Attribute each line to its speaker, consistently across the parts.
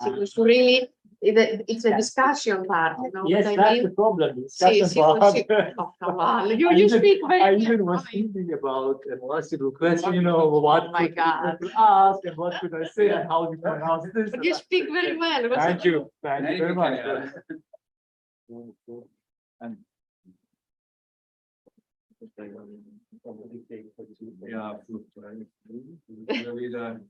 Speaker 1: to really, it's a discussion part, you know
Speaker 2: Yes,
Speaker 1: what I
Speaker 2: that's the
Speaker 1: mean?
Speaker 2: problem. The
Speaker 1: Sì,
Speaker 2: discussion
Speaker 1: sì,
Speaker 2: part.
Speaker 1: sì. Oh, cavallo. You,
Speaker 2: I
Speaker 1: you
Speaker 2: even-
Speaker 1: speak
Speaker 2: I
Speaker 1: very
Speaker 2: even was
Speaker 1: well.
Speaker 2: thinking about a possible question, you know, what
Speaker 1: Oh my
Speaker 2: could
Speaker 1: God.
Speaker 2: people ask and what could I say and how to pronounce this.
Speaker 1: But you speak very well.
Speaker 2: Thank you. Thank you very much.
Speaker 3: Ja, absolut. Wieder.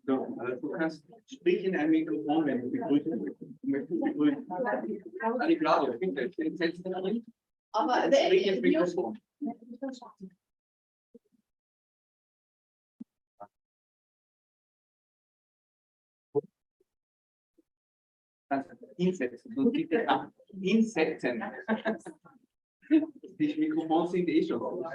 Speaker 3: So, du kannst sprich in ein Mikrofon, wenn du begrüßen möchtest. Ali Claudio, bitte, setz dich drin.
Speaker 1: Aber
Speaker 3: Sprich ins Mikrofon. Hinsetzen, du bitte hinsetzen. Die Mikrofone sind eh schon.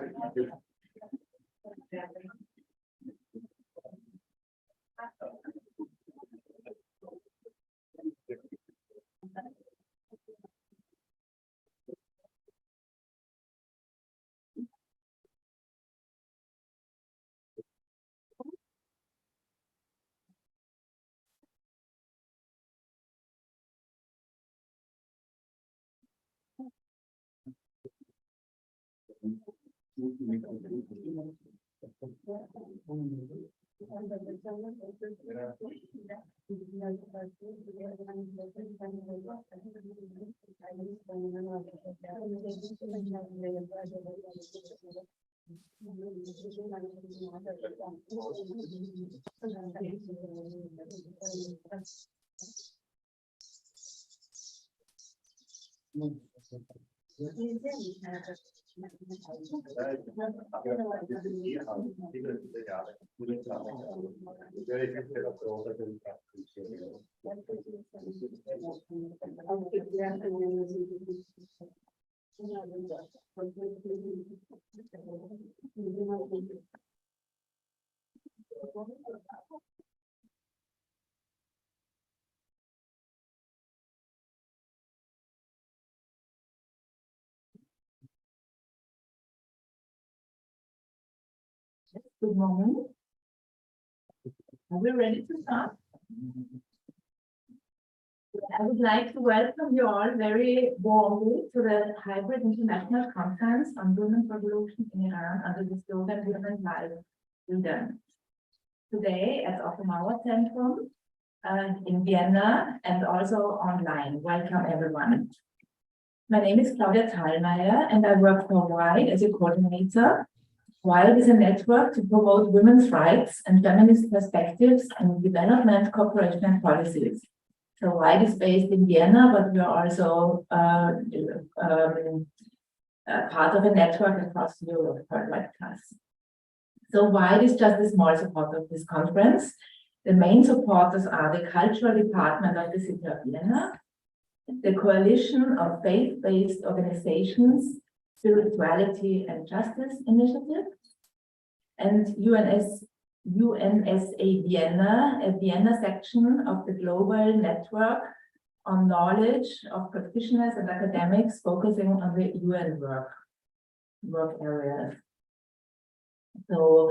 Speaker 4: Good morning. Are we ready to start? I would like to welcome you all very warmly to the Hybrid International Conference on Women's Revolution in Iran under the slogan Women Live Freedom. Today at Offenbauer Zentrum in Vienna and also online. Welcome everyone. My name is Claudia Thalmeier and I work for WIDE as a coordinator. WIDE is a network to promote women's rights and feminist perspectives in development, cooperation, and policies. So WIDE is based in Vienna, but we are also part of a network across Europe, like us. So WIDE is just a small supporter of this conference. The main supporters are the Cultural Department of the City of Vienna, the Coalition of Faith-Based Organizations, Spirituality and Justice Initiative, and UNSA Vienna, a Vienna section of the global network on knowledge of practitioners and academics focusing on the UN work areas. So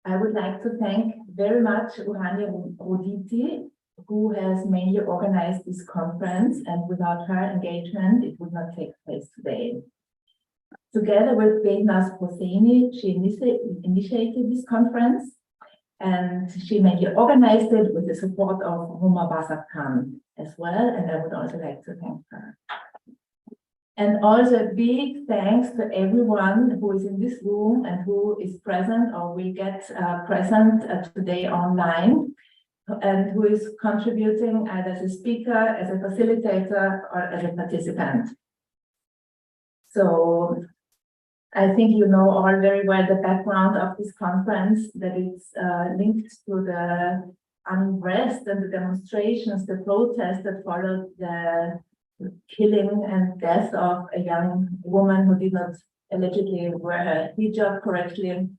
Speaker 4: I would like to thank very much Urania Roditi, who has mainly organized this conference, and without her engagement, it would not take place today. Together with Behnaz Hosseini, she initiated this conference, and she mainly organized it with the support of Huma Basat Khan as well, and I would also like to thank her. And also a big thanks to everyone who is in this room and who is present or will get present today online, and who is contributing either as a speaker, as a facilitator, or as a participant. So I think you know all very well the background of this conference, that it's linked to the unrest and the demonstrations, the protests that followed the killing and death of a young woman who did not allegedly wear her hijab correctly,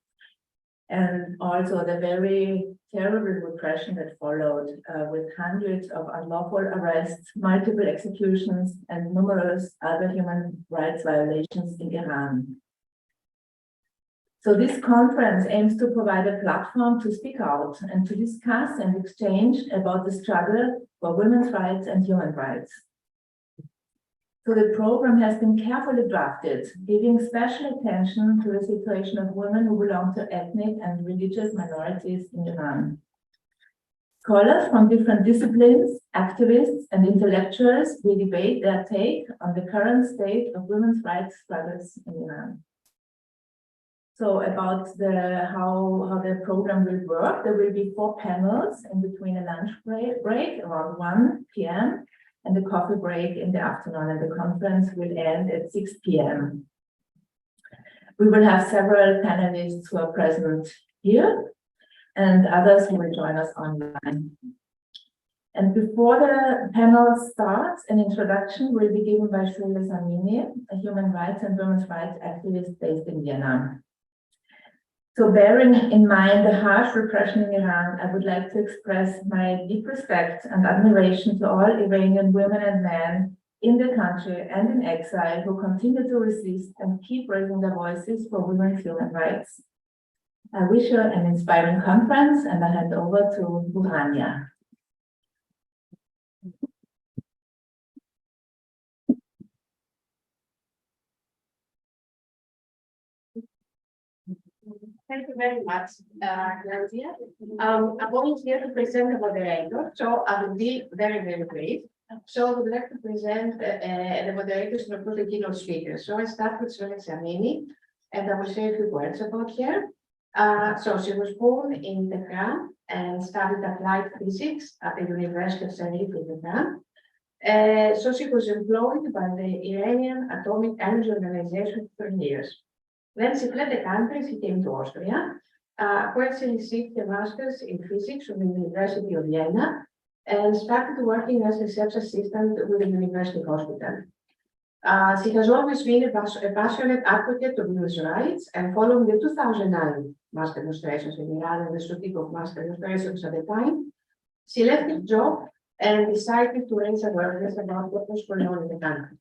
Speaker 4: and also the very terrible repression that followed with hundreds of unlawful arrests, multiple executions, and numerous other human rights violations in Iran. So this conference aims to provide a platform to speak out and to discuss and exchange about the struggle for women's rights and human rights. So the program has been carefully drafted, giving special attention to the situation of women who belong to ethnic and religious minorities in Iran. Scholars from different disciplines, activists, and intellectuals will debate their take on the current state of women's rights struggles in Iran. So about how the program will work, there will be 4 panels in between a lunch break around 1 p.m. and a coffee break in the afternoon, and the conference will end at 6 p.m. We will have several panelists who are present here and others who will join us online. And before the panel starts, an introduction will be given by Shule Samini, a human rights and women's rights activist based in Vienna. So bearing in mind the harsh repression in Iran, I would like to express my deep respect and admiration to all Iranian women and men in the country and in exile who continue to resist and keep raising their voices for women's human rights. I wish you an inspiring conference, and I hand over to Burhania.
Speaker 1: Thank you very much, Claudia. I'm going here to present the moderator, so I will be very, very brief. So I would like to present the moderators and of course the keynote speakers. So I start with Shule Samini, and I will say a few words about her. So she was born in Tehran and studied applied physics at the University of Sharif in Tehran. So she was employed by the Iranian Atomic Energy Organization for years. When she fled the country, she came to Austria, where she received a master's in physics from the University of Vienna and started working as a research assistant with the university hospital. She has always been a passionate advocate of women's rights, and following the 2009 mass demonstrations in Iran and the shooting of mass demonstrations at the time, she left her job and decided to raise awareness about what was going on in the country.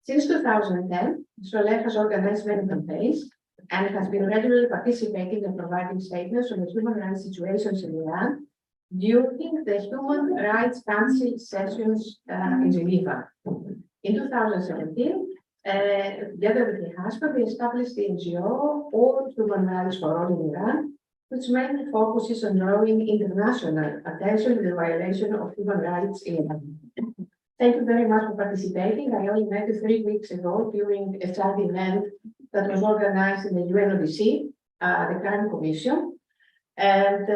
Speaker 1: Since 2010, Shule has organized many campaigns and has been regularly participating and providing statements on the human rights situations in Iran during the Human Rights Council sessions in Geneva. In 2017, together with her husband, they established the NGO All Human Rights for All in Iran, which mainly focuses on drawing international attention to the violation of human rights in Iran. Thank you very much for participating. I only met you 3 weeks ago during a side event that was organized in the UNODC, the Crime Commission. And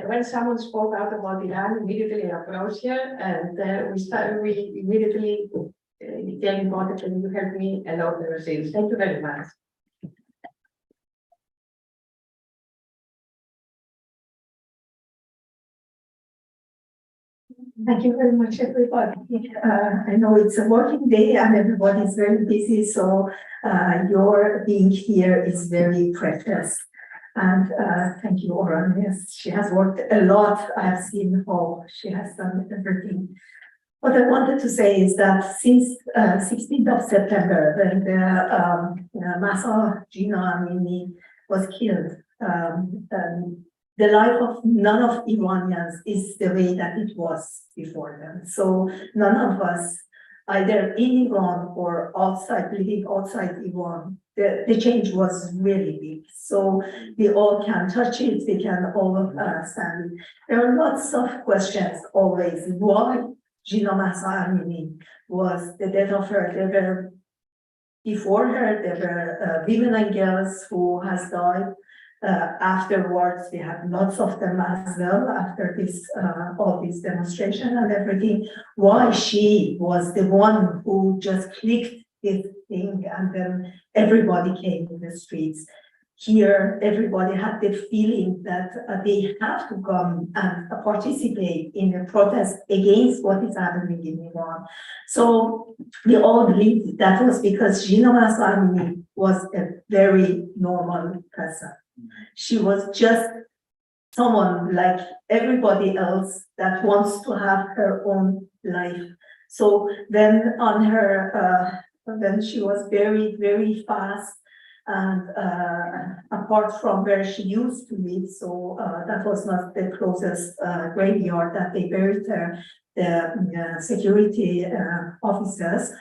Speaker 1: when someone spoke out about Iran, immediately I approached her, and we immediately became in contact, and you helped me a lot ever since. Thank you very much.
Speaker 5: Thank you very much, everybody. I know it's a working day and everybody is very busy, so your being here is very precious. And thank you, Oran. Yes, she has worked a lot. I have seen how she has done everything. What I wanted to say is that since 16th of September, when the Mahsa Amini was killed, the life of none of Iranians is the way that it was before them. So none of us, either in Iran or outside, living outside Iran, the change was really big. So we all can touch it, we can all understand it. There are lots of questions always. Why Jina Mahsa Amini was the death of her? There were, before her, there were women and girls who has died. Afterwards, we had lots of them as well after this, all this demonstration and everything. Why she was the one who just clicked this thing, and then everybody came to the streets. Here, everybody had the feeling that they have to come and participate in a protest against what is happening in Iran. So we all believed that was because Jina Mahsa Amini was a very normal person. She was just someone like everybody else that wants to have her own life. So then on her, then she was buried very fast, and apart from where she used to live, so that was not the closest graveyard that they buried her, the security officers.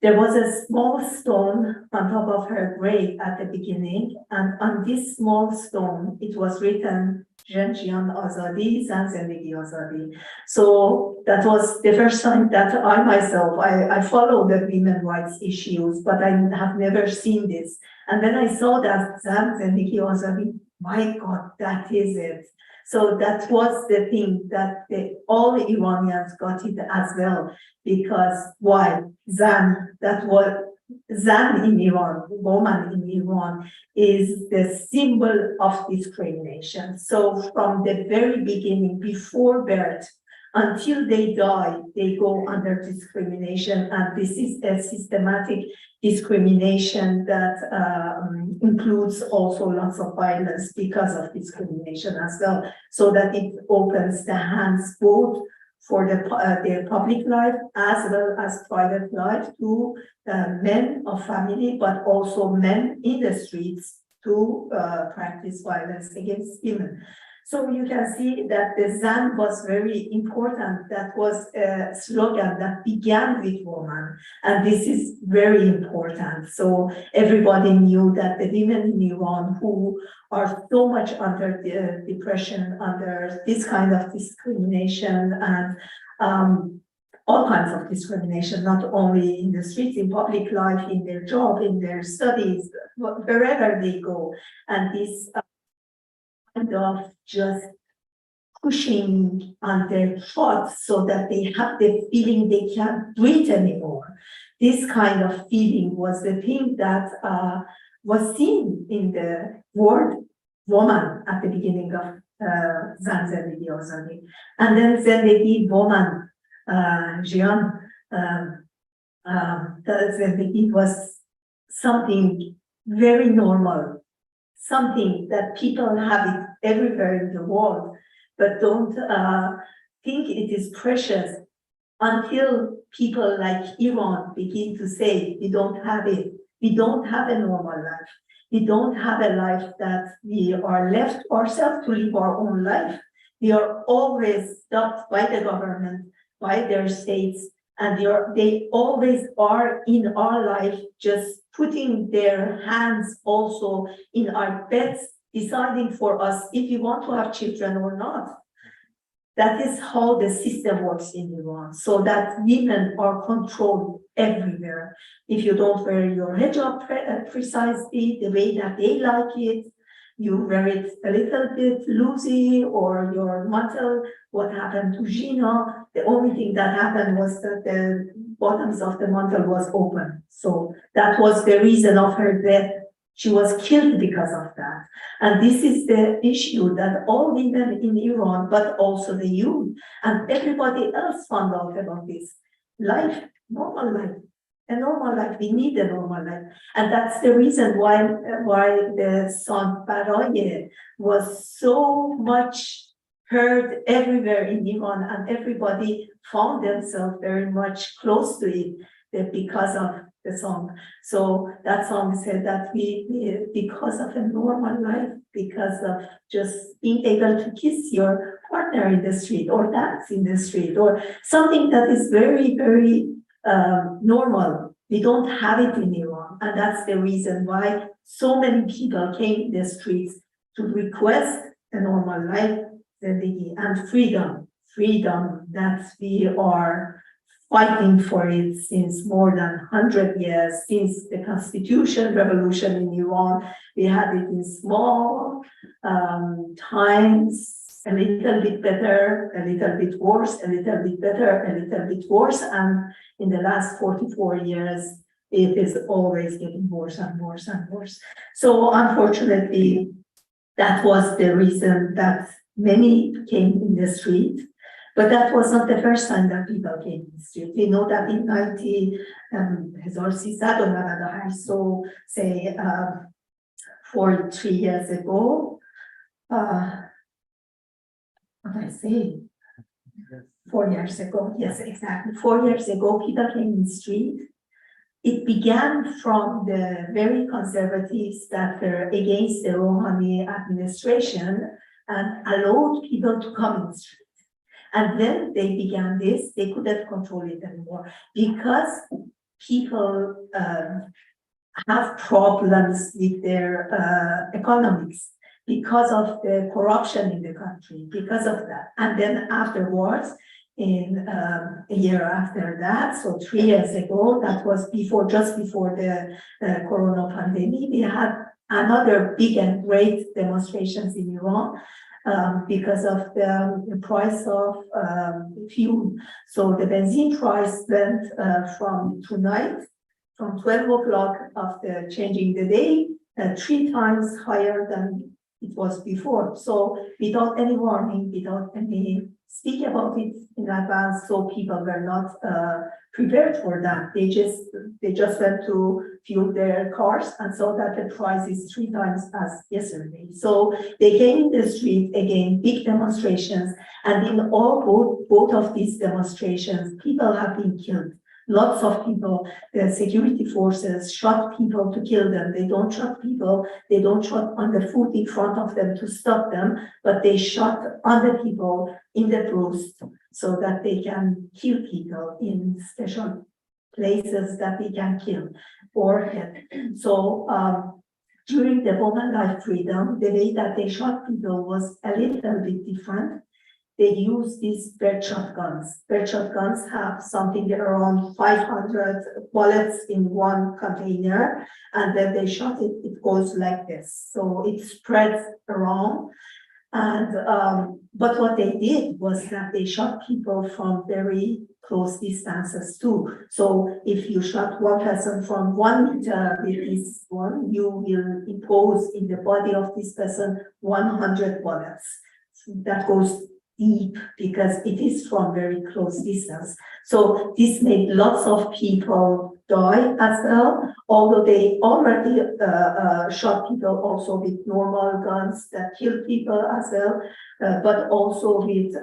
Speaker 5: There was a small stone on top of her grave at the beginning, and on this small stone, it was written, Jen Jian Azadi, Zan Zendegi Azadi. So that was the first time that I myself, I follow the women's rights issues, but I have never seen this. And when I saw that Zan Zendegi Azadi, my God, that is it. So that was the thing that all Iranians got it as well, because why? Zan, that was Zan in Iran, woman in Iran, is the symbol of discrimination. So from the very beginning, before birth, until they die, they go under discrimination, and this is a systematic discrimination that includes also lots of violence because of discrimination as well, so that it opens the hands both for their public life as well as private life to men of family, but also men in the streets to practice violence against women. So you can see that the Zan was very important. That was a slogan that began with woman, and this is very important. So everybody knew that the women in Iran who are so much under the depression, under this kind of discrimination and all kinds of discrimination, not only in the streets, in public life, in their job, in their studies, wherever they go. And this kind of just pushing on their thoughts so that they have the feeling they can't breathe anymore. This kind of feeling was the thing that was seen in the word woman at the beginning of Zan Zendegi Azadi. And then Zendegi woman, Jian, Zendegi was something very normal, something that people have it everywhere in the world, but don't think it is precious until people like Iran begin to say, we don't have it. We don't have a normal life. We don't have a life that we are left ourselves to live our own life. We are always stopped by the government, by their states, and they always are in our life, just putting their hands also in our beds, deciding for us if we want to have children or not. That is how the system works in Iran, so that women are controlled everywhere. If you don't wear your hijab precisely the way that they like it, you wear it a little bit loosey, or your mantle, what happened to Gina, the only thing that happened was that the bottoms of the mantle was open. So that was the reason of her death. She was killed because of that. And this is the issue that all women in Iran, but also the youth and everybody else found out about this. Life, normal life, a normal life. We need a normal life. And that's the reason why the song Baraye was so much heard everywhere in Iran, and everybody found themselves very much close to it because of the song. So that song said that we because of a normal life, because of just being able to kiss your partner in the street or dance in the street or something that is very, very normal. We don't have it in Iran. And that's the reason why so many people came in the streets to request a normal life and freedom that we are fighting for it since more than 100 years, since the constitution revolution in Iran. We had it in small times, a little bit better, a little bit worse, a little bit better, a little bit worse. And in the last 44 years, it is always getting worse and worse and worse. So unfortunately, that was the reason that many came in the street. But that was not the first time that people came in the street. We know that in 1398, so say 43 years ago, what I say? 4 years ago, yes, exactly. 4 years ago, people came in the street. It began from the very conservatives that were against the Rouhani administration and allowed people to come in the street. And then they began this, they couldn't control it anymore because people have problems with their economics, because of the corruption in the country, because of that. And then afterwards, in a year after that, so 3 years ago, that was just before the corona pandemic, we had another big and great demonstrations in Iran because of the price of fuel. So the benzene price went from tonight, from 12 o'clock after changing the day, 3 times higher than it was before. So without any warning, without any speak about it in advance, so people were not prepared for that. They just went to fuel their cars and saw that the price is 3 times as yesterday. So they came in the street again, big demonstrations, and in both of these demonstrations, people have been killed. Lots of people, the security forces shot people to kill them. They don't shot people, they don't shot on the foot in front of them to stop them, but they shot other people in the breast so that they can kill people in special places that they can kill or hit. So during the Women Life Freedom, the way that they shot people was a little bit different. They use these birdshot guns. Birdshot guns have something around 500 bullets in one container, and when they shot it, it goes like this. So it spreads around. And but what they did was that they shot people from very close distances too. So if you shot one person from 1 meter with this one, you will impose in the body of this person 100 bullets. That goes deep because it is from very close distance. So this made lots of people die as well, although they already shot people also with normal guns that kill people as well, but also with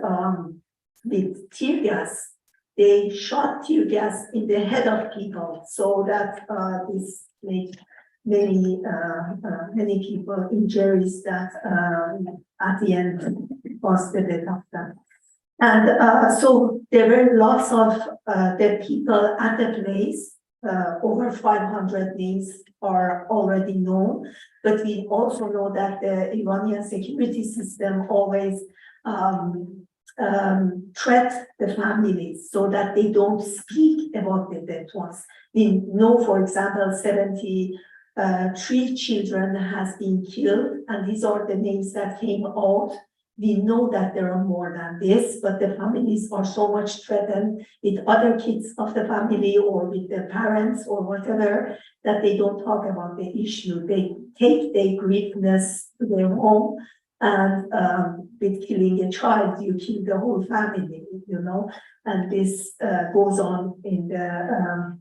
Speaker 5: tear gas. They shot tear gas in the head of people, so that this made many people injuries that at the end was the death of them. And so there were lots of the people at the place. Over 500 names are already known, but we also know that the Iranian security system always threat the families so that they don't speak about the dead ones. We know, for example, 73 children has been killed, and these are the names that came out. We know that there are more than this, but the families are so much threatened with other kids of the family or with their parents or whatever, that they don't talk about the issue. They take their griefness to their home, and with killing a child, you kill the whole family, you know, and this goes on in the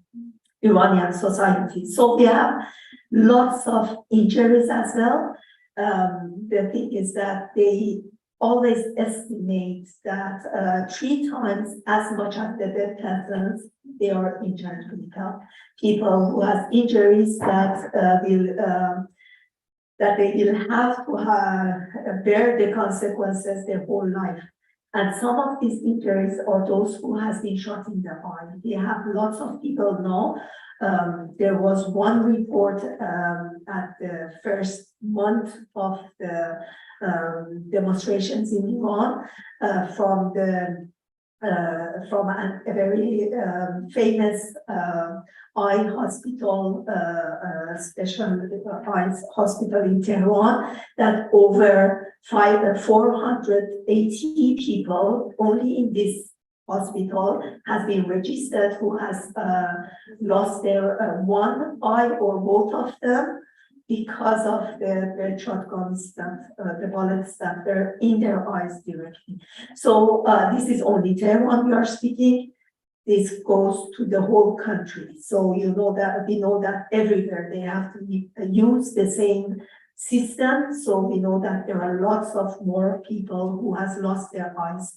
Speaker 5: Iranian society. So we have lots of injuries as well. The thing is that they always estimate that 3 times as much as the dead persons, they are injured people who have injuries that that they will have to bear the consequences their whole life. And some of these injuries are those who has been shot in the eye. We have lots of people know. There was one report at the first month of the demonstrations in Iran from a very famous eye hospital, special eye hospital in Tehran, that over 480 people only in this hospital has been registered who has lost their one eye or both of them because of the shotguns that the bullets that were in their eyes directly. So this is only Tehran we are speaking. This goes to the whole country. So you know that we know that everywhere they have to use the same system. So we know that there are lots of more people who has lost their eyes.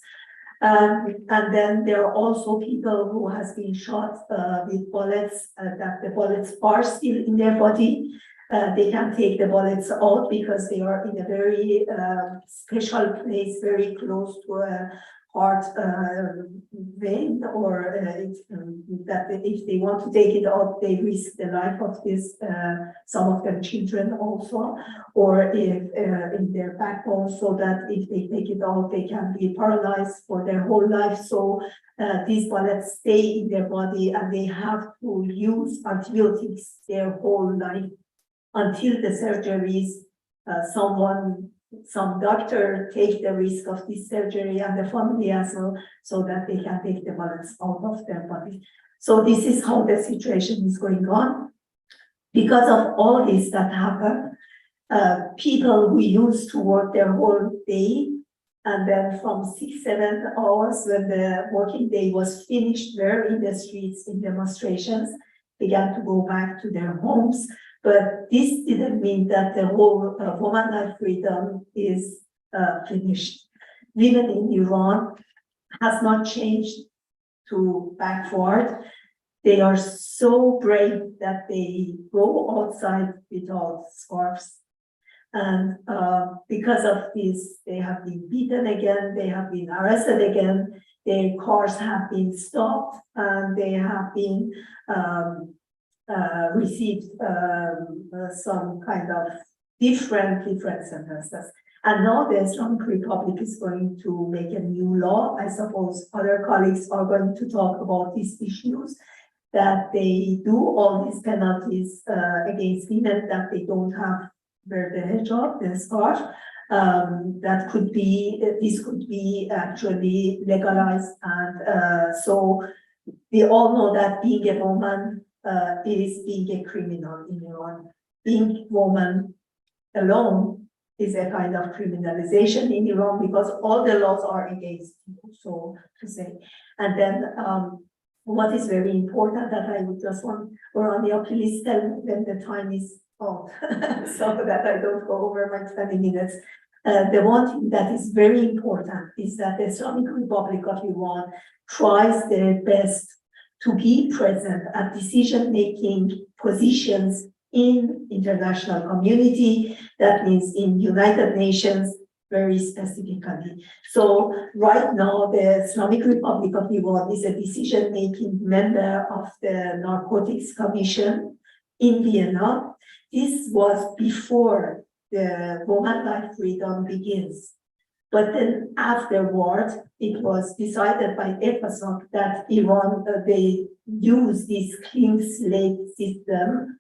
Speaker 5: And then there are also people who has been shot with bullets that the bullets are still in their body. They can take the bullets out because they are in a very special place, very close to a heart vein, or that if they want to take it out, they risk the life of this some of their children also, or if in their backbone, so that if they take it out, they can be paralyzed for their whole life. So these bullets stay in their body, and they have to use antibiotics their whole life until the surgeries. Some doctor take the risk of this surgery, and the family as well, so that they can take the bullets out of their body. So this is how the situation is going on. Because of all this that happened, people who used to work their whole day, and then from 6-7 hours when the working day was finished, were in the streets in demonstrations, began to go back to their homes. But this didn't mean that the whole woman life freedom is finished. Women in Iran has not changed to backward. They are so brave that they go outside without scarves. And because of this, they have been beaten again, they have been arrested again, their cars have been stopped, and they have been received some kind of different sentences. And now the Islamic Republic is going to make a new law. I suppose other colleagues are going to talk about these issues, that they do all these penalties against women that they don't have wear the hijab, the scarf. That could be, this could be actually legalized. And so we all know that being a woman is being a criminal in Iran. Being woman alone is a kind of criminalization in Iran, because all the laws are against you, so to say. And then what is very important that I would just want, or on the please tell when the time is out, so that I don't go over my 20 minutes. The one thing that is very important is that the Islamic Republic of Iran tries their best to be present at decision-making positions in international community. That means in United Nations, very specifically. So right now, the Islamic Republic of Iran is a decision-making member of the Narcotics Commission in Vienna. This was before the Women Life Freedom begins. But then afterwards, it was decided by ECOSOC that Iran, they use this clean slate system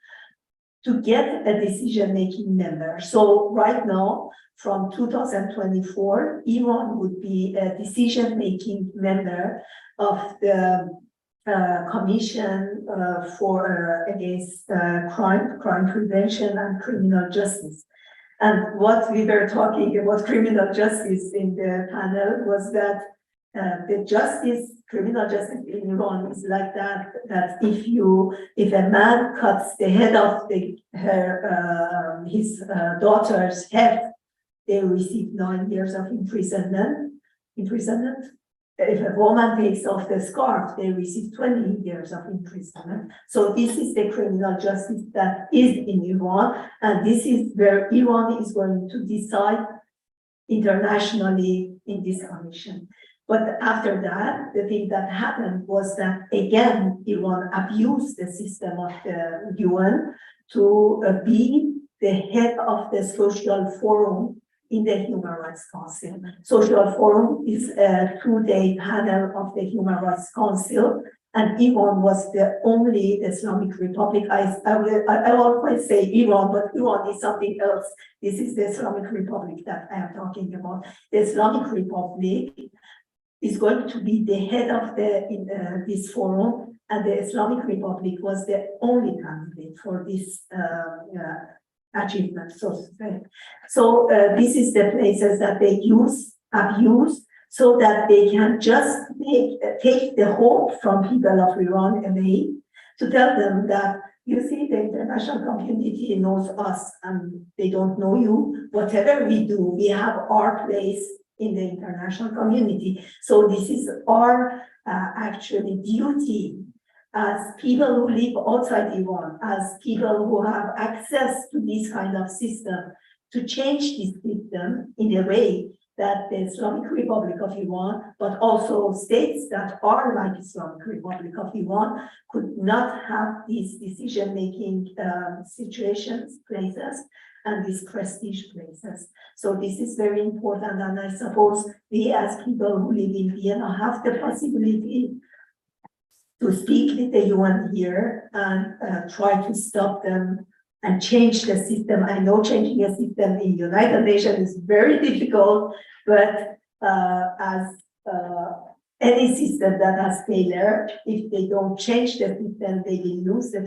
Speaker 5: to get a decision-making member. So right now, from 2024, Iran would be a decision-making member of the Commission for against crime prevention and criminal justice. And what we were talking about criminal justice in the panel was that the criminal justice in Iran is like that, that if a man cuts the head of his daughter's head, they receive 9 years of imprisonment. If a woman takes off the scarf, they receive 20 years of imprisonment. So this is the criminal justice that is in Iran, and this is where Iran is going to decide internationally in this commission. But after that, the thing that happened was that, again, Iran abused the system of the UN to be the head of the social forum in the Human Rights Council. Social Forum is a 2-day panel of the Human Rights Council, and Iran was the only Islamic Republic. I always say Iran, but Iran is something else. This is the Islamic Republic that I am talking about. The Islamic Republic is going to be the head of this forum, and the Islamic Republic was the only candidate for this achievement, so to say. So this is the places that they abuse, so that they can just take the hope from people of Iran away, to tell them that, you see, the international community knows us and they don't know you. Whatever we do, we have our place in the international community. So this is our actually duty as people who live outside Iran, as people who have access to this kind of system, to change this system in a way that the Islamic Republic of Iran, but also states that are like Islamic Republic of Iran, could not have these decision-making situations, places, and these prestige places. So this is very important, and I suppose we as people who live in Vienna have the possibility to speak with the UN here and try to stop them and change the system. I know changing a system in United Nations is very difficult, but as any system that has failure, if they don't change the system, they will lose the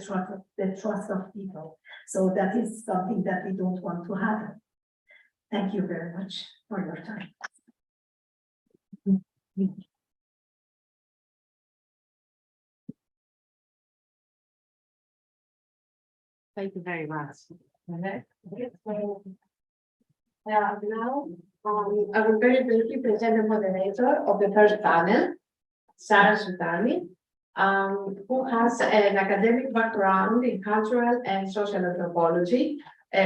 Speaker 5: trust of people. So that is something that we don't want to happen. Thank you very much for your time.
Speaker 1: Thank you very much. Now, I will very briefly present the moderator of the first panel, Sarah Soutani, who has an academic background in cultural and social anthropology,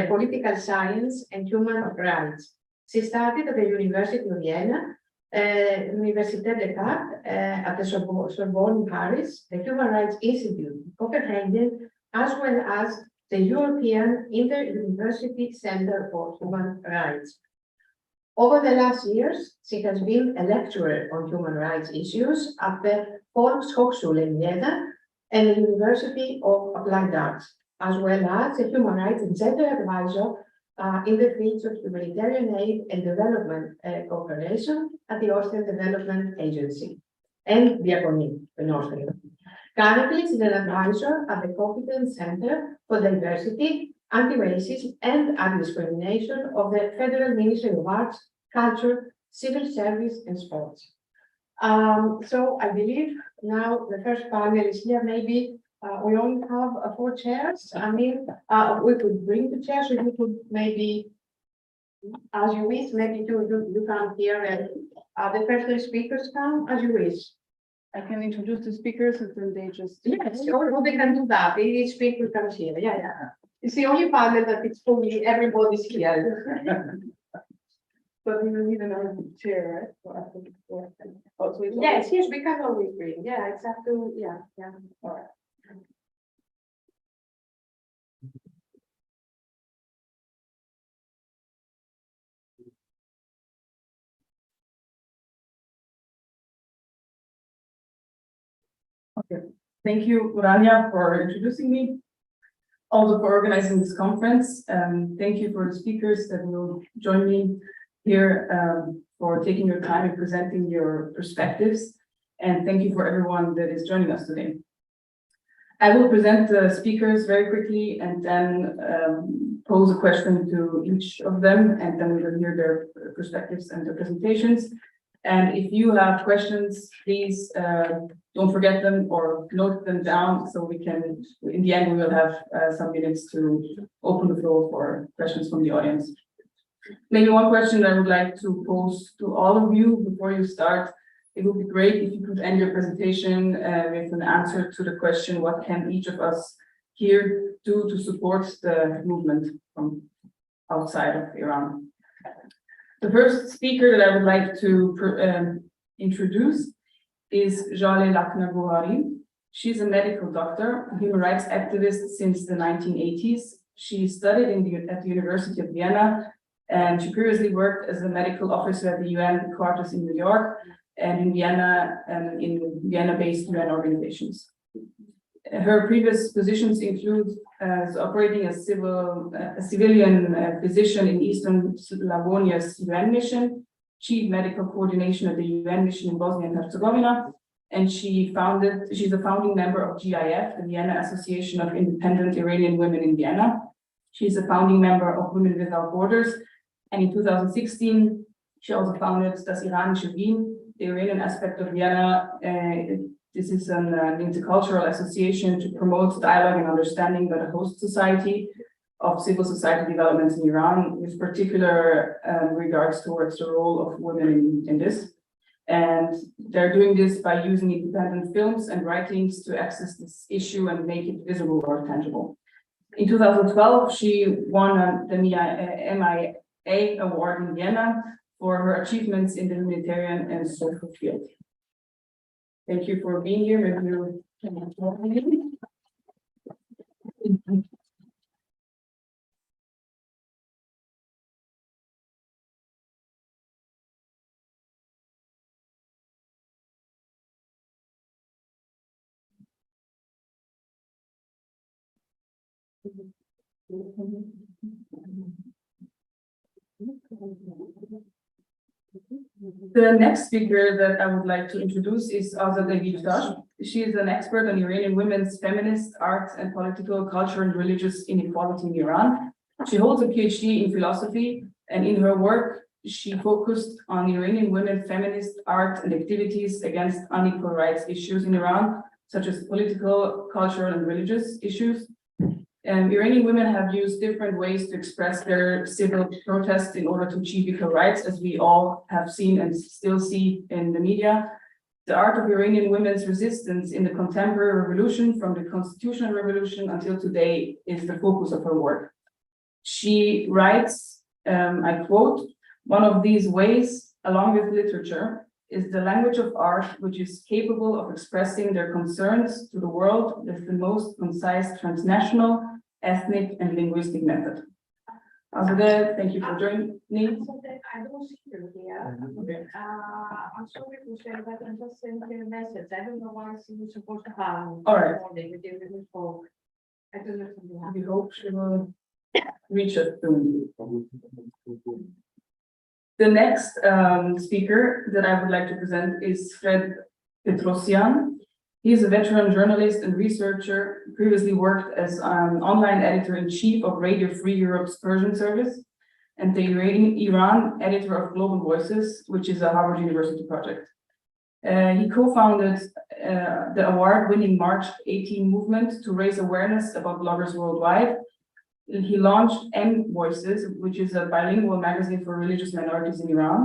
Speaker 1: political science, and human rights. She studied at the University of Vienna, Université Descartes, at the Sorbonne in Paris, the Human Rights Institute in Copenhagen, as well as the European Inter-University Center for Human Rights. Over the last years, she has been a lecturer on human rights issues at the Volkshochschule in Vienna and the University of Applied Arts, as well as a human rights and gender advisor in the fields of humanitarian aid and development cooperation at the Austrian Development Agency and Diakonie, the Austrian. Currently, she's an advisor at the Competence Center for Diversity, Anti-Racism and Anti-Discrimination of the Federal Ministry of Arts, Culture, Civil Service and Sports. So I believe now the first panel is here. Maybe we only have 4 chairs. I mean, we could bring the chairs, or you could maybe, as you wish, maybe you come here and the first 3 speakers come as you wish.
Speaker 6: I can introduce the speakers and then they just.
Speaker 1: Yes, or they can do that. Each speaker comes here. Yeah, yeah. It's the only panel that it's fully everybody's here.
Speaker 6: But we will need another chair, right? So it's
Speaker 1: Yes, yes, we can always bring. Yeah, it's up to, yeah, yeah.
Speaker 6: All right. Okay, thank you, Urania, for introducing me, also for organizing this conference. Thank you for the speakers that will join me here for taking your time and presenting your perspectives. And thank you for everyone that is joining us today. I will present the speakers very quickly and then pose a question to each of them, and then we will hear their perspectives and their presentations. And if you have questions, please don't forget them or note them down so we can, in the end, we will have some minutes to open the floor for questions from the audience. Maybe one question I would like to pose to all of you before you start. It would be great if you could end your presentation with an answer to the question, what can each of us here do to support the movement from outside of Iran? The first speaker that I would like to introduce is Jaleh Lakhnagouari. She's a medical doctor, a human rights activist since the 1980s. She studied at the University of Vienna, and she previously worked as a medical officer at the UN headquarters in New York and in Vienna and in Vienna-based UN organizations. Her previous positions include operating as a civilian physician in Eastern Slavonia's UN mission, chief medical coordination at the UN mission in Bosnia and Herzegovina, and she's a founding member of GIF, the Vienna Association of Independent Iranian Women in Vienna. She's a founding member of Women Without Borders, and in 2016, she also founded Das Iranische Wien, the Iranian aspect of Vienna. This is an intercultural association to promote dialogue and understanding by the host society of civil society developments in Iran, with particular regards towards the role of women in this. And they're doing this by using independent films and writings to access this issue and make it visible or tangible. In 2012, she won the MIA Award in Vienna for her achievements in the humanitarian and social field. Thank you for being here. Maybe you can- The next speaker that I would like to introduce is Azadeh Giftash. She is an expert on Iranian women's feminist, art, and political, culture, and religious inequality in Iran. She holds a PhD in philosophy, and in her work, she focused on Iranian women feminist art and activities against unequal rights issues in Iran, such as political, cultural, and religious issues. Iranian women have used different ways to express their civil protests in order to achieve equal rights, as we all have seen and still see in the media. The art of Iranian women's resistance in the contemporary revolution, from the constitutional revolution until today, is the focus of her work. She writes, I quote, "One of these ways, along with literature, is the language of art, which is capable of expressing their concerns to the world with the most concise transnational, ethnic, and linguistic method." Azadeh, thank you for joining me.
Speaker 1: I don't see you here. I'm sorry to say that I'm just sending a message. I don't know why you're supposed to have.
Speaker 6: All right.
Speaker 1: With you before. I don't know if you have.
Speaker 6: We hope she will reach us soon. The next speaker that I would like to present is Fred Petrosyan. He is a veteran journalist and researcher, previously worked as an online editor-in-chief of Radio Free Europe's Persian service and the Iran editor of Global Voices, which is a Harvard University project. He co-founded the award-winning March 18 movement to raise awareness about bloggers worldwide. He launched M Voices, which is a bilingual magazine for religious minorities in Iran.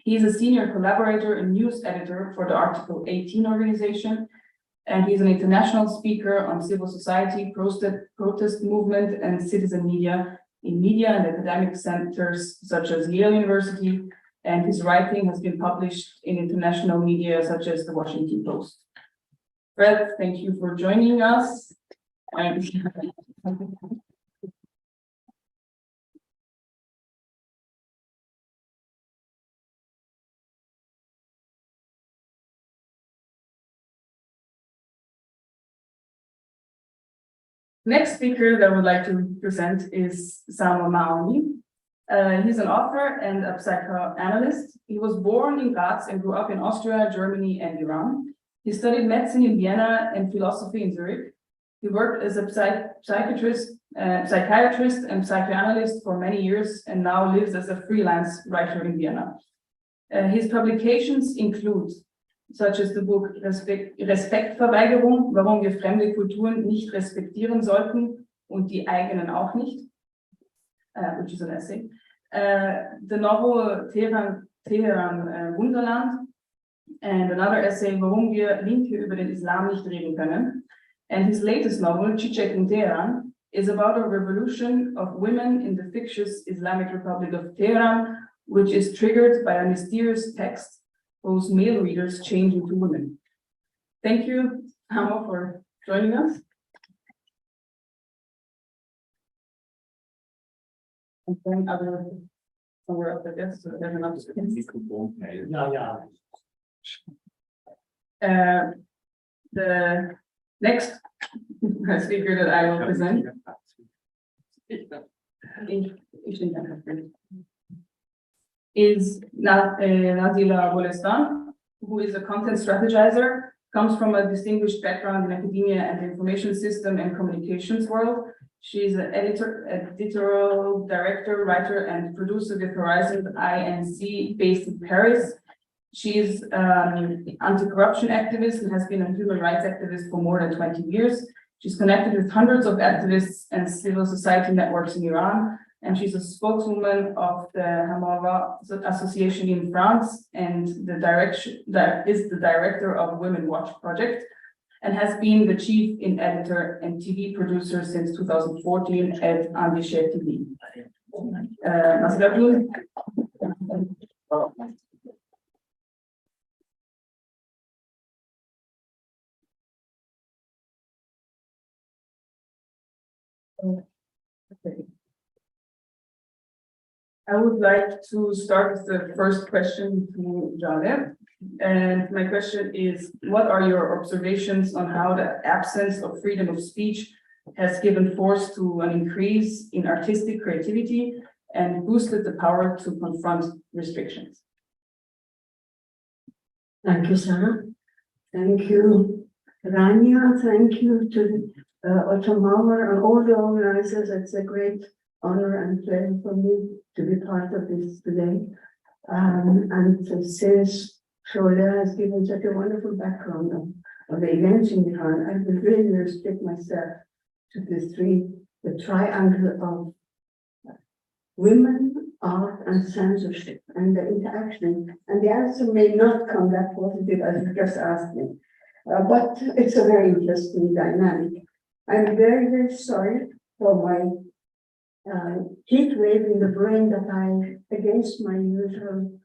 Speaker 6: He is a senior collaborator and news editor for the Article 18 organization, and he's an international speaker on civil society, protest movement, and citizen media in media and academic centers such as Yale University, and his writing has been published in international media such as the Washington Post. Fred, thank you for joining us. Next speaker that I would like to present is Salma Maoni. He's an author and a psychoanalyst. He was born in Graz and grew up in Austria, Germany, and Iran. He studied medicine in Vienna and philosophy in Zurich. He worked as a psychiatrist and psychoanalyst for many years and now lives as a freelance writer in Vienna. His publications include such as the book Respektverweigerung, warum wir fremde Kulturen nicht respektieren sollten und die eigenen auch nicht, which is an essay. The novel Teheran Wunderland, and another essay, warum wir Linke über den Islam nicht reden können. And his latest novel, Çiçek in Tehran, is about a revolution of women in the fictitious Islamic Republic of Tehran, which is triggered by a mysterious text whose male readers change into women. Thank you, Hamo, for joining us. And then other somewhere up, I guess, so there's another. The next speaker that I will present is Nazila Bolestan, who is a content strategizer, comes from a distinguished background in academia and the information system and communications world. She is an editorial director, writer, and producer with Horizon INC based in Paris. She is an anti-corruption activist and has been a human rights activist for more than 20 years. She's connected with hundreds of activists and civil society networks in Iran, and she's a spokeswoman of the Hamava Association in France and is the director of Women Watch Project, and has been the chief editor and TV producer since 2014 at Andische TV. I would like to start with the first question to Jale. And my question is, what are your observations on how the absence of freedom of speech has given force to an increase in artistic creativity and boosted the power to confront restrictions?
Speaker 7: Thank you, Sarah. Thank you, Rania. Thank you to Otto Mauer and all the organizers. It's a great honor and pleasure for me to be part of this today. And since Shola has given such a wonderful background of the events in Iran, I will really restrict myself to the triangle of women, art, and censorship, and the interaction. And the answer may not come that positive as you just asked me, but it's a very interesting dynamic. I'm very, very sorry for my heat wave in the brain that I, against my usual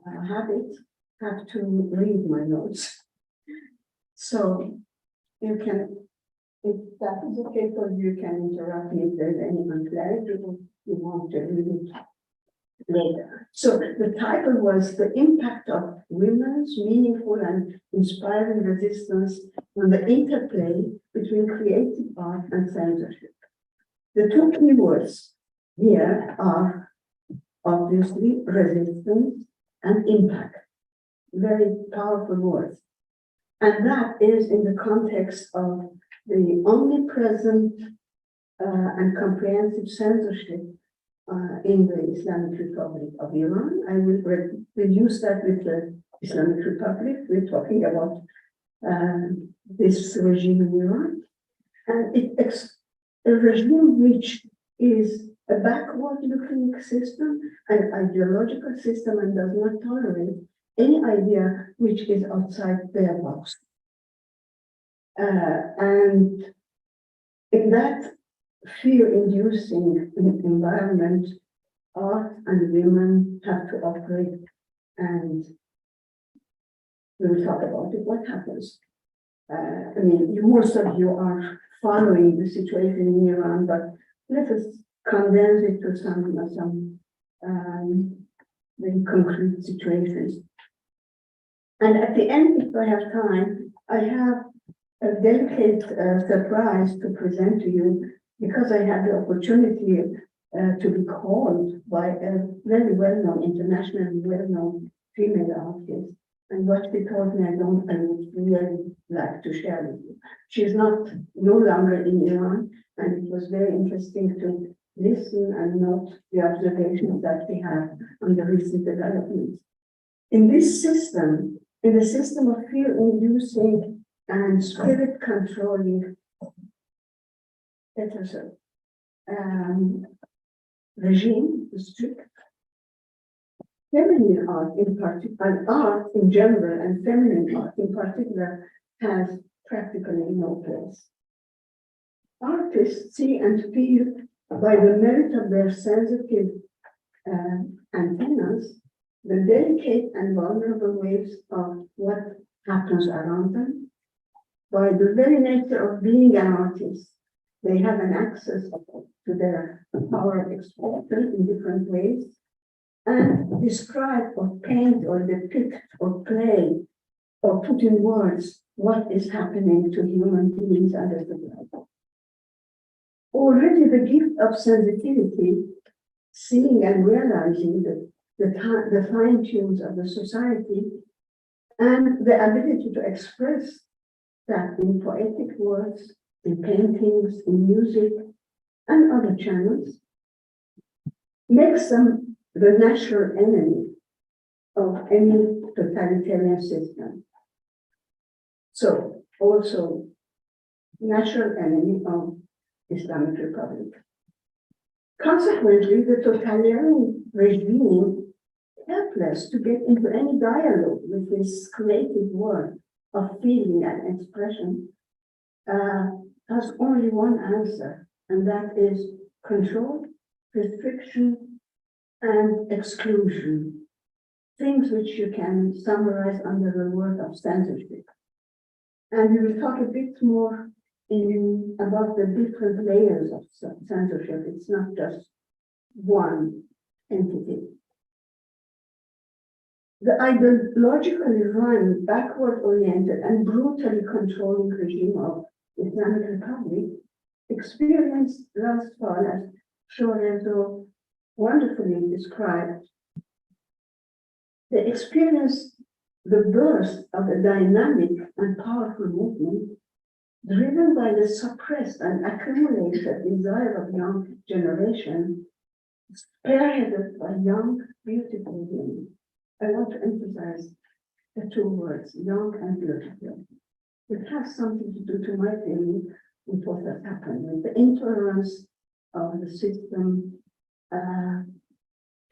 Speaker 7: habit, have to read my notes. So you can, if that is okay for you, you can interrupt me if there's any unclarity or you want to read it later. So the title was The Impact of Women's Meaningful and Inspiring Resistance on the Interplay between Creative Art and Censorship. The two keywords here are obviously resistance and impact. Very powerful words. And that is in the context of the omnipresent and comprehensive censorship in the Islamic Republic of Iran. I will use that with the Islamic Republic. We're talking about this regime in Iran. And it's a regime which is a backward-looking system, an ideological system, and does not tolerate any idea which is outside their box. And in that fear-inducing environment, art and women have to operate, and we will talk about it. What happens? I mean, most of you are following the situation in Iran, but let us condense it to some very concrete situations. And at the end, if I have time, I have a delicate surprise to present to you, because I had the opportunity to be called by a very well-known, internationally well-known female artist. And what she told me, I would really like to share with you. She's no longer in Iran, and it was very interesting to listen and note the observations that we have on the recent developments. In this system, in the system of fear-inducing and spirit-controlling regime, the strict feminine art in particular, and art in general, and feminine art in particular, has practically no place. Artists see and feel by the merit of their sensitive antennas the delicate and vulnerable waves of what happens around them. By the very nature of being an artist, they have an access to their power of expression in different ways, and describe or paint or depict or play or put in words what is happening to human beings under the world. Already the gift of sensitivity, seeing and realizing the fine tunes of the society, and the ability to express that in poetic words, in paintings, in music, and other channels, makes them the natural enemy of any totalitarian system. So, also, natural enemy of Islamic Republic. Consequently, the totalitarian regime, helpless to get into any dialogue with this creative world of feeling and expression, has only one answer, and that is control, restriction, and exclusion. Things which you can summarize under the word of censorship. And we will talk a bit more about the different layers of censorship. It's not just one. entity. The ideologically run, backward-oriented, and brutally controlling regime of Islamic Republic experienced last fall, as Lorenzo wonderfully described, they experienced the birth of a dynamic and powerful movement driven by the suppressed and accumulated desire of young generation, spearheaded by young, beautiful women. I want to emphasize the two words, young and beautiful. It has something to do, to my feeling, with what has happened, with the intolerance of the system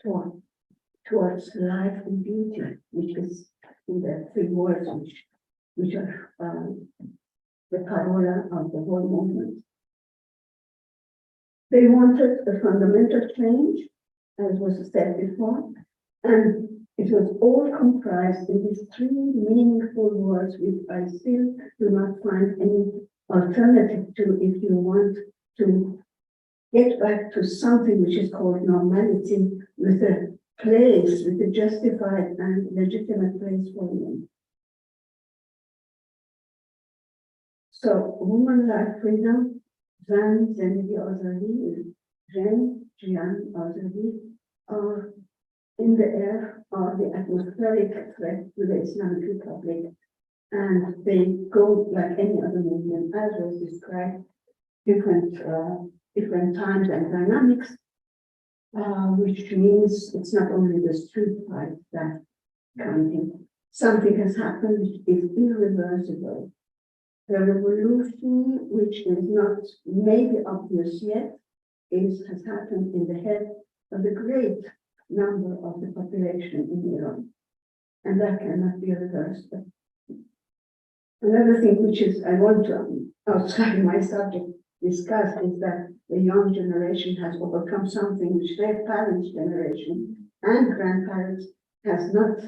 Speaker 7: towards life and beauty, which is in the three words which are the parola of the whole movement. They wanted a fundamental change, as was said before, and it was all comprised in these three meaningful words, which I still do not find any alternative to if you want to get back to something which is called normality, with a place, with a justified and legitimate place for women. So, women like freedom, Zan, Zengi Azadi, Jen, Jian Azadi, are in the air, are the atmospheric threat to the Islamic Republic, and they go like any other movement, as was described, different times and dynamics, which means it's not only the street fight that counting. Something has happened which is irreversible. The revolution, which is not maybe obvious yet, has happened in the head of the great number of the population in Iran, and that cannot be reversed. Another thing which is I want to, outside my subject, discuss is that the young generation has overcome something which their parents' generation and grandparents has not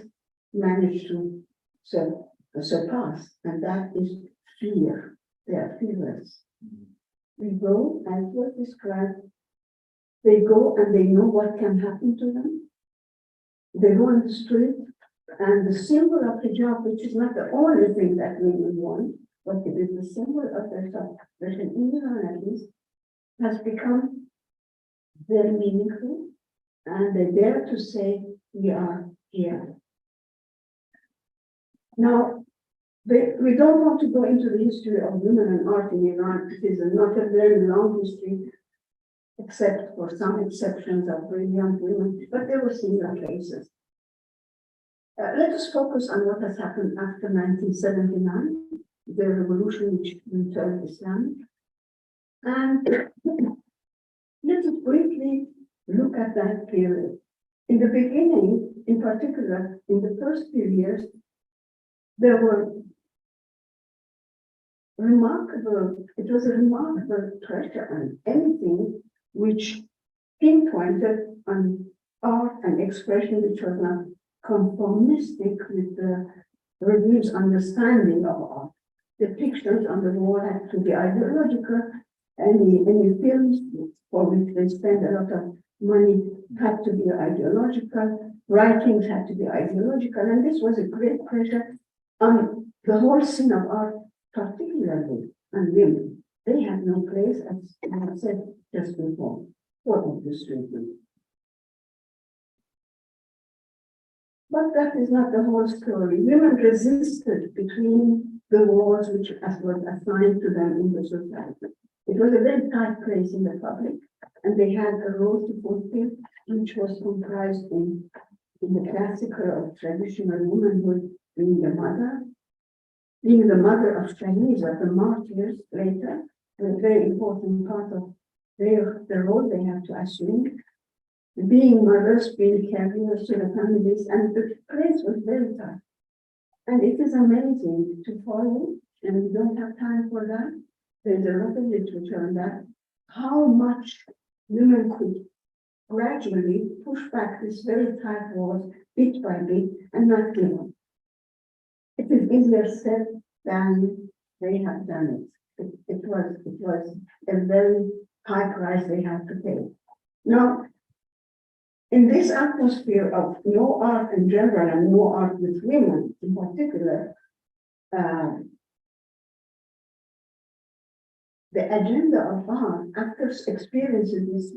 Speaker 7: managed to surpass, and that is fear. They are fearless. They go, as was described, they go and they know what can happen to them. They go on the street, and the symbol of hijab, which is not the only thing that women want, but it is the symbol of their suppression in Iran at least, has become very meaningful, and they dare to say, we are here. Now, we don't want to go into the history of women and art in Iran. It is not a very long history, except for some exceptions of brilliant women, but there were similar cases. Let us focus on what has happened after 1979, the revolution which we turned Islam. And let us briefly look at that period. In the beginning, in particular, in the first few years, there were it was a remarkable pressure on anything which pinpointed on art and expression which was not conformistic with the regime's understanding of art. Depictions on the wall had to be ideological. Any films for which they spend a lot of money had to be ideological. Writings had to be ideological, and this was a great pressure on the whole scene of art, particularly on women. They had no place, as I said just before, for obvious reasons. But that is not the whole story. Women resisted between the walls which was assigned to them in the society. It was a very tight place in the public, and they had a role to fulfill, which was comprised in the classical of traditional womanhood, being the mother of Chinese, of the martyrs later, a very important part of the role they have to assume. Being mothers, being caregivers to the families, and the place was very tough. And it is amazing to follow, and we don't have time for that. There's a lot of literature on that, how much women could gradually push back these very tight walls bit by bit and not give up. It is easier said than they have done it. It was a very high price they had to pay. Now, in this atmosphere of no art in general and no art with women in particular, the agenda of art, after experiencing this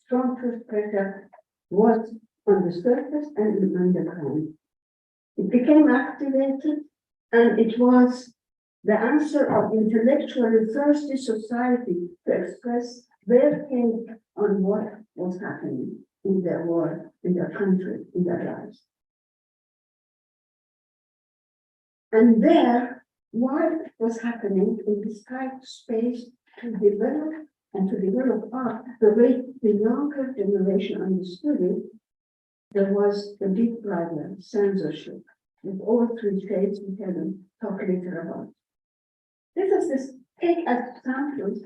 Speaker 7: strong first pressure, was on the surface and in underground. It became activated, and it was the answer of intellectually thirsty society to express their take on what was happening in their world, in their country, in their lives. And there, what was happening in this type of space to develop art, the way the younger generation understood it, there was a big problem, censorship, with all three shades we can talk later about. Let us just take as samples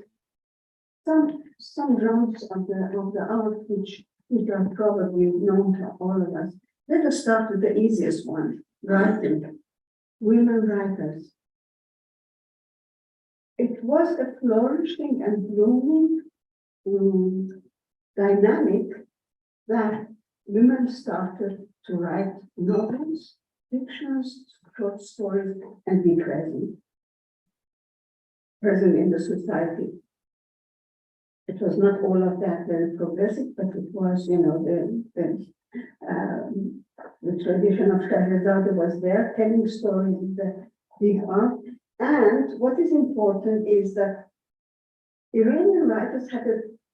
Speaker 7: some drums of the art which are probably known to all of us. Let us start with the easiest one, writing. Women writers. It was a flourishing and blooming dynamic that women started to write novels, fictions, short stories, and be present in the society. It was not all of that very progressive, but it was, you know, the tradition of Shahrazad was there, telling stories in the big art. And what is important is that Iranian writers had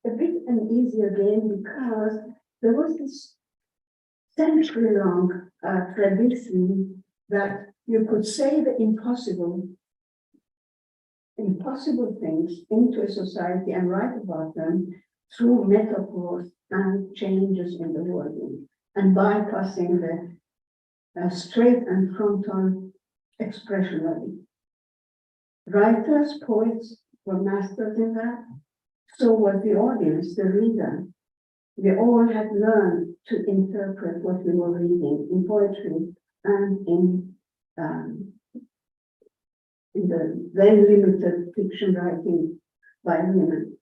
Speaker 7: a bit an easier game because there was this century-long tradition that you could say the impossible things into a society and write about them through metaphors and changes in the wording and bypassing the straight and frontal expression of it. Writers, poets were masters in that. So was the audience, the reader. We all had learned to interpret what we were reading in poetry and in the then limited fiction writing by women.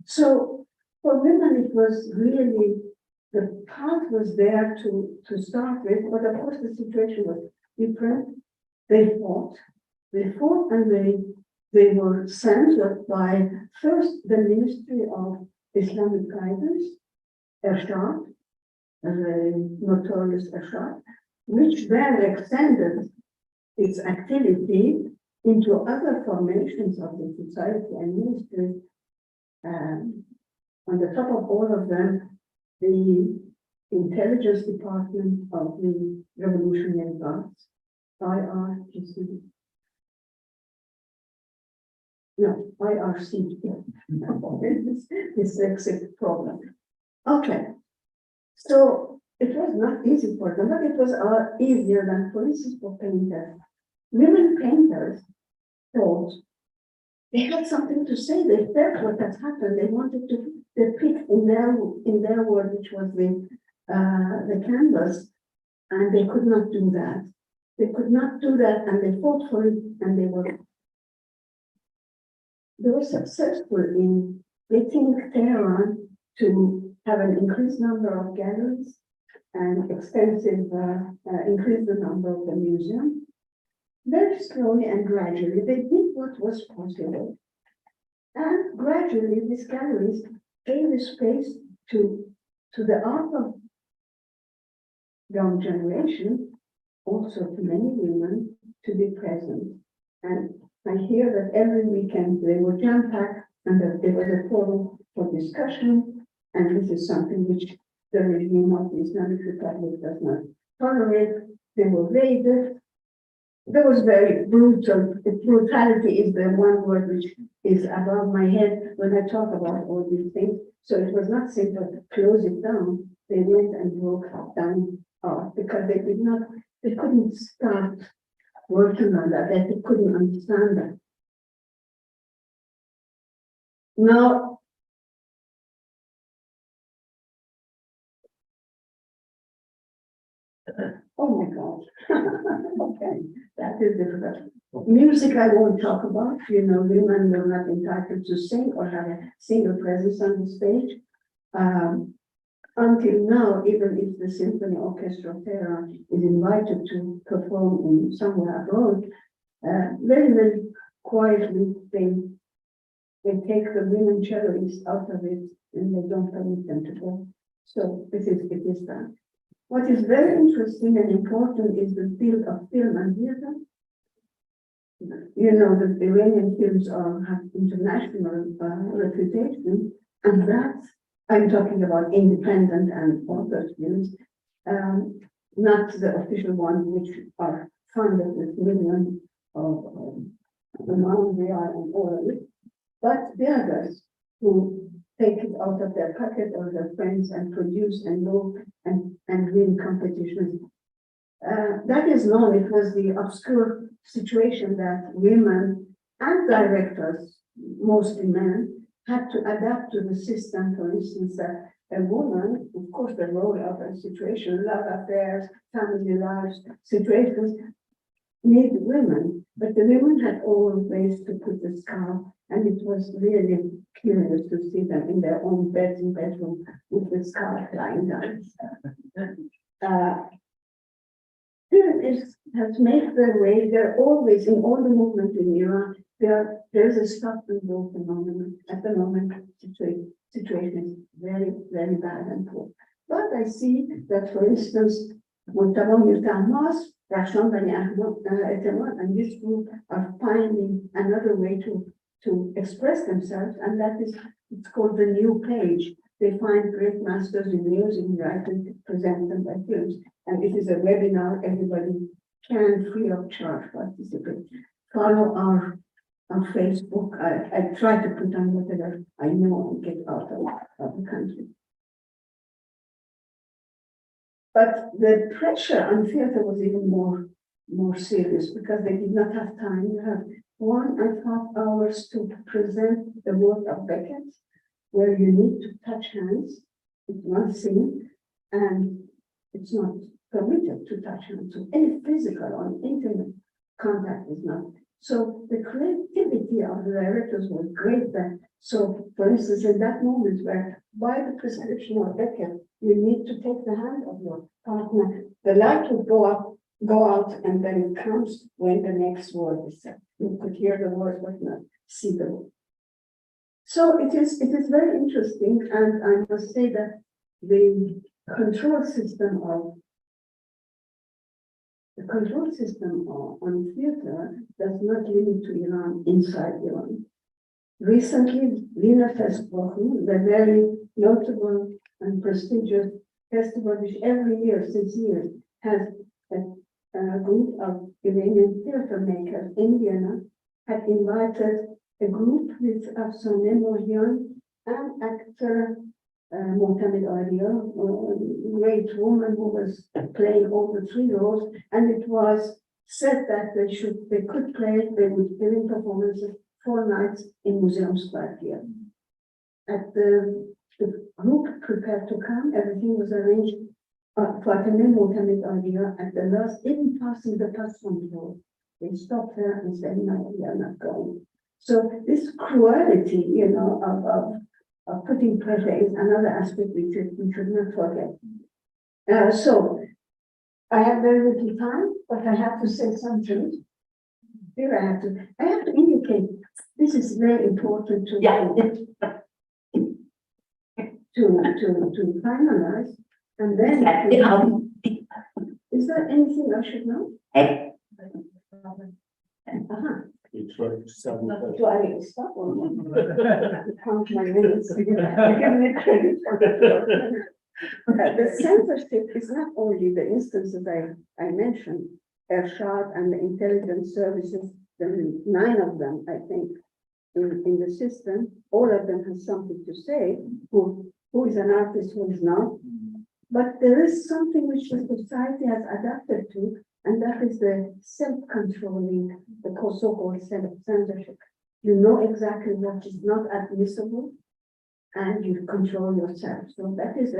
Speaker 7: So for women, it was really, the path was there to start with, but of course the situation was different. They fought and they were censored by first the Ministry of Islamic Guidance, Ershad, the notorious Ershad, which then extended its activity into other formations of the society and ministry. On the top of all of them, the intelligence department of the Revolutionary Guards, IRGC. No, IRC. Dyslexic problem. Okay. So it was not easy for them, but it was easier than, for instance, for painters. Women painters thought they had something to say. They felt what had happened. They wanted to depict in their world, which was the canvas, and they could not do that. They could not do that, and they fought for it, and they were successful in getting Tehran to have an increased number of galleries and extensive, increase the number of the museum. Very slowly and gradually, they did what was possible. And gradually, these galleries gave a space to the art of young generation, also to many women, to be present. And I hear that every weekend they were jam-packed and that there was a forum for discussion, and this is something which the regime of the Islamic Republic does not tolerate. They were raided. There was very brutal. Brutality is the one word which is above my head when I talk about all these things. So it was not simple to close it down. They went and broke down art because they couldn't start working on that. They couldn't understand that. Now, oh my God. Okay, that is difficult. Music I won't talk about. You know, women were not entitled to sing or have a single presence on the stage. until now, even if the Symphony Orchestra of Tehran is invited to perform in somewhere abroad, very, very quietly they take the women cellists out of it and they don't permit them to go. So it is that. What is very interesting and important is the field of film and theater. You know that the Iranian films have international reputation, and that I'm talking about independent and author films, not the official ones which are funded with millions of amount they are and all of it, but the others who take it out of their pocket or their friends and produce and go and win competitions. That is known. It was the obscure situation that women and directors, mostly men, had to adapt to the system. For instance, that a woman, of course, the role of a situation, love affairs, family lives, situations, need women, but the women had always to put the scarf, and it was really curious to see them in their own beds in bedroom with the scarf lying down. Has made their way. They're always in all the movement in Iran. There's a stop and go phenomenon at the moment. Situation is very, very bad and poor. But I see that, for instance, Muntaba Mirtahmas, Rashon Bani Etemad, and this group are finding another way to express themselves, and that is, it's called the new page. They find great masters in music, writing, present them by films. And it is a webinar, everybody can free of charge participate. Follow our Facebook. I try to put on whatever I know and get out of the country. But the pressure on theater was even more serious because they did not have time. You have 1.5 hours to present the work of Beckett, where you need to touch hands. It's one thing, and it's not permitted to touch hands. So any physical or intimate contact is not. So the creativity of the directors was great then. So, for instance, in that moment where by the prescription of Beckett, you need to take the hand of your partner, the light would go out, and then it comes when the next word is said. You could hear the word, but not see the word. So it is very interesting, and I must say that the control system on theater does not limit to Iran, inside Iran. Recently, Wiener Festwochen, the very notable and prestigious festival which every year since years has a group of Iranian theater makers in Vienna, had invited a group with Afsaneh Mohian and actor Mohamed Alia, a great woman who was playing all the 3 roles, and it was said that they could play, they would give in performances 4 nights in Museum Square here. At the group prepared to come, everything was arranged. Fatemeh Mohamed Alia at the last, even passing the pass control, they stopped her and said, "No, we are not going." So this cruelty, you know, of putting pressure is another aspect we should not forget. So I have very little time, but I have to say something. Here I have to indicate this is very important to finalize, and then is there anything I should know? Do I stop or count my minutes? Give me credit for that. The censorship is not only the instances I mentioned, Ershad and the intelligence services, there are 9 of them, I think, in the system. All of them have something to say, who is an artist, who is not. But there is something which the society has adapted to, and that is the self-controlling, the so-called censorship. You know exactly what is not admissible, and you control yourself. So that is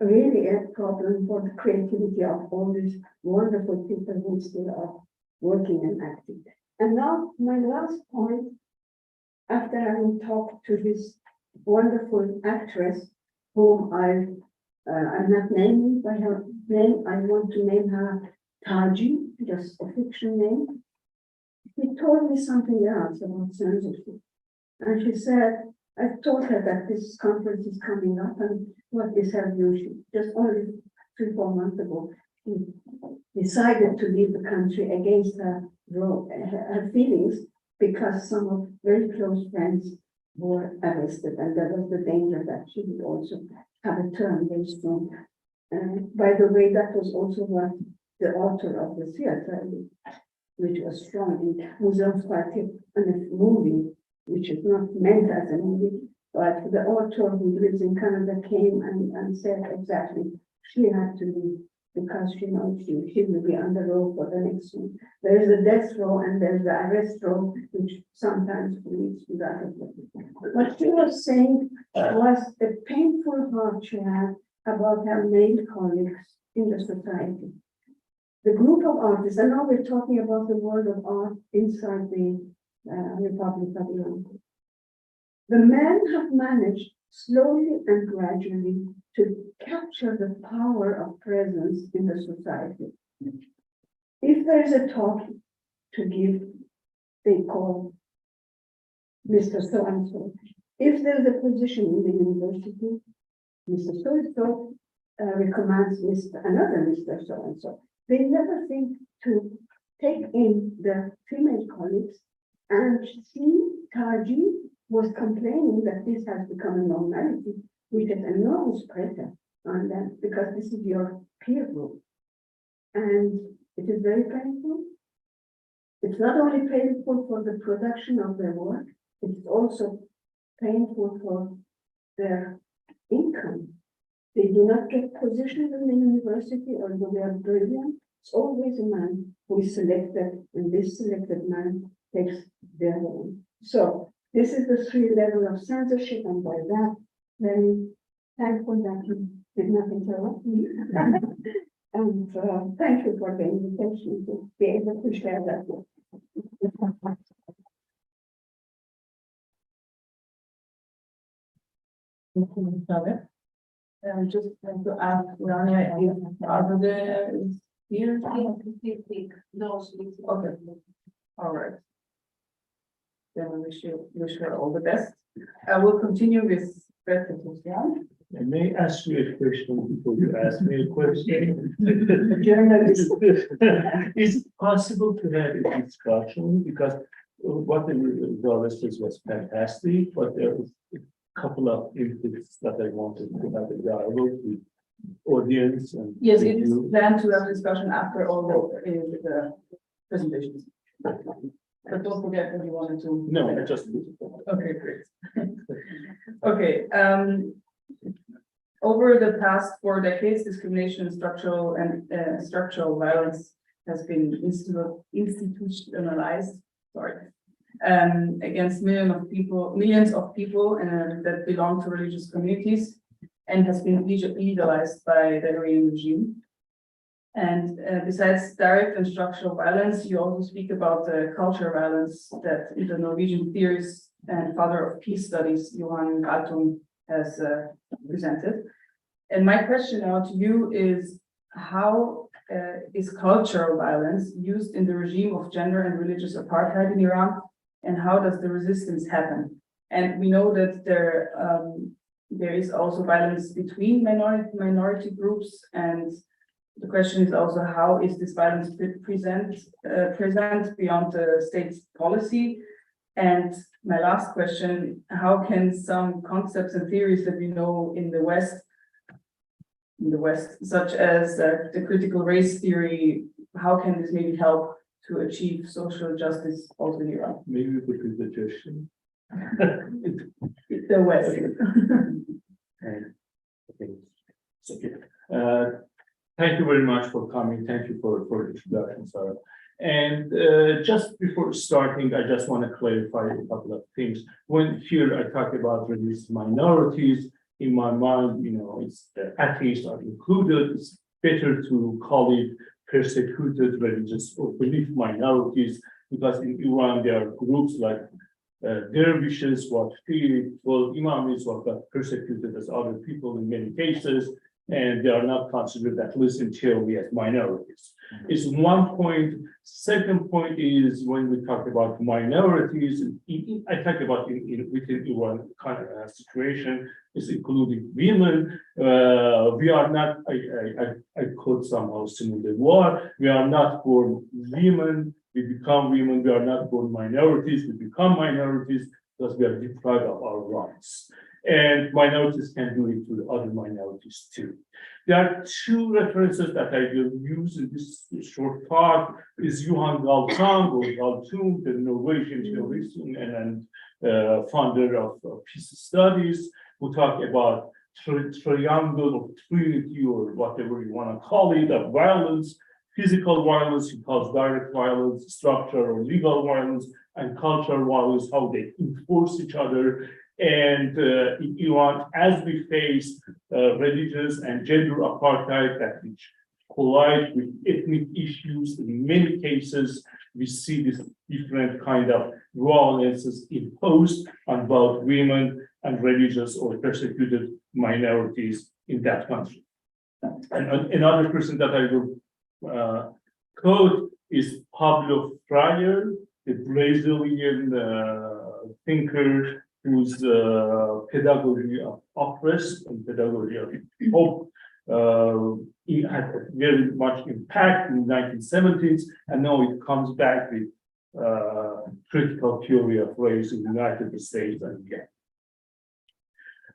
Speaker 7: really a problem for the creativity of all these wonderful people who still are working and acting. And now my last point, after having talked to this wonderful actress, whom I I'm not naming by her name, I want to name her Taji, just a fiction name. He told me something else about censorship. And she said, I told her that this conference is coming up and what is her view. She just only 3-4 months ago, she decided to leave the country against her feelings because some of very close friends were arrested and there was the danger that she would also have a turn very soon. By the way, that was also what the author of the theater, which was shown in Museumsquartier, and a movie, which is not meant as a movie, but the author who lives in Canada came and said exactly she had to leave because she knows she will be on the road for the next one. There is a death row and there's the arrest row, which sometimes leads to that. What she was saying was a painful heart she had about her male colleagues in the society. The group of artists, and now we're talking about the world of art inside the Republic of Iran. The men have managed slowly and gradually to capture the power of presence in the society. If there is a talk to give, they call Mr. So-and-so. If there is a position in the university, Mr. So-and-so recommends another Mr. So-and-so. They never think to take in the female colleagues, and she, Taji, was complaining that this has become a normality, with an enormous pressure on them, because this is your peer group. And it is very painful. It's not only painful for the production of their work, it's also painful for their income. They do not get positions in the university, although they are brilliant. It's always a man who is selected, and this selected man takes their own. So this is the 3 levels of censorship, and by that, very thankful that you did not interrupt me. And thank you for the invitation to be able to share that.
Speaker 6: Just want to ask Rania if Arvide is here.
Speaker 1: No,
Speaker 6: Okay, all right. Then we wish her all the best. I will continue with Greta Tusian.
Speaker 8: I may ask you a question before you ask me a question.
Speaker 6: Journalist.
Speaker 8: Is it possible to have a discussion? Because what the listed was fantastic, but there was a couple of inputs that I wanted to have a dialogue with audience and.
Speaker 6: Yes,
Speaker 8: with
Speaker 6: it is
Speaker 8: you.
Speaker 6: planned to have discussion after all the presentations. But don't forget what you wanted to.
Speaker 8: No, I just.
Speaker 6: Okay, great. Okay, over the past 4 decades, discrimination and structural violence has been institutionalized, against millions of people that belong to religious communities, and has been legalized by the Iranian regime. And besides direct and structural violence, you also speak about the cultural violence that the Norwegian theorist and father of peace studies, Johan Galtung, has presented. And my question now to you is, how is cultural violence used in the regime of gender and religious apartheid in Iran? And how does the resistance happen? And we know that there is also violence between minority groups, and the question is also, how is this violence present beyond the state's policy? And my last question, how can some concepts and theories that we know in the West, such as the critical race theory, how can this maybe help to achieve social justice also in Iran?
Speaker 8: Maybe we could do the suggestion.
Speaker 6: The West.
Speaker 8: Okay. So, thank you very much for coming. Thank you for the introduction, Sarah. And just before starting, I just want to clarify a couple of things. When here I talk about religious minorities, in my mind, it's atheists are included. It's better to call it persecuted religious or belief minorities, because in Iran there are groups like dervishes, what well, imams, what got persecuted as other people in many cases, and they are not considered, at least in theory, as minorities. It's one point. Second point is when we talk about minorities, I talk about within one kind of situation, is including women. We are not, I quote somehow Simone de Beauvoir, we are not born women, we become women, we are not born minorities, we become minorities because we are deprived of our rights. And minorities can do it to the other minorities too. There are two references that I will use in this short talk. Is Johan Galtung or Galtung, the Norwegian theorist and founder of peace studies, who talk about triangle of trinity or whatever you want to call it, of violence, physical violence, he calls direct violence, structural or legal violence, and cultural violence, how they enforce each other. And in Iran, as we face religious and gender apartheid that which collide with ethnic issues, in many cases, we see this different kind of violences imposed on both women and religious or persecuted minorities in that country. And another person that I will quote is Pablo Freire, the Brazilian thinker whose pedagogy of oppress and pedagogy of hope he had very much impact in the 1970s, and now it comes back with critical theory of race in the United States and again.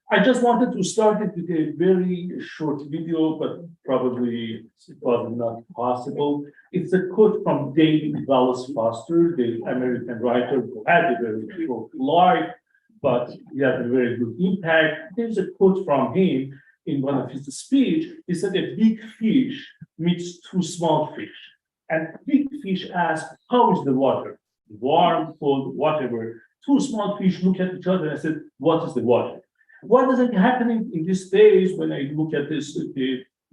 Speaker 8: I just wanted to start it with a very short video, but probably it was not possible. It's a quote from David Wallace Foster, the American writer who had a very short life, but he had a very good impact. There's a quote from him in one of his speech. He said, a big fish meets two small fish. And big fish asks, how is the water? Warm, cold, whatever. Two small fish look at each other and said, what is the water? What is happening in these days when I look at this?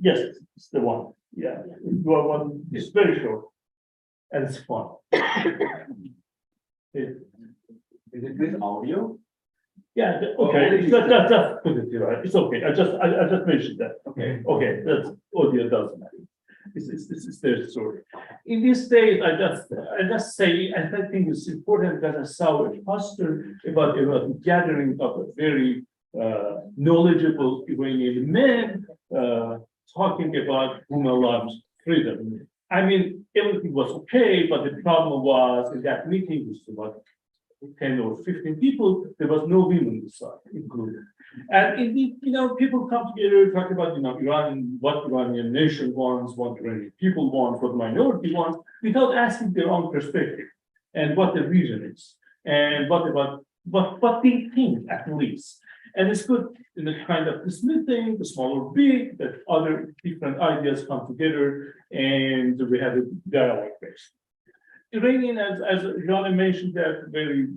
Speaker 8: Yes, it's the one. Yeah, it's very short. And it's fun.
Speaker 3: Is it with audio?
Speaker 8: Yeah, okay, just put it here, right? It's okay, I just mentioned that.
Speaker 3: Okay.
Speaker 8: Okay, that's audio doesn't matter. This is their story. In this state, I just say, I think it's important that I saw a poster about a gathering of a very knowledgeable Iranian men talking about human lives freedom. I mean, everything was okay, but the problem was in that meeting, which was about 10 or 15 people, there was no women inside included. And indeed, people come together, talk about, Iran, what Iranian nation wants, what Iranian people want, what minority wants, without asking their own perspective and what the reason is, and what they think at least. And it's good in a kind of this meeting, the small or big, that other different ideas come together and we have a dialogue based. Iranian, as Johnny mentioned that very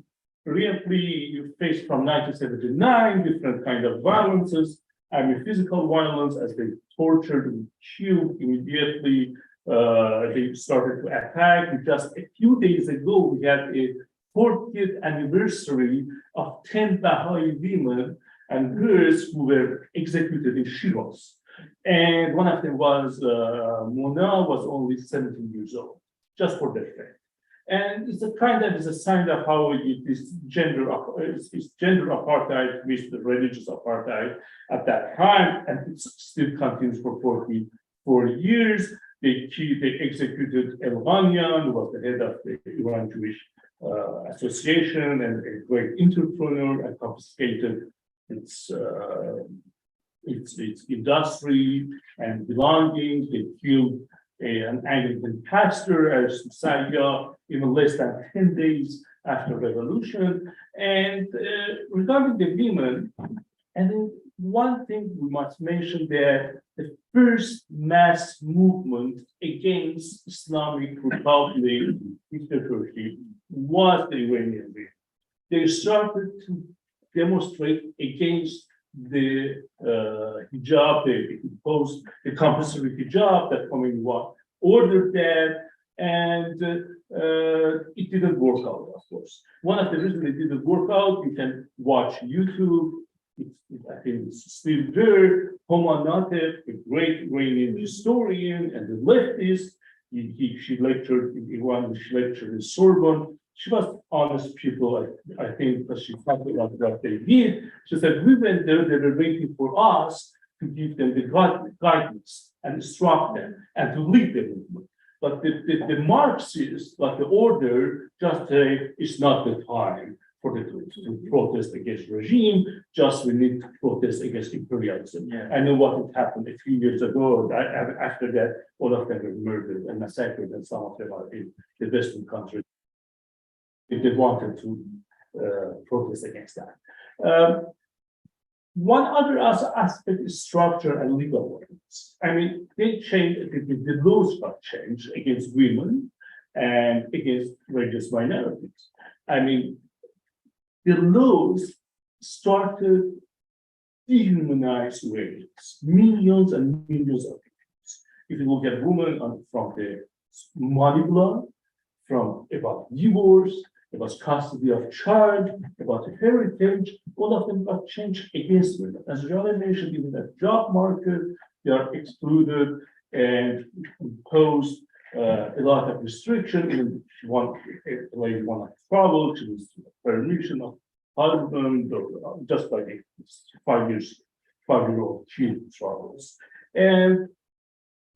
Speaker 8: recently, you faced from 1979 different kind of violences. I mean, physical violence as they tortured and killed immediately. They started to attack. Just a few days ago, we had a 40th anniversary of 10 Baha'i women and girls who were executed in Shiraz. And one of them was Mona, was only 17 years old, just for that fact. And it's a kind of a sign of how this gender apartheid with the religious apartheid at that time, and it still continues for 44 years. They executed Elghanian, who was the head of the Iran Jewish Association and a great entrepreneur, and confiscated its industry and belongings. They killed an Anglican pastor as Messiah in less than 10 days after revolution. And regarding the women, and then one thing we must mention that the first mass movement against Islamic Republic dictatorship was the Iranian women. They started to demonstrate against the hijab, they imposed the compulsory hijab that Khomeini ordered that, and it didn't work out, of course. One of the reasons it didn't work out, you can watch YouTube, I think it's still there. Homa Natef, a great Iranian historian and a leftist, she lectured in Iran, she lectured in Sorbonne. She was honest people, I think, because she talked about what they did. She said, we went there, they were waiting for us to give them the guidance and instruct them and to lead the movement. But the Marxists, like the order, just say it's not the time for the to protest against regime, just we need to protest against imperialism.
Speaker 2: Yeah.
Speaker 8: I know what had happened a few years ago. After that, all of them were murdered and massacred, and some of them are in the Western countries. If they wanted to protest against that. One other aspect is structure and legal rights. I mean, they changed, the laws got changed against women and against religious minorities. I mean, the laws started dehumanize races, millions and millions of people. If you look at women from the money law, from about divorce, about custody of child, about heritage, all of them got changed against women. As Jolly mentioned, even the job market, they are excluded and imposed a lot of restriction. Even if you want to travel, to use permission of husband, or just like 5-year-old kid travels. And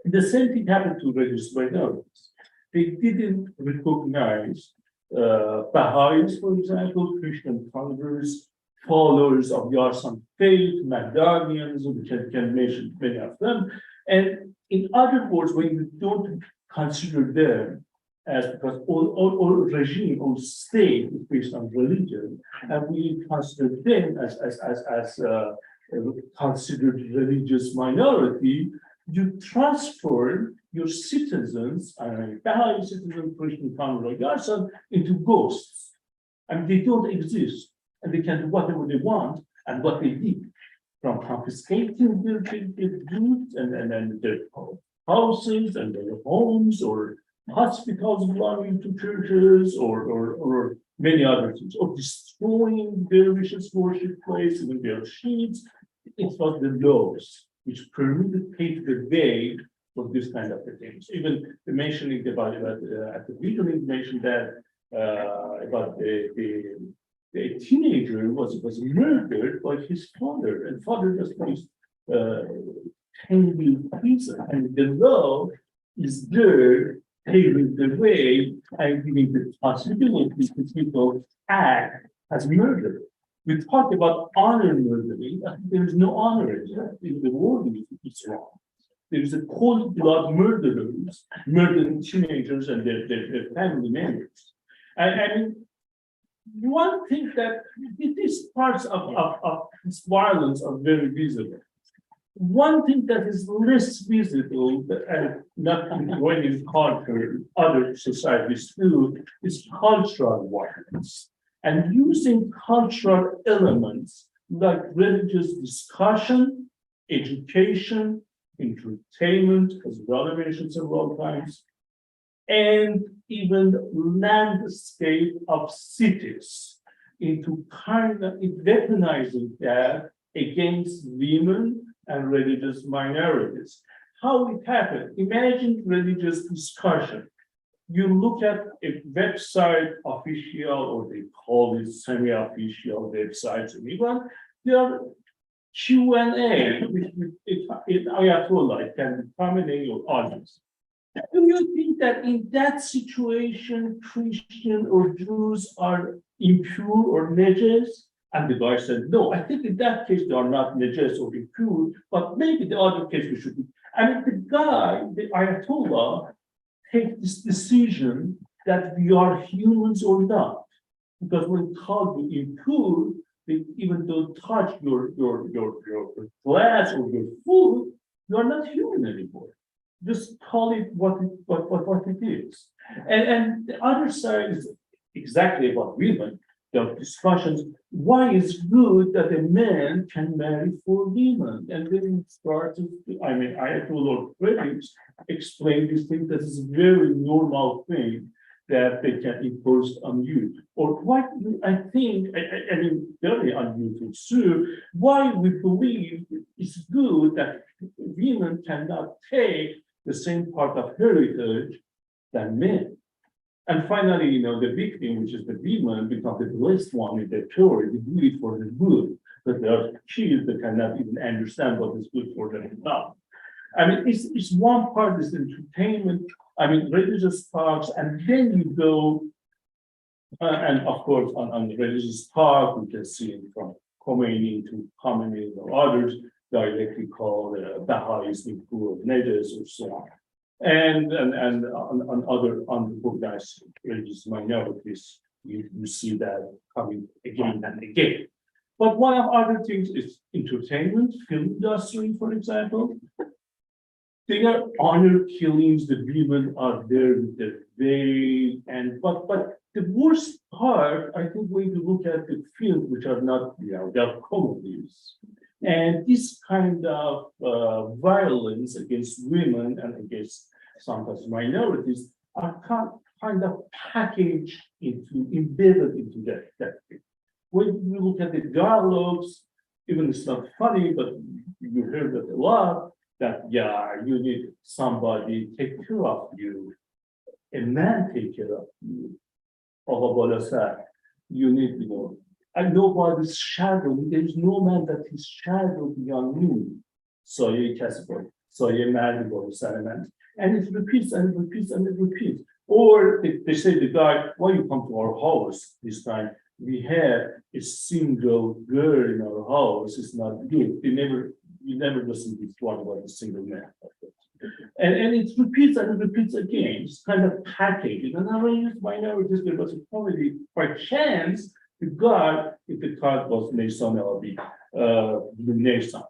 Speaker 8: the same thing happened to religious minorities. They didn't recognize Baha'is, for example, Christian converts, followers of Yarsan faith, Magdalenians, which I can mention many of them. And in other words, when you don't consider them as, because all regime or state is based on religion, and we consider them as considered religious minority, you transfer your citizens, Baha'i citizens, Christian converts, Yarsan, into ghosts. And they don't exist, and they can do whatever they want, and what they did, from confiscating their goods and their houses and their homes, or hospitals belonging to churches, or many other things, or destroying their religious worship places and their sheets. It was the laws which permitted paved the way for this kind of things. Even mentioning about at the beginning, mentioned that about the teenager was murdered by his father, and father just placed 10 years prison, and the law is there paving the way and giving the possibility to people act as murder. We talk about honor murdering. There is no honor in the world. It's wrong. There is a cold blood murderers murdering teenagers and their family members. I mean, one thing that these parts of this violence are very visible. One thing that is less visible and not in Iranian culture, other societies too, is cultural violence. And using cultural elements like religious discussion, education, entertainment, as well mentioned several times, and even landscape of cities into kind of weaponizing that against women and religious minorities. How it happened? Imagine religious discussion. You look at a website official, or they call it semi-official websites in Iran, they are Q&A with Ayatollah, it can be Khamenei or others. Do you think that in that situation, Christian or Jews are impure or najas? And the guy said, no, I think in that case they are not najas or impure, but maybe the other case we should be. I mean, the guy, the Ayatollah, take this decision that we are humans or not. Because when called impure, they even don't touch your glass or your food, you are not human anymore. Just call it what it is. And the other side is exactly about women. There are discussions, why it's good that a man can marry 4 women? And then it started, Ayatollah critics explain this thing that is a very normal thing, that they can impose on you? Or why, I think, I mean, very unusual too, why we believe it's good that women cannot take the same part of heritage than men. And finally, you know, the victim, which is the women, becomes the blessed one in the theory, they do it for the good, but there are kids that cannot even understand what is good for them now. I mean, it's one part is entertainment, I mean, religious talks, and then you go, and of course, on the religious talk, we can see it from Khomeini to Khamenei or others, directly called Baha'is, the poor of Nedes, or so on. And on other unrecognized religious minorities, you see that coming again and again. But one of other things is entertainment, film industry, for example. They are honor killings, the women are there with their veil, and but the worst part, I think, when you look at the films which are not, you know, they are comedies. And this kind of violence against women and against sometimes minorities are kind of packaged embedded into that thing. When you look at the dialogues, even it's not funny, but you hear that a lot, that, yeah, you need somebody take care of you, a man take care of you, you need, you know, and nobody's shadow, there is no man that is shadow beyond me. So you Casper, so you married and it repeats and it repeats and it repeats. Or they say the guy, why you come to our house this time? We have a single girl in our house, it's not good. You never listen to one about a single man. And it repeats and it repeats again. It's kind of packaged. And I use minorities, there was a comedy by chance. The guy, if the card was Mason or the Mason,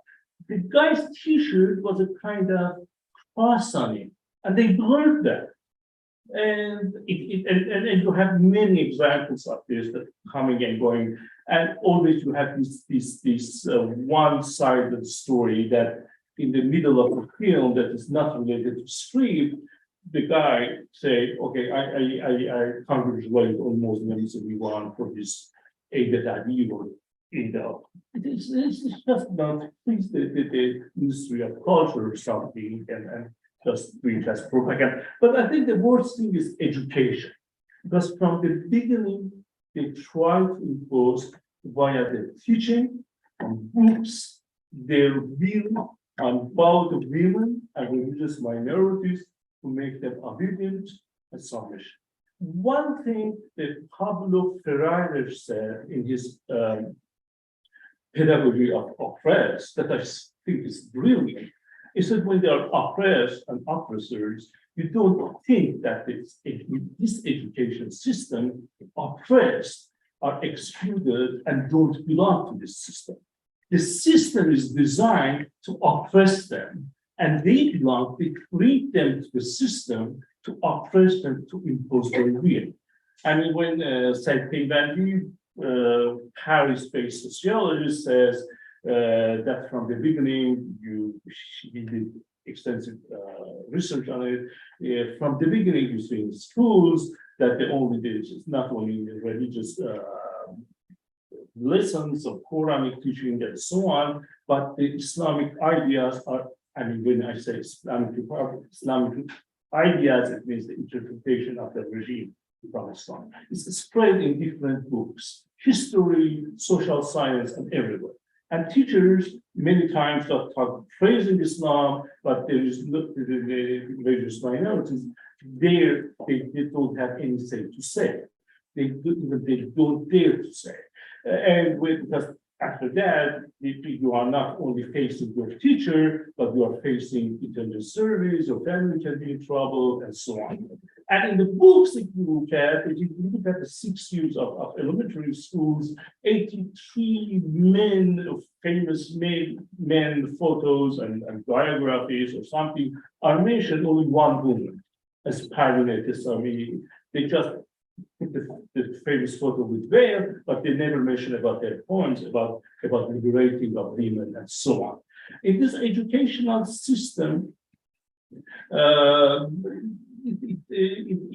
Speaker 8: the guy's t-shirt was a kind of cross on it, and they blurred that. And and you have many examples of this that coming and going, and always you have this one-sided story that in the middle of the film that is not related to script, the guy say, okay, I congratulate all Muslims everyone for this Eid al-Adha or Eid al. It's just not please the industry of culture or something and just doing just propaganda. But I think the worst thing is education, because from the beginning they try to impose via the teaching on books their view about the women and religious minorities to make them obedient and submission. One thing that Pablo Freire said in his pedagogy of oppressed that I think is brilliant is that when they are oppressed and oppressors, you don't think that this education system oppressed are excluded and don't belong to this system. The system is designed to oppress them, and they belong, they lead them to the system to oppress them, to impose their will. I mean, when Said-Ping Bandy, Paris-based sociologist, says that from the beginning, he did extensive research on it. From the beginning, you see in schools that they only did not only religious lessons of Quranic teaching and so on, but the Islamic ideas are, I mean, when I say Islamic ideas, it means the interpretation of the regime from Islam. It's spread in different books, history, social science, and everywhere. And teachers many times talk praising Islam, but there is not the religious minorities. There, they don't have any say to say. They don't dare to say. Because after that, you are not only facing your teacher, but you are facing intelligence service, your family can be in trouble, and so on. And in the books that you look at, if you look at the 6 years of elementary schools, 83 famous men photos and biographies or something are mentioned, only one woman as Parinettis. I mean, they just put the famous photo with veil, but they never mention about their poems about liberating of women and so on. In this educational system,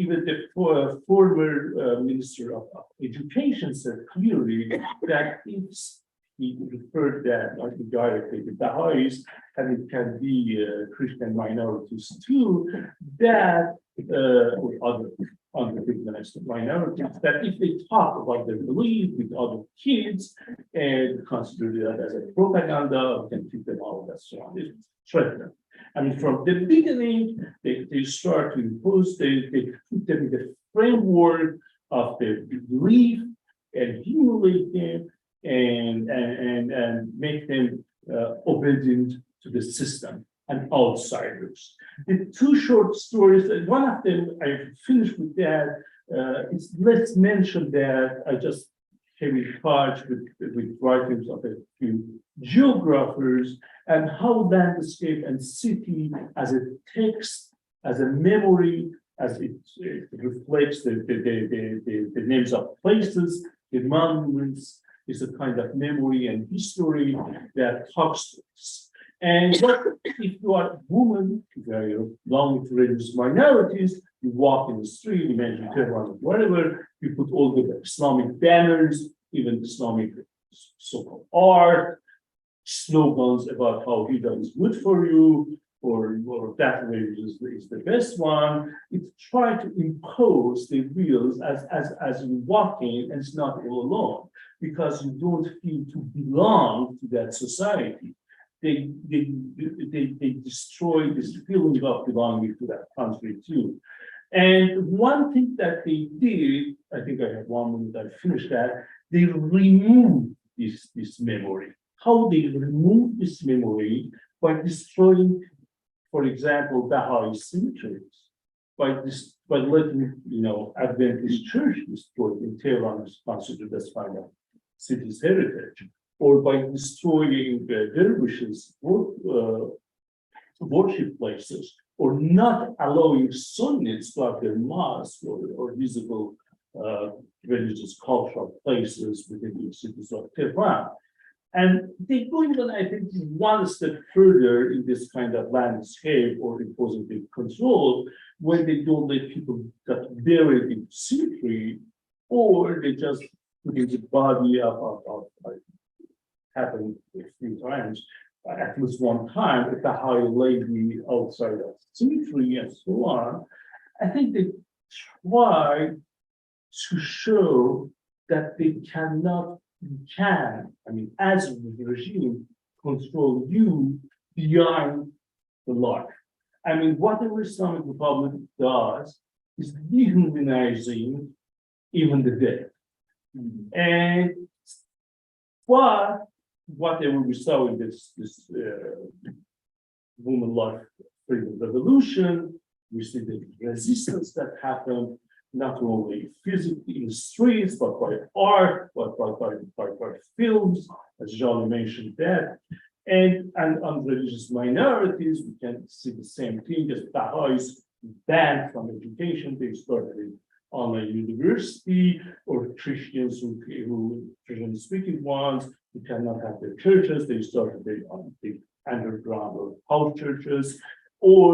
Speaker 8: even the former Minister of Education said clearly that if he referred that, I think directly, the Baha'is, and it can be Christian minorities too, that or other unrecognized minorities, that if they talk about their belief with other kids and consider that as a propaganda, we can keep them out as threatened. I mean, from the beginning, they start to impose, they put them in the framework of their belief and humiliate them and make them obedient to the system and outsiders. The two short stories, one of them, I finished with that, let's mention that I just came in touch with writings of a few geographers and how landscape and city as a text, as a memory, as it reflects the names of places, the monuments, is a kind of memory and history that talks to us. And what if you are a woman, if you belong to religious minorities, you walk in the street, you mention Tehran, whatever, you put all the Islamic banners, even Islamic so-called art, slogans about how Hijab is good for you, or that religion is the best one. It's trying to impose the wheels as you walk in, and it's not all alone, because you don't feel to belong to that society. They destroy this feeling of belonging to that country too. And one thing that they did, I think I have 1 minute, I finished that, they removed this memory. How they remove this memory? By destroying, for example, Baha'i cemeteries, by letting, Adventist church destroyed in Tehran is considered as kind of city's heritage, or by destroying dervishes worship places, or not allowing Sunnis to have their mosques or visible religious cultural places within the cities of Tehran. And they go even, I think, one step further in this kind of landscape or imposing the control when they don't let people get buried in cemetery, or they just put in the body of happened a few times, at least one time, at the high lady outside of cemetery and so on. I think they try to show that they cannot, as the regime, control you beyond the life. I mean, whatever Islamic Republic does is dehumanizing even the dead. And whatever we saw in this woman life freedom revolution, we see the resistance that happened not only physically in the streets, but by art, but by films, as Jolly mentioned that. And on religious minorities, we can see the same thing as Baha'is banned from education. They started in online university, or Christians who Christian speaking ones who cannot have their churches. They started the underground or house churches, or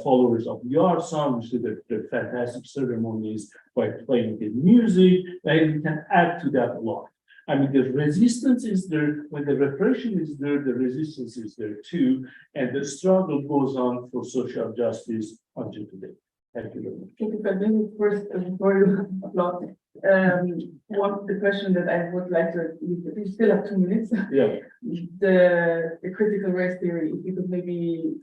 Speaker 8: followers of Yarsan, which did their fantastic ceremonies by playing the music, and you can add to that a lot. I mean, the resistance is there. When the repression is there, the resistance is there too, and the struggle goes on for social justice until today. Thank you very much.
Speaker 6: Thank you for being first before you applaud. The question that I would like to, we still have 2 minutes.
Speaker 8: Yeah.
Speaker 6: The critical race theory, if you could maybe,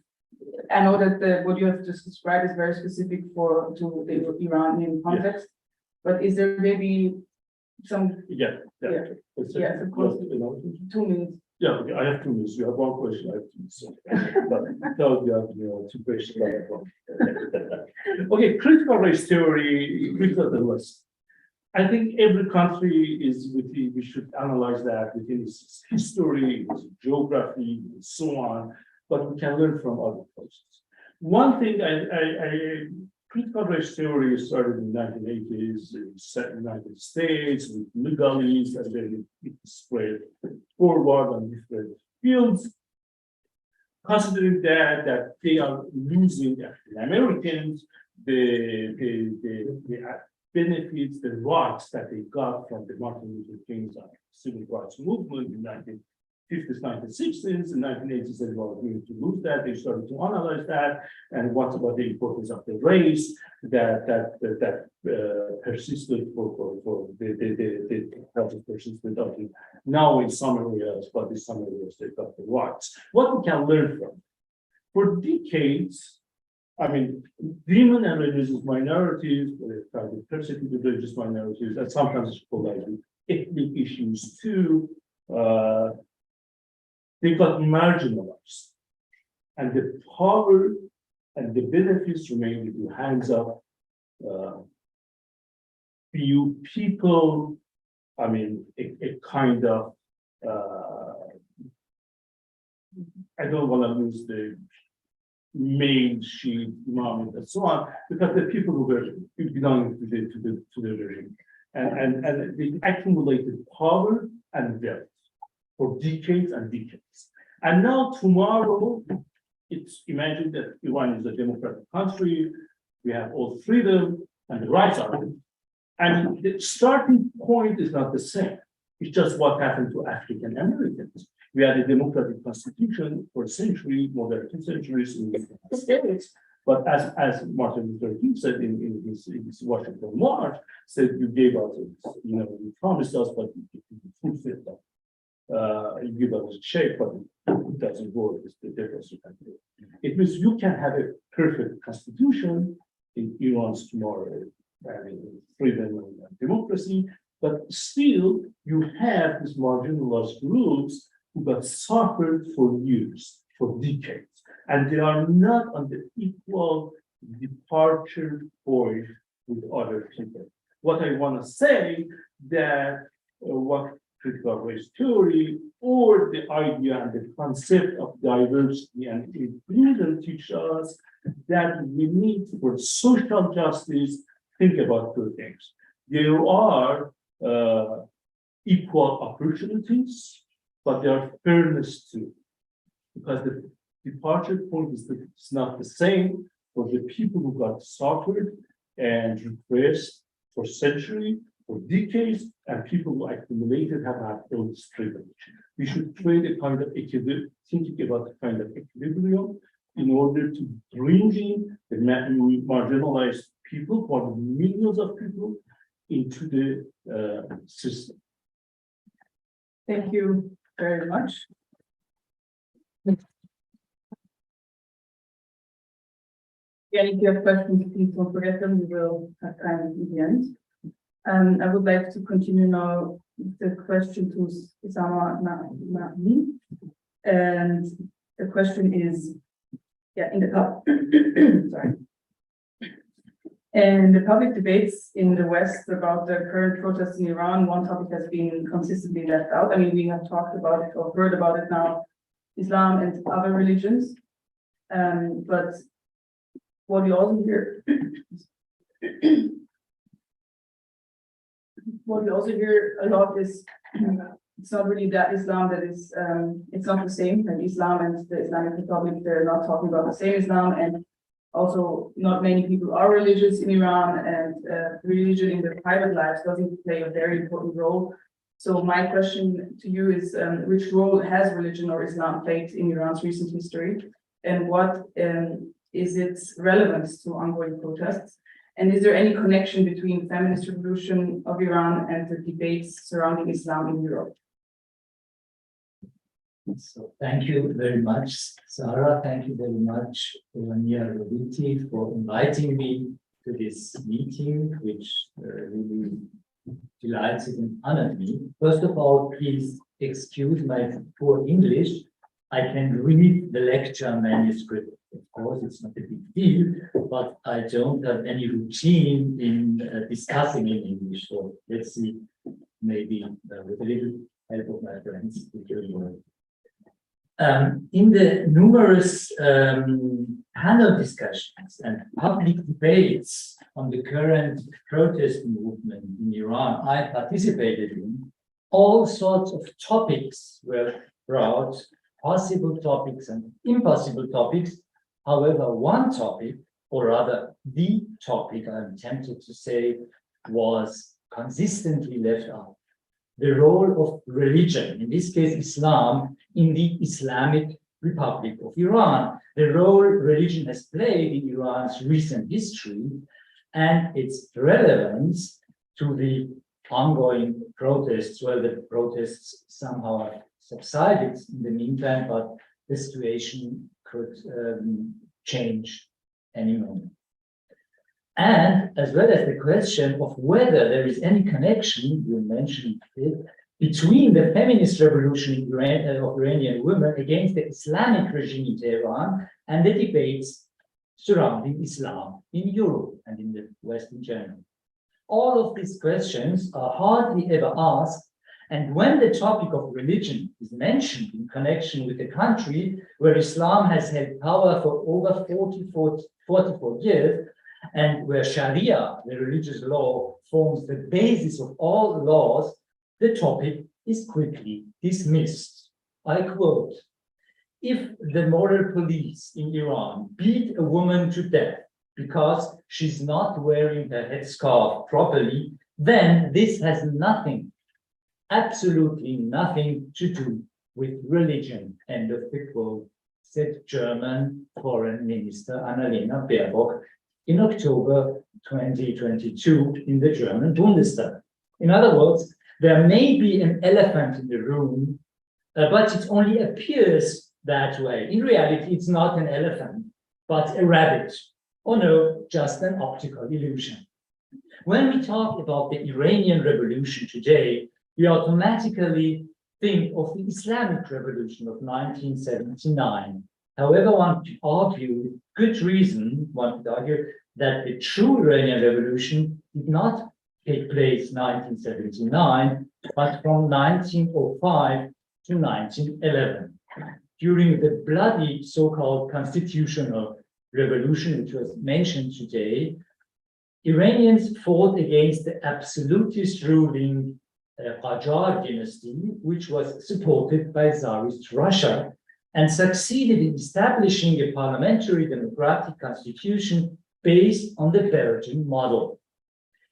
Speaker 6: I know that what you have just described is very specific to the Iranian context, but is there maybe some?
Speaker 8: Yeah.
Speaker 6: Yes, of course. 2 minutes.
Speaker 8: Yeah, okay, I have 2 minutes. You have one question, I have 2 minutes. But now you have, 2 questions. Okay, critical race theory, critical list. I think every country we should analyze that within its history, its geography, and so on, but we can learn from other places. One thing critical race theory started in the 1980s in the United States with legalese, and then it spread forward on different fields, considering that they are losing African Americans the benefits, the rights that they got from the Martin Luther King's civil rights movement in 1950s, 1960s, in 1980s, they were going to lose that. They started to analyze that and what about the importance of the race that persisted for the process persisted until now in some areas, but in some areas they got the rights. What we can learn from for decades. I mean, women and religious minorities, persecuted religious minorities, and sometimes it's called like ethnic issues too. They got marginalized, and the power and the benefits remain in the hands of few people. I mean, a kind of I don't want to use the main sheet imam and so on, because the people who were belonging to the regime and they accumulated power and wealth for decades and decades. And now tomorrow, it's imagined that Iran is a democratic country, we have all freedom and the rights are there. And the starting point is not the same. It's just what happened to African Americans. We had a democratic constitution for a century, more than 2 centuries in the United States. But as Martin Luther King said in his Washington March, said you gave us, you promised us, but you fulfilled that. You give us a check, but it doesn't work. It's the difference you can do. It means you can have a perfect constitution in Iran's tomorrow, freedom and democracy, but still you have these marginalized groups who got suffered for years, for decades, and they are not on the equal departure point with other people. What I want to say that what critical race theory or the idea and the concept of diversity and inclusion teach us that we need for social justice think about 2 things. There are equal opportunities, but there are fairness too, because the departure point is that it's not the same for the people who got suffered and repressed for centuries, for decades, and people who accumulated have had all this privilege. We should create a kind of thinking about a kind of equilibrium in order to bring in the marginalized people, for millions of people, into the system.
Speaker 6: Thank you very much. Again, if you have questions, please don't forget them. We will have time in the end. I would like to continue now with the question to Isama Nahmi. And the question is, in the sorry. And the public debates in the West about the current protests in Iran, one topic has been consistently left out. I mean, we have talked about it or heard about it now, Islam and other religions. But what we also hear, a lot is it's not really that Islam that is, it's not the same. And Islam and the Islamic Republic, they're not talking about the same Islam, and also not many people are religious in Iran, and religion in their private lives doesn't play a very important role. So my question to you is, which role has religion or Islam played in Iran's recent history, and what is its relevance to ongoing protests? And is there any connection between the feminist revolution of Iran and the debates surrounding Islam in Europe?
Speaker 9: So thank you very much, Sarah. Thank you very much, Rania Roditi, for inviting me to this meeting, which really delighted and honored me. First of all, please excuse my poor English. I can read the lecture manuscript. Of course, it's not a big deal, but I don't have any routine in discussing in English. So let's see, maybe with a little help of my friends, it will work. In the numerous panel discussions and public debates on the current protest movement in Iran I participated in, all sorts of topics were brought, possible topics and impossible topics. However, one topic or rather the topic, I'm tempted to say, was consistently left out. The role of religion, in this case Islam, in the Islamic Republic of Iran, the role religion has played in Iran's recent history, and its relevance to the ongoing protests. Well, the protests somehow have subsided in the meantime, but the situation could change any moment. And as well as the question of whether there is any connection, you mentioned it, between the feminist revolution of Iranian women against the Islamic regime in Tehran and the debates surrounding Islam in Europe and in the West in general. All of these questions are hardly ever asked, and when the topic of religion is mentioned in connection with a country where Islam has held power for over 44 years, and where Sharia, the religious law, forms the basis of all laws, the topic is quickly dismissed. I quote, "If the moral police in Iran beat a woman to death because she's not wearing her headscarf properly, then this has nothing, absolutely nothing to do with religion," end of the quote, said German Foreign Minister Annalena Baerbock in October 2022 in the German Bundestag. In other words, there may be an elephant in the room, but it only appears that way. In reality, it's not an elephant, but a rabbit. Or no, just an optical illusion. When we talk about the Iranian Revolution today, we automatically think of the Islamic Revolution of 1979. However, one could argue, good reason, one could argue, that the true Iranian Revolution did not take place 1979, but from 1905 to 1911. During the bloody so-called constitutional revolution, which was mentioned today, Iranians fought against the absolutist ruling Qajar dynasty, which was supported by Tsarist Russia, and succeeded in establishing a parliamentary democratic constitution based on the Persian model.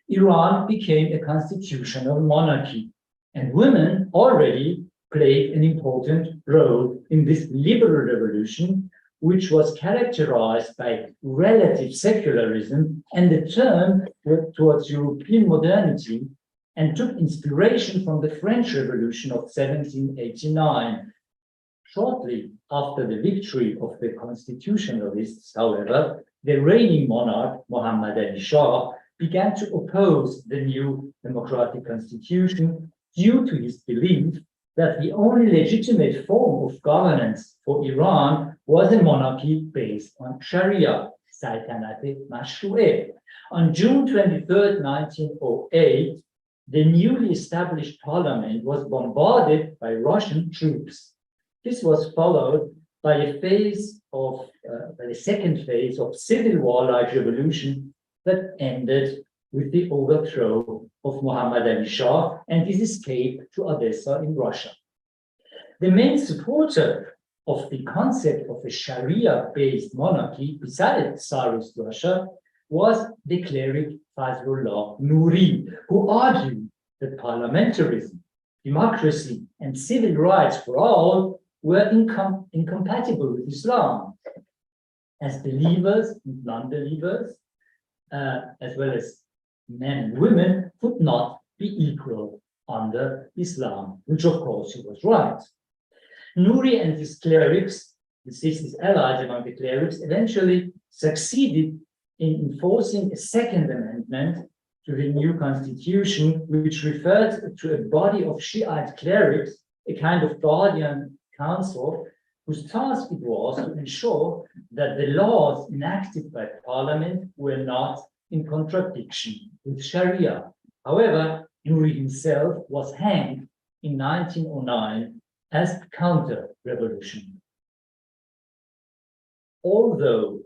Speaker 9: Iran became a constitutional monarchy, and women already played an important role in this liberal revolution, which was characterized by relative secularism and a turn towards European modernity, and took inspiration from the French Revolution of 1789. Shortly after the victory of the constitutionalists, however, the reigning monarch, Mohammad Ali Shah, began to oppose the new democratic constitution due to his belief that the only legitimate form of governance for Iran was a monarchy based on Sharia, Saltanat Mashru'eh. On June 23, 1908, the newly established parliament was bombarded by Russian troops. This was followed by the second phase of civil war-like revolution that ended with the overthrow of Mohammad Ali Shah and his escape to Odessa in Russia. The main supporter of the concept of a Sharia-based monarchy, besides Tsarist Russia, was the cleric Fazlullah Nuri, who argued that parliamentarism, democracy, and civil rights for all were incompatible with Islam, as believers and non-believers, as well as men and women, could not be equal under Islam, which of course he was right. Nuri and his clerics, his allies among the clerics, eventually succeeded in enforcing a second amendment to the new constitution, which referred to a body of Shiite clerics, a kind of guardian council, whose task it was to ensure that the laws enacted by Parliament were not in contradiction with Sharia. However, Nuri himself was hanged in 1909 as counter-revolutionary. Although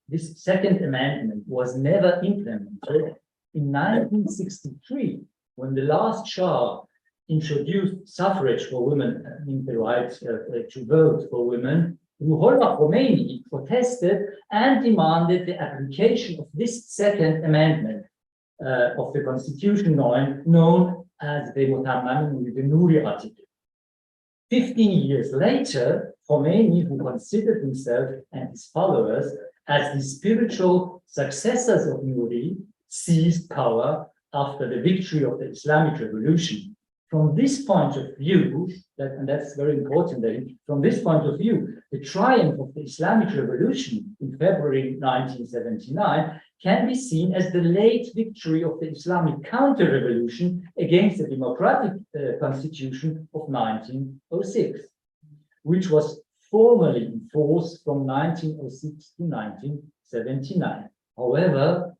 Speaker 9: this second amendment was never implemented, in 1963, when the last Shah introduced suffrage for women, the right to vote for women, Ruhollah Khomeini protested and demanded the application of this second amendment of the Constitution known as the Mutammim al-Nuri article. 15 years later, Khomeini, who considered himself and his followers as the spiritual successors of Nuri, seized power after the victory of the Islamic Revolution. From this point of view, and that's very important, from this point of view, the triumph of the Islamic Revolution in February 1979 can be seen as the late victory of the Islamic counter-revolution against the democratic constitution of 1906, which was formally enforced from 1906 to 1979. However,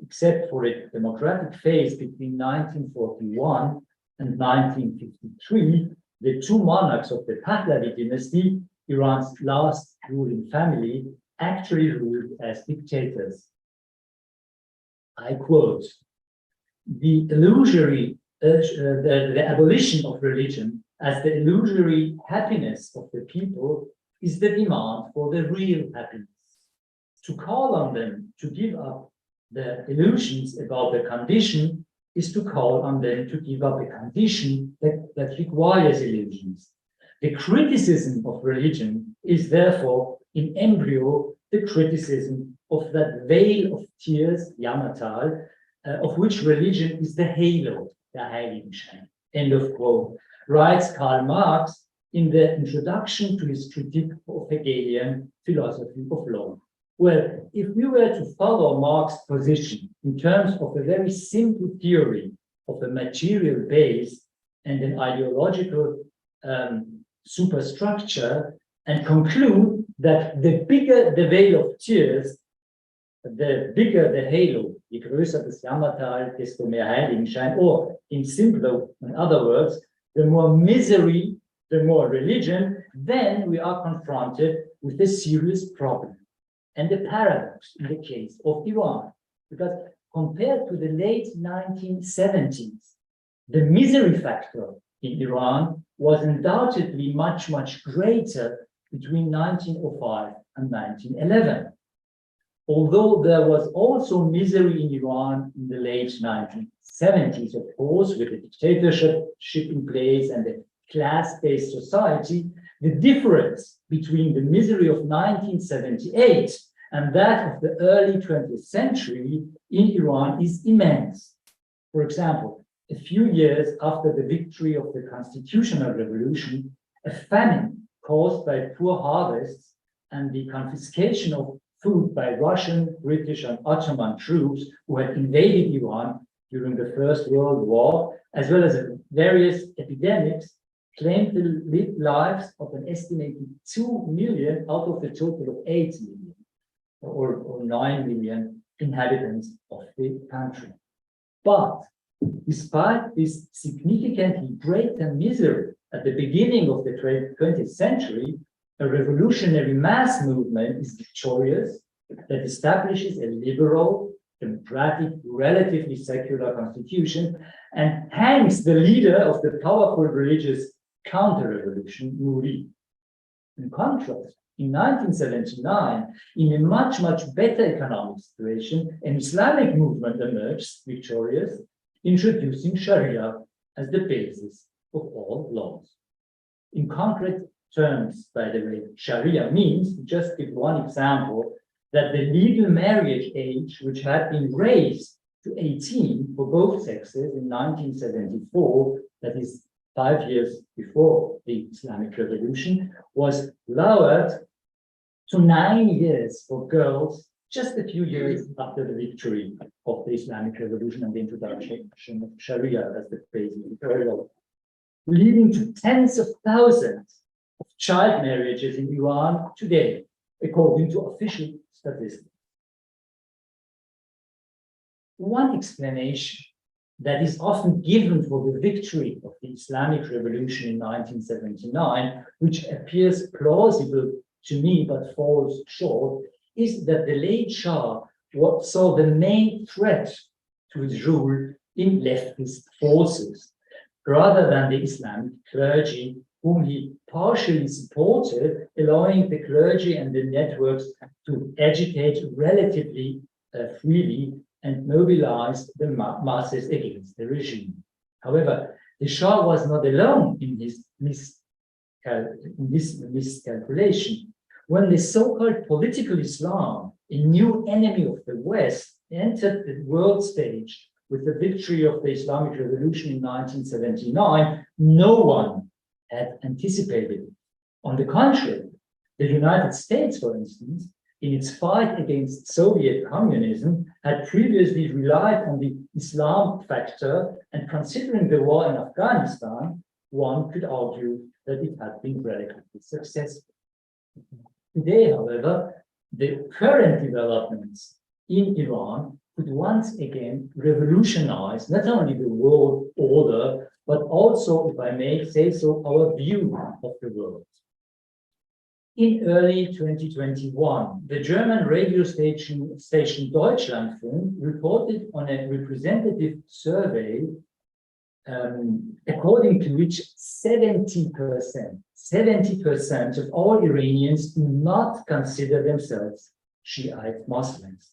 Speaker 9: except for a democratic phase between 1941 and 1953, the two monarchs of the Pahlavi dynasty, Iran's last ruling family, actually ruled as dictators. I quote, the abolition of religion as the illusory happiness of the people is the demand for the real happiness. To call on them to give up the illusions about the condition is to call on them to give up a condition that requires illusions. The criticism of religion is therefore in embryo the criticism of that veil of tears, Yamatal, of which religion is the halo, the Heiligenschein. End of quote. Writes Karl Marx in the introduction to his critique of Hegelian philosophy of law. Well, if we were to follow Marx's position in terms of a very simple theory of a material base and an ideological superstructure, and conclude that the bigger the veil of tears, the bigger the halo, je größer das Jammertal, desto mehr Heiligenschein, or in other words, the more misery, the more religion, then we are confronted with a serious problem. And the paradox in the case of Iran, because compared to the late 1970s, the misery factor in Iran was undoubtedly much, much greater between 1905 and 1911. Although there was also misery in Iran in the late 1970s, of course, with the dictatorship in place and the class-based society, the difference between the misery of 1978 and that of the early 20th century in Iran is immense. For example, a few years after the victory of the constitutional revolution, a famine caused by poor harvests and the confiscation of food by Russian, British, and Ottoman troops who had invaded Iran during the First World War, as well as various epidemics, claimed the lives of an estimated 2 million out of the total of 8 million or 9 million inhabitants of the country. But despite this significantly greater misery at the beginning of the 20th century, a revolutionary mass movement is victorious that establishes a liberal, democratic, relatively secular constitution and hangs the leader of the powerful religious counter-revolution, Nuri. In contrast, in 1979, in a much, much better economic situation, an Islamic movement emerged victorious, introducing Sharia as the basis of all laws. In concrete terms, by the way, Sharia means, to just give one example, that the legal marriage age, which had been raised to 18 for both sexes in 1974, that is 5 years before the Islamic Revolution, was lowered to 9 years for girls just a few years after the victory of the Islamic Revolution and the introduction of Sharia as the basis of law, leading to tens of thousands of child marriages in Iran today, according to official statistics. One explanation that is often given for the victory of the Islamic Revolution in 1979, which appears plausible to me but falls short, is that the late Shah saw the main threat to his rule in leftist forces, rather than the Islamic clergy whom he partially supported, allowing the clergy and the networks to educate relatively freely and mobilize the masses against the regime. However, the Shah was not alone in this miscalculation. When the so-called political Islam, a new enemy of the West, entered the world stage with the victory of the Islamic Revolution in 1979, no one had anticipated it. On the contrary, the United States, for instance, in its fight against Soviet communism, had previously relied on the Islam factor, and considering the war in Afghanistan, one could argue that it had been relatively successful. Today, however, the current developments in Iran could once again revolutionize not only the world order, but also, if I may say so, our view of the world. In early 2021, the German radio station Deutschlandfunk reported on a representative survey according to which 70% of all Iranians do not consider themselves Shiite Muslims.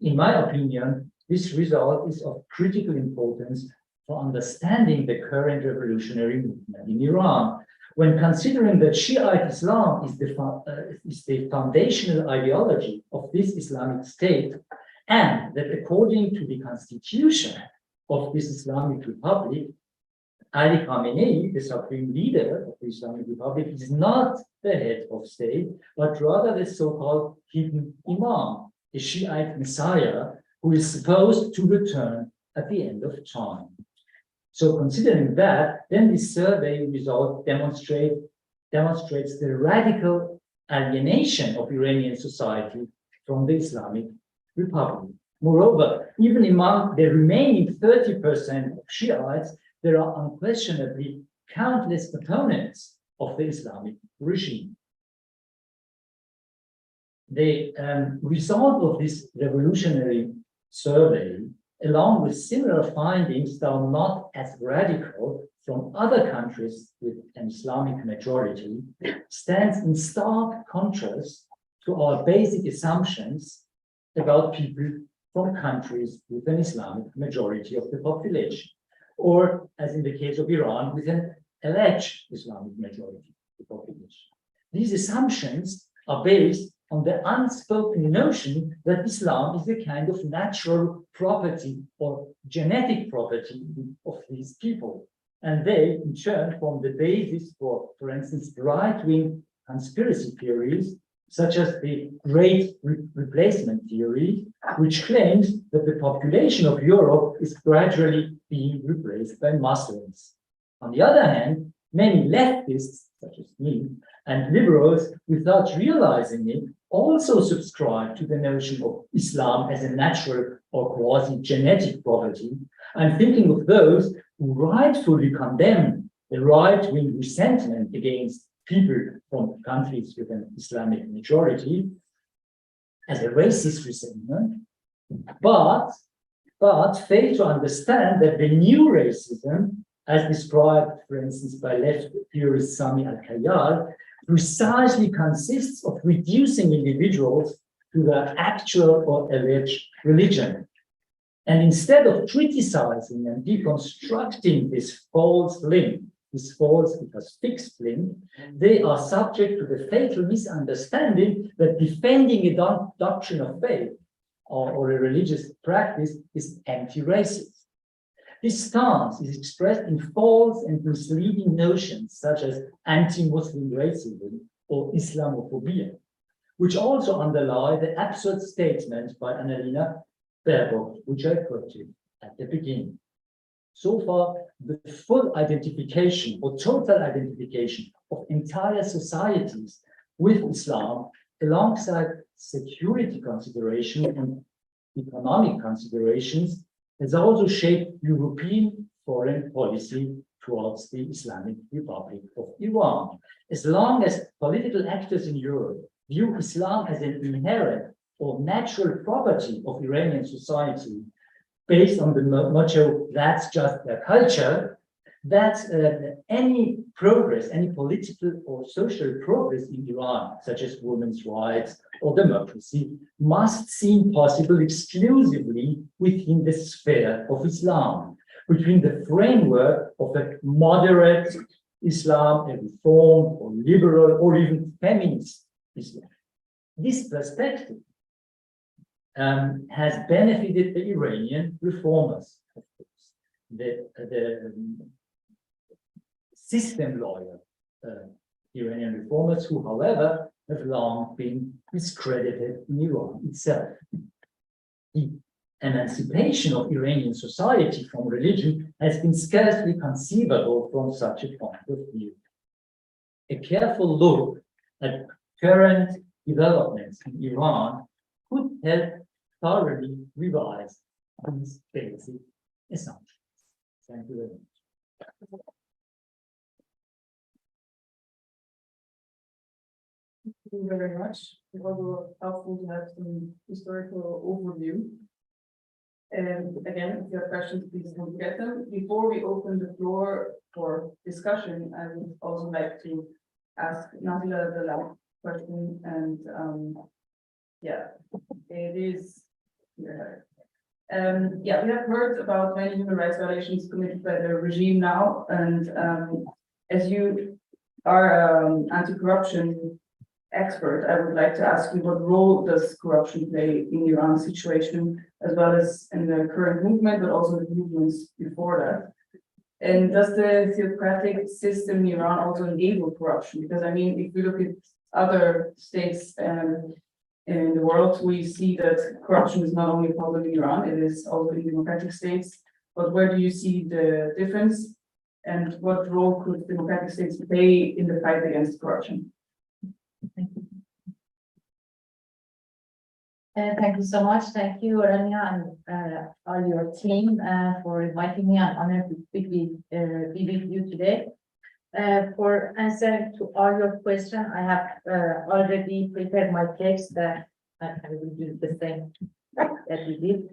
Speaker 9: In my opinion, this result is of critical importance for understanding the current revolutionary movement in Iran. When considering that Shiite Islam is the foundational ideology of this Islamic State, and that according to the constitution of this Islamic Republic, Ali Khamenei, the supreme leader of the Islamic Republic, is not the head of state, but rather the so-called hidden Imam, a Shiite messiah who is supposed to return at the end of time. So considering that, then this survey result demonstrates the radical alienation of Iranian society from the Islamic Republic. Moreover, even among the remaining 30% of Shiites, there are unquestionably countless opponents of the Islamic regime. The result of this revolutionary survey, along with similar findings, though not as radical from other countries with an Islamic majority, stands in stark contrast to our basic assumptions about people from countries with an Islamic majority of the population, or as in the case of Iran, with an alleged Islamic majority of the population. These assumptions are based on the unspoken notion that Islam is a kind of natural property or genetic property of these people. And they, in turn, form the basis for instance, right-wing conspiracy theories, such as the Great Replacement theory, which claims that the population of Europe is gradually being replaced by Muslims. On the other hand, many leftists, such as me, and liberals, without realizing it, also subscribe to the notion of Islam as a natural or quasi-genetic property. I'm thinking of those who rightfully condemn the right-wing resentment against people from countries with an Islamic majority as a racist resentment, but fail to understand that the new racism, as described, for instance, by left theorist Sami Al-Khayyal, precisely consists of reducing individuals to their actual or alleged religion. And instead of criticizing and deconstructing this false link, this false because fixed link, they are subject to the fatal misunderstanding that defending a doctrine of faith or a religious practice is anti-racist. This stance is expressed in false and misleading notions such as anti-Muslim racism or Islamophobia, which also underlie the absurd statement by Annalena Baerbock, which I quoted at the beginning. So far, the full identification or total identification of entire societies with Islam, alongside security consideration and economic considerations, has also shaped European foreign policy towards the Islamic Republic of Iran. As long as political actors in Europe view Islam as an inherent or natural property of Iranian society, based on the motto, that's just their culture, that any progress, any political or social progress in Iran, such as women's rights or democracy, must seem possible exclusively within the sphere of Islam, within the framework of a moderate Islam, a reformed or liberal or even feminist Islam. This perspective has benefited the Iranian reformers, of course. The system loyal Iranian reformers who, however, have long been discredited in Iran itself. The emancipation of Iranian society from religion has been scarcely conceivable from such a point of view. A careful look at current developments in Iran could help thoroughly revise these basic assumptions. Thank you very much.
Speaker 6: Thank you very much. It was helpful to have some historical overview. And again, if you have questions, please don't forget them. Before we open the floor for discussion, I would also like to ask Nazila the last question. And yeah, it is. Yeah, we have heard about many human rights violations committed by the regime now, and as you are anti-corruption expert, I would like to ask you what role does corruption play in Iran's situation, as well as in the current movement, but also the movements before that. And does the theocratic system in Iran also enable corruption? Because I mean, if we look at other states in the world, we see that corruption is not only a problem in Iran, it is also in democratic states. But where do you see the difference? And what role could democratic states play in the fight against corruption?
Speaker 4: Thank you so much. Thank you, Rania, and all your team for inviting me. I'm honored to be with you today. For answering to all your questions, I have already prepared my text that I will do the same that we did.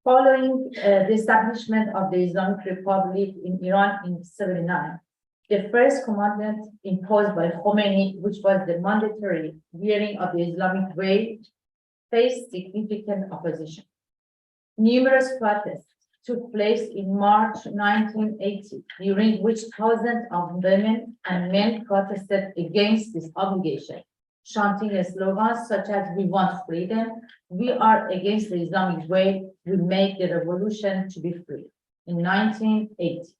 Speaker 4: Following the establishment of the Islamic Republic in Iran in 79, the first commandment imposed by Khomeini, which was the mandatory wearing of the Islamic way, faced significant opposition. Numerous protests took place in March 1980, during which thousands of women and men protested against this obligation, chanting slogans such as "We want freedom," "We are against the Islamic way," "We make the revolution to be free," in 1980.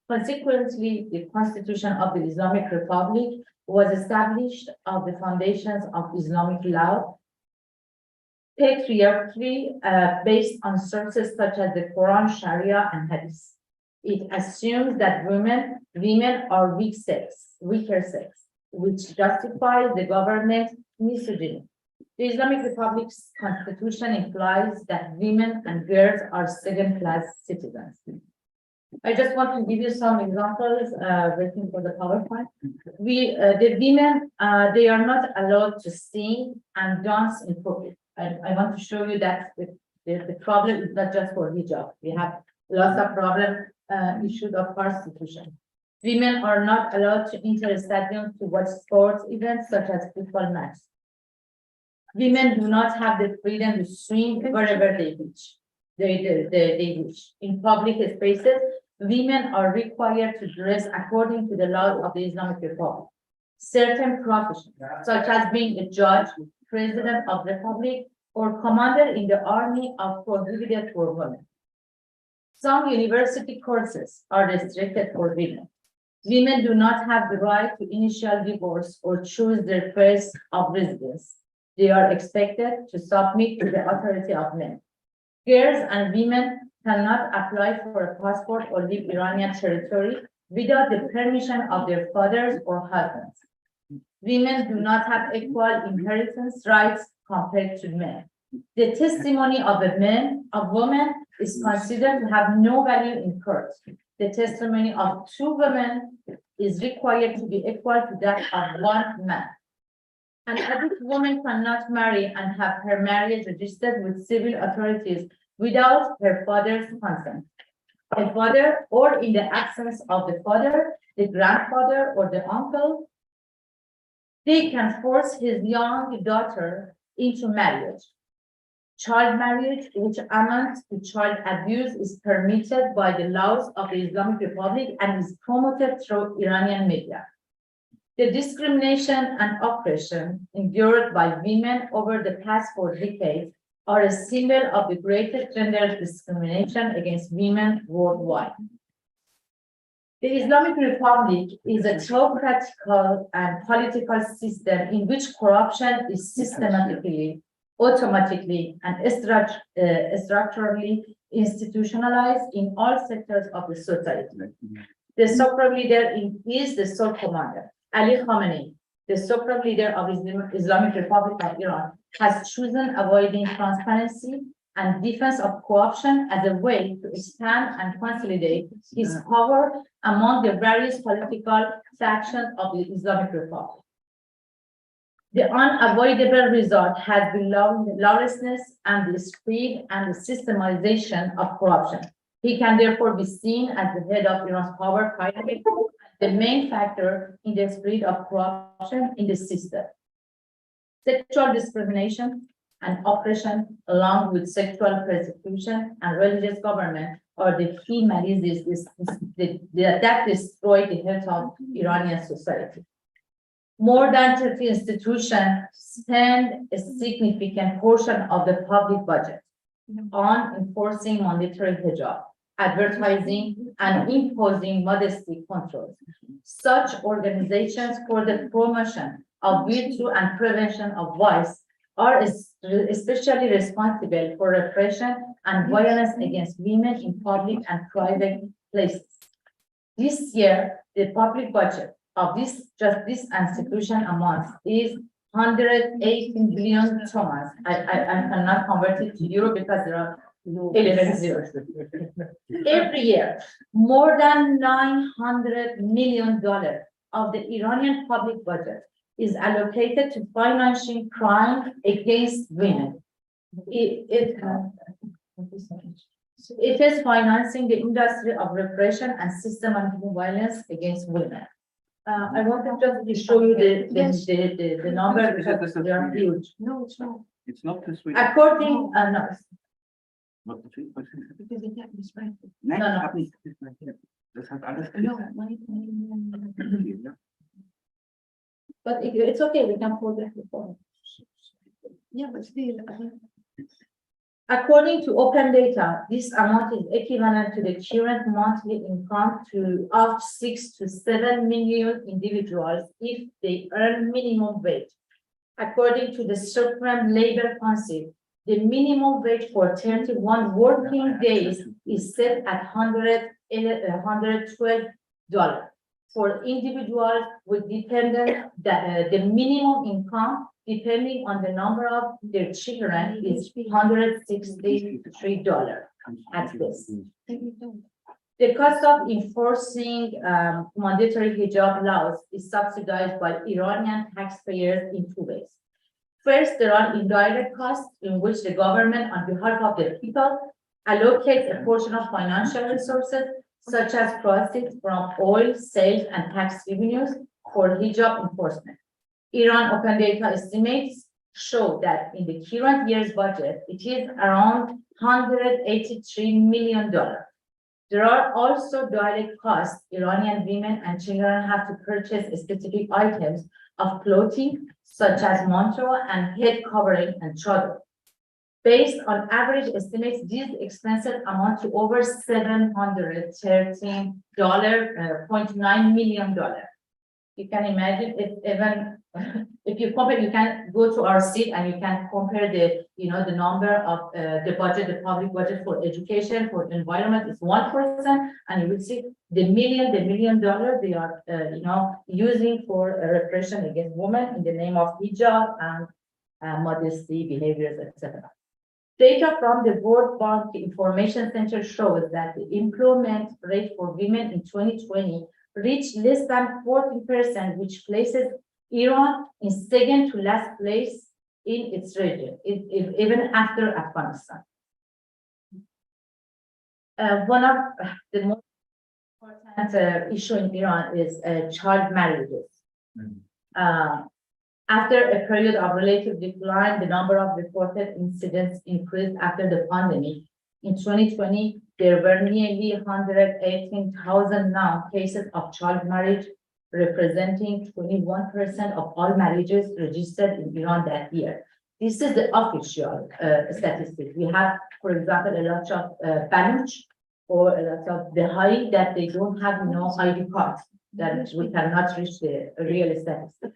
Speaker 4: Consequently, the Constitution of the Islamic Republic was established on the foundations of Islamic law, patriarchy based on sources such as the Quran, Sharia, and Hadith. It assumes that women are weaker sex, which justifies the government misogyny. The Islamic Republic's constitution implies that women and girls are second-class citizens. I just want to give you some examples, waiting for the PowerPoint. The women, they are not allowed to sing and dance in public. I want to show you that the problem is not just for hijab. We have lots of problems issued of prostitution. Women are not allowed to enter stadiums to watch sports events such as football matches. Women do not have the freedom to swim wherever they wish. They wish. In public spaces, women are required to dress according to the laws of the Islamic Republic. Certain professions, such as being a judge, president of the republic, or commander in the army, are prohibited for women. Some university courses are restricted for women. Women do not have the right to initial divorce or choose their place of residence. They are expected to submit to the authority of men. Girls and women cannot apply for a passport or leave Iranian territory without the permission of their fathers or husbands. Women do not have equal inheritance rights compared to men. The testimony of a woman is considered to have no value in court. The testimony of two women is required to be equal to that of one man. An adult woman cannot marry and have her marriage registered with civil authorities without her father's consent. a father, or in the absence of the father, the grandfather or the uncle, they can force his young daughter into marriage. Child marriage, which amounts to child abuse, is permitted by the laws of the Islamic Republic and is promoted through Iranian media. The discrimination and oppression endured by women over the past 4 decades are a symbol of the greatest gender discrimination against women worldwide. The Islamic Republic is a theocratical and political system in which corruption is systematically, automatically, and structurally institutionalized in all sectors of the society. The supreme leader is the sole commander. Ali Khamenei, the supreme leader of Islamic Republic of Iran, has chosen avoiding transparency and defense of corruption as a way to expand and consolidate his power among the various political factions of the Islamic Republic. The unavoidable result has been lawlessness and the spread and the systemization of corruption. He can therefore be seen as the head of Iran's power pyramid, the main factor in the spread of corruption in the system. Sexual discrimination and oppression, along with sexual persecution and religious government, are the key maladies that destroy the health of Iranian society. More than 30 institutions spend a significant portion of the public budget on enforcing mandatory hijab, advertising, and imposing modesty controls. Such organizations for the promotion of virtue and prevention of vice are especially responsible for repression and violence against women in public and private places. This year, the public budget of this institution amounts is 118 billion Thomas. I cannot convert it to euro because there are 11 zeros. Every year, more than $900 million of the Iranian public budget is allocated to financing crime against women. It is financing the industry of repression and systematic violence against women. I want to just show you the number because they are huge.
Speaker 1: No, it's not.
Speaker 3: It's not this week.
Speaker 4: According, no,
Speaker 3: Not this week.
Speaker 1: Because they can't be spread.
Speaker 3: Nein,
Speaker 4: No, no.
Speaker 3: ich hab nicht. Das hat alles.
Speaker 1: No,
Speaker 3: Ja.
Speaker 4: but it's okay, we can pull that before.
Speaker 1: yeah, but still,
Speaker 4: According to open data, this amount is equivalent to the current monthly income of 6 to 7 million individuals if they earn minimum wage. According to the Supreme Labor Council, the minimum wage for 31 working days is set at $112. For individuals with dependent, the minimum income, depending on the number of their children, is $163 at this. The cost of enforcing mandatory hijab laws is subsidized by Iranian taxpayers in 2 ways. First, there are indirect costs in which the government, on behalf of the people, allocates a portion of financial resources, such as proceeds from oil sales and tax revenues for hijab enforcement. Iran Open Data estimates show that in the current year's budget, it is around $183 million. There are also direct costs Iranian women and children have to purchase specific items of clothing, such as manto and head covering and chador. Based on average estimates, these expenses amount to over $713.9 million. You can imagine if you compare, you can go to our site and you can compare the number of the budget, the public budget for education, for environment is 1%, and you will see the million dollar they are using for repression against women in the name of hijab and modesty behaviors, etc. Data from the World Bank Information Center shows that the employment rate for women in 2020 reached less than 40%, which places Iran in second to last place in its region, even after Afghanistan. One of the most important issue in Iran is child marriages. After a period of relative decline, the number of reported incidents increased after the pandemic. In 2020, there were nearly 118,000 now cases of child marriage, representing 21% of all marriages registered in Iran that year. This is the official statistic. We have, for example, a lot of Baluch or a lot of Bahai that they don't have no ID cards, that we cannot reach the real statistic.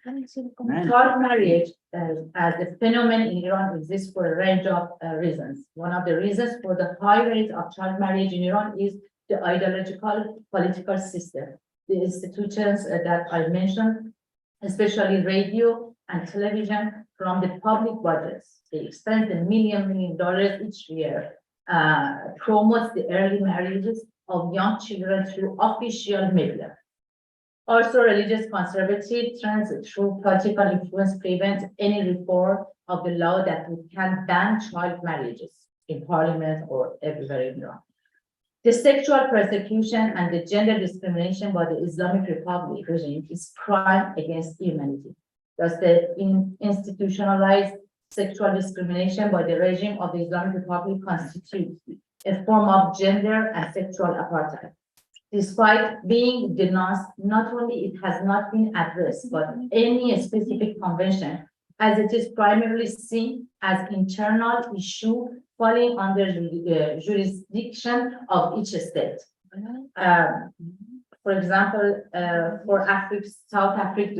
Speaker 4: Child marriage as a phenomenon in Iran exists for a range of reasons. One of the reasons for the high rate of child marriage in Iran is the ideological political system. The institutions that I mentioned, especially radio and television, from the public budgets, they spend $1 million each year, promotes the early marriages of young children through official media. Also, religious conservative trends through political influence prevent any reform of the law that can ban child marriages in parliament or everywhere in Iran. The sexual persecution and the gender discrimination by the Islamic Republic regime is crime against humanity. Thus, the institutionalized sexual discrimination by the regime of the Islamic Republic constitutes a form of gender and sexual apartheid. Despite being denounced, not only it has not been addressed, but any specific convention, as it is primarily seen as internal issue falling under the jurisdiction of each state. For example, for Africa, South Africa,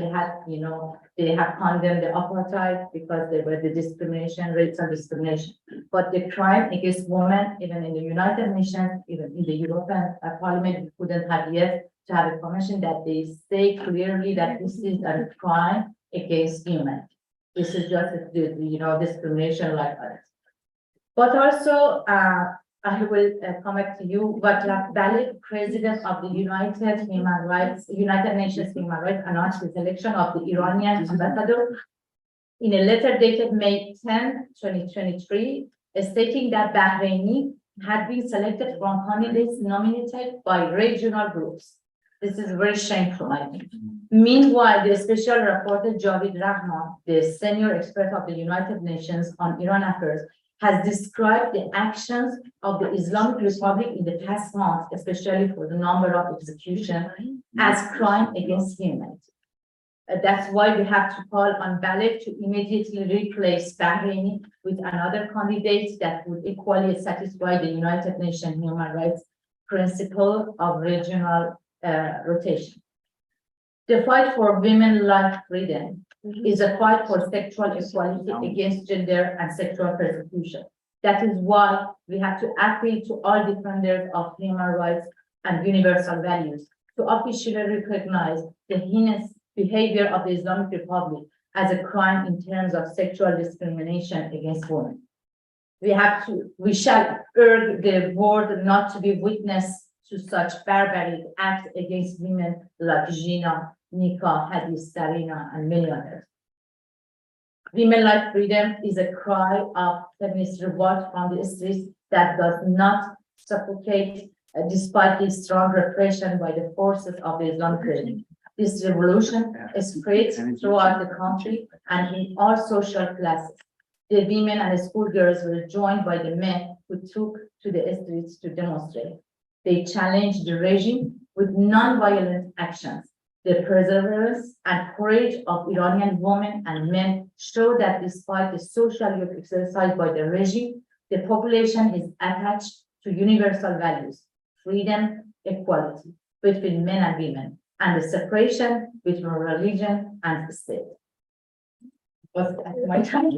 Speaker 4: they have condemned the apartheid because they were the discrimination, racial discrimination. But the crime against women, even in the United Nations, even in the European Parliament, we couldn't have yet to have a convention that they say clearly that this is a crime against humanity. This is just discrimination like others. But also, I will come back to you, Václav Balik, President of the United Nations Human Rights, announced the selection of the Iranian ambassador in a letter dated May 10, 2023, stating that Bahraini had been selected from candidates nominated by regional groups. This is very shameful, I think. Meanwhile, the special reporter Javid Rahman, the senior expert of the United Nations on Iran affairs, has described the actions of the Islamic Republic in the past month, especially for the number of executions, as crime against humanity. That's why we have to call on Balik to immediately replace Bahraini with another candidate that would equally satisfy the United Nations human rights principle of regional rotation. The fight for women's life freedom is a fight for sexual equality against gender and sexual persecution. That is why we have to appeal to all defenders of human rights and universal values to officially recognize the heinous behavior of the Islamic Republic as a crime in terms of sexual discrimination against women. We shall urge the world not to be witness to such barbaric acts against women like Gina, Nika, Hadis, Sarina, and many others. Women life freedom is a cry of feminist revolt from the streets that does not suffocate despite the strong repression by the forces of the Islamic regime. This revolution spreads throughout the country and in all social classes. The women and the schoolgirls were joined by the men who took to the streets to demonstrate. They challenged the regime with non-violent actions. The perseverance and courage of Iranian women and men show that despite the social yoke exercised by the regime, the population is attached to universal values, freedom, equality between men and women, and the separation between religion and the state. Was that my time?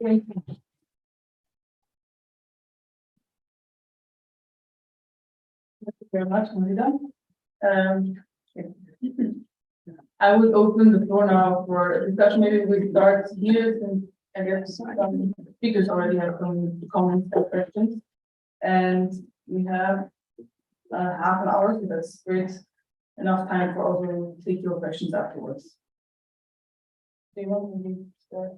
Speaker 4: Thank you.
Speaker 6: Thank you very much, Marida. I would open the floor now for discussion. Maybe we start here, since I guess some speakers already have some comments or questions. And we have half an hour, so that's great. Enough time for also to take your questions afterwards. Do you want me to start?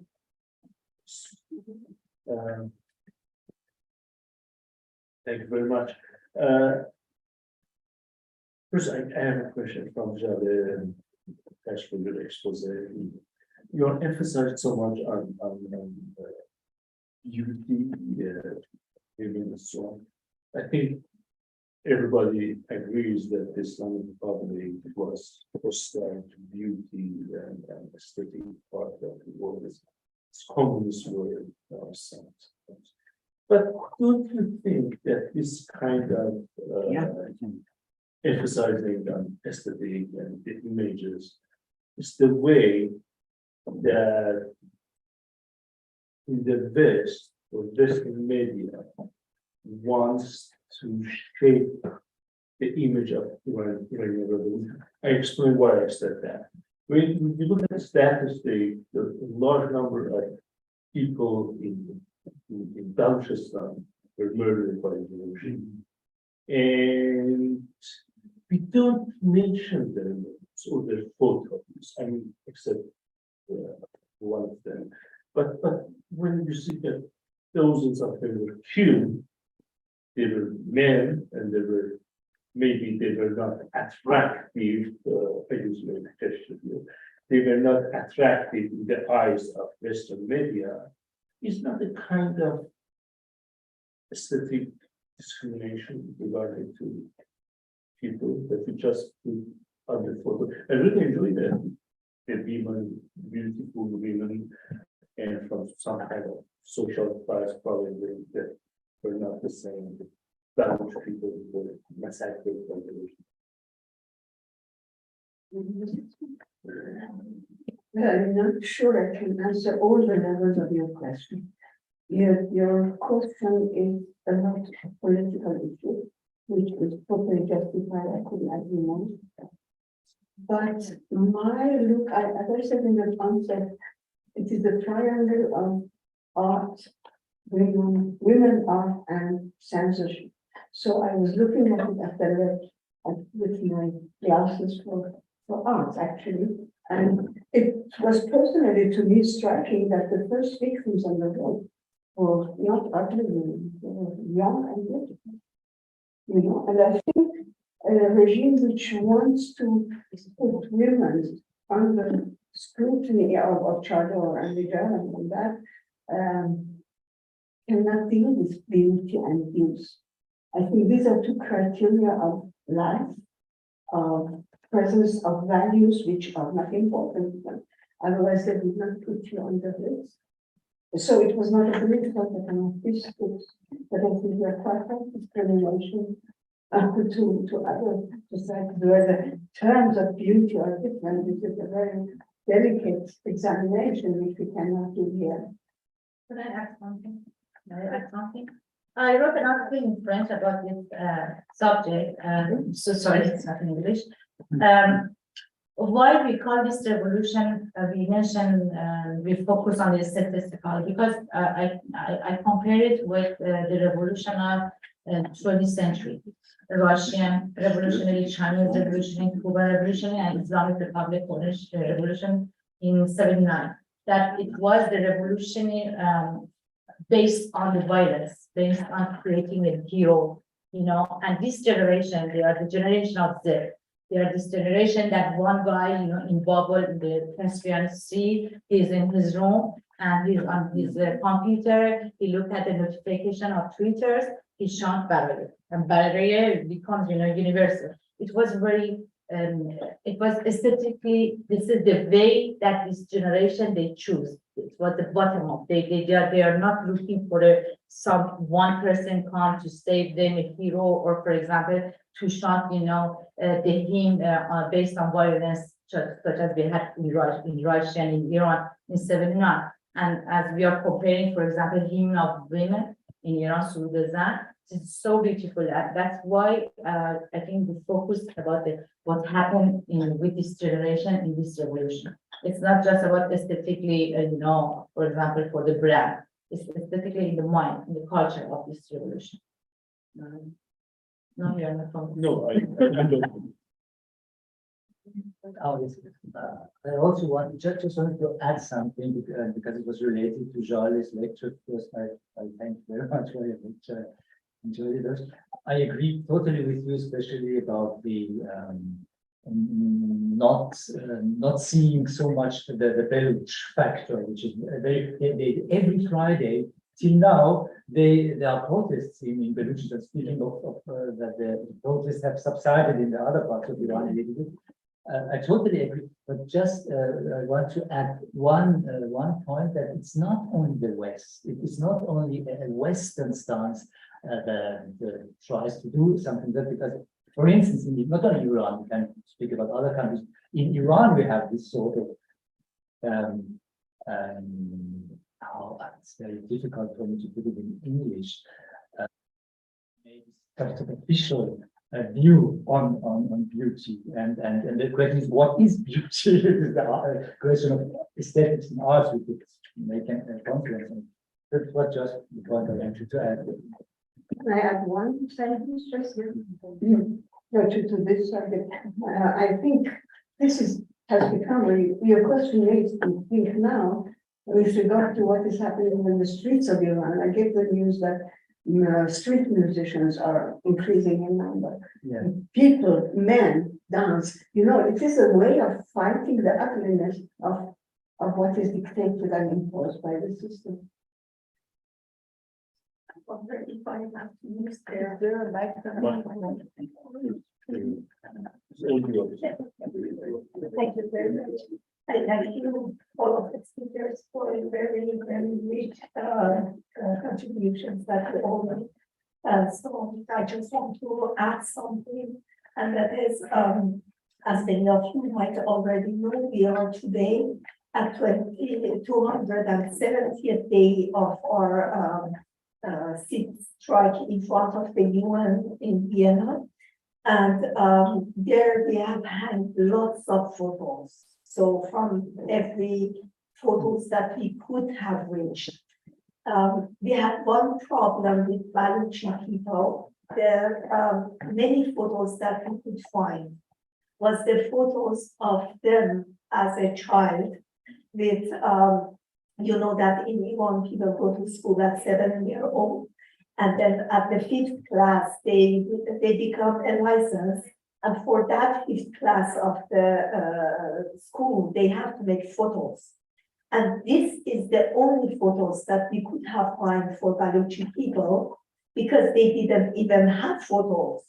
Speaker 8: Thank you very much. First, I have a question from Jade. Thanks for your expose. You're emphasized so much on beauty, women and so on. I think everybody agrees that the Islamic Republic was hostile to beauty and aesthetic part of the world. It's communist world in our sense. But don't you think that this kind of emphasizing on aesthetic and the images is the way that in the West or Western media wants to shape the image of Iranian revolution? I explain why I said that. When you look at the statistics, the large number of people in Balochistan were murdered by the regime. And we don't mention their names or their photos, I mean, except one of them. But when you see that thousands of them were killed, they were men and maybe they were not attractive, I use my expression here. They were not attractive in the eyes of Western media. It's not a kind of aesthetic discrimination regarding to people that we just put on the photo. I really enjoy that. The women, beautiful women, and from some kind of social class, probably that were not the same. That much people were massacred by the
Speaker 7: I'm not sure I can answer all the levels of your question. Your question is a lot of political issue, which is totally justified. I couldn't agree more. But my look, as I said in the concept, it is a triangle of art, women art, and censorship. So I was looking at it at the left with my glasses for art, actually. And it was personally to me striking that the first victims on the road were not ugly women, they were young and beautiful. You know, and I think a regime which wants to put women under scrutiny of Chador and Hijab and that cannot deal with beauty and use. I think these are two criteria of life, of presence of values which are not important, otherwise they would not put you on the list. So it was not a political but an artistic, but I think we are part of discrimination to other societies where the terms of beauty are different. This is a very delicate examination which we cannot do here.
Speaker 4: Could I add something? I wrote an article in French about this subject. So sorry, it's not in English. Why we call this revolution? We mentioned we focus on the statistical because I compare it with the revolution of 20th century, Russian revolutionary, Chinese revolutionary, Cuban revolutionary, and Islamic Republic revolution in '79. That it was the revolutionary based on the violence, based on creating a hero, you know. And this generation, they are the generation of Z. They are this generation that one guy, you know, in bubble in the Caspian Sea, he's in his room and he's on his computer. He looked at the notification of Twitter. He shot Barrier, and Barrier becomes, you know, universal. It was very, it was aesthetically. This is the way that this generation they choose. It was the bottom up. They are not looking for some one person come to save them, a hero, or for example, to shot, you know, the hymn based on violence, such as we had in Russia and in Iran in '79. And as we are comparing, for example, hymn of women in Iran, Surudazan, it's so beautiful. That's why I think the focus about what happened with this generation in this revolution. It's not just about aesthetically, you know, for example, for the brand. It's aesthetically in the mind, in the culture of this revolution. No, you're not from.
Speaker 8: No, I don't.
Speaker 9: I also just wanted to add something because it was related to Charles' lecture. First, I thank you very much for your lecture. enjoyed it. I agree totally with you, especially about the not seeing so much the Beluch factor, which is every Friday till now there are protests in Beluchistan. Speaking of that, the protests have subsided in the other parts of Iran a little bit. I totally agree, but just I want to add one point that it's not only the West, it is not only a Western stance that tries to do something that, because, for instance, not only Iran, we can speak about other countries. In Iran, we have this sort of it's very difficult for me to put it in English. Maybe sort of official view on beauty, and the question is, what is beauty? Is the question of aesthetics and arts we could make a conference on. That's what just the point I wanted to add.
Speaker 7: Can I add one sentence just here? To this subject, I think this has become your question makes me think now with regard to what is happening in the streets of Iran. I get the news that street musicians are increasing in number.
Speaker 9: Yeah.
Speaker 7: People, men, dance. It is a way of fighting the ugliness of what is dictated and imposed by the system.
Speaker 5: Already fine enough to use their Thank you very much. And thank you all of the speakers for a very, very rich contributions that we all made. So I just want to add something, and that is, as many of you might already know, we are today at 270th day of our sit strike in front of the UN in Vienna. And there we have had lots of photos. So from every photos that we could have reached. We had one problem with Baluchi people. There are many photos that we could find was the photos of them as a child with, that in Iran people go to school at 7-year-old. And then at the 5th class, they become a license. And for that 5th class of the school, they have to make photos. And this is the only photos that we could have find for Baluchi people, because they didn't even have photos.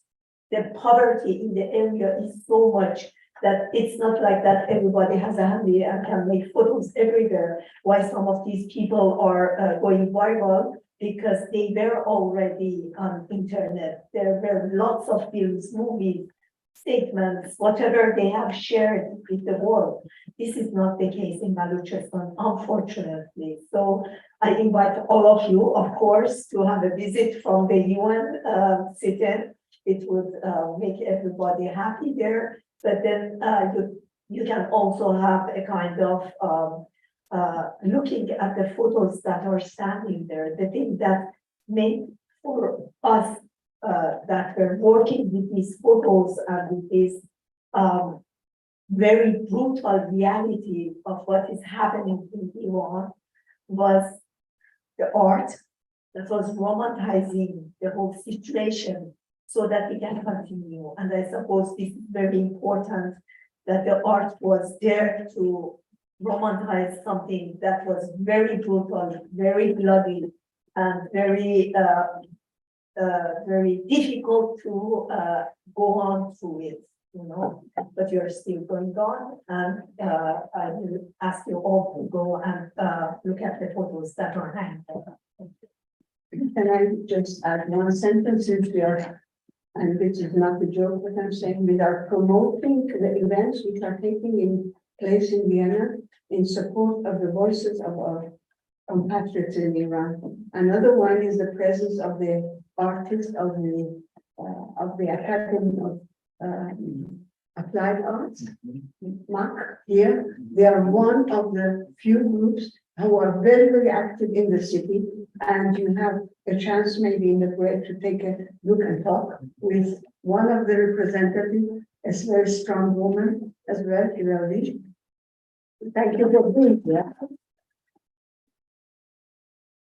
Speaker 5: The poverty in the area is so much that it's not like that everybody has a handy and can make photos everywhere. Why some of these people are going viral, because they were already on internet. There were lots of films, movies, statements, whatever they have shared with the world. This is not the case in Baluchistan, unfortunately. So I invite all of you, of course, to have a visit from the UN sit-in. It would make everybody happy there. But then you can also have a kind of looking at the photos that are standing there. The thing that made for us that were working with these photos and with this very brutal reality of what is happening in Iran was the art that was romanticizing the whole situation so that we can continue. And I suppose this is very important, that the art was there to romanticize something that was very brutal, very bloody, and very difficult to go on through it, but you're still going on. And I will ask you all to go and look at the photos that are hanging.
Speaker 7: Can I just add one sentence, since we are, and this is not a joke, but I'm saying we are promoting the events which are taking place in Vienna in support of the voices of our compatriots in Iran. Another one is the presence of the artists of the Academy of Applied Arts, MAC here. They are one of the few groups who are very, very active in the city, and you have a chance maybe in the break to take a look and talk with one of the representatives, a very strong woman as well, Hilary. Thank you for being here.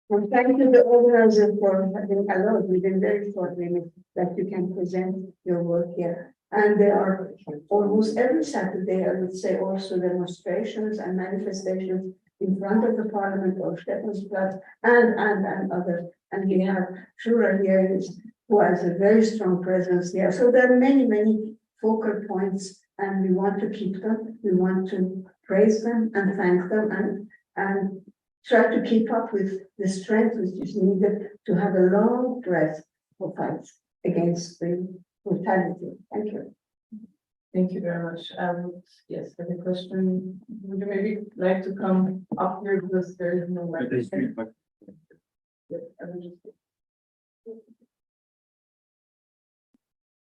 Speaker 7: And thank you, the organizer, for having allowed within very short limit that you can present your work here. And there are almost every Saturday, I would say, also demonstrations and manifestations in front of the Parliament or Stephansplatz and others. And we have Shura here who has a very strong presence there. So there are many focal points, and we want to keep them. We want to praise them and thank them and try to keep up with the strength which is needed to have a long breath for fights against the brutality. Thank you.
Speaker 6: Thank you very much. Yes, I have a question. Would you maybe like to come up here because there is no microphone? Yes, I will just-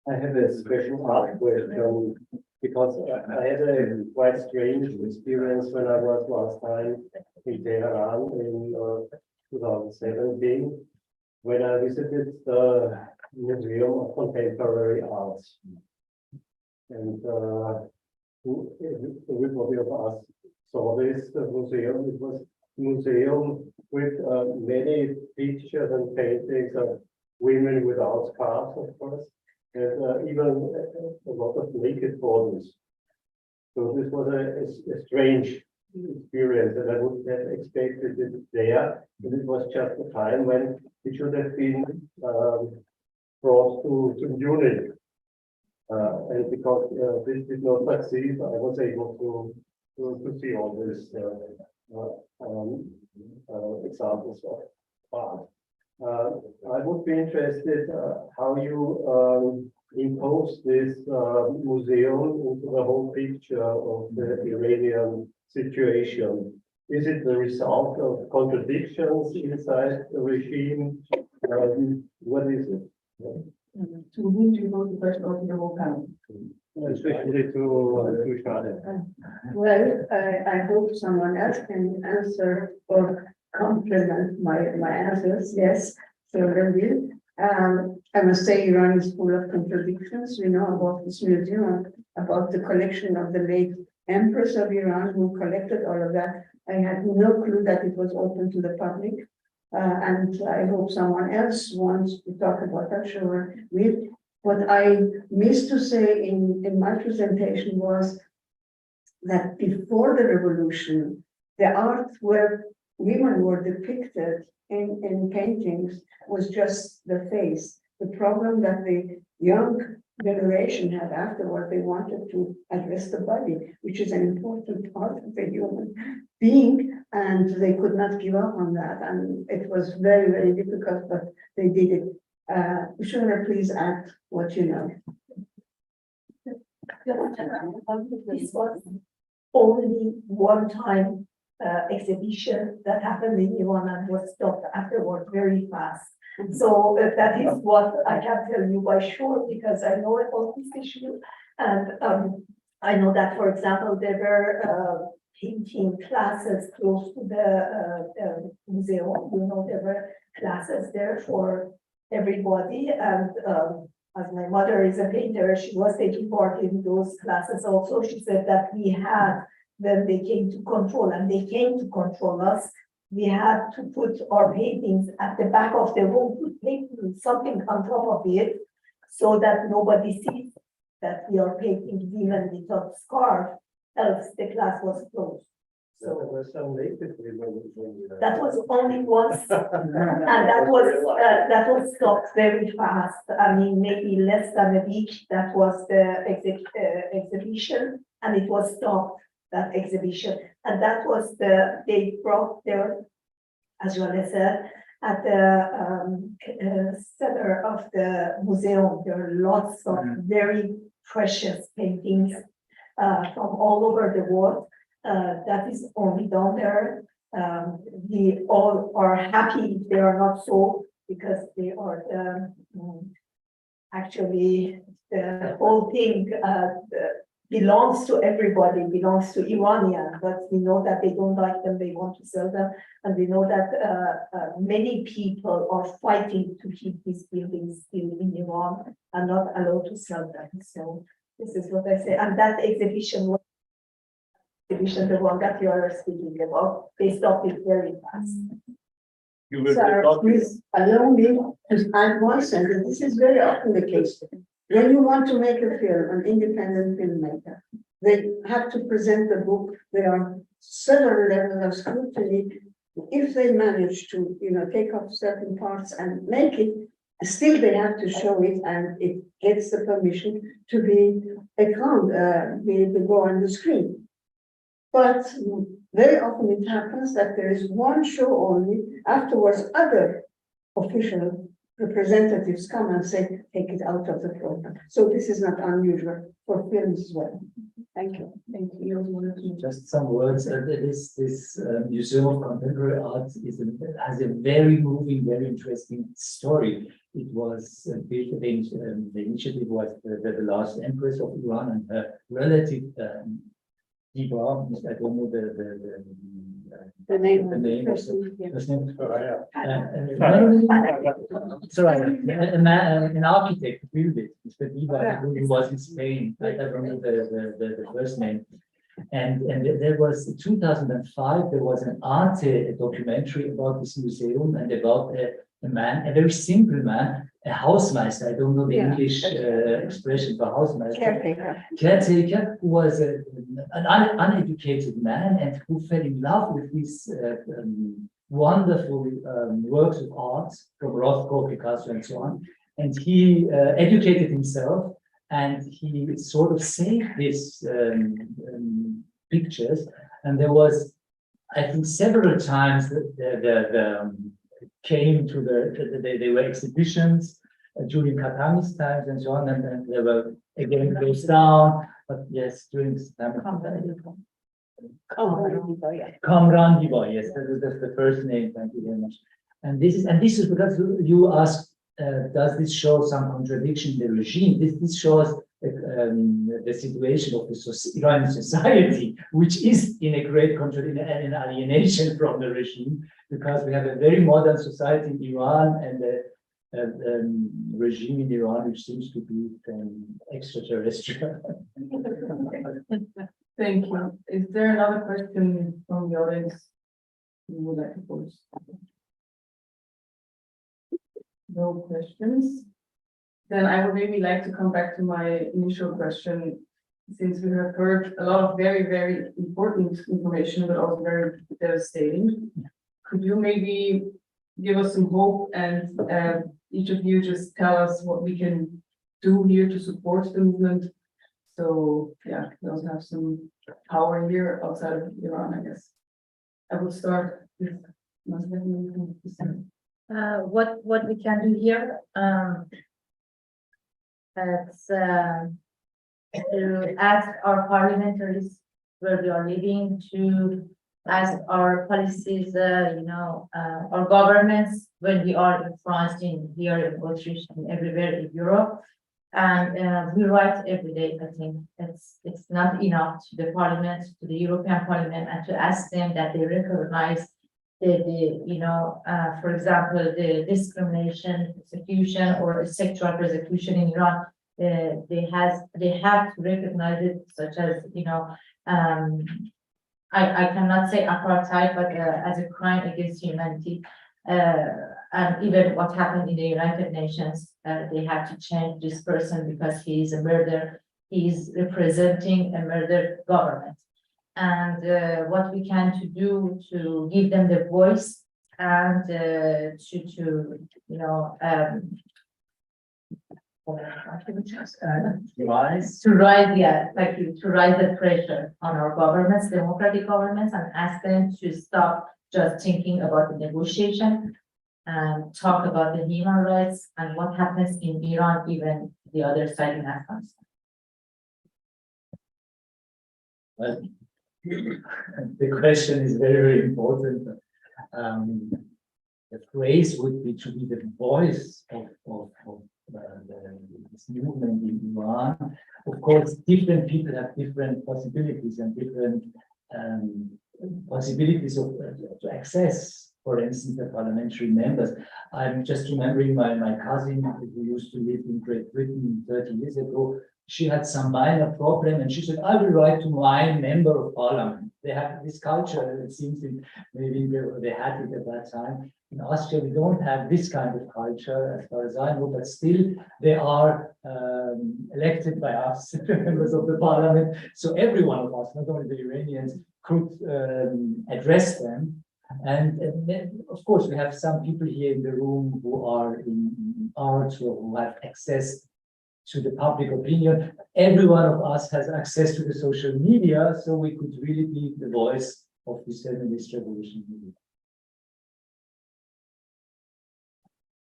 Speaker 10: I have a special art question because I had a quite strange experience when I was last time in Tehran in 2017, when I visited the Museum of Contemporary Arts. And everybody of us saw this museum. It was a museum with many pictures and paintings of women without scarves, of course, and even a lot of naked bodies. So this was a strange experience, and I would have expected it there. And it was just a time when it should have been brought to Munich. And because this did not succeed, I was able to see all these examples of art. I would be interested how you impose this museum into the whole picture of the Iranian situation. Is it the result of contradictions inside the regime? What is it?
Speaker 6: To whom do you go to first or to the whole panel?
Speaker 10: Especially to Shade.
Speaker 7: Well, I hope someone else can answer or complement my answers. Yes, so I will. I must say Iran is full of contradictions. We know about this museum, about the collection of the late Empress of Iran who collected all of that. I had no clue that it was open to the public. And I hope someone else wants to talk about that. Sure. What I missed to say in my presentation was that before the revolution, the art where women were depicted in paintings was just the face. The problem that the young generation had afterward, they wanted to address the body, which is an important part of the human being, and they could not give up on that. And it was very difficult, but they did it. Shona, please add what you know.
Speaker 5: This was only one time exhibition that happened in Iran and was stopped afterward very fast. So that is what I can tell you by sure, because I know about this issue. And I know that, for example, there were painting classes close to the museum. You know, there were classes there for everybody. And as my mother is a painter, she was taking part in those classes also. She said that we had, when they came to control, and they came to control us, we had to put our paintings at the back of the room, put something on top of it, so that nobody sees that we are painting women without scarf, else the class was closed. So that was only once, and that was stopped very fast. I mean, maybe less than a week. That was the exhibition, and it was stopped. That exhibition, and that was they brought there, as Joanna said, at the center of the museum. There are lots of very precious paintings from all over the world. That is only done there. We all are happy if they are not so, because they are actually the whole thing belongs to everybody, belongs to Iranian, but we know that they don't like them, they want to sell them, and we know that many people are fighting to keep these buildings still in Iran and not allowed to sell them. So this is what I say, and that exhibition was the one that you are speaking about, they stopped it very fast.
Speaker 8: You will
Speaker 7: Sir,
Speaker 8: talk.
Speaker 7: please allow me to add one sentence. This is very often the case. When you want to make a film, an independent filmmaker, they have to present the book. There are several levels of scrutiny. If they manage to, take off certain parts and make it, still they have to show it, and it gets the permission to be to go on the screen. But very often it happens that there is one show only. Afterwards, other official representatives come and say, take it out of the program. So this is not unusual for films as well. Thank you.
Speaker 6: Thank you.
Speaker 9: Just some words. This Museum of Contemporary Art has a very moving, very interesting story. It was built. The initiative was the last Empress of Iran and her relative Diva. I don't know
Speaker 7: The name.
Speaker 9: the name of
Speaker 7: Person, yeah.
Speaker 9: the name.
Speaker 10: Yeah.
Speaker 9: Sorry, an architect built it. Mr. Diva, who was in Spain. I don't remember the first name. And there was in 2005, there was an Arte documentary about this museum and about a man, a very simple man, a Hausmeister. I don't know the English expression for Hausmeister. Caretaker, who was an uneducated man and who fell in love with these wonderful works of art from Rothko, Picasso, and so on. And he educated himself, and he sort of saved these pictures. And there was, I think, several times that came to there were exhibitions during Khatami's times and so on, and then they were again closed down. But yes, during this time. Kamran Diba, yes, that's the first name. Thank you very much. And this is because you asked, does this show some contradiction in the regime? This shows the situation of the Iranian society, which is in a great contradiction and alienation from the regime, because we have a very modern society in Iran and a regime in Iran which seems to be extraterrestrial.
Speaker 6: Thank you. Is there another question from the audience you would like to pose? No questions. Then I would maybe like to come back to my initial question, since we have heard a lot of very, very important information, but also very devastating. Could you maybe give us some hope, and each of you just tell us what we can do here to support the movement? So yeah, we also have some power here outside of Iran, I guess. I would start with
Speaker 4: What we can do here, it's to ask our parliamentaries where we are living, to ask our policies, our governments when we are in France, here in Autriche, and everywhere in Europe. And we write every day. I think it's not enough to the parliament, to the European Parliament, and to ask them that they recognize for example, the discrimination, persecution, or sexual persecution in Iran. They have to recognize it, such as I cannot say apartheid, but as a crime against humanity. And even what happened in the United Nations, they have to change this person because he is a murderer. He is representing a murdered government. And what we can do to give them the voice and rise the pressure on our governments, democratic governments, and ask them to stop just thinking about the negotiation and talk about the human rights and what happens in Iran, even the other side in Afghanistan.
Speaker 9: Well, the question is very, very important. The phrase would be to be the voice of this movement in Iran. Of course, different people have different possibilities and different possibilities to access, for instance, the parliamentary members. I'm just remembering my cousin who used to live in Great Britain 30 years ago. She had some minor problem, and she said, I will write to my member of parliament. They have this culture, it seems, maybe they had it at that time. In Austria, we don't have this kind of culture, as far as I know, but still they are elected by us, members of the parliament. So every one of us, not only the Iranians, could address them. And then, of course, we have some people here in the room who are in arts or who have access to the public opinion. Every one of us has access to the social media, so we could really be the voice of this feminist revolution.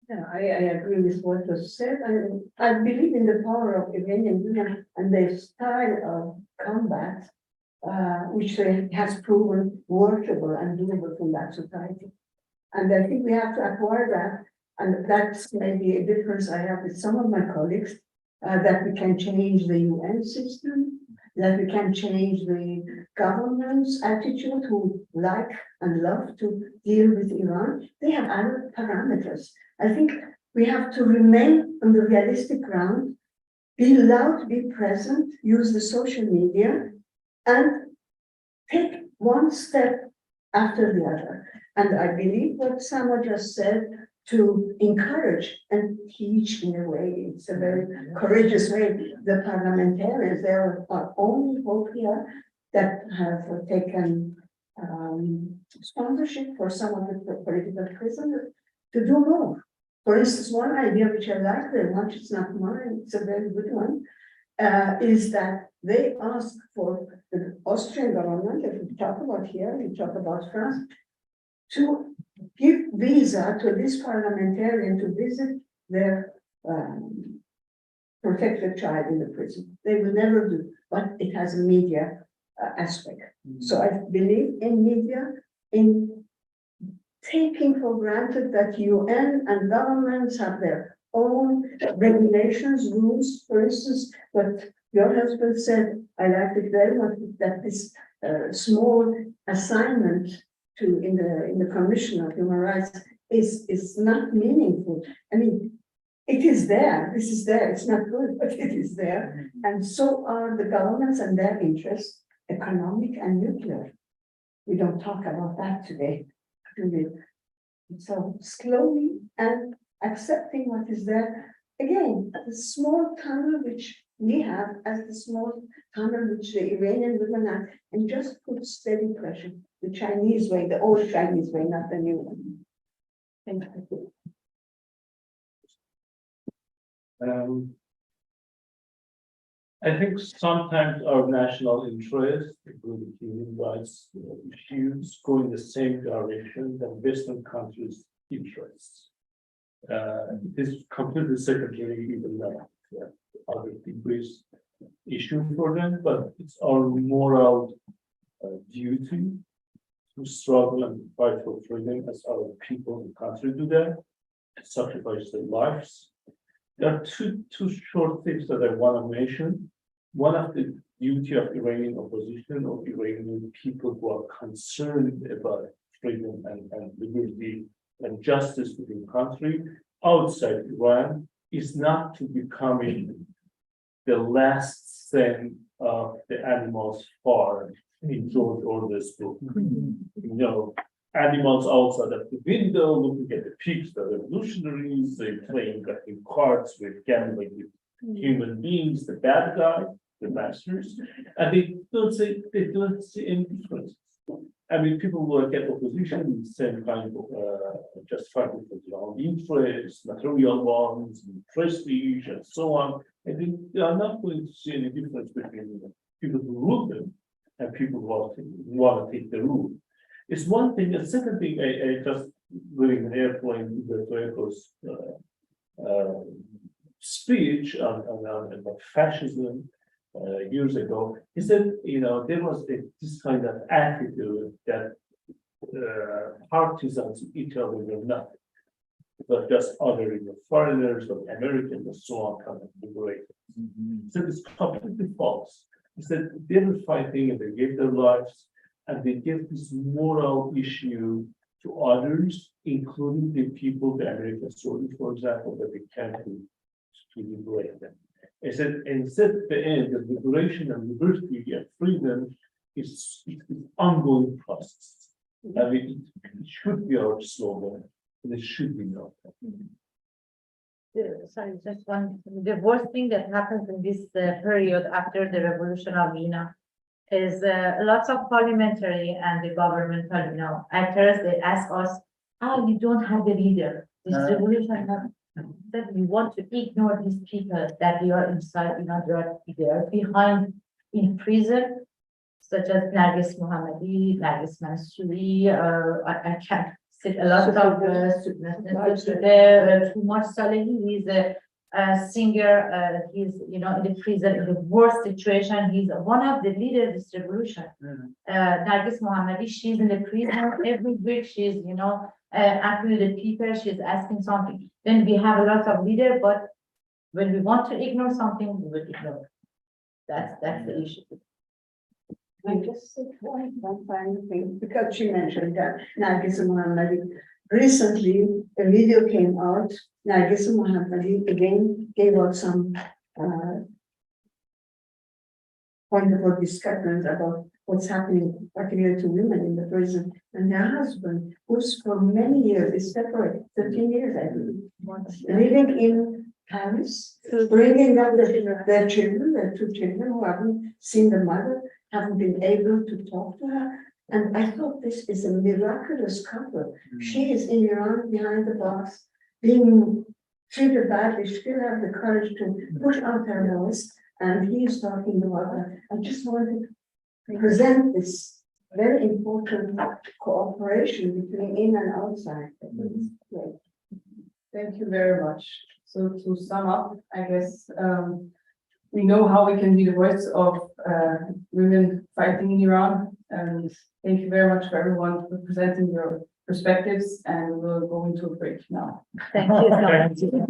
Speaker 7: Yeah, I agree with what was said, and I believe in the power of Iranian women and their style of combat, which has proven workable and doable in that society. And I think we have to acquire that, and that's maybe a difference I have with some of my colleagues, that we can change the UN system, that we can change the government's attitude who like and love to deal with Iran. They have other parameters. I think we have to remain on the realistic ground, be loud, be present, use the social media, and take one step after the other. And I believe what Sama just said, to encourage and teach in a way, it's a very courageous way. The parliamentarians, they are our only hope here that have taken sponsorship for some of the political prisoners to do more. For instance, one idea which I like very much, it's not mine, it's a very good one, is that they ask for the Austrian government, if we talk about here, we talk about France, to give visa to this parliamentarian to visit their protected child in the prison. They will never do, but it has a media aspect. So I believe in media, in taking for granted that UN and governments have their own regulations, rules. For instance, what your husband said, I liked it very much, that this small assignment in the Commission of Human Rights is not meaningful. I mean, it is there, this is there, it's not good, but it is there. And so are the governments and their interests, economic and nuclear. We don't talk about that today, do we? So slowly and accepting what is there. Again, the small tunnel which we have as the small tunnel which the Iranian women have, and just put steady pressure. The Chinese way, the old Chinese way, not the new one. Thank you.
Speaker 8: I think sometimes our national interests, including human rights issues, go in the same direction than Western countries' interests. It is completely secondary, even though other degrees issue for them, but it's our moral duty to struggle and fight for freedom as our people in the country do that, and sacrifice their lives. There are two short things that I want to mention. One of the duty of Iranian opposition or Iranian people who are concerned about freedom and liberty and justice within the country outside Iran is not to becoming the last stand of the animals farm in George Orwell's book. You know, animals outside of the window looking at the pigs, the revolutionaries, they playing in cards with gambling with human beings, the bad guy, the masters, and they don't see any difference. I mean, people look at opposition in the same kind of just fighting for their own interests, material ones, prestige, and so on. I think they are not going to see any difference between people who rule them and people who want to take the rule. It's one thing. The second thing, I just reading an airplane, Umberto Eco's speech on fascism years ago. He said, you know, there was this kind of attitude that partisans of each other were nothing, but just othering the foreigners or Americans and so on, kind of liberated. He said it's completely false. He said they were fighting and they gave their lives, and they gave this moral issue to others, including the people, the American soldiers, for example, that they came to liberate them. I said, and said at the end, the liberation and liberty and freedom is an ongoing process. I mean, it should be our slogan. There should be no.
Speaker 4: Sorry, just one, the worst thing that happens in this period after the revolution of Vienna is lots of parliamentary and the governmental, actors, they ask us, oh, you don't have a leader. This revolution, that we want to ignore these people that they are inside, they are behind in prison, such as Nargis Mohammadi, Nargis Mansouri, I can't say a lot of Umar Salehi, he's a singer, he's, in the prison, in the worst situation, he's one of the leaders of this revolution. Nargis Mohammadi, she's in the prison, every week she's, acting with the people, she's asking something. Then we have a lot of leaders, but when we want to ignore something, we will ignore. That's the issue.
Speaker 7: I just said one final thing, because she mentioned that Nargis Mohammadi. Recently, a video came out, Nargis Mohammadi again gave out some wonderful discussions about what's happening, particularly to women in the prison. And her husband, who's for many years is separate, 13 years, I believe, living in Paris, bringing up their children, their two children who haven't seen the mother, haven't been able to talk to her. And I thought this is a miraculous couple. She is in Iran behind the box, being treated badly, she still have the courage to push out her voice, and he is talking about her. I just wanted to present this very important cooperation between in and outside.
Speaker 6: Thank you very much. So to sum up, I guess, we know how we can be the voice of women fighting in Iran. And thank you very much for everyone for presenting your perspectives, and we'll go into a break now.
Speaker 4: Thank you.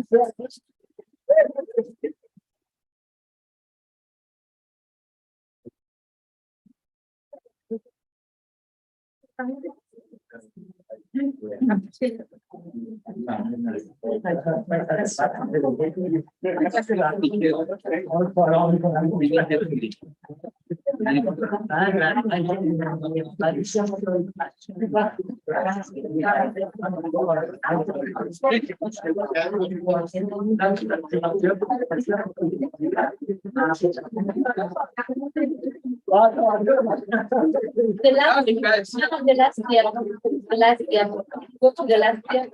Speaker 4: The last year, go to the last year.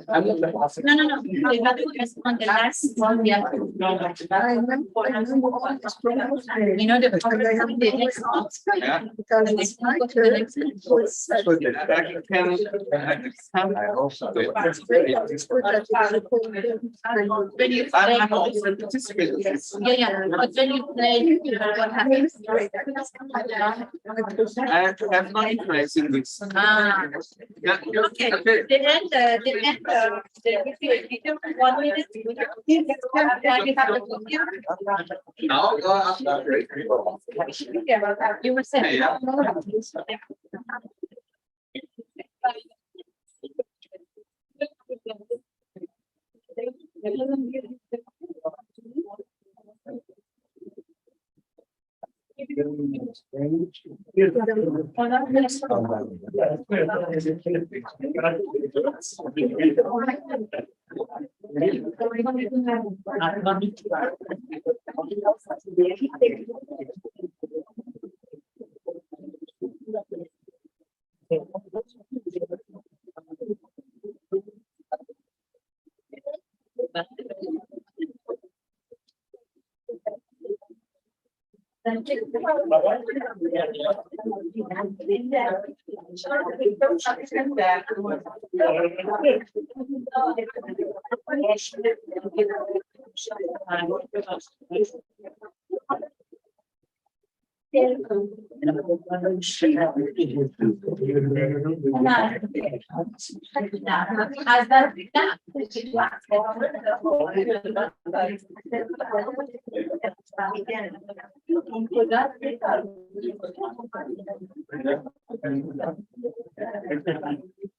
Speaker 3: I'm not the
Speaker 4: No. You have to respond the last one. Yeah. The program the next month.
Speaker 3: Yeah.
Speaker 4: The next month, go to the next When you play,
Speaker 3: I'm also participating.
Speaker 4: yeah, but when you play, what happens?
Speaker 3: I have no interest in this. Yeah.
Speaker 4: Okay, the 1 minute.
Speaker 3: Now, after break.
Speaker 4: You were saying.
Speaker 3: Yeah.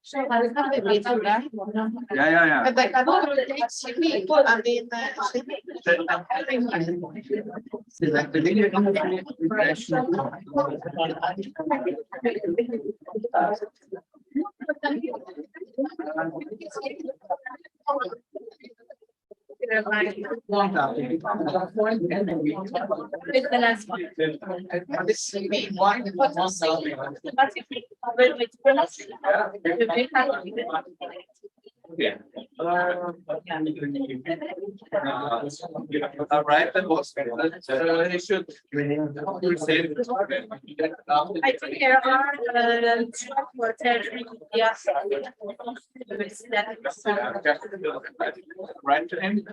Speaker 1: So I have a meeting, right?
Speaker 3: Yeah.
Speaker 1: But I cannot take CV, I mean,
Speaker 4: It's the last one.
Speaker 1: this CV, one.
Speaker 3: Yeah. All right, then what's, he should.
Speaker 4: I think there are
Speaker 3: Right to him.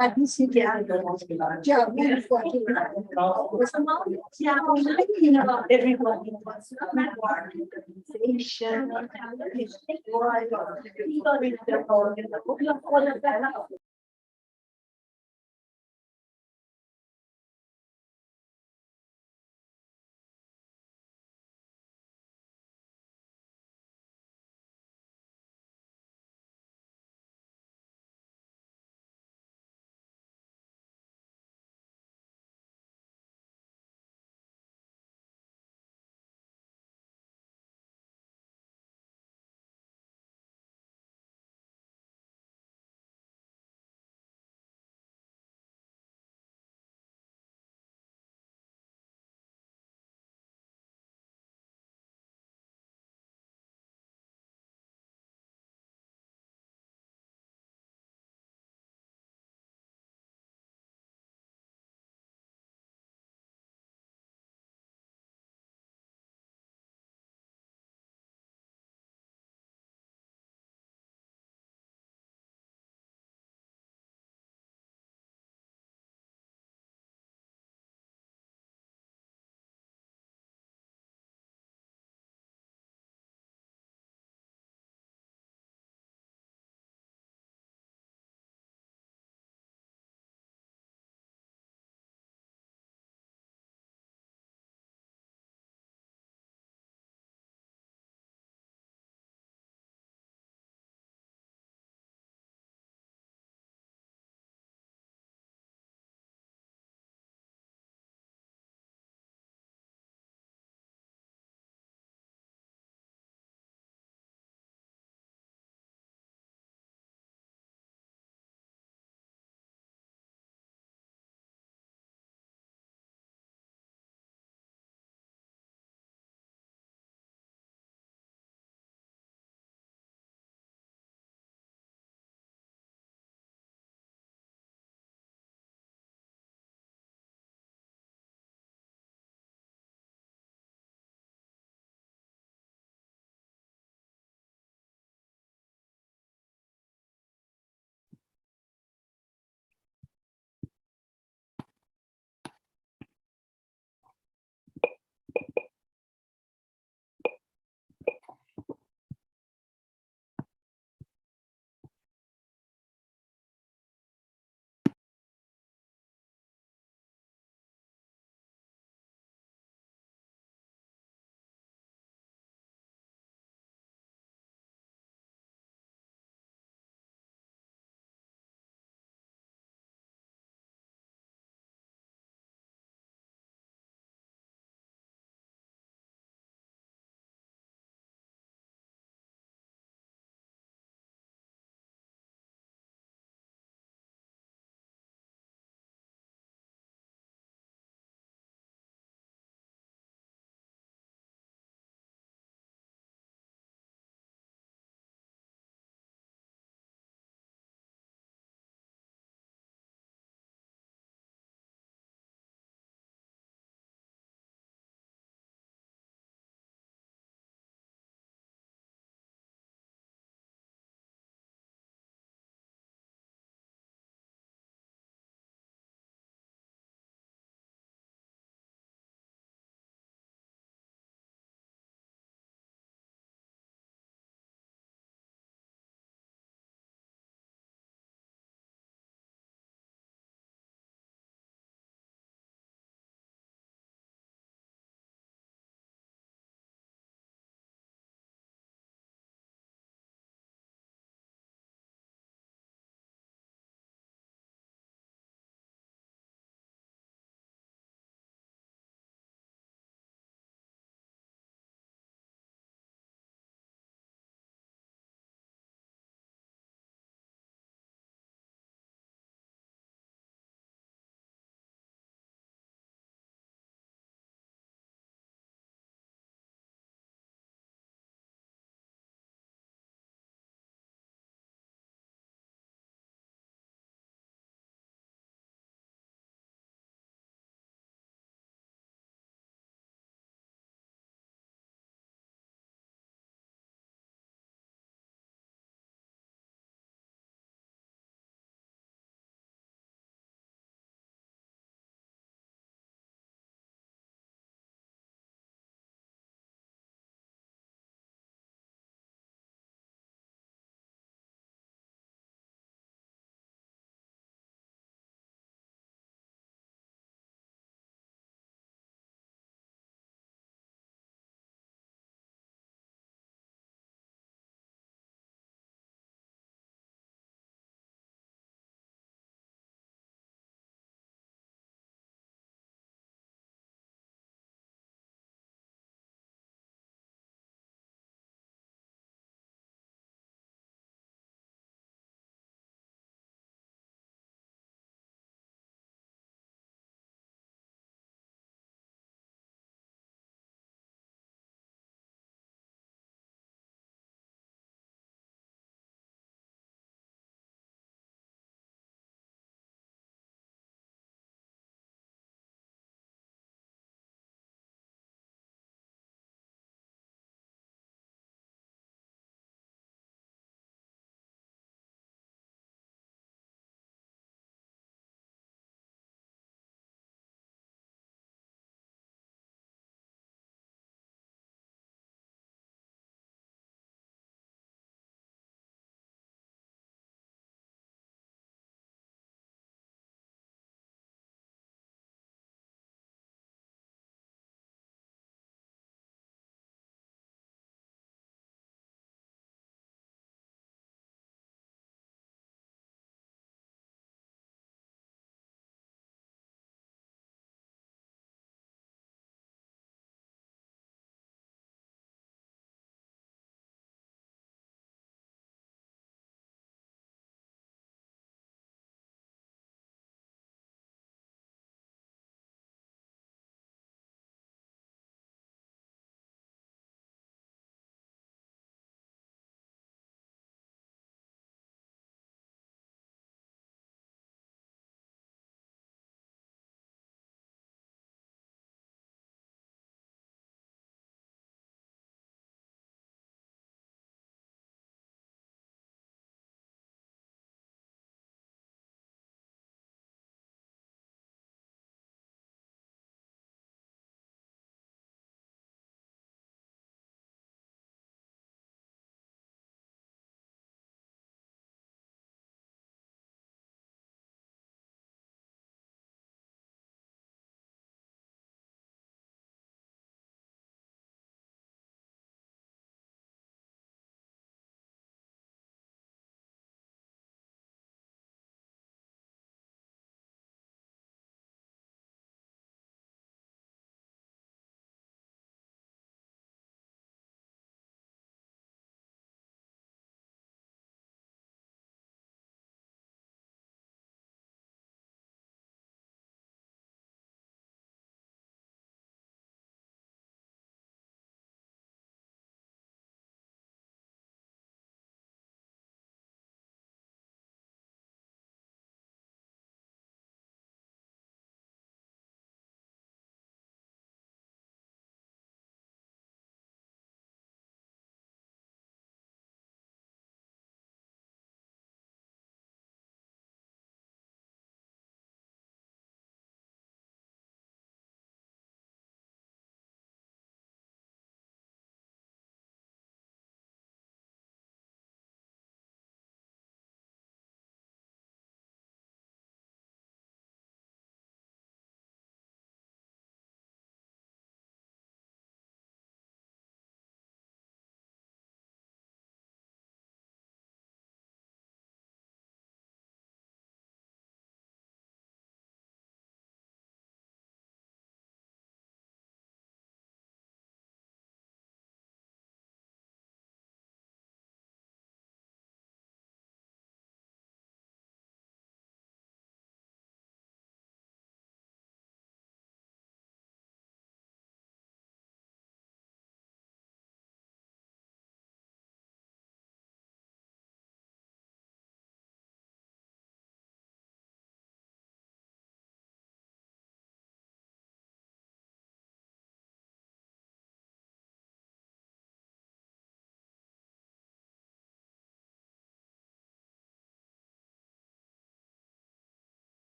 Speaker 5: Let me see the other. Yeah, everybody wants organization.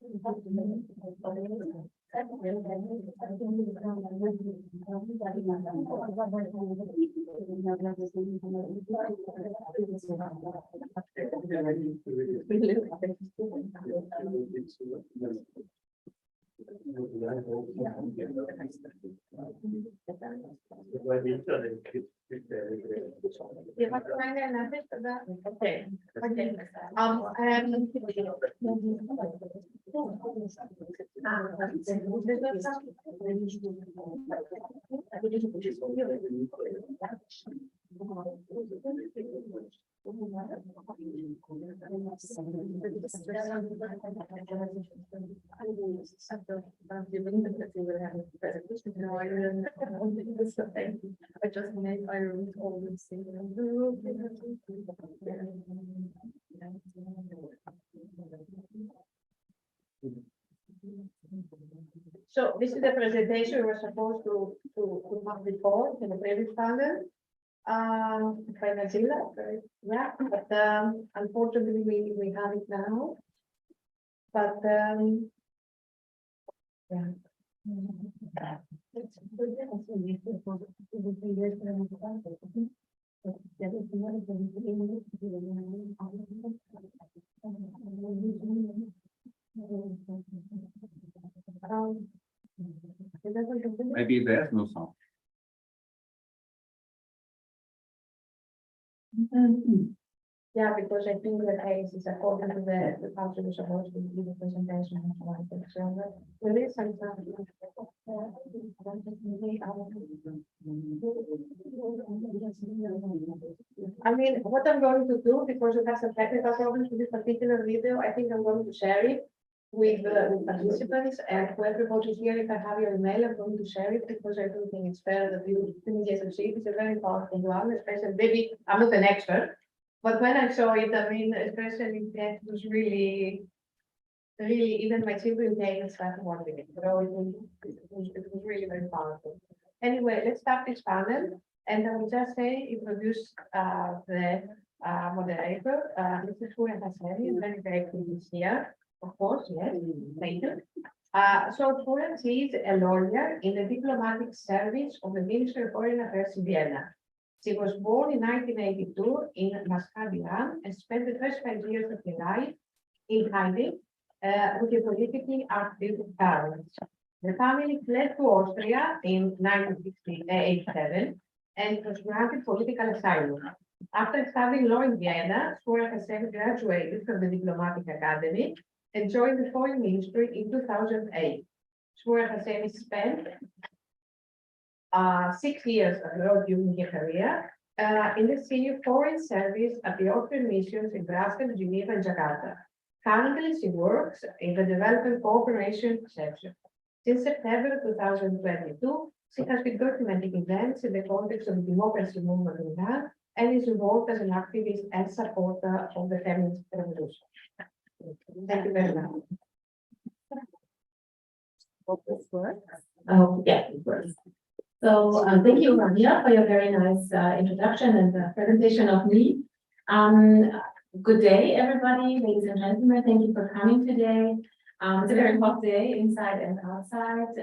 Speaker 1: You want to find another for that? Okay, okay. I just made my room all the things. So this is the presentation we were supposed to have before in the previous panel. By Nazila, right? Yeah, but unfortunately we have it now. But yeah.
Speaker 3: Maybe there's no sound.
Speaker 1: Yeah, because I think that is according to the council is supposed to give a presentation. So there is some. I mean, what I'm going to do, because it has some technical problems with this particular video, I think I'm going to share it with participants and to everybody here. If I have your email, I'm going to share it because I do think it's fair that you can see it. It's a very important one, especially maybe I'm not an expert. But when I saw it, I mean, especially that was really, even my children came started wondering it. So it was really very powerful. Anyway, let's start this panel. And I will just say, introduce the moderator, Mr. Furan Hassani, and very grateful he's here. Of course, yes, thank you. So Furan is a lawyer in the diplomatic service of the Ministry of Foreign Affairs in Vienna. She was born in 1982 in Mashhad, Iran, and spent the first 5 years of her life in hiding with a politically active parents. The family fled to Austria in 1987 and was granted political asylum. After studying law in Vienna, Furan Hassani graduated from the Diplomatic Academy and joined the Foreign Ministry in 2008. Furan Hassani spent 6 years abroad during her career in the senior foreign service at the Austrian missions in Brussels, Geneva, and Jakarta. Currently, she works in the development cooperation section. Since September 2022, she has been documenting events in the context of the democracy movement in Iran and is involved as an activist and supporter of the feminist revolution. Thank you very much.
Speaker 4: Hope this works. Yeah, it works. So thank you, Rania, for your very nice introduction and presentation of me. Good day, everybody, ladies and gentlemen. Thank you for coming today. It's a very hot day inside and outside.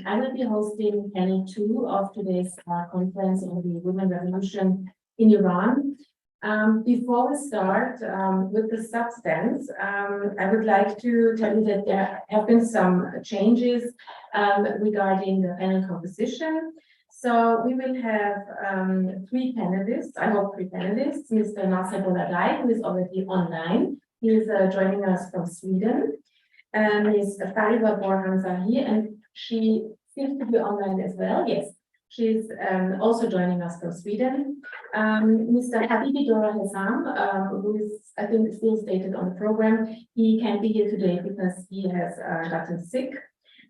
Speaker 4: I will be hosting panel 2 of today's conference on the Women Revolution in Iran. Before we start with the substance, I would like to tell you that there have been some changes regarding the panel composition. So we will have 3 panelists, I hope 3 panelists, Mr. Nasser Boladai, who is already online. He is joining us from Sweden. Ms. Fariba Borhan Zahi, and she seems to be online as well. Yes, she's also joining us from Sweden. Mr. Habibi Dora Hassam, who is, I think, still stated on the program, he can't be here today because he has gotten sick.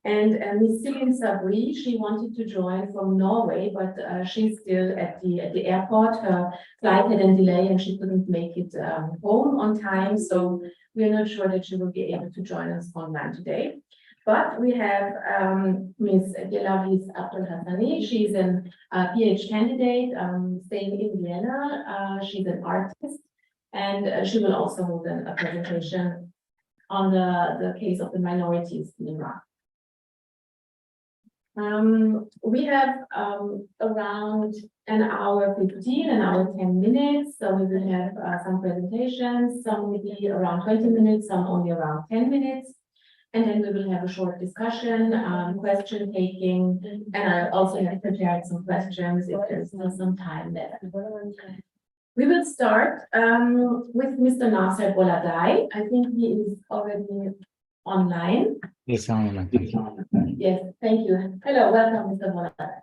Speaker 4: And Ms. Celine Sabri, she wanted to join from Norway, but she's still at the airport. Her flight had a delay and she couldn't make it home on time. So we're not sure that she will be able to join us online today. But we have Ms. Delavis Abdul Hassani. She's a PhD candidate staying in Vienna. She's an artist and she will also hold a presentation on the case of the minorities in Iran. We have around an hour 15, an hour 10 minutes. So we will have some presentations, some will be around 20 minutes, some only around 10 minutes. And then we will have a short discussion, question taking, and I also have prepared some questions if there's still some time left. We will start with Mr. Nasser Boladai. I think he is already online.
Speaker 11: Yes, I'm
Speaker 4: Yes, thank you. Hello, welcome, Mr. Boladai.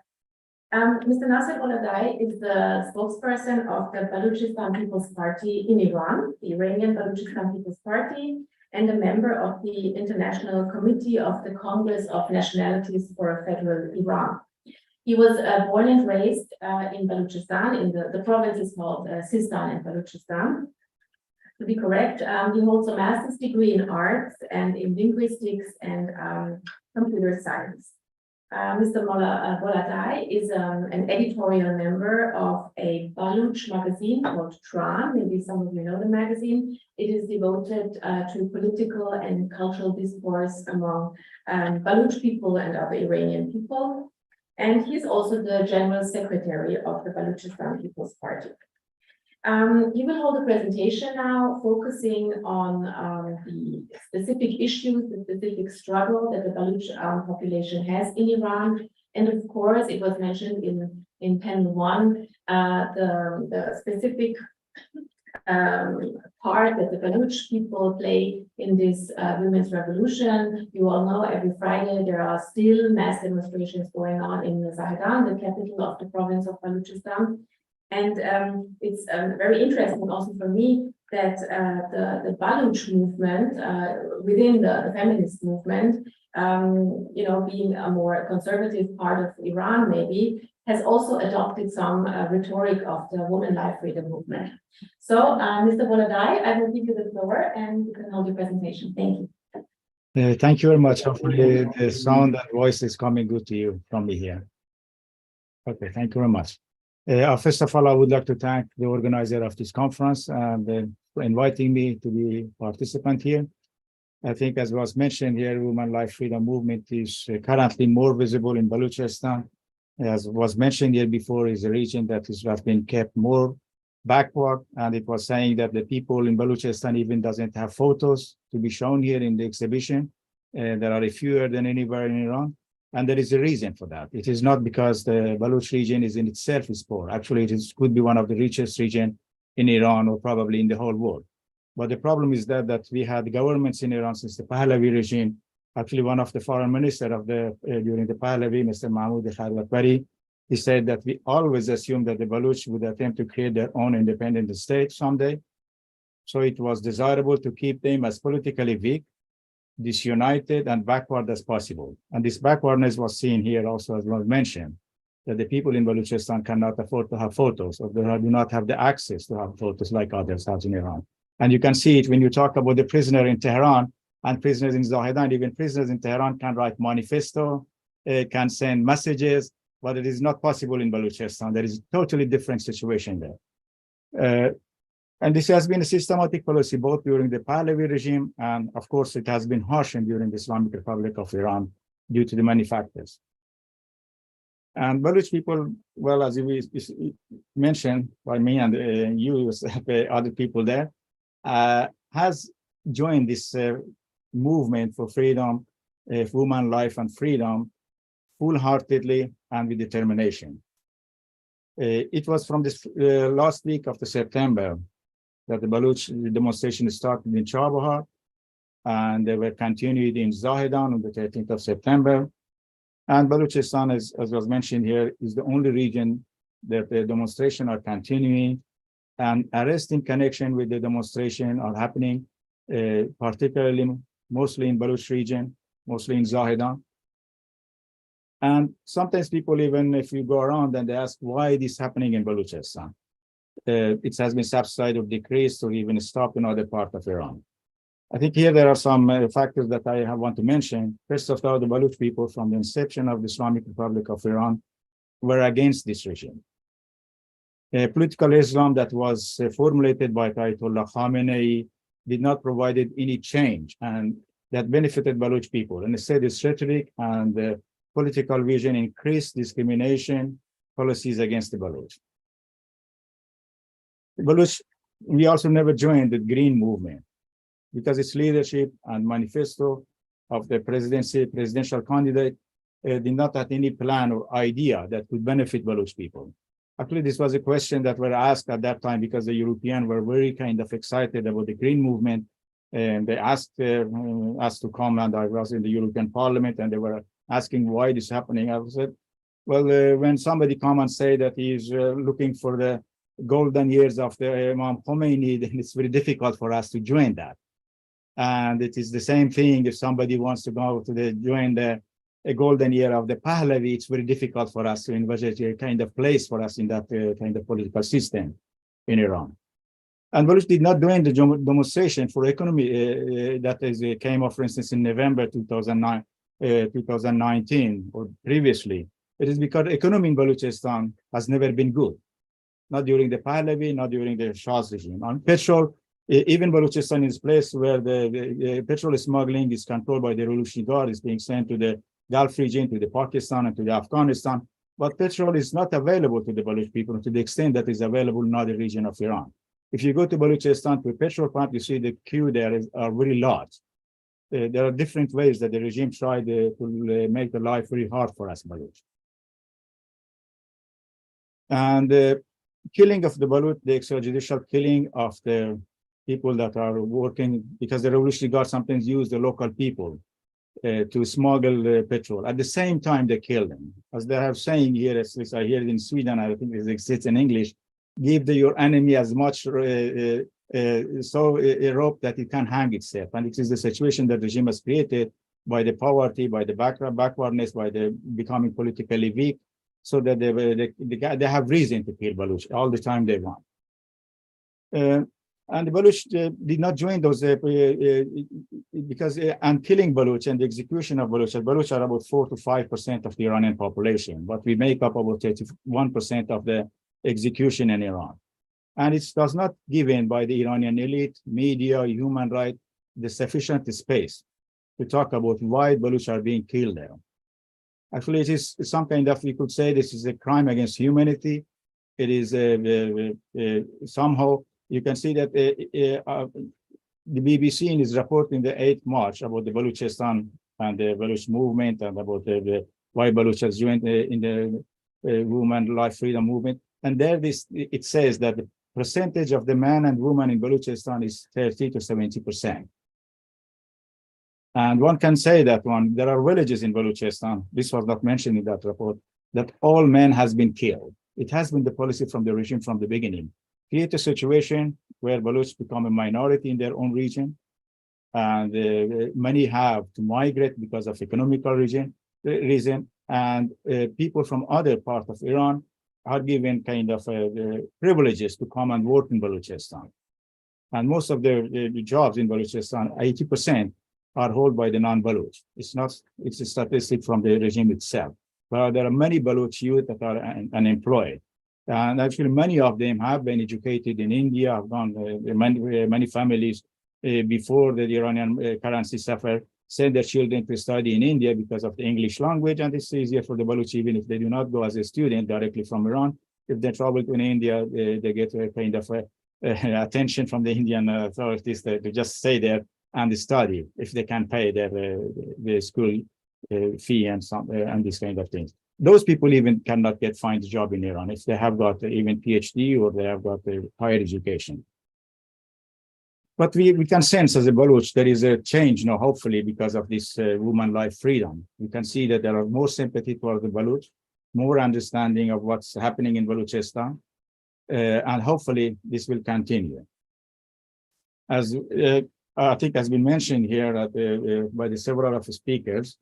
Speaker 4: Mr. Nasser Boladai is the spokesperson of the Balochistan People's Party in Iran, the Iranian Balochistan People's Party, and a member of the International Committee of the Congress of Nationalities for a Federal Iran. He was born and raised in Balochistan, in the province is called Sistan and Balochistan. To be correct, he holds a master's degree in arts and in linguistics and computer science. Mr. Boladai is an editorial member of a Baloch magazine called Tran. Maybe some of you know the magazine. It is devoted to political and cultural discourse among Baloch people and other Iranian people. And he's also the general secretary of the Balochistan People's Party. He will hold a presentation now focusing on the specific issues, the specific struggle that the Baloch population has in Iran. And of course, it was mentioned in panel 1, the specific part that the Baloch people play in this women's revolution. You all know every Friday there are still mass demonstrations going on in Zahedan, the capital of the province of Balochistan. And it's very interesting also for me that the Baloch movement within the feminist movement, being a more conservative part of Iran maybe, has also adopted some rhetoric of the Women Life Freedom movement. So, Mr. Boladai, I will give you the floor and you can hold your presentation. Thank you.
Speaker 11: Thank you very much. Hopefully the sound and voice is coming good to you from me here. Okay, thank you very much. First of all, I would like to thank the organizer of this conference and for inviting me to be participant here. I think, as was mentioned here, Women Life Freedom Movement is currently more visible in Balochistan. As was mentioned here before, is a region that has been kept more backward, and it was saying that the people in Balochistan even doesn't have photos to be shown here in the exhibition. There are fewer than anywhere in Iran. And there is a reason for that. It is not because the Baloch region is in itself is poor. Actually, it could be one of the richest regions in Iran or probably in the whole world. But the problem is that we had governments in Iran since the Pahlavi regime. Actually, one of the foreign ministers of during the Pahlavi, Mr. Mahmoud Khalwatbari, he said that we always assumed that the Baloch would attempt to create their own independent state someday. So it was desirable to keep them as politically weak, disunited and backward as possible. And this backwardness was seen here also, as was mentioned, that the people in Balochistan cannot afford to have photos, or they do not have the access to have photos like others have in Iran. And you can see it when you talk about the prisoner in Tehran and prisoners in Zahedan. Even prisoners in Tehran can write manifesto, can send messages, but it is not possible in Balochistan. There is a totally different situation there. And this has been a systematic policy both during the Pahlavi regime, and of course it has been harshened during the Islamic Republic of Iran due to the many factors. And Baloch people, well, as you mentioned by me and you, other people there, has joined this movement for freedom, woman life and freedom, full-heartedly and with determination. It was from this last week of the September that the Baloch demonstration started in Chabahar, and they were continued in Zahedan on the 13th of September. And Balochistan, as was mentioned here, is the only region that the demonstration are continuing, and arrests in connection with the demonstration are happening, particularly mostly in Baloch region, mostly in Zahedan. And sometimes people, even if you go around and they ask why it is happening in Balochistan, it has been subsided or decreased or even stopped in other parts of Iran. I think here there are some factors that I want to mention. First of all, the Baloch people from the inception of the Islamic Republic of Iran were against this regime. Political Islam that was formulated by Ayatollah Khamenei did not provided any change and that benefited Baloch people. And instead, its rhetoric and political vision increased discrimination policies against the Baloch. Baloch, we also never joined the Green Movement because its leadership and manifesto of the presidential candidate did not have any plan or idea that could benefit Baloch people. Actually, this was a question that were asked at that time because the Europeans were very kind of excited about the Green Movement. And they asked us to come, and I was in the European Parliament, and they were asking why this is happening. I said, well, when somebody come and say that he's looking for the golden years of the Imam Khomeini, then it's very difficult for us to join that. And it is the same thing if somebody wants to go to join the a golden year of the Pahlavi, it's very difficult for us to envisage a kind of place for us in that kind of political system in Iran. And Baloch did not join the demonstration for economy that came off, for instance, in November 2019 or previously. It is because economy in Balochistan has never been good, not during the Pahlavi, not during the Shah's regime. On petrol, even Balochistan is a place where the petrol smuggling is controlled by the Revolutionary Guard, is being sent to the Gulf region, to the Pakistan and to the Afghanistan. But petrol is not available to the Baloch people to the extent that is available in other region of Iran. If you go to Balochistan to a petrol pump, you see the queue there are very large. There are different ways that the regime tried to make the life very hard for us Baloch. And killing of the Baloch, the extrajudicial killing of the people that are working, because the Revolutionary Guard sometimes use the local people to smuggle petrol. At the same time, they kill them. As they have saying here, at least I hear it in Sweden, I think it exists in English, give your enemy as much a rope that it can hang itself. And it is the situation that the regime has created by the poverty, by the backwardness, by the becoming politically weak, so that they have reason to kill Baloch all the time they want. And the Baloch did not join those because and killing Baloch and the execution of Baloch are about 4 to 5% of the Iranian population, but we make up about 31% of the execution in Iran. And it does not given by the Iranian elite, media, human rights, the sufficient space to talk about why Baloch are being killed there. Actually, it is some kind of, we could say this is a crime against humanity. It is somehow, you can see that the BBC is reporting the 8th March about the Balochistan and the Baloch movement and about why Baloch has joined in the women life freedom movement. And there it says that the percentage of the men and women in Balochistan is 30 to 70%. And one can say that there are villages in Balochistan, this was not mentioned in that report, that all men has been killed. It has been the policy from the regime from the beginning. Create a situation where Baloch become a minority in their own region, and many have to migrate because of economical reason, and people from other parts of Iran are given kind of privileges to come and work in Balochistan. And most of the jobs in Balochistan, 80%, are held by the non-Baloch. It's a statistic from the regime itself. But there are many Baloch youth that are unemployed. And actually, many of them have been educated in India, have gone, many families before the Iranian currency suffered, send their children to study in India because of the English language. And it's easier for the Baloch, even if they do not go as a student directly from Iran. If they travel to India, they get a kind of attention from the Indian authorities to just stay there and study if they can pay their school fee and these kind of things. Those people even cannot find a job in Iran if they have got even PhD or they have got a higher education. But we can sense as a Baloch there is a change now, hopefully, because of this woman life freedom. We can see that there are more sympathy towards the Baloch, more understanding of what's happening in Balochistan, and hopefully this will continue. As I think has been mentioned here by the several of the speakers,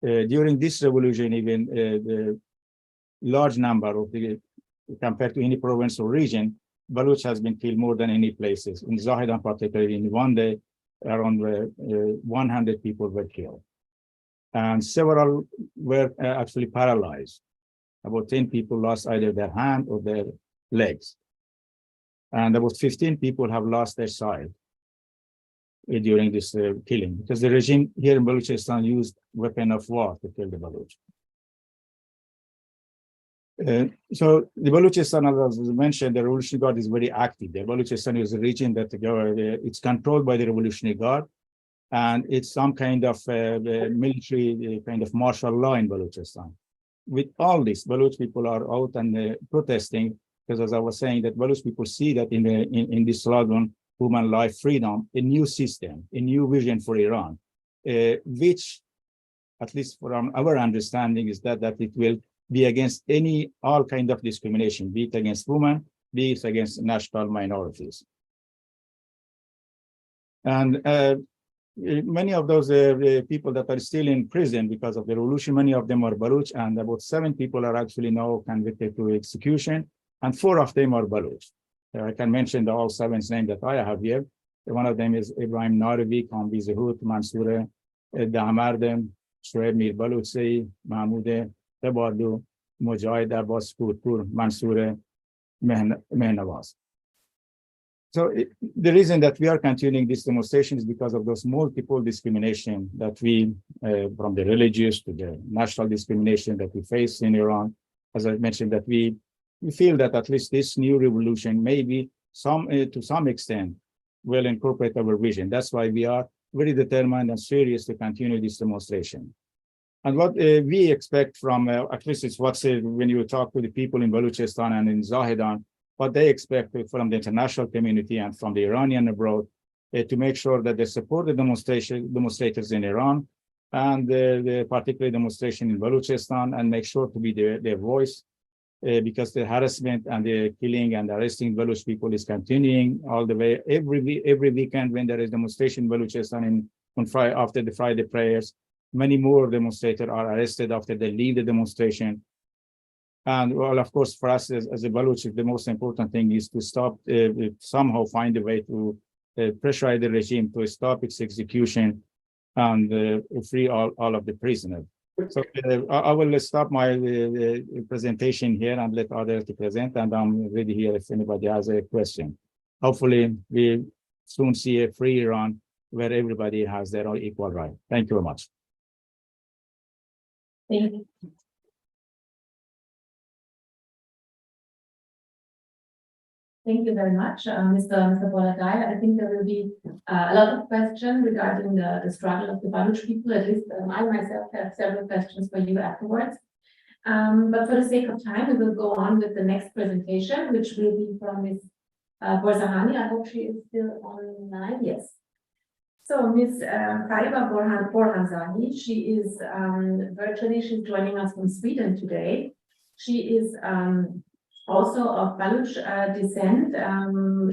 Speaker 11: during this revolution, even the large number of compared to any province or region, Baloch has been killed more than any places. In Zahedan, particularly, in one day, around 100 people were killed. And several were actually paralyzed. About 10 people lost either their hand or their legs. And about 15 people have lost their sight. during this killing, because the regime here in Balochistan used weapon of war to kill the Baloch. So the Balochistan, as I mentioned, the Revolutionary Guard is very active. The Balochistan is a region that it's controlled by the Revolutionary Guard, and it's some kind of military kind of martial law in Balochistan. With all this, Baloch people are out and protesting, because as I was saying, that Baloch people see that in this slogan, human life, freedom, a new system, a new vision for Iran, which, at least from our understanding, is that it will be against all kind of discrimination, be it against women, be it against national minorities. And many of those people that are still in prison because of the revolution, many of them are Baloch, and about 7 people are actually now convicted to execution, and 4 of them are Baloch. I can mention all 7's names that I have here. One of them is Ibrahim Naravi, Kambi Zahut, Mansour Damardem, Shoaib Mir Balochi, Mahmoud Tabardu, Mujahid Abbas Purpur, Mansour Mehnawaz. So the reason that we are continuing this demonstration is because of those multiple discrimination that we, from the religious to the national discrimination that we face in Iran. As I mentioned, that we feel that at least this new revolution maybe to some extent will incorporate our vision. That's why we are very determined and serious to continue this demonstration. And what we expect from, at least it's what's when you talk to the people in Balochistan and in Zahedan, what they expect from the international community and from the Iranian abroad to make sure that they support the demonstrators in Iran and the particular demonstration in Balochistan, and make sure to be their voice, because the harassment and the killing and arresting Baloch people is continuing all the way. Every weekend when there is demonstration in Balochistan after the Friday prayers, many more demonstrators are arrested after they leave the demonstration. And well, of course, for us as a Baloch, the most important thing is to stop, somehow find a way to pressure the regime to stop its execution and free all of the prisoners. So I will stop my presentation here and let others to present, and I'm ready here if anybody has a question. Hopefully, we soon see a free Iran where everybody has their own equal right. Thank you very much.
Speaker 4: Thank you. Thank you very much, Mr. Bolagai. I think there will be a lot of questions regarding the struggle of the Baloch people. At least I myself have several questions for you afterwards. But for the sake of time, we will go on with the next presentation, which will be from Ms. Borzahani. I hope she is still online. Yes. So Ms. Fariba Borhanzani, she is virtually, she's joining us from Sweden today. She is also of Baloch descent.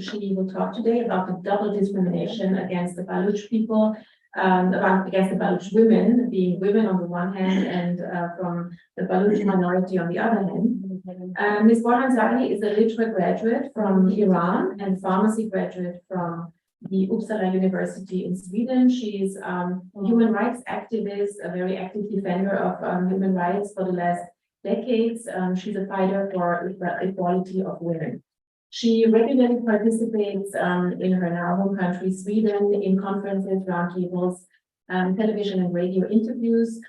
Speaker 4: She will talk today about the double discrimination against the Baloch people, against the Baloch women, being women on the one hand and from the Baloch minority on the other hand. Ms. Borhanzani is a literature graduate from Iran and pharmacy graduate from the Uppsala University in Sweden. She is a human rights activist, a very active defender of human rights for the last decades. She's a fighter for equality of women. She regularly participates in her now home country, Sweden, in conferences, roundtables, television and radio interviews.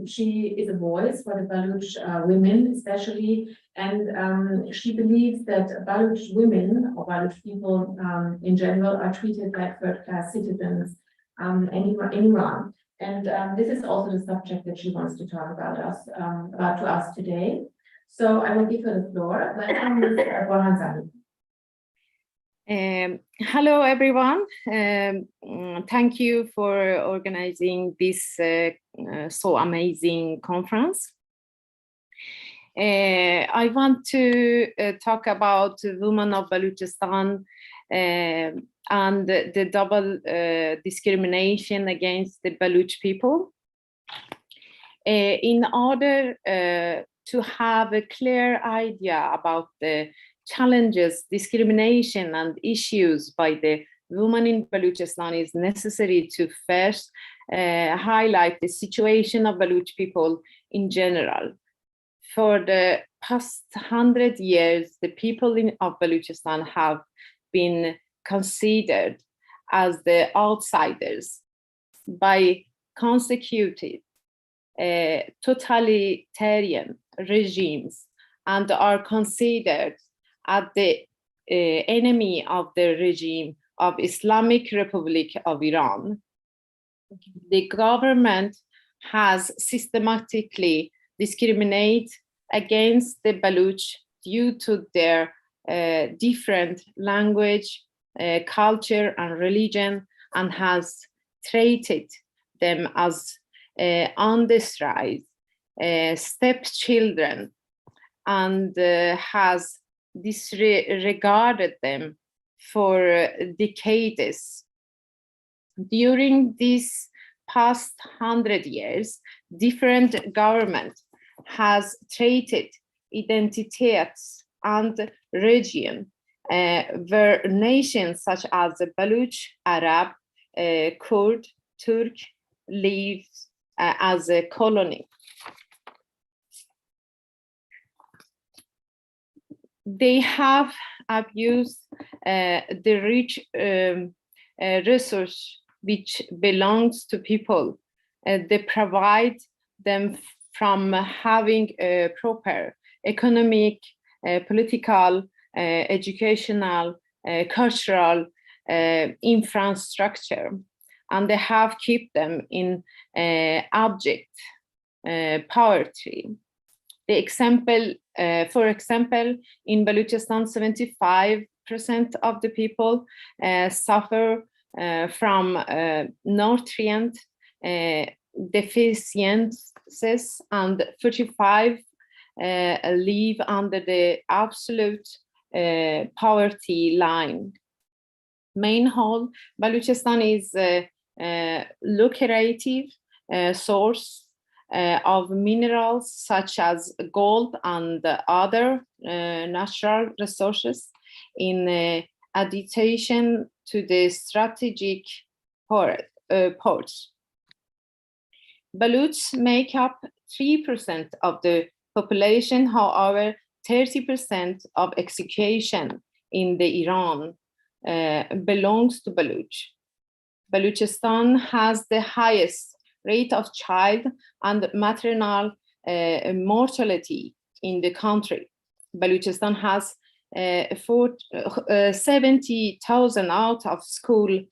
Speaker 4: She is a voice for the Baloch women, especially, and she believes that Baloch women or Baloch people in general are treated like third-class citizens in Iran. And this is also the subject that she wants to talk about to us today. So I will give her the floor. Welcome, Ms. Borhanzani.
Speaker 12: Hello, everyone. Thank you for organizing this so amazing conference. I want to talk about women of Balochistan and the double discrimination against the Baloch people. In order to have a clear idea about the challenges, discrimination, and issues by the women in Balochistan, is necessary to first highlight the situation of Baloch people in general. For the past 100 years, the people of Balochistan have been considered as the outsiders by consecutive totalitarian regimes and are considered as the enemy of the regime of Islamic Republic of Iran. The government has systematically discriminated against the Baluch due to their different language, culture, and religion, and has treated them as undesirable stepchildren, and has disregarded them for decades. During these past 100 years, different governments has treated identities and region where nations such as the Baluch, Arab, Kurd, Turk live as a colony. They have abused the rich resource which belongs to people. They provide them from having a proper economic, political, educational, cultural infrastructure, and they have kept them in abject poverty. The example, for example, in Baluchistan, 75% of the people suffer from nutrient deficiencies, and 45 live under the absolute poverty line. Mainly, Baluchistan is a lucrative source of minerals such as gold and other natural resources, in addition to the strategic ports. Baluchs make up 3% of the population. However, 30% of education in the Iran belongs to Baluch. Baluchistan has the highest rate of child and maternal mortality in the country. Baluchistan has 70,000 out of school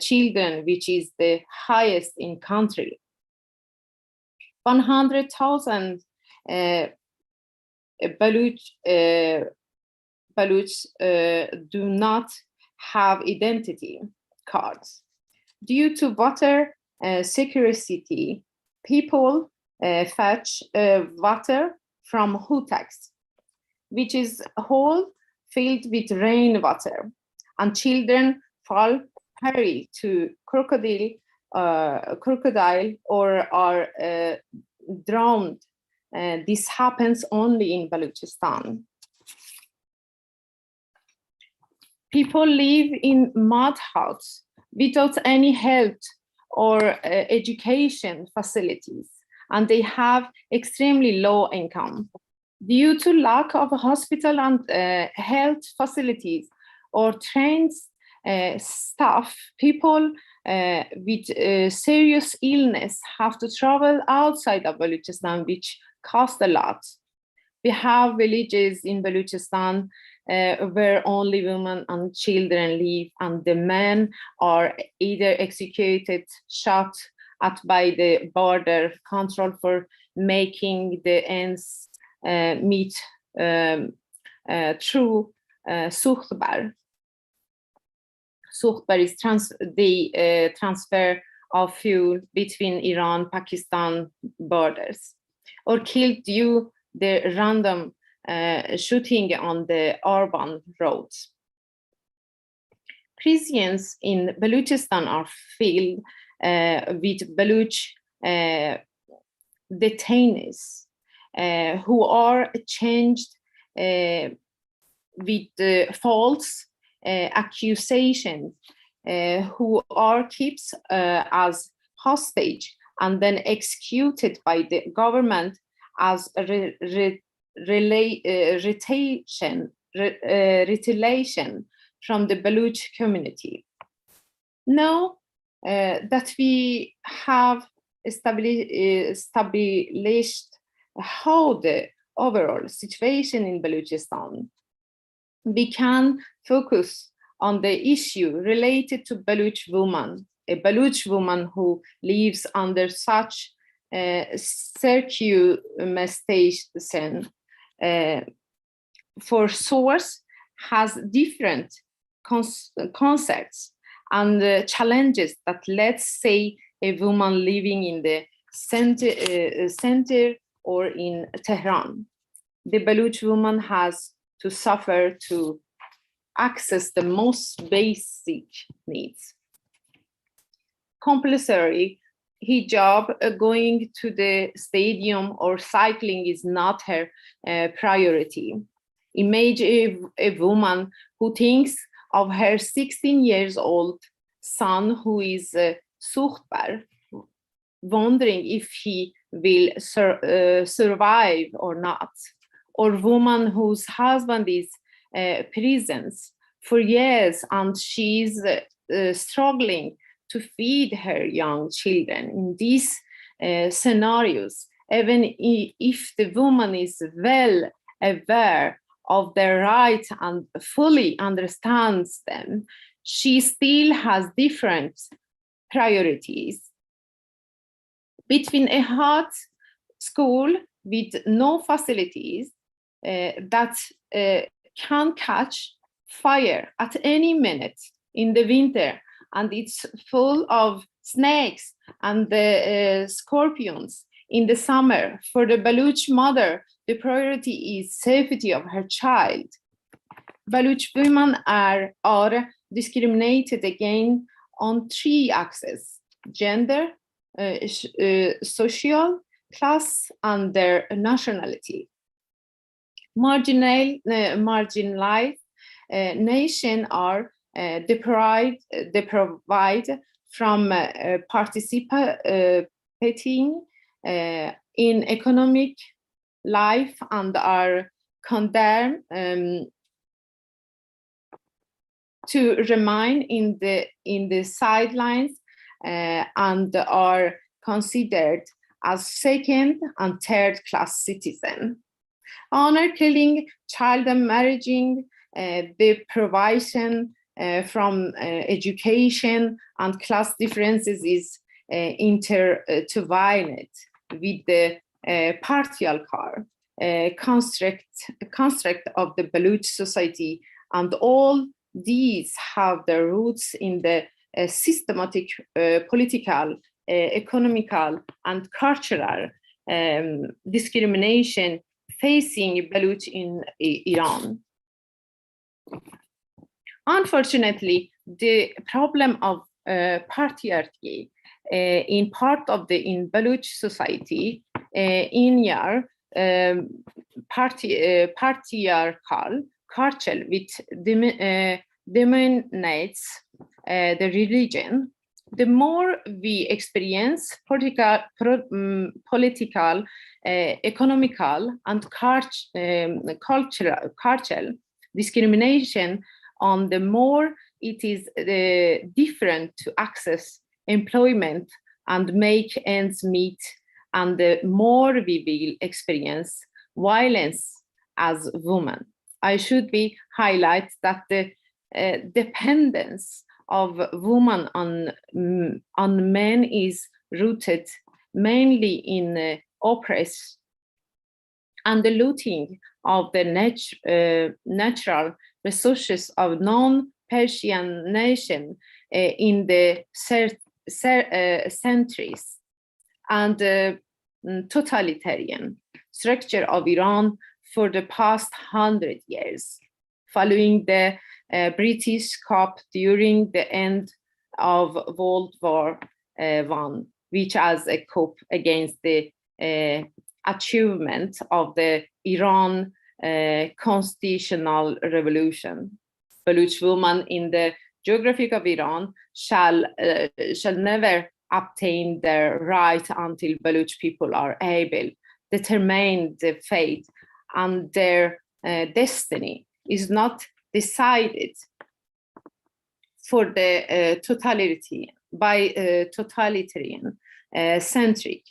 Speaker 12: children, which is the highest in country. 100,000 Baluch do not have identity cards. Due to water scarcity, people fetch water from Hutaks, which is a hole filled with rainwater, and children fall prey to crocodile or are drowned. This happens only in Baluchistan. People live in mud huts without any health or education facilities, and they have extremely low income. Due to lack of hospital and health facilities or trained staff, people with serious illness have to travel outside of Baluchistan, which costs a lot. We have villages in Baluchistan where only women and children live, and the men are either executed, shot at by the border control for making the ends meet through Sukhbar. Sukhbar is the transfer of fuel between Iran-Pakistan borders, or killed due the random shooting on the urban roads. Prisons in Baluchistan are filled with Baluch detainees who are changed with false accusations, who are kept as hostage and then executed by the government as retaliation from the Baluch community. Now that we have established how the overall situation in Balochistan, we can focus on the issue related to Baloch woman, a Baloch woman who lives under such circumstances. For source has different concepts and challenges that, let's say, a woman living in the center or in Tehran. The Baloch woman has to suffer to access the most basic needs. Compulsory hijab, going to the stadium or cycling is not her priority. Imagine a woman who thinks of her 16 years old son who is suchtbar, wondering if he will survive or not, or woman whose husband is prisons for years and she's struggling to feed her young children. In these scenarios, even if the woman is well aware of their rights and fully understands them, she still has different priorities. Between a hot school with no facilities that can catch fire at any minute in the winter, and it's full of snakes and scorpions in the summer. For the Baloch mother, the priority is safety of her child. Baloch women are discriminated against on 3 axes: gender, social class, and their nationality. Marginalized nations are deprived from participating in economic life and are condemned to remain in the sidelines and are considered as second and third class citizens. Honor killing, child marrying, the provision from education and class differences is intertwined with the patriarchal construct of the Baloch society, and all these have their roots in the systematic political, economical, and cultural discrimination facing Baloch in Iran. Unfortunately, the problem of patriarchy in part of in Baloch society in patriarchal culture which dominates the religion. The more we experience political, economical, and cultural discrimination, on the more it is different to access employment and make ends meet, and the more we will experience violence as women. I should highlight that the dependence of women on men is rooted mainly in oppress and the looting of the natural resources of non-Persian nation in the centuries, and the totalitarian structure of Iran for the past 100 years, following the British coup during the end of World War I, which as a coup against the achievement of the Iran constitutional revolution. Baloch women in the geography of Iran shall never obtain their right until Baloch people are able to determine the fate, and their destiny is not decided for the totalitarian, centric,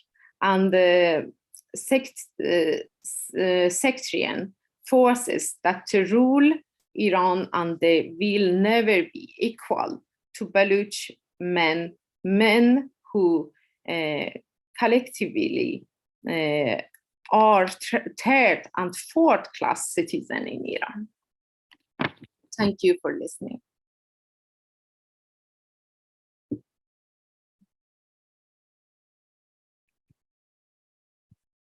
Speaker 12: and sectarian forces that rule Iran, and they will never be equal to Baluch men who collectively are third and fourth class citizen in Iran. Thank you for listening.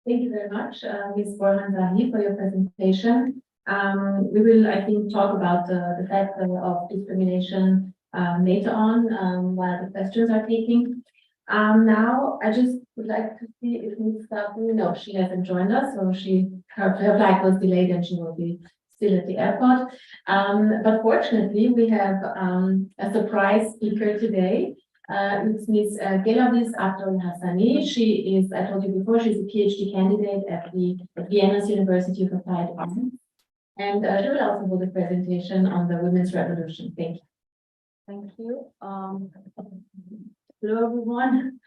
Speaker 4: Thank you very much, Ms. Borhan Zahi, for your presentation. We will, I think, talk about the fact of discrimination later on while the questions are taking. Now, I just would like to see if Ms. Safi, no, she hasn't joined us, so her flight was delayed and she will be still at the airport. But fortunately, we have a surprise speaker today. It's Ms. Gelavis Abdul Hassani. She is, I told you before, she's a PhD candidate at Vienna's University of Applied Arts. And she will also hold a presentation on the Women's Revolution. Thank you.
Speaker 13: Thank you. Hello, everyone.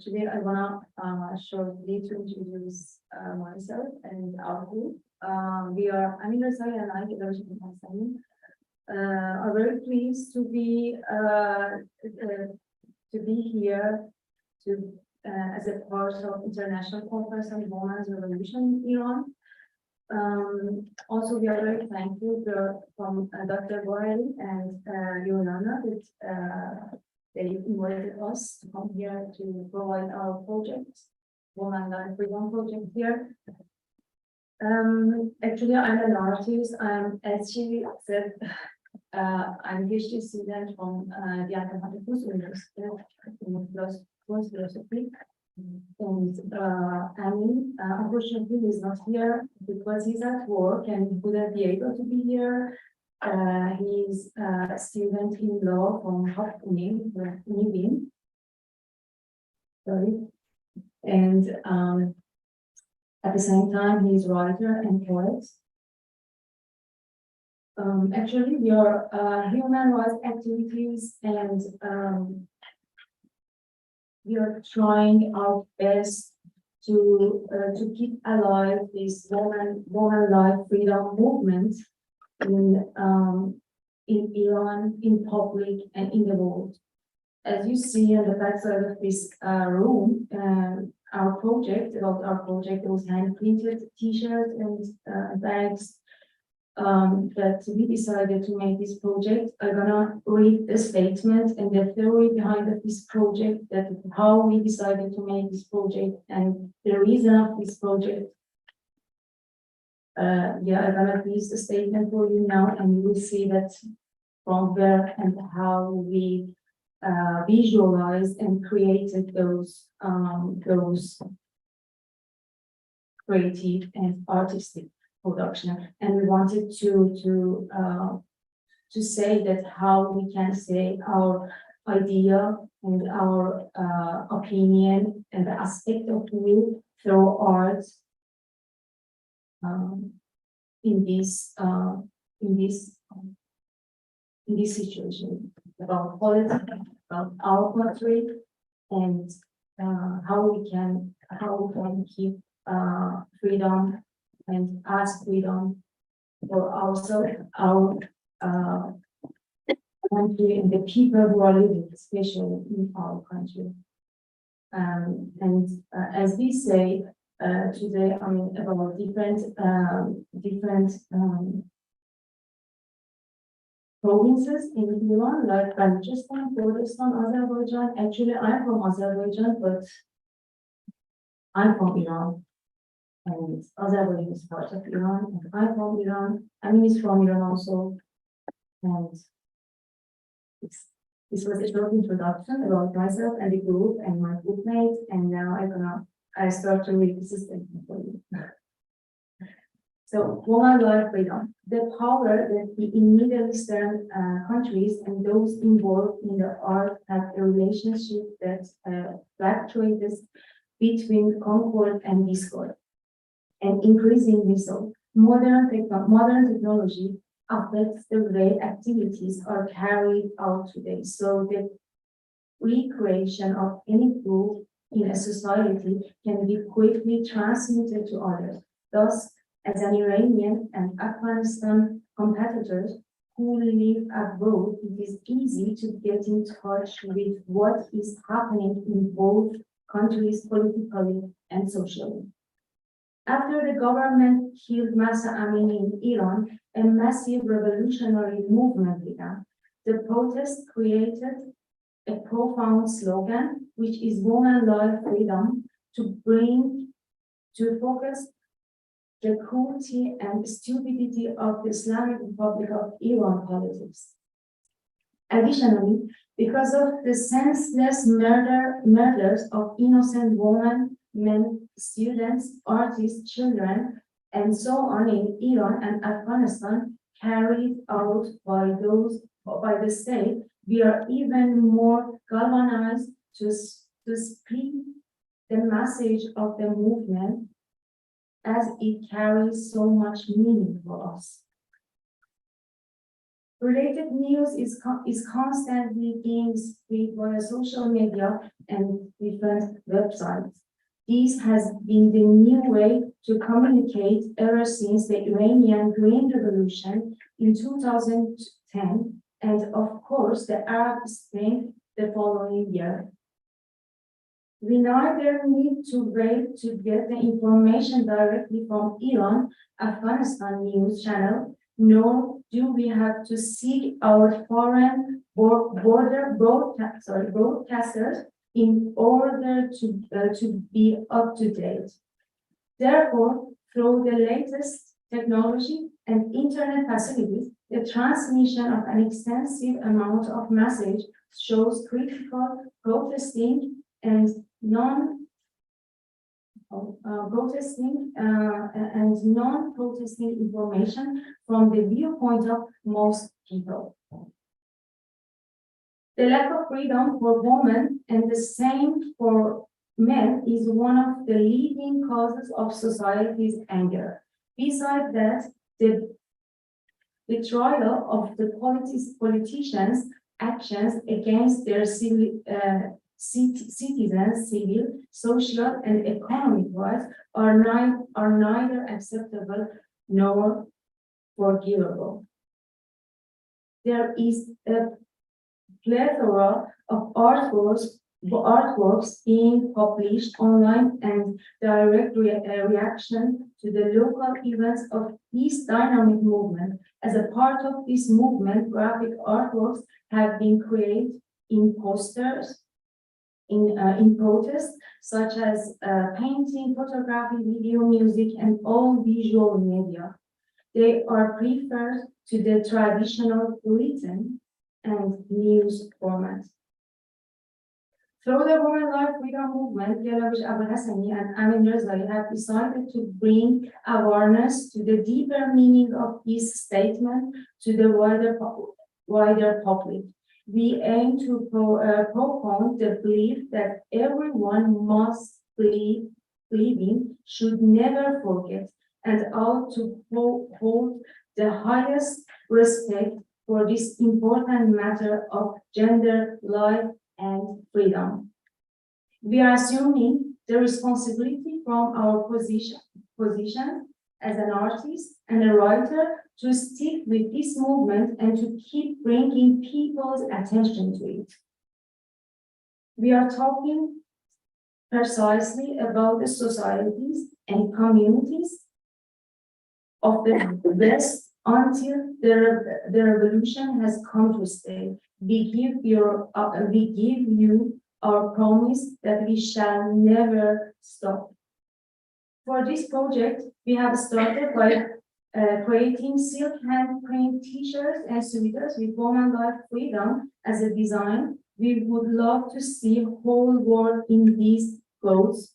Speaker 13: Today I wanna shortly to introduce myself and our group. I'm Amina Sai and I'm Gelavis Abdul Hassani. Are very pleased to be here as a part of International Conference on Women's Revolution in Iran. Also, we are very thankful from Dr. Borelli and Yolanda that they invited us to come here to provide our project, Women Life Freedom Project here. Actually, I'm an artist. As she said, I'm a PhD student from the Ankara University in philosophy. And unfortunately, he's not here because he's at work and he wouldn't be able to be here. He's a student in law from Nivin. Sorry. And at the same time, he's writer and poet. Actually, your human rights activities and we are trying our best to keep alive this woman life freedom movement in Iran, in public, and in the world. As you see on the back side of this room, our project, those hand printed T-shirts and bags that we decided to make this project. I'm gonna read the statement and the theory behind this project, that how we decided to make this project and the reason of this project. I'm gonna read the statement for you now, and you will see that from where and how we visualized and created those creative and artistic production. And we wanted to say that how we can say our idea and our opinion and the aspect of you through art in this situation about politics, about our country, and how we can keep freedom and ask freedom for ourselves, our country, and the people who are living, especially in our country. As we say today, I mean, about different provinces in Iran, like Balochistan, Kurdistan, Azerbaijan. Actually, I'm from Azerbaijan, but I'm from Iran. And Azerbaijan is part of Iran, and I'm from Iran. Amin is from Iran also. And this was a short introduction about myself and the group and my group mates. And now I start to read the system for you. So, woman life freedom. The power that the in Middle Eastern countries and those involved in the art have a relationship that fluctuates between concord and discord, and increasing result. Modern technology affects the way activities are carried out today. So the recreation of any group in a society can be quickly transmitted to others. Thus, as an Iranian and Afghanistan competitors who live abroad, it is easy to get in touch with what is happening in both countries politically and socially. After the government killed Mahsa Amini in Iran, a massive revolutionary movement began. The protest created a profound slogan, which is woman, life, freedom, to focus the cruelty and stupidity of the Islamic Republic of Iran politics. Additionally, because of the senseless murders of innocent women, men, students, artists, children, and so on in Iran and Afghanistan carried out by the state, we are even more galvanized to speak the message of the movement as it carries so much meaning for us. Related news is constantly being spread via social media and different websites. This has been the new way to communicate ever since the Iranian Green Revolution in 2010, and of course the Arab Spring the following year. We neither need to wait to get the information directly from Iran, Afghanistan news channel, nor do we have to seek our foreign broadcasters in order to be up to date. Therefore, through the latest technology and internet facilities, the transmission of an extensive amount of message shows critical protesting and non-protesting information from the viewpoint of most people. The lack of freedom for women and the same for men is one of the leading causes of society's anger. Besides that, the betrayal of the politicians' actions against their citizens, civil, social, and economic rights are neither acceptable nor forgivable. There is a plethora of artworks being published online and direct reaction to the local events of this dynamic movement. As a part of this movement, graphic artworks have been created in posters, in protests, such as painting, photography, video, music, and all visual media. They are preferred to the traditional written and news format. Through the Women Life Freedom Movement, Yalavish Abu-Hassani and Amin Rezai have decided to bring awareness to the deeper meaning of this statement to the wider public. We aim to propound the belief that everyone must believing should never forget and ought to hold the highest respect for this important matter of gender, life, and freedom. We are assuming the responsibility from our position as an artist and a writer to stick with this movement and to keep bringing people's attention to it. We are talking precisely about the societies and communities of the West until the revolution has come to stay. We give you our promise that we shall never stop. For this project, we have started by creating silk handprint t-shirts and sweaters with Women Life Freedom as a design. We would love to see whole world in these clothes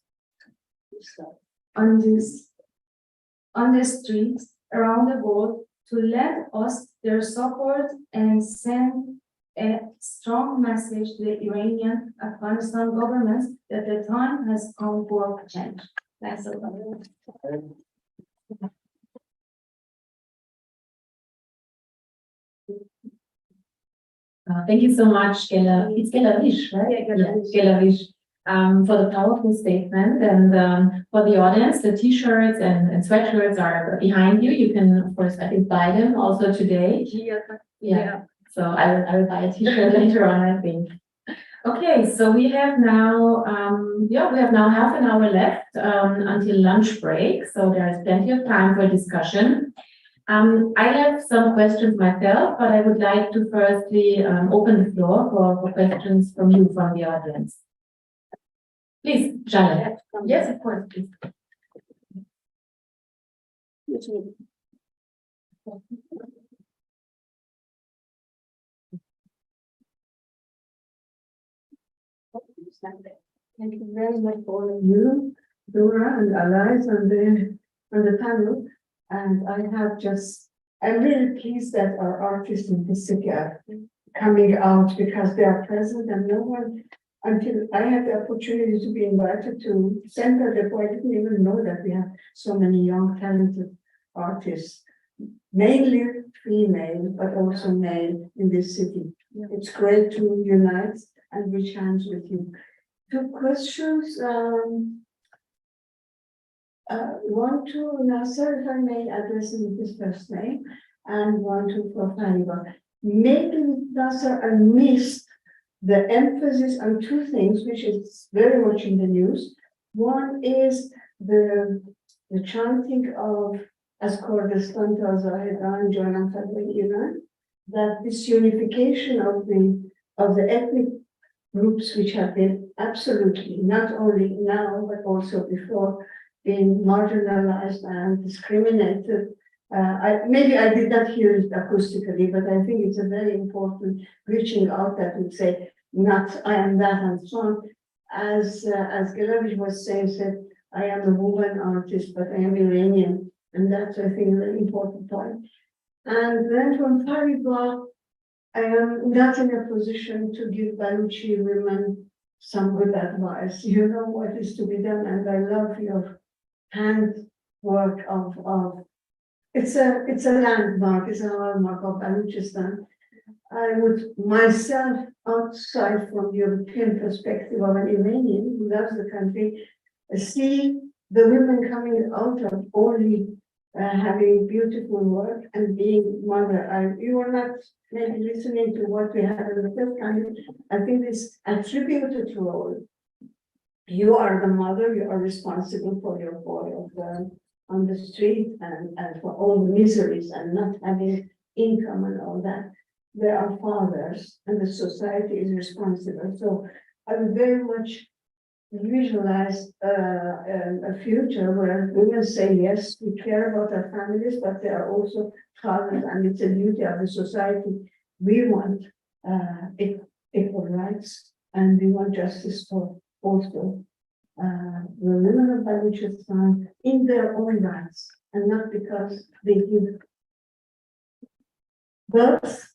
Speaker 13: on the streets around the world to lend us their support and send a strong message to the Iranian, Afghanistan governments that the time has come for change. Thanks a lot. Thank you so much, Gela. It's Gelavish, right?
Speaker 1: Yeah,
Speaker 13: Gelavish, for the powerful statement and for the audience, the t-shirts and sweatshirts are behind you. You can, of course, I think, buy them also today. Yeah. So I will buy a t-shirt later on, I think. Okay, so we have now, we have now half an hour left until lunch break. So there's plenty of time for discussion. I have some questions myself, but I would like to firstly open the floor for questions from you, from the audience. Please, Janet. Yes, of course, please.
Speaker 7: Thank you very much for all of you, Dora and Alice on the panel. And I'm really pleased that our artists in Pacific are coming out because they are present and no one, until I had the opportunity to be invited to Center Depot, I didn't even know that we have so many young talented artists, mainly female, but also male in this city. It's great to unite and reach hands with you. Two questions. One to Nasser, if I may address him with his first name, and one to Fariba. Maybe Nasser, I missed the emphasis on two things, which is very much in the news. One is the chanting of as Kurdistan Tazahidan, Jonan Fadwa Iran, that this unification of the ethnic groups which have been absolutely, not only now, but also before, being marginalized and discriminated. Maybe I did not hear it acoustically, but I think it's a very important reaching out that would say, not I am that and so on. As Gelavish was saying, said, I am a woman artist, but I am Iranian. And that's, I think, a very important point. And then from Fariba, I am not in a position to give Baluchi women some good advice. You know what is to be done, and I love your handwork of it's a landmark, it's a hallmark of Baluchistan. I would myself, outside from European perspective of an Iranian who loves the country, see the women coming out of only having beautiful work and being mother. You are not maybe listening to what we have in the first country. I think this attributed role. You are the mother, you are responsible for your boy on the street and for all the miseries and not having income and all that. There are fathers and the society is responsible. So I would very much visualize a future where women say, yes, we care about our families, but they are also fathers and it's a duty of the society. We want equal rights and we want justice for also the women of Baluchistan in their own rights and not because they give birth,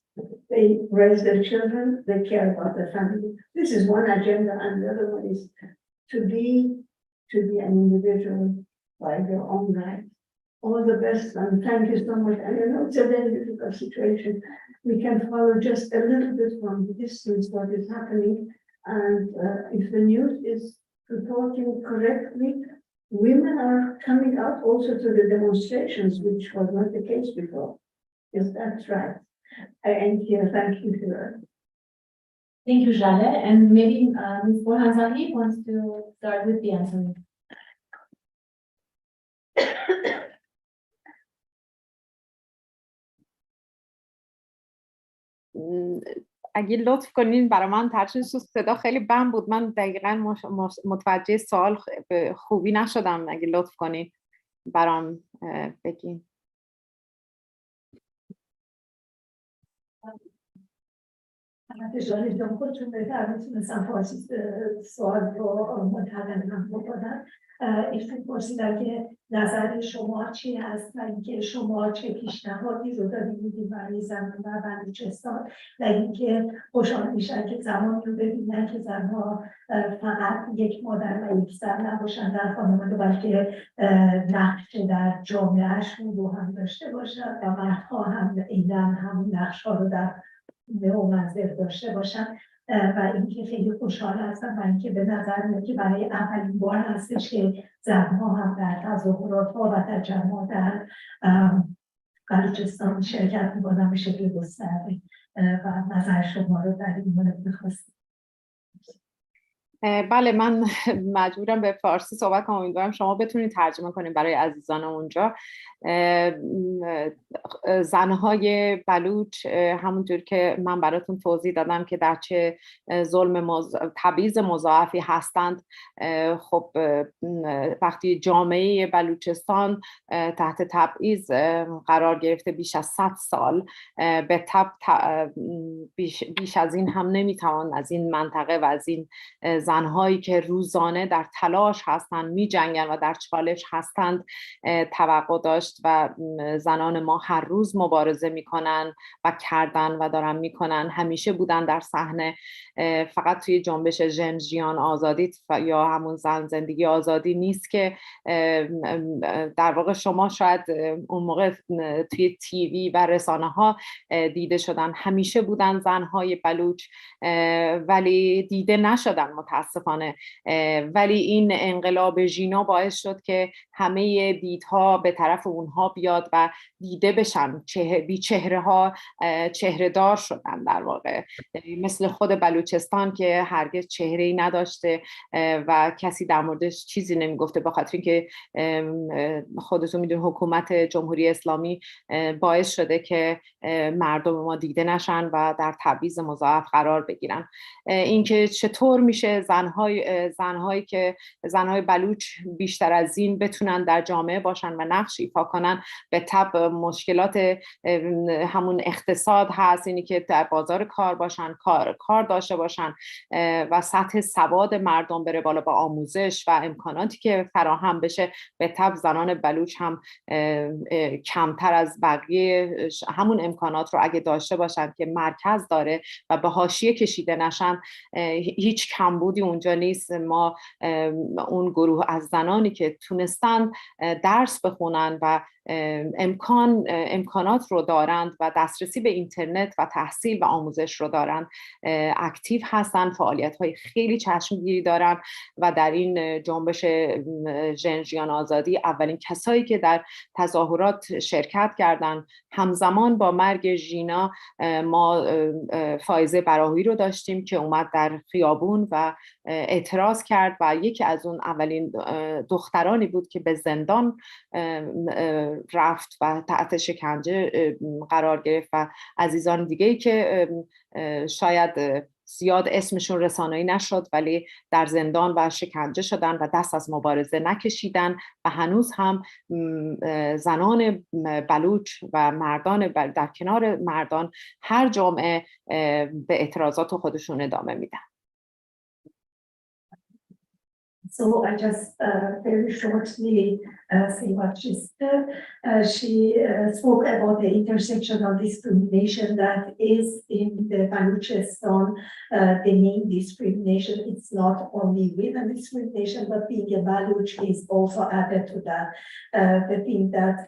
Speaker 7: they raise their children, they care about their family. This is one agenda, and the other one is to be an individual by their own right. All the best, and thank you so much. And I know it's a very difficult situation. We can follow just a little bit from the distance what is happening, and if the news is reporting correctly, women are coming out also to the demonstrations, which was not the case before. Is that right? I end here. Thank you, Hira.
Speaker 13: Thank you, Jale. And maybe Ms. Borhanzali wants to start with the answer.
Speaker 12: اگه لطف کنین برای من ترجمه صدا خیلی بم بود، من دقیقا متوجه سوال به خوبی نشدم. اگه لطف کنین برام بگین.
Speaker 5: جان خودتون بهتر میتونستم فارسی سوال رو متقنم بکنم. ایشون پرسیدن که نظر شما چی هست و اینکه شما چه پیشنهادی رو دارید برای زنان در بلوچستان و اینکه خوشحال میشن که زمانی رو ببینن که زنها فقط یک مادر و یک زن نباشن در خانواده، بلکه نقش در جامعهشون رو هم داشته باشن و مردها هم اینا هم نقش ها رو در نومنظر داشته باشن و اینکه خیلی خوشحال هستم و اینکه به نظر میاد که برای اولین بار هستش که زنها هم در تظاهرات ها و تجمع در بلوچستان شرکت میکنن به شکل گسترده و نظر شما رو در این مورد میخواستم.
Speaker 12: بله، من مجبورم به فارسی صحبت کنم. امیدوارم شما بتونید ترجمه کنید برای عزیزان اونجا. زنهای بلوچ همونطور که من براتون توضیح دادم که در چه تبعیض مضاعفی هستند، خب وقتی جامعه بلوچستان تحت تبعیض قرار گرفته بیش از 100 سال، به تبع بیش از این هم نمیتوان از این منطقه و از این زنهایی که روزانه در تلاش هستند، می جنگن و در چالش هستند توقع داشت و زنان ما هر روز مبارزه میکنن و کردن و دارن میکنن، همیشه بودن در صحنه. فقط توی جنبش ژن آزادی یا همون زن زندگی آزادی نیست که در واقع شما شاید اون موقع توی تیوی و رسانه ها دیده شدن، همیشه بودن زنهای بلوچ ولی دیده نشدن متاسفانه. ولی این انقلاب ژینا باعث شد که همه دیدها به طرف اونها بیاد و دیده بشن، بی چهره ها چهره دار شدن در واقع، مثل خود بلوچستان که هرگز چهره ای نداشته و کسی در موردش چیزی نمیگفته، به خاطر اینکه خودتون میدون حکومت جمهوری اسلامی باعث شده که مردم ما دیده نشن و در تبعیض مضاعف قرار بگیرن. اینکه چطور میشه زنهای بلوچ بیشتر از این بتونن در جامعه باشن و نقش ایفا کنن، به طب مشکلات همون اقتصاد هست، اینی که در بازار کار باشن، کار داشته باشن و سطح سواد مردم بره بالا با آموزش و امکاناتی که فراهم بشه. به طب زنان بلوچ هم کمتر از بقیه همون امکانات رو اگه داشته باشن که مرکز داره و به حاشیه کشیده نشن، هیچ کمبودی اونجا نیست. ما اون گروه از زنانی که تونستن درس بخونن و امکانات رو دارند و دسترسی به اینترنت و تحصیل و آموزش رو دارند، اکتیو هستن، فعالیت‌های خیلی چشمگیری دارن و در این جنبش ژن آزادی اولین کسایی که در تظاهرات شرکت کردن همزمان با مرگ ژینا ما فائزه براهی رو داشتیم که اومد در خیابون و اعتراض کرد و یکی از اون اولین دخترانی بود که به زندان رفت و تحت شکنجه قرار گرفت و عزیزان دیگه‌ای که شاید زیاد اسمشون رسانه‌ای نشد ولی در زندان و شکنجه شدن و دست از مبارزه نکشیدن و هنوز هم زنان بلوچ و مردان در کنار مردان هر جمعه به اعتراضات خودشون ادامه میدن.
Speaker 5: So I just very shortly say what she said. She spoke about the intersectional discrimination that is in the Baluchistan. The main discrimination, it's not only women discrimination, but being a Baluch is also added to that. The thing that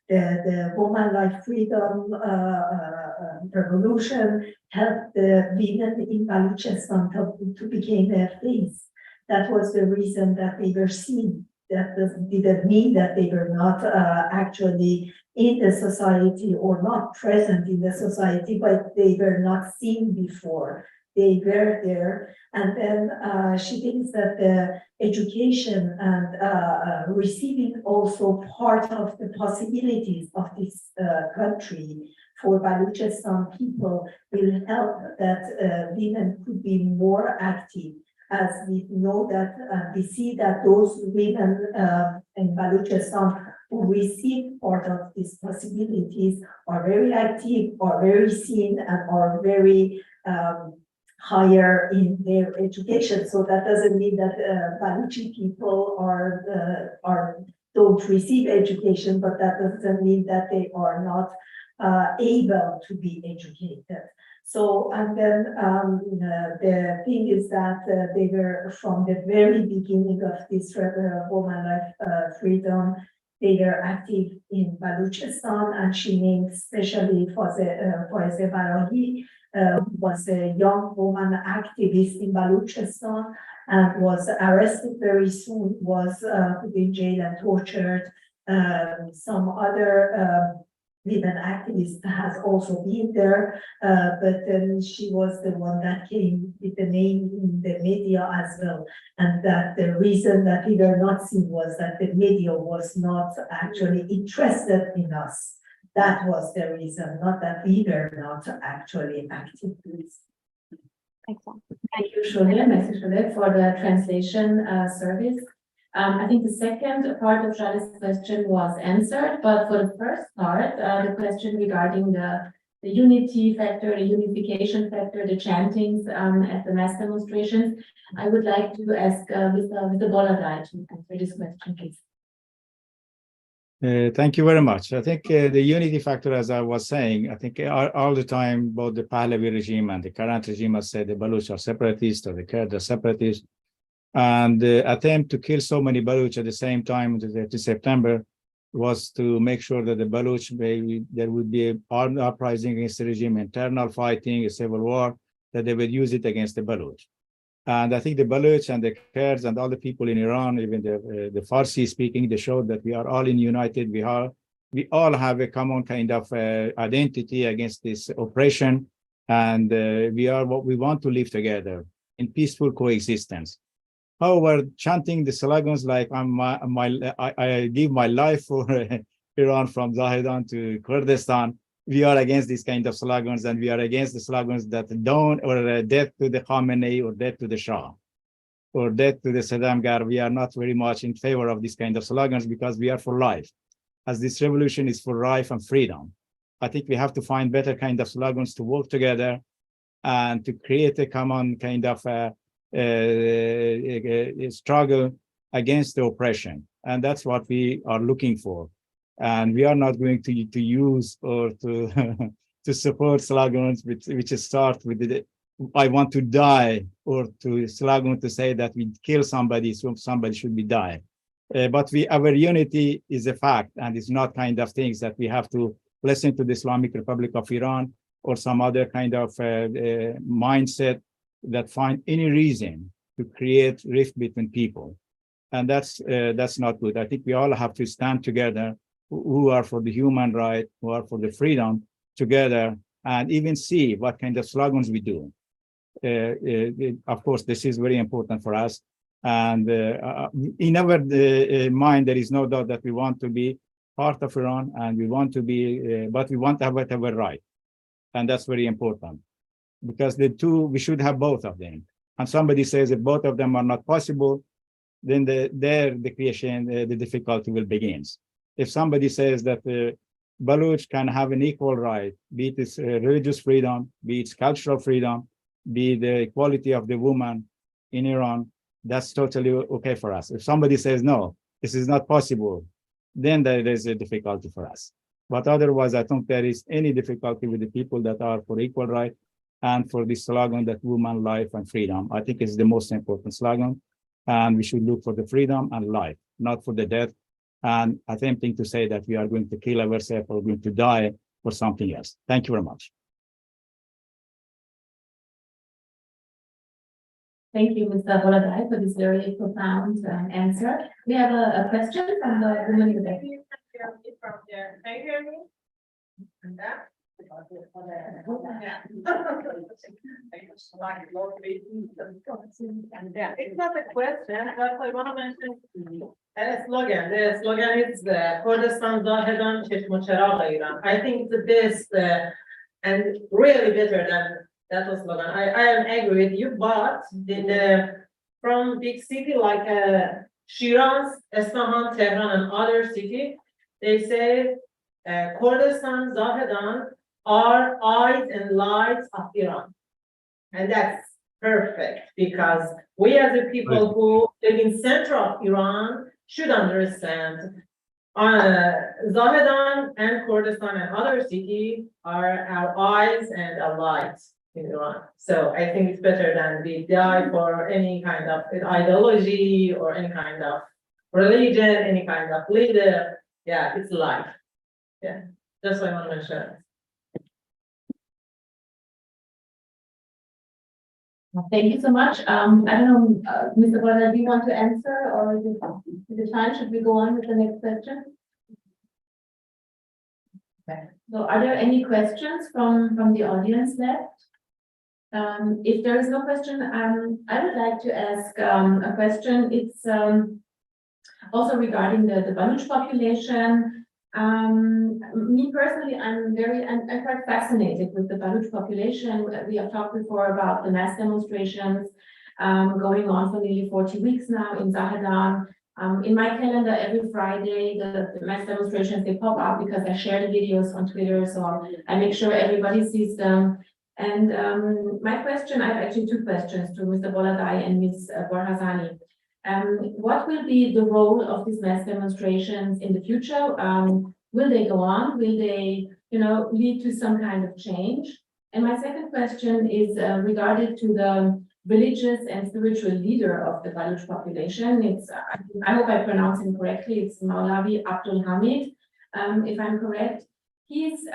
Speaker 5: the woman like freedom revolution helped the women in Baluchistan to become a face. That was the reason that they were seen. That didn't mean that they were not actually in the society or not present in the society, but they were not seen before. They were there. And then she thinks that the education and receiving also part of the possibilities of this country for Baluchistan people will help that women could be more active. As we know that we see that those women in Baluchistan who receive part of these possibilities are very active, are very seen, and are very higher in their education. So that doesn't mean that Baluchi people don't receive education, but that doesn't mean that they are not able to be educated. So, and then the thing is that they were from the very beginning of this woman life freedom, they were active in Balochistan, and she named especially Faize Barahi, who was a young woman activist in Balochistan and was arrested very soon, was put in jail and tortured. Some other women activists has also been there, but then she was the one that came with the name in the media as well. And that the reason that we were not seen was that the media was not actually interested in us. That was the reason, not that we were not actually active.
Speaker 12: Excellent.
Speaker 13: Thank you, Shulia, Mr. Shulia, for the translation service. I think the second part of Shali's question was answered, but for the first part, the question regarding the unity factor, the unification factor, the chantings at the mass demonstrations, I would like to ask Mr. Boladai to answer this question, please.
Speaker 11: Thank you very much. I think the unity factor, as I was saying, I think all the time, both the Pahlavi regime and the current regime has said the Baloch are separatists or the Kurds are separatists. And the attempt to kill so many Baloch at the same time, to September, was to make sure that the Baloch, there would be an armed uprising against the regime, internal fighting, a civil war, that they would use it against the Baloch. And I think the Baloch and the Kurds and all the people in Iran, even the Farsi speaking, they showed that we are all united. We all have a common kind of identity against this oppression, and we want to live together in peaceful coexistence. However, chanting the slogans like I give my life for Iran from Zahedan to Kurdistan, we are against these kind of slogans, and we are against the slogans that death to the Khamenei or death to the Shah or death to the Saddam Gar. We are not very much in favor of these kind of slogans because we are for life. As this revolution is for life and freedom, I think we have to find better kind of slogans to work together and to create a common kind of a struggle against the oppression. And that's what we are looking for. And we are not going to use or to to support slogans which start with the I want to die, or to slogan to say that we kill somebody, so somebody should be died. But our unity is a fact, and it's not kind of things that we have to listen to the Islamic Republic of Iran or some other kind of mindset that find any reason to create rift between people. And that's not good. I think we all have to stand together, who are for the human right, who are for the freedom, together, and even see what kind of slogans we do. Of course, this is very important for us. And in our mind, there is no doubt that we want to be part of Iran, and we want to be, but we want to have whatever right. And that's very important, because the two, we should have both of them. And somebody says if both of them are not possible, then the creation, the difficulty will begin. If somebody says that Baloch can have an equal right, be it its religious freedom, be it cultural freedom, be the equality of the woman in Iran, that's totally okay for us. If somebody says, no, this is not possible, then there is a difficulty for us. But otherwise, I don't think there is any difficulty with the people that are for equal right and for this slogan that woman, life, and freedom. I think it's the most important slogan. And we should look for the freedom and life, not for the death. And attempting to say that we are going to kill ourselves or going to die for something else. Thank you very much.
Speaker 13: Thank you, Mr. Boladai, for this very profound answer. We have a question from the woman in the back.
Speaker 1: Can you hear me? It's not a question, but I want to mention a slogan. The slogan is Kurdistan Zahedan Cheshmo Cheragh Iran. I think the best and really better than that was slogan. I am agree with you, but from big city like Shiraz, Isfahan, Tehran, and other city, they say Kurdistan Zahedan are eyes and lights of Iran. And that's perfect, because we as the people who live in center of Iran should understand Zahedan and Kurdistan and other cities are our eyes and our lights in Iran. So I think it's better than we die for any kind of ideology or any kind of religion, any kind of leader.
Speaker 4: Yeah, it's live. Yeah, that's why I want to make sure.
Speaker 13: Thank you so much. I don't know, Mr. Bonner, do you want to answer or is it fine? Should we go on with the next question? Okay. So are there any questions from the audience left? If there is no question, I would like to ask a question. It's also regarding the Baluch population. Me personally, I'm quite fascinated with the Baluch population. We have talked before about the mass demonstrations going on for nearly 40 weeks now in Zahedan. In my calendar, every Friday, the mass demonstrations, they pop up because I share the videos on Twitter, so I make sure everybody sees them. And my question, I have actually two questions to Mr. Boladai and Ms. Borhazani. What will be the role of these mass demonstrations in the future? Will they go on? Will they, lead to some kind of change? And my second question is regarding to the religious and spiritual leader of the Baluch population. It's, I hope I pronounce him correctly. It's Maulavi Abdul Hamid, if I'm correct. He's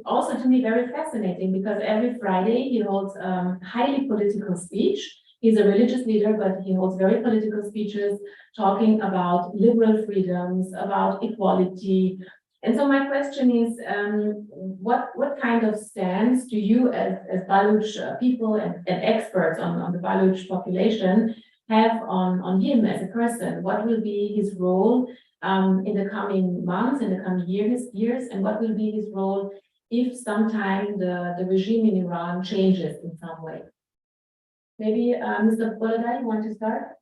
Speaker 13: also to me very fascinating because every Friday he holds highly political speech. He's a religious leader, but he holds very political speeches talking about liberal freedoms, about equality. And so my question is, what kind of stance do you as Baluch people and experts on the Baluch population have on him as a person? What will be his role in the coming months, in the coming years, and what will be his role if sometime the regime in Iran changes in some way? Maybe Mr. Boladai, you want to start?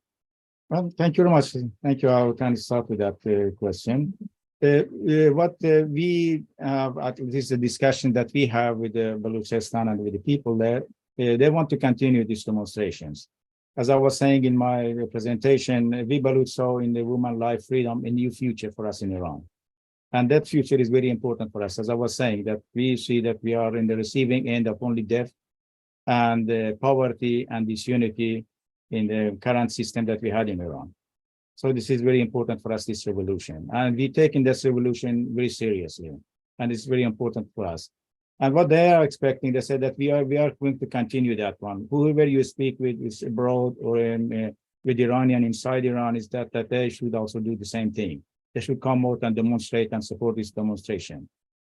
Speaker 11: Well, thank you very much. Thank you. I will kind of start with that question. What we have, at least the discussion that we have with the Baluchistan and with the people there, they want to continue these demonstrations. As I was saying in my presentation, we Baluch saw in the woman life freedom a new future for us in Iran. And that future is very important for us. As I was saying, that we see that we are in the receiving end of only death and poverty and disunity in the current system that we had in Iran. So this is very important for us, this revolution. And we're taking this revolution very seriously. And it's very important for us. And what they are expecting, they said that we are going to continue that one. Whoever you speak with is abroad or with Iranian inside Iran is that they should also do the same thing. They should come out and demonstrate and support this demonstration.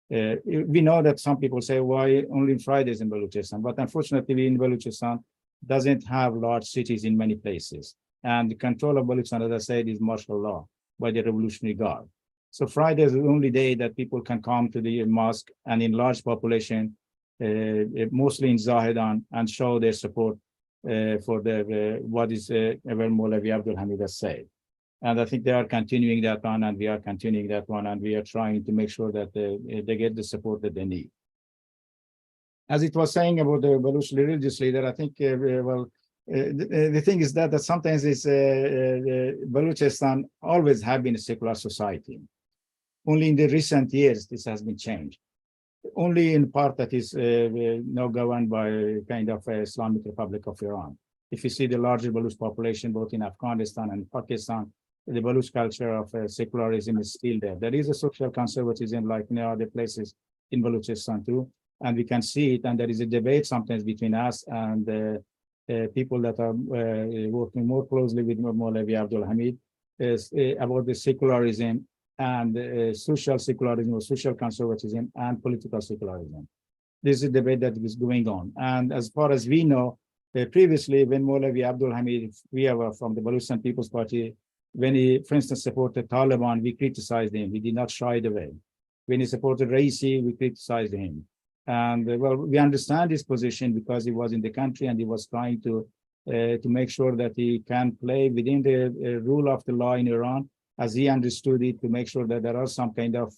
Speaker 11: We know that some people say, why only Fridays in Baluchistan? But unfortunately, in Baluchistan doesn't have large cities in many places. And the control of Baluchistan, as I said, is martial law by the Revolutionary Guard. So Friday is the only day that people can come to the mosque and in large population, mostly in Zahedan, and show their support for what is Ever Maulavi Abdul Hamid has said. And I think they are continuing that one, and we are continuing that one, and we are trying to make sure that they get the support that they need. As it was saying about the Baluch religious leader, I think, the thing is that sometimes it's Baluchistan always have been a secular society. Only in the recent years, this has been changed. Only in part that is now governed by kind of Islamic Republic of Iran. If you see the larger Baluch population, both in Afghanistan and Pakistan, the Baluch culture of secularism is still there. There is a social conservatism like in other places in Baluchistan too, and we can see it. And there is a debate sometimes between us and people that are working more closely with Maulavi Abdul Hamid about the secularism and social secularism or social conservatism and political secularism. This is a debate that is going on. And as far as we know, previously when Maulavi Abdul Hamid, we are from the Baluchistan People's Party, when he, for instance, supported Taliban, we criticized him. We did not shy away. When he supported Raisi, we criticized him. And well, we understand his position because he was in the country and he was trying to make sure that he can play within the rule of the law in Iran, as he understood it, to make sure that there are some kind of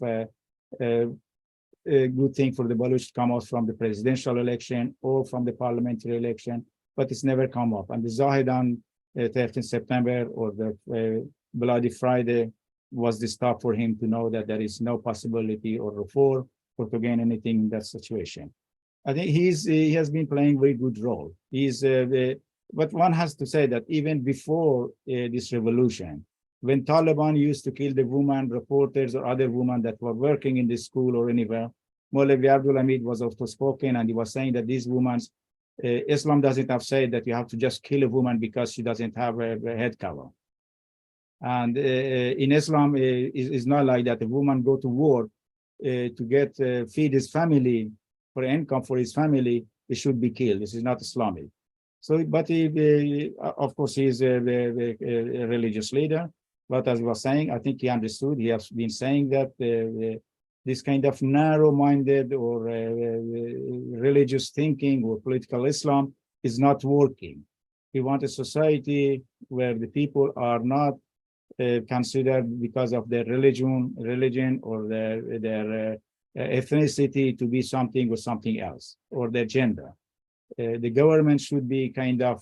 Speaker 11: good thing for the Baluch to come out from the presidential election or from the parliamentary election, but it's never come up. And the Zahedan 13th September or the Bloody Friday was the stop for him to know that there is no possibility or reform or to gain anything in that situation. I think he has been playing a very good role. But one has to say that even before this revolution, When Taliban used to kill the women reporters or other women that were working in the school or anywhere, Maulvi Abdul Hamid was outspoken, and he was saying that these women, Islam doesn't have said that you have to just kill a woman because she doesn't have a head cover. And in Islam, it's not like that. A woman go to war to get feed his family, for income for his family, he should be killed. This is not Islamic. So, but he, of course, he is a religious leader. But as I was saying, I think he understood. He has been saying that this kind of narrow-minded or religious thinking or political Islam is not working. We want a society where the people are not considered because of their religion or their ethnicity to be something or something else, or their gender. The government should be kind of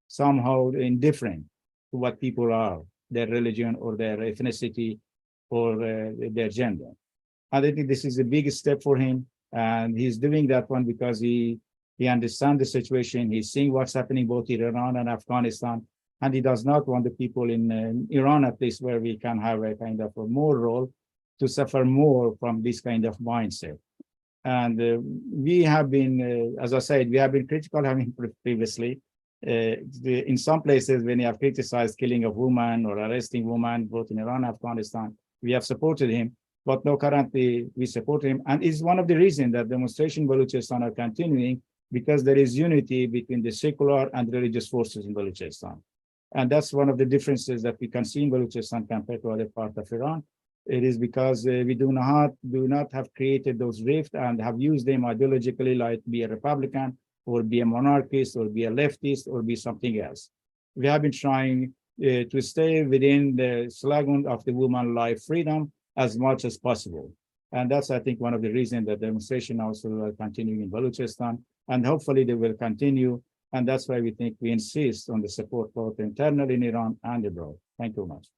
Speaker 11: somehow indifferent to what people are, their religion or their ethnicity or their gender. And I think this is a big step for him, and he's doing that one because he understands the situation. He's seeing what's happening both in Iran and Afghanistan, and he does not want the people in Iran, at least, where we can have a kind of a more role, to suffer more from this kind of mindset. And we have been, as I said, we have been critical of him previously. In some places, when he have criticized killing of women or arresting women, both in Iran and Afghanistan, we have supported him. But no, currently we support him. And it's one of the reasons that demonstrations in Balochistan are continuing, because there is unity between the secular and religious forces in Balochistan. And that's one of the differences that we can see in Balochistan compared to other parts of Iran. It is because we do not have created those rifts and have used them ideologically, like be a Republican or be a monarchist or be a leftist or be something else. We have been trying to stay within the slogan of the woman life freedom as much as possible. And that's, I think, one of the reasons that demonstration also are continuing in Balochistan, and hopefully they will continue. And that's why we think we insist on the support both internally in Iran and abroad. Thank you very much.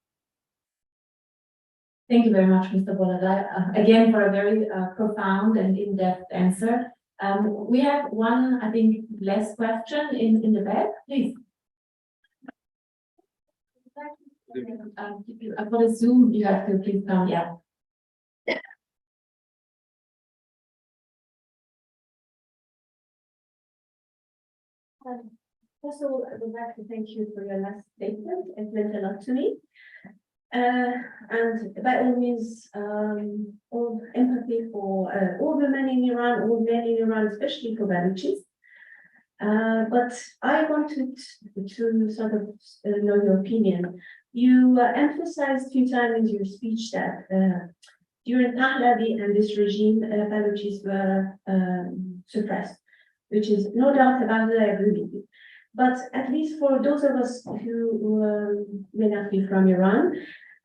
Speaker 13: Thank you very much, Mr. Bolazar, again for a very profound and in-depth answer. We have one, I think, last question in the back, please. For the Zoom, you have to please come, yeah.
Speaker 5: First of all, I would like to thank you for your last statement. It meant a lot to me. And by all means, all empathy for all women in Iran, all men in Iran, especially for Baluchis. But I wanted to sort of know your opinion. You emphasized a few times in your speech that during Pahlavi and this regime, Baluchis were suppressed, which is no doubt about it, I agree with you. But at least for those of us who may not be from Iran,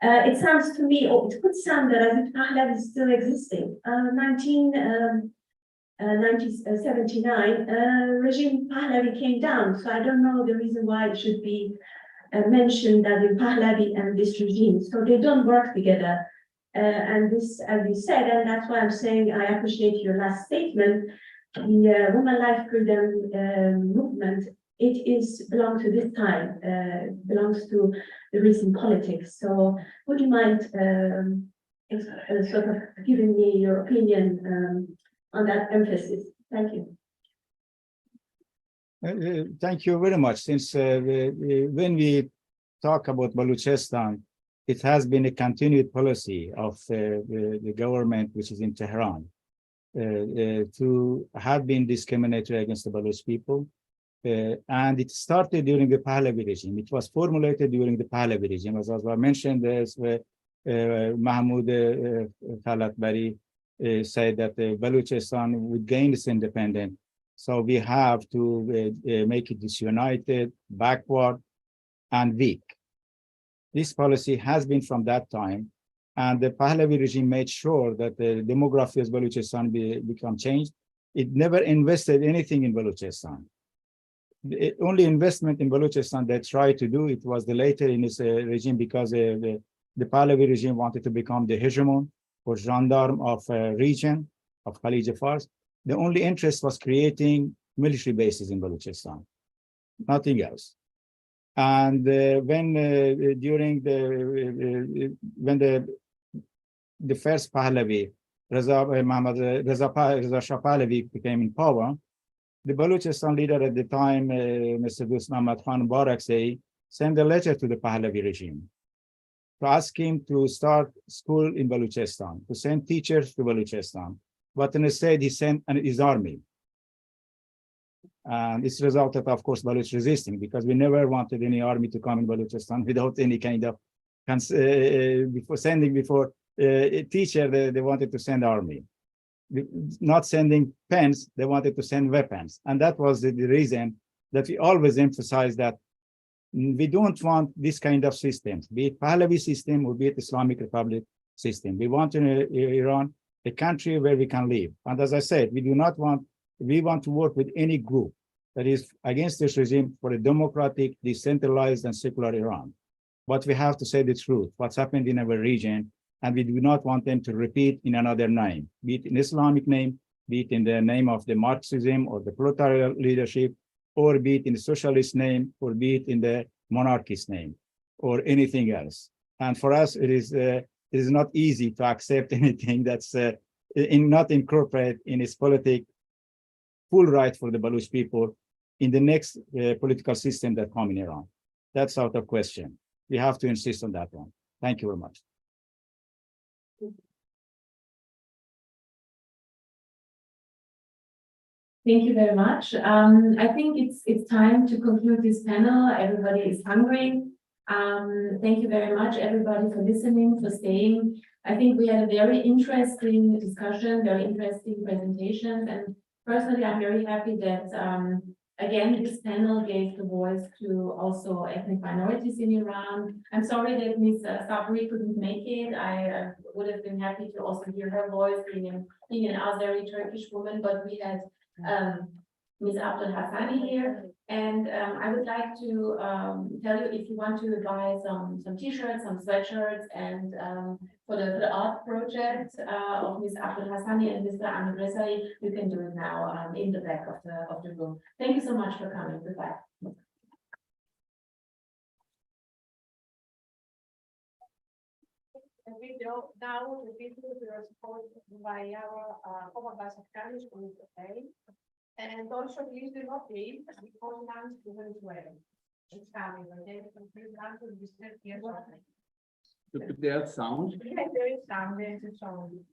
Speaker 5: it sounds to me, or it could sound that as if Pahlavi is still existing. 1979, regime Pahlavi came down, so I don't know the reason why it should be mentioned that the Pahlavi and this regime, so they don't work together. And this, as you said, and that's why I'm saying I appreciate your last statement, the Women Life Freedom movement, it belongs to this time, belongs to the recent politics. So would you mind sort of giving me your opinion on that emphasis? Thank you.
Speaker 11: Thank you very much. Since when we talk about Balochistan, it has been a continued policy of the government, which is in Tehran, to have been discriminatory against the Baloch people. And it started during the Pahlavi regime. It was formulated during the Pahlavi regime. As I mentioned, Mahmoud Khalatbari said that Balochistan would gain its independence. So we have to make it disunited, backward, and weak. This policy has been from that time. And the Pahlavi regime made sure that the demography of Balochistan become changed. It never invested anything in Balochistan. The only investment in Balochistan they tried to do, it was the later in this regime, because the Pahlavi regime wanted to become the hegemon or gendarme of a region of Khalij Fars. The only interest was creating military bases in Balochistan, nothing else. And when during when the first Pahlavi, Reza Shah Pahlavi became in power, the Balochistan leader at the time, Mr. Dost Ahmad Khan Barakzai, sent a letter to the Pahlavi regime to ask him to start school in Balochistan, to send teachers to Balochistan. But instead, he sent his army. And this resulted, of course, Baloch resisting, because we never wanted any army to come in Balochistan without any kind of, before a teacher, they wanted to send army. Not sending pens, they wanted to send weapons. And that was the reason that we always emphasize that we don't want this kind of systems, be it Pahlavi system or be it Islamic Republic system. We want in Iran a country where we can live. And as I said, we want to work with any group that is against this regime for a democratic, decentralized, and secular Iran. But we have to say the truth, what's happened in our region, and we do not want them to repeat in another name, be it in Islamic name, be it in the name of the Marxism or the proletariat leadership, or be it in the socialist name, or be it in the monarchist name, or anything else. And for us, it is not easy to accept anything that's not incorporate in its full right for the Baloch people in the next political system that come in Iran. That's out of question. We have to insist on that one. Thank you very much.
Speaker 13: Thank you very much. I think it's time to conclude this panel. Everybody is hungry. Thank you very much, everybody, for listening, for staying. I think we had a very interesting discussion, very interesting presentations, and personally, I'm very happy that again, this panel gave the voice to also ethnic minorities in Iran. I'm sorry that Ms. Sabri couldn't make it. I would have been happy to also hear her voice, being an Azeri Turkish woman, but we had Ms. Abdul Hassani here. And I would like to tell you, if you want to buy some t-shirts, some sweatshirts, and for the art project of Ms. Abdul Hassani and Mr. Ahmed Rezai, you can do it now in the back of the room. Thank you so much for coming. Goodbye.
Speaker 1: The video now, the video is sponsored by our Overpass of Spanish Group. And also, please do not leave because lunch is going to end. It's coming, and then please lunch will be still here.
Speaker 3: If there's sound.
Speaker 1: Yeah, there is sound, there is a sound.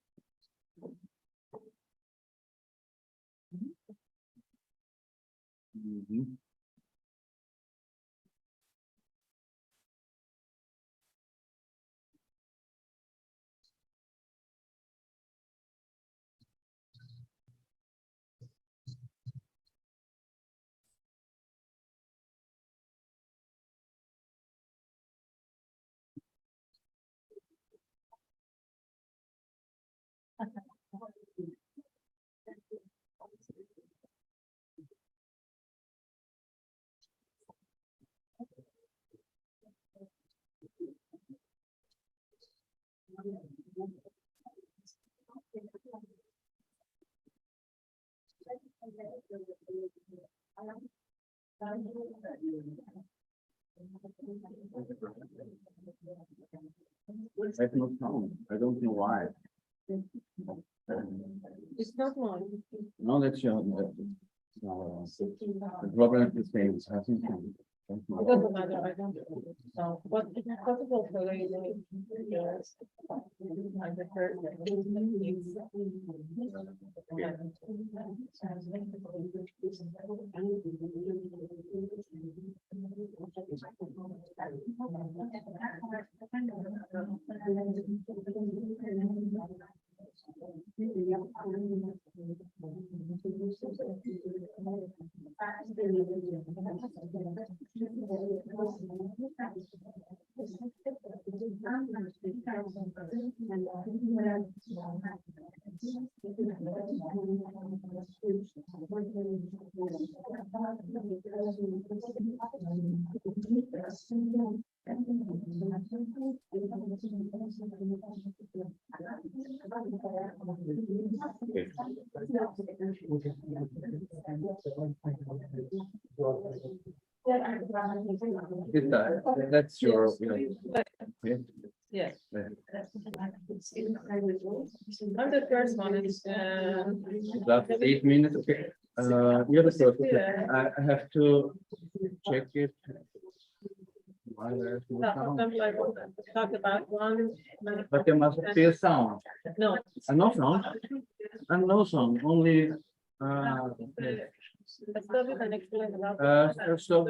Speaker 3: I have no sound. I don't know why.
Speaker 1: It's not long.
Speaker 3: No, that's your. The problem is the same. It hasn't come.
Speaker 1: It doesn't matter, I don't know. So, but it's possible for you.
Speaker 3: That's your.
Speaker 12: Yes. I'm the first one is,
Speaker 3: Last 8 minutes, okay. You're the first, okay. I have to check it.
Speaker 12: talk about one.
Speaker 3: But there must be a sound.
Speaker 12: No.
Speaker 3: No sound? And no sound, only.
Speaker 12: Let's stop it and explain about.
Speaker 3: Stop.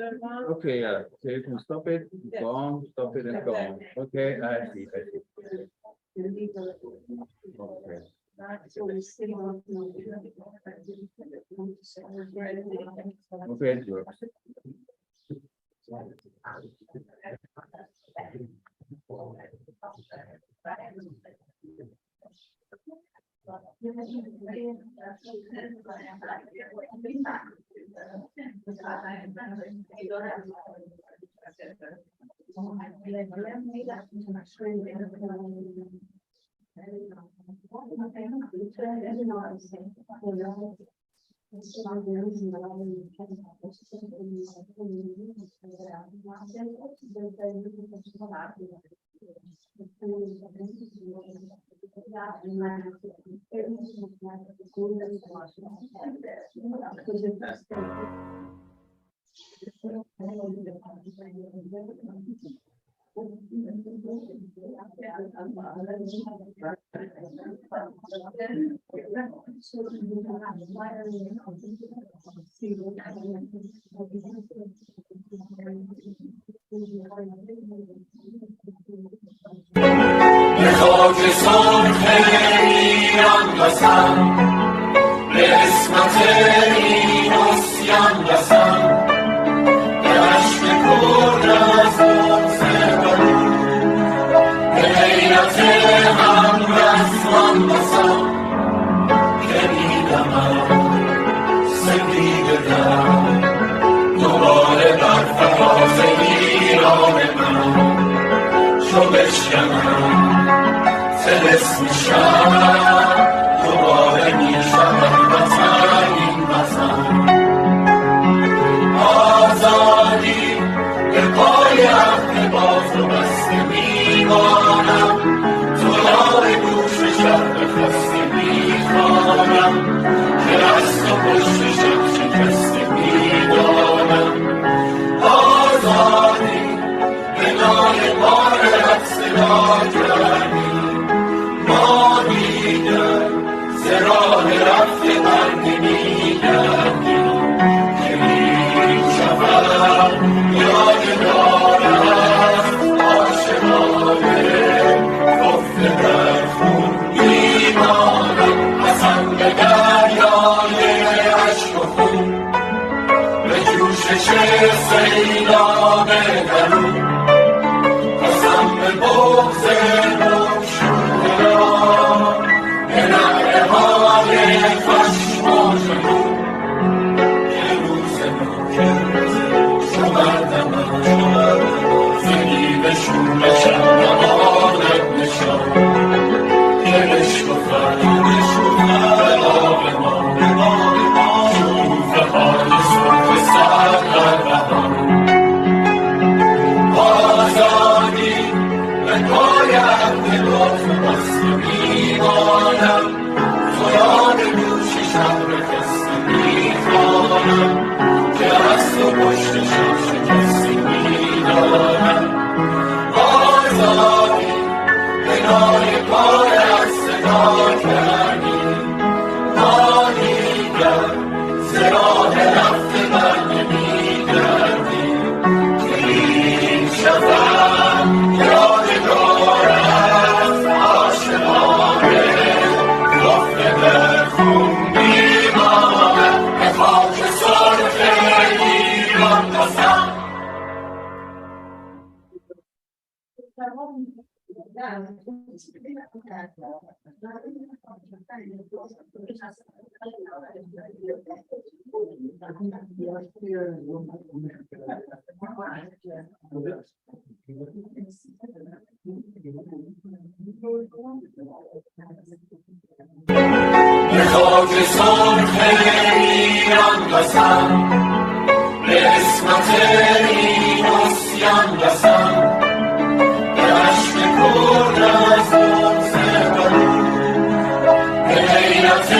Speaker 3: Okay, yeah, okay, you can stop it, go on, stop it and go on. Okay, I see. Okay. Okay, it works.
Speaker 14: به اسمت اینوس
Speaker 3: روسیان رسم به عشق کرد از بغض برون به غیرت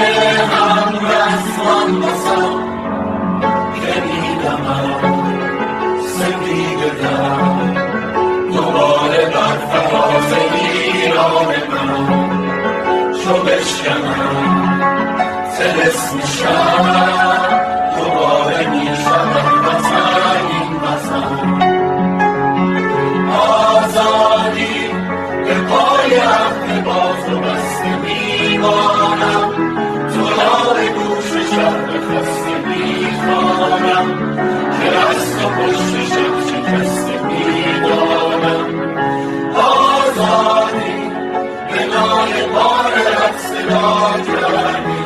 Speaker 3: هم رسمان رسم که میدمم سپید دم دوباره بر فراز ایران من چو بشکنم طلسم شب دوباره میشود وطن این وطن آزادی به پای عهد باز و بسته میمانم تو را به گوش شب خسته میخوانم که از تو پشت شب شکسته میدانم آزادی به نای بارت صدا کردی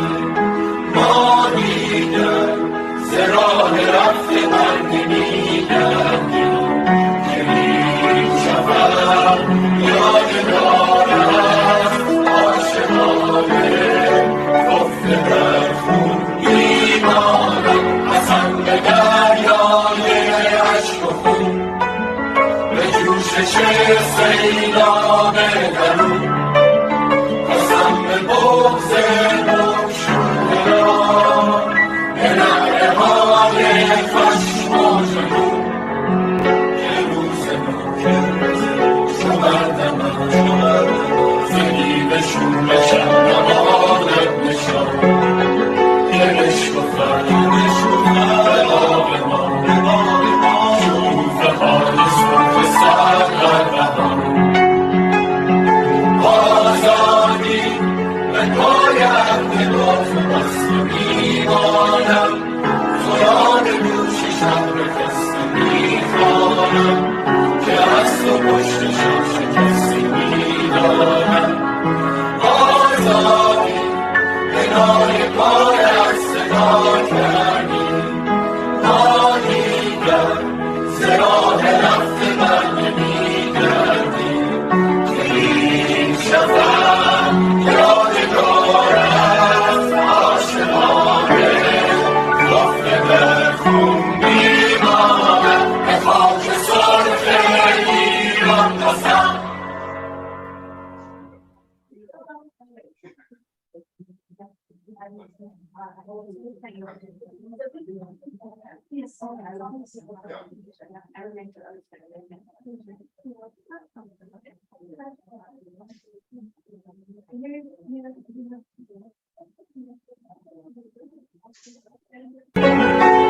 Speaker 3: ما دیگر ز راه رفته بر نمیگردیم که میشود یادگار است عاشقانه گفته در خون میمانم پسند دریای عشق و خون به جوشش سیلاب درون قسم به بغض گمشده را به نعره های خشم و جنون که روز شمردم زنی به شورشم نماند نشان که بشکفت آب ما شوفه های سرخ سر در بهان آزادی به پای عهد باز و بسته میمانم خدا به گوش شب خسته میخوانم که از تو پشت شب شکسته میدانم آزادی به نای پایت صدا کردی ما دیگر ز راه رفته بر نمیگردیم که این شفق یادگار است عاشقانه گفته در خون میماند به خاک سرخ ایران قسم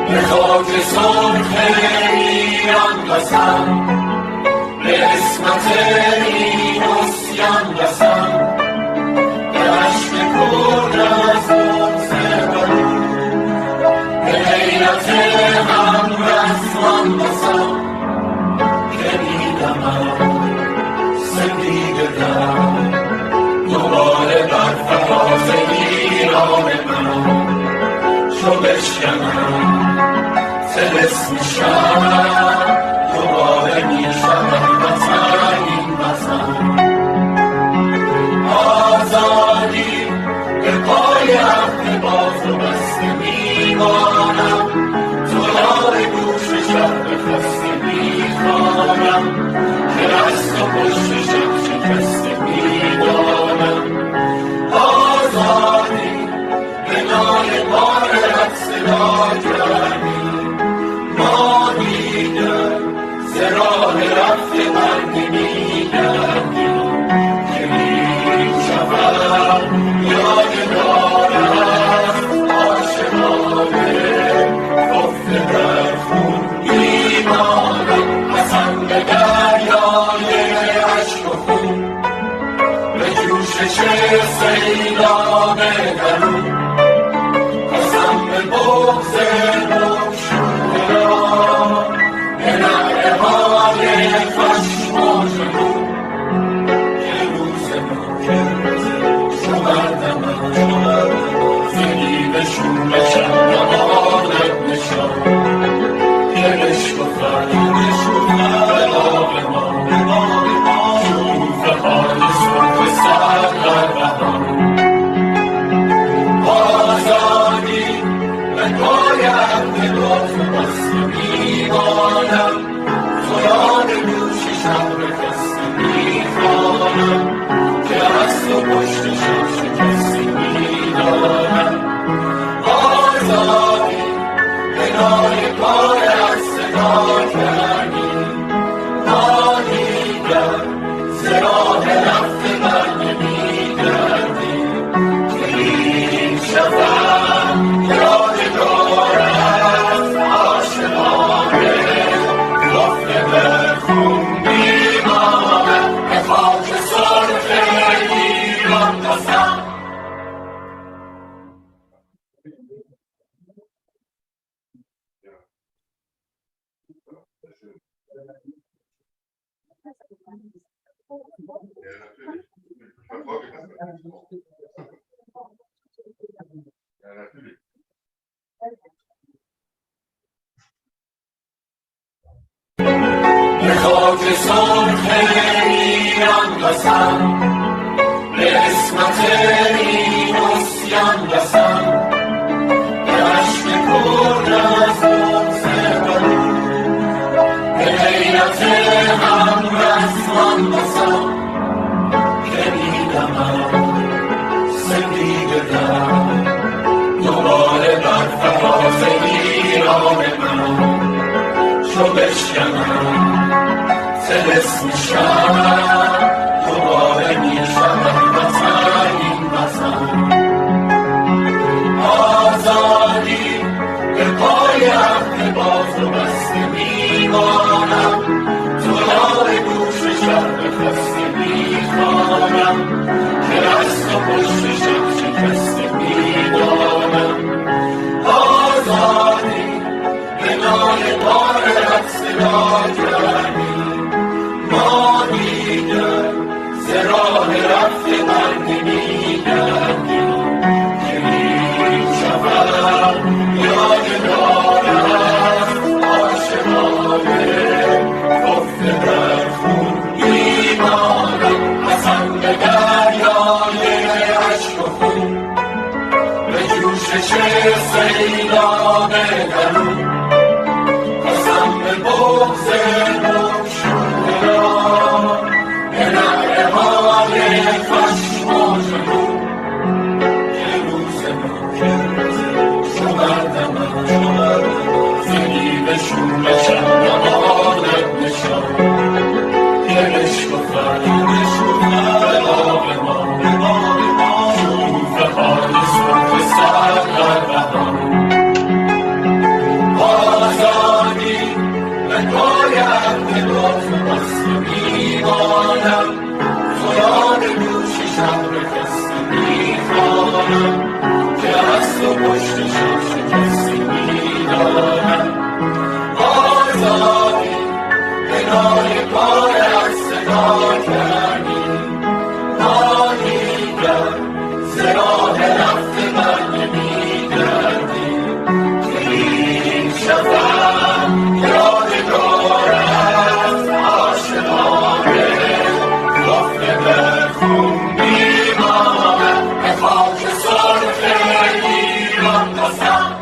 Speaker 3: به خاک سرخ ایران قسم به عصمت این عصیان قسم به عشق کرد از بغض برون به غیرت هم رسمان قسم که میدمم سپید دم دوباره بر فراز ایران من چو بشکنم طلسم شب دوباره میشود وطن این وطن آزادی به پای عهد باز و بسته میمانم تو را به گوش شب خسته میخوانم که از تو پشت شب شکسته میدانم آزادی به نای بارت صدا کردی ما دیگر ز راه رفته بر نمیگردیم که میشود یادگار است عاشقانه گفته در خون میماند پسند دریای عشق و خون به جوشش سیلاب درون قسم به بغض گمشده را به نعره های خشم و جنون که روز شمردم زنی به شورشم نماند نشان که بشکفت آب ما شوفه های سرخ سر در بهان آزادی به پای عهد باز و بسته خسته میخوانم که از تو پشتشم شکسته میدانم آزادی بنای پای از صدا کردی ما دیگر زراه رفته بر نمیگردی که این شفق یادگار از عاشقانه گفته به خون میماند به خاک سرخ ایران قسم. به خاک سرخ ایران قسم به عصمت این عصیان قسم به عشق کرد از بغض بلو به غیرت هم رسمان قسم که میدمم سپید دم دوباره بر فراز ایران من چو بشکنم طلسم شب دوباره میشود وطن این وطن آزادی به پای عهد باز و بسته میمانم تو را به گوش شب بخسته میخوانم که از تو پشت شب شکسته میدانم آزادی به نای بارت صدا کردی ما دیگر ز راه رفته بر نمیگردی که این شفق یادگار است عاشقانه گفته در خون میماند قسم به دریای اشک و خون به جوشش سیلاب درون قسم به بغض گمشده را به نعره های خشم و جنون که روز ممکن چو بردمم زنی به شورشم نماند نشان که بشکفد آب ما شکوفه های سرخ سر در بهار آزادی به پای عهد باز و بسته میمانم تو را به گوش شب بخسته میخوانم که از تو پشت شب شکسته میدانم آزادی به نای پایت صدا کردی ما دیگر ز راه رفته بر نمیگردی که این شفق یادگار است عاشقانه گفته به خون میماند به خاک سرخ ایران قسم.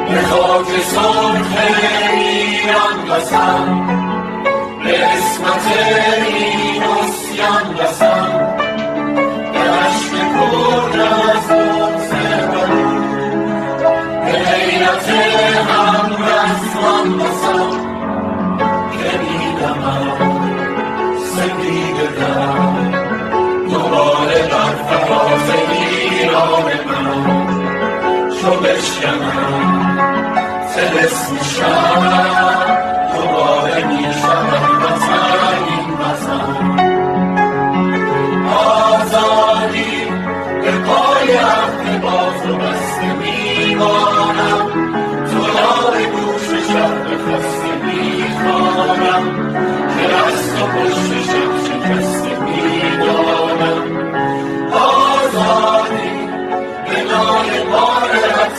Speaker 3: به خاک سرخ ایران قسم به عصمت این عصیان قسم به عشق کرد از بغض بلو به غیرت هم رسمان قسم که میدمم سپید دم دوباره بر فراز ایران من چو بشکنم طلسم شب دوباره میشود وطن این وطن آزادی به پای عهد باز و بسته میمانم تو را به گوش شب بخسته میخوانم که از تو پشت شب شکسته میدانم آزادی به نای بارت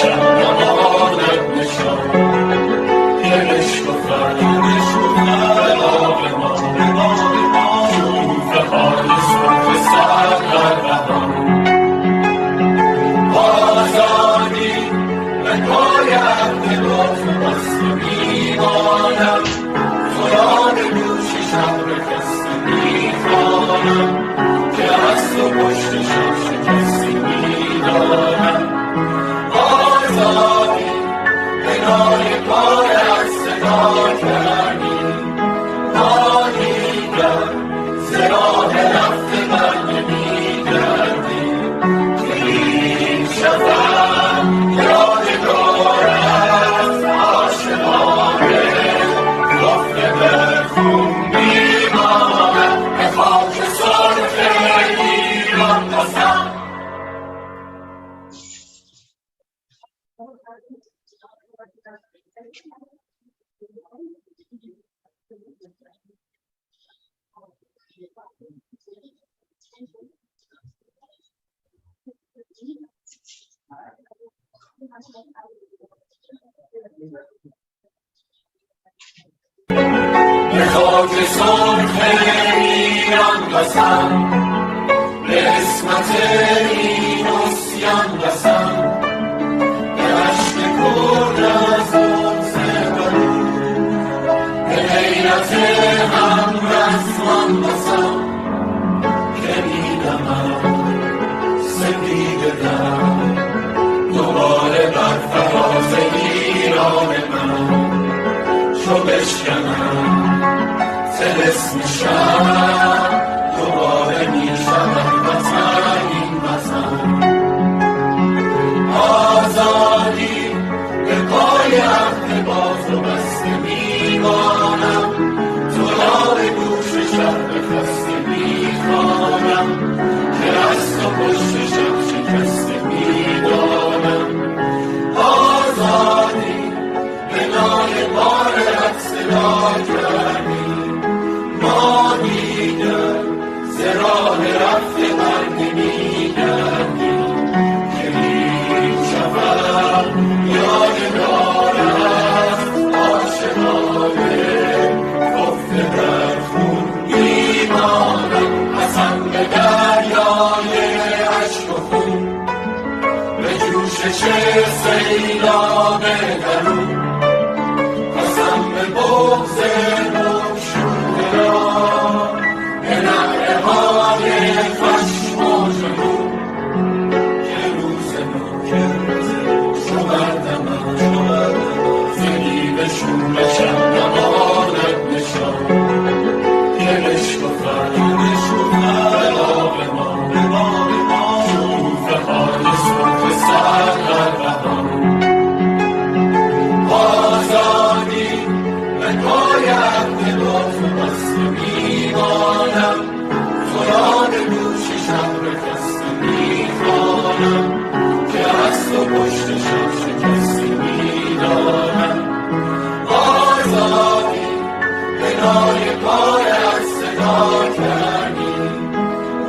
Speaker 3: شهرمان نشان که بشکفت آب ما شوف های صبح سر در بهان آزادی به پای عهد با تو بسته میمانم خدا به گوش شب بفسته میخوانم که از تو پشتشم شکسته میدانم آزادی کنار پایت صدا کردی ما دیگر ز راه رفته بر نمیگردی که این شفق یادگار از عاشقانه گفته به خون میماند به خاک سرخ ایران قسم به خاک سرخ ایران قسم به عصمت این عصیان قسم به عشق کرد از بغض بلو به غیرت هم رسمان قسم که میدمم سپید دم دوباره بر فراز ایران من چو بشکنم طلسم شب دوباره میشود وطن این وطن آزادی به پای عهد با تو بسته میمانم تو را به گوش شب بفسته میخوانم که از تو پشت شب شکسته میدانم آزادی به نای بارت صدا کردی ما دیگر ز راه رفته بر نمیگردی که این شفق یادگار است عاشقانه گفته در خون میماند قسم به دریای اشک و خون به جوشش سیلاب درون قسم به بغض گمشوده را به نعره های خشم و جنون که روز شو بردمم زنی شون شهرمان نشان که بشکفت آب ما شوفه های صبح سر در بهان آزادی به پای عهد با تو بسته میمانم خدا به گوش شب بفسته میخوانم که از تو پشت شب شکسته میدانم آزادی به نای پایت صدا کردی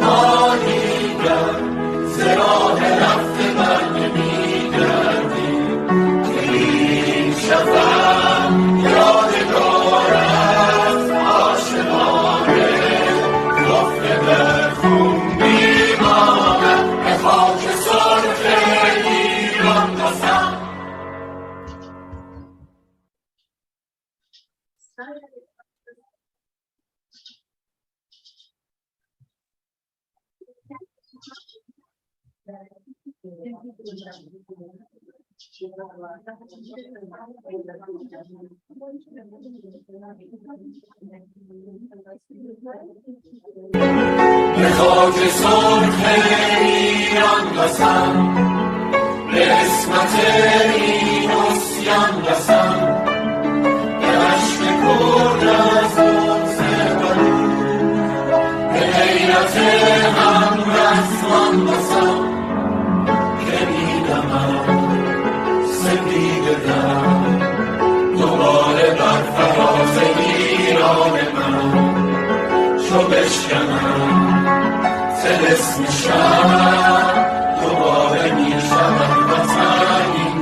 Speaker 3: ما دیگر ز راه رفته بر نمیگردی که این شفق یادگار است عاشقانه گفته به خون میماند به خاک سرخ ایران قسم به خاک سرخ ایران قسم به عصمت این عصیان قسم به عشق کرد از بغض بلو به غیرت هم رسمان قسم که میدمم سپید دم دوباره بر فراز ایران من چو بشکنم طلسم شب دوباره میشود وطن این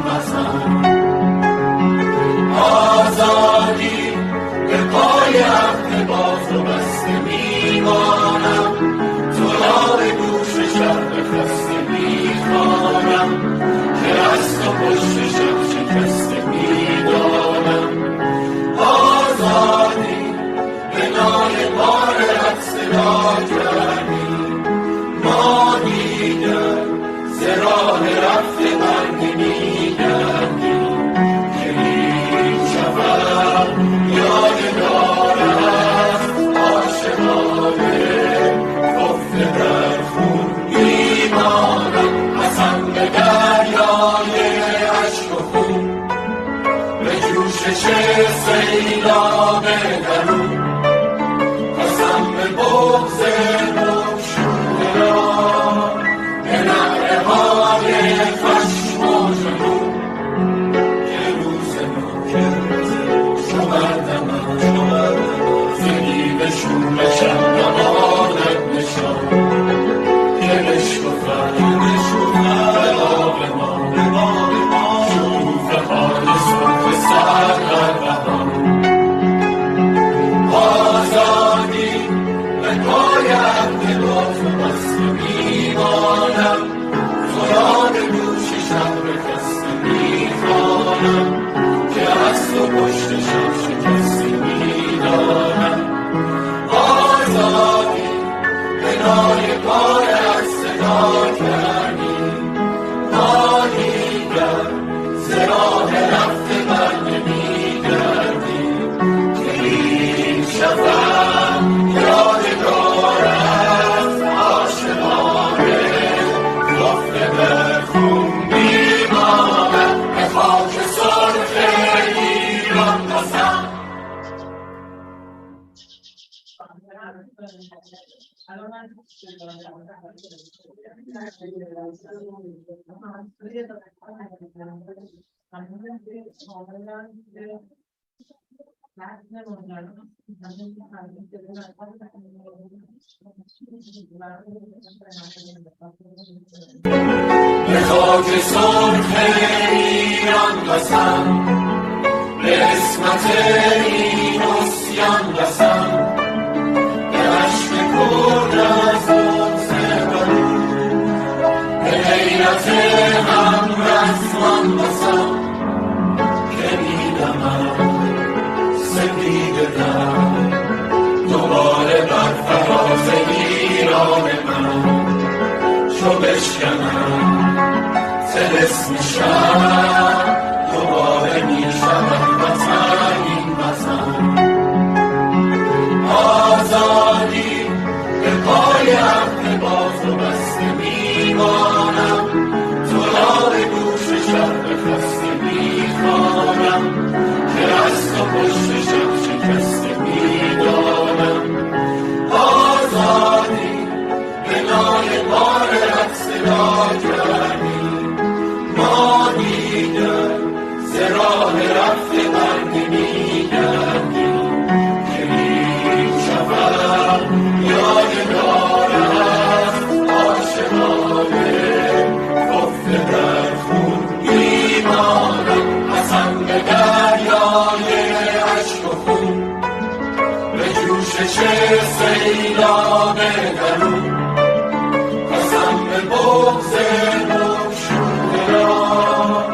Speaker 3: چه سیلاب درون قسم به بغض مکشوده را به نعره های خشم و جنون که روز شمردم زنی به شوم شمدمانت نشان که بشکفت آب ما شکوفه های سرخ سر در بهار آزادی به پای عهد با تو بسته میمانم زرار گوش شب خسته میخوانم که از تو پشت شب شکسته میدانم آزادی به نای پایت صدا کردی ما دیگر ز راه رفته برنمیگردی که این شفق یادگار از عاشقانه گفته به خون میماند به خاک سرخ ایران قسم به خاک سرخ ایران قسم به عصمت این عصیان قسم به عشق کرد از بغض برون به غیرت هم رسمان قسم که میدمم سپید دم دوباره بر فراز ایران من چو بشکنم طلسم شب دوباره میشود وطن این وطن آزادی به پای عهد با تو بسته میمانم تو را به گوش شب خسته میخوانم که از تو پشت شب شکسته میدانم آزادی به نای بارت صدا کردی ما دیگر ز راه رفته برنمیگردی که این شفق یادگار است عاشقانه گفته در خون میمانم قسم به دریای اشک و خون به جوش چه سیلاب درون قسم به بغض مکشوده را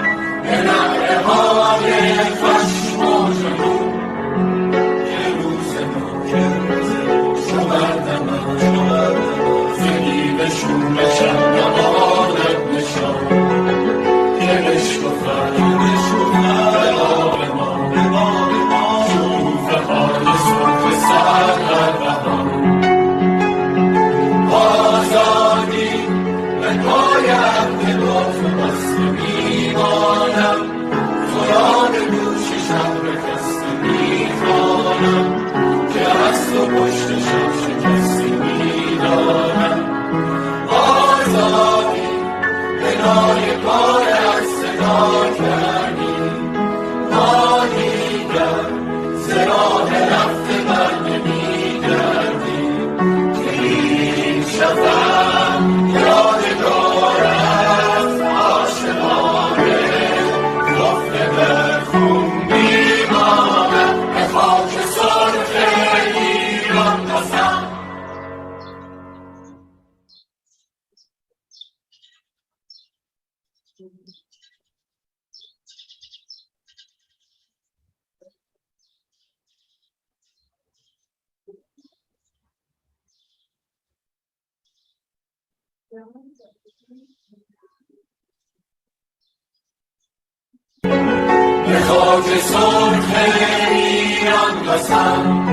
Speaker 3: به نعره های خشم و جنون که روز شمردم زنی به شوم شمدمانت نشان که بشکفت آب ما شکوفه های سرخ سر در بهار آزادی به پای عهد با تو بسته میمانم زرار گوش شب خسته میخوانم که از تو پشت شب شکسته میدانم آزادی به نای پایت صدا کردی ما دیگر ز راه رفته برنمیگردی که این شفق یادگار است عاشقانه گفته به خون میماند به خاک سرخ ایران قسم به خاک سرخ ایران قسم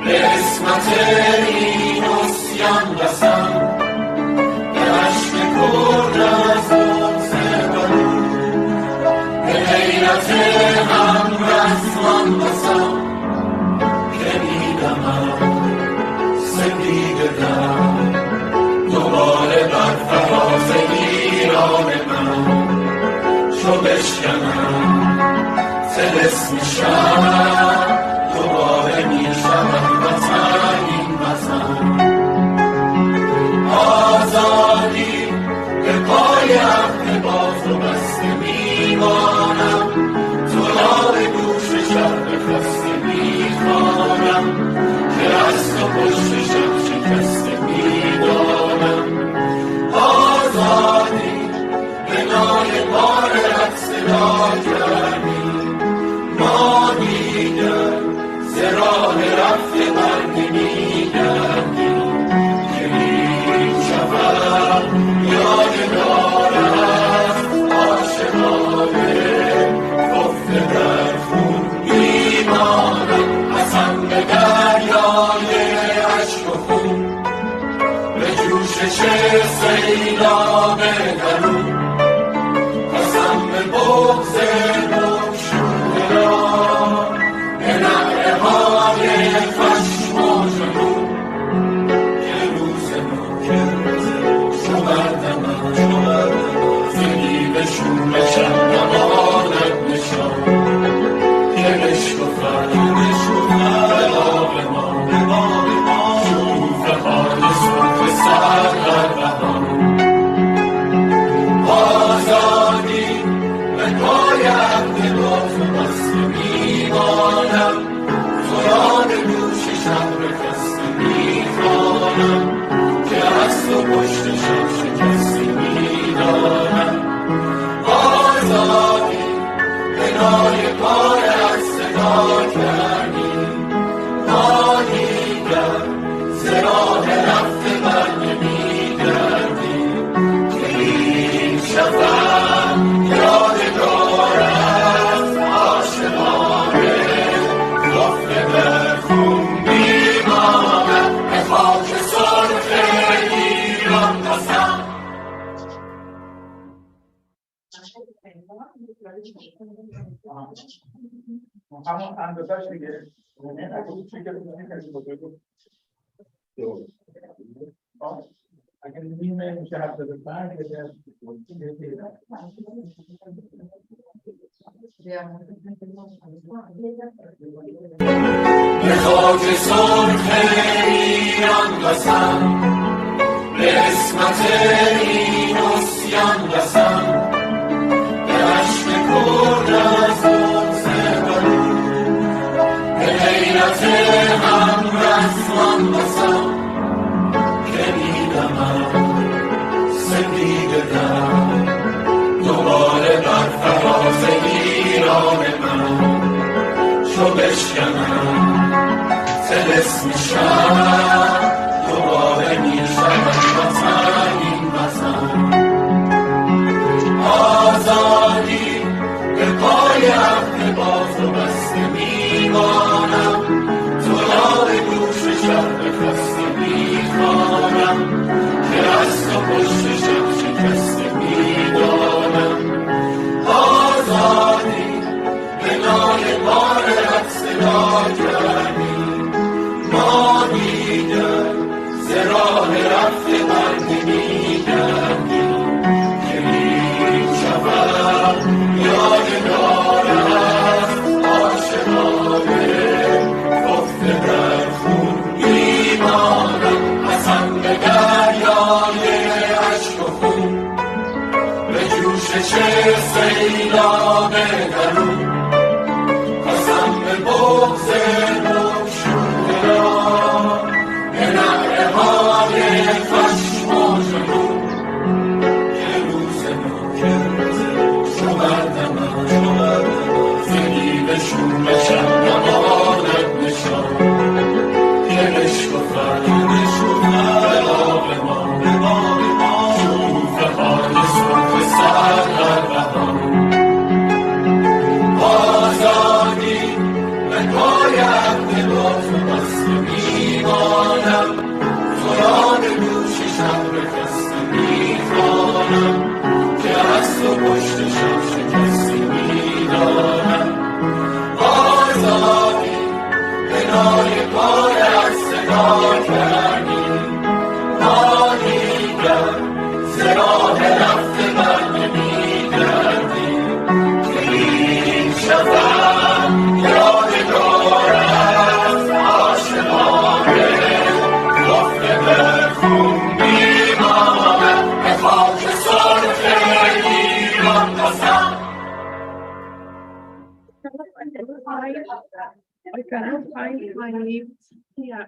Speaker 3: به عصمت این عصیان قسم به عشق کرد از بغض برون به غیرت هم رسمان بسم که میدمم سپید دم دوباره بر فراز ایران من چو بشکنم طلسم شب دوباره میشود وطن این وطن آزادی به پای عهد باز و بسته میمانم تو را به گوش شب بخسته میخوانم که از تو پشت شب شکسته میدانم آزادی به نای بار رقص صدا کردی ما دیگر ز راه رفته برنمیگردیم که این شفق یادگار است عاشقانه خفته در خون میمانم قسم به دریای اشک و خون به جوشش سیلاب درون قسم به بغض گمشوده را به نعره های خشم و جنون که روز شمردم زنی به شوم شب نماند نشان که بشکفت به آب ما شکوفه های سرخ سر در بهان آزادی به پای عهد باز و بسته میمانم تو را به گوش شب بخسته میخوانم که از تو پشت شب شکسته میدانم آزادی به نای پای از صدا کردی ما دیگر ز راه رفته برنمیگردیم که این شفق یادگار است عاشقانه خفته در خون میماند به خاک سرخ ایران قسم
Speaker 2: همون اندازش دیگه اگر نیمه میشه 75
Speaker 3: به خاک سرخ ایران قسم به عصمت این عصیان قسم به عشق کرد از بغض برون به غیرت هم رسمان قسم که میدمم سپید دم دوباره بر فراز ایران من چو بشکنم طلسم شب دوباره میشود وطن این وطن آزادی به پای عهد باز و بسته میمانم تو را به گوش شب بخسته میخوانم که از تو پشت شب شکسته میدانم آزادی به نای بار رقص صدا کردی ما دیگر
Speaker 1: I cannot find my, yeah.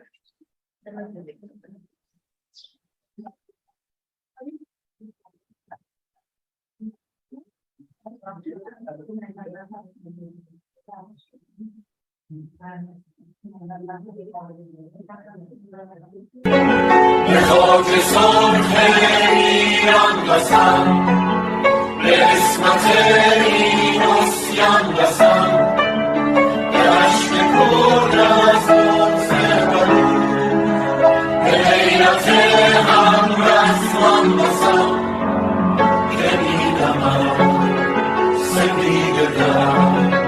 Speaker 3: به خاک سرخ ایران بسم به عصمت این عصیان بسم به عشق کرد از بغض برون به غیرت همرزمان بسم که میدمم سپید دم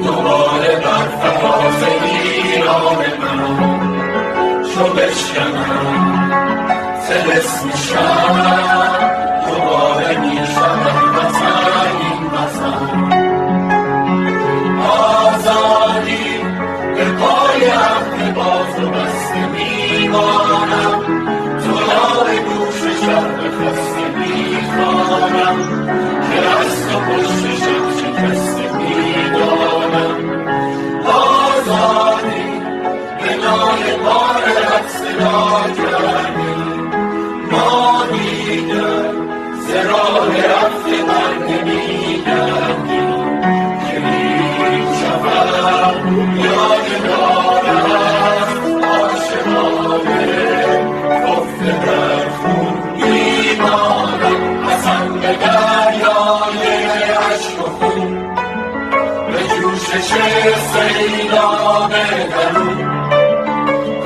Speaker 3: دوباره بر فراز ایران من چو بشکنم طلسم شب دوباره میشود وطن این وطن آزادی به پای عهد باز و بسته میمانم تو یار گوش شب خسته میخوانم که از تو پشت شب شکسته میدانم آزادی به نای بارت صدا کردی ما دیگر ز راه رفته بر نمیگردیم که میشود یادگار است عاشقانه خفته در خون میمانم پسند به دریای اشک و خون به جوشش سیلاب درون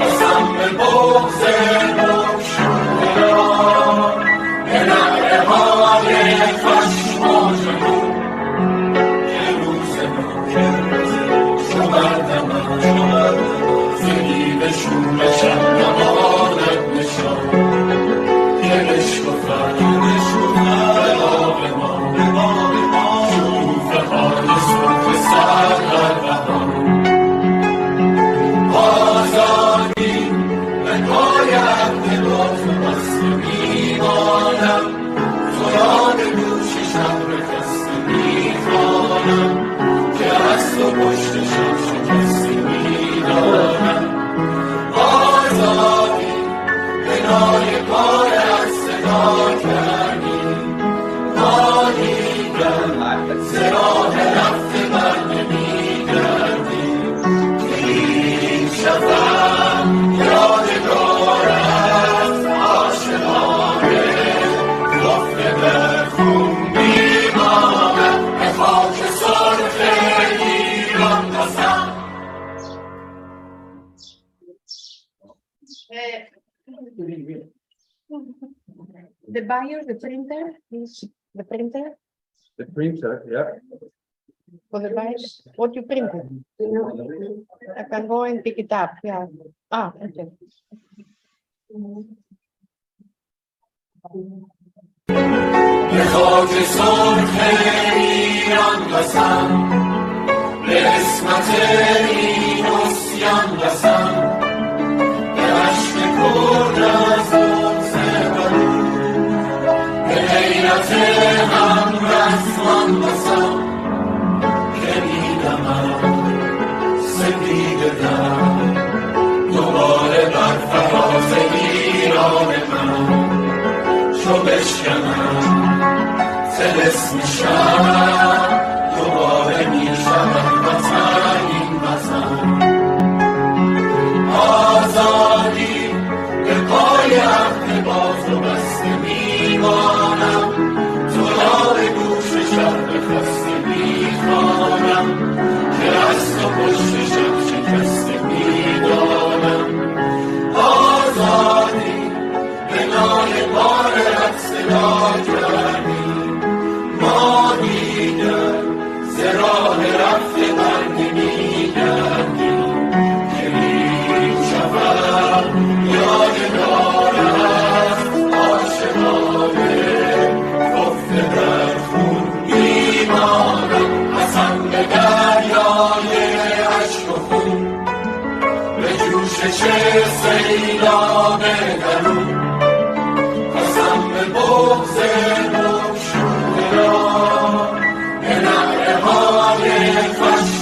Speaker 3: قسم به بغض مگشوده را به نعره های خشم و جنون که روز ممکن شمردم ز دیو شورشم نماند نشان که بشکفد به آب ما شکوفه های سرخ سر در بهار آزادی به پای عهد باز و بسته میمانم تو یاد گوش شب خسته میخوانم که از تو پشت شب شکسته میدانم آزادی به نای پایت صدا کردی ما دیگر ز راه رفته بر نمیگردیم که این شبم یادگار است عاشقانه خفته در خون میماند به خاک سرخ ایران قسم.
Speaker 1: The buyer, the printer, is the printer
Speaker 2: The printer, yeah.
Speaker 1: for the buyer, what you printed? I can go and pick it up, yeah. Ah, okay.
Speaker 3: به خاک سرخ ایران قسم به عصمت این عصیان قسم به عشق کرد از بغض برون به غیرت همرزمان قسم که میدمم سپید دم دوباره بر فراز ایران من چو بشکنم طلسم شب دوباره میشود وطن این وطن آزادی به پای عهد باز و بسته میمانم تو یار گوش شب خسته میخوانم که از تو پشت شب شکسته میدانم آزادی به نای بارت صدا کردی ما دیگر ز راه رفته بر نمیگردیم که میشود یادگار است عاشقانه خفته در خون میماند پسند به دریای اشک و خون به جوشش سیلاب درون قسم به بغض مگشوده را به نعره های خشم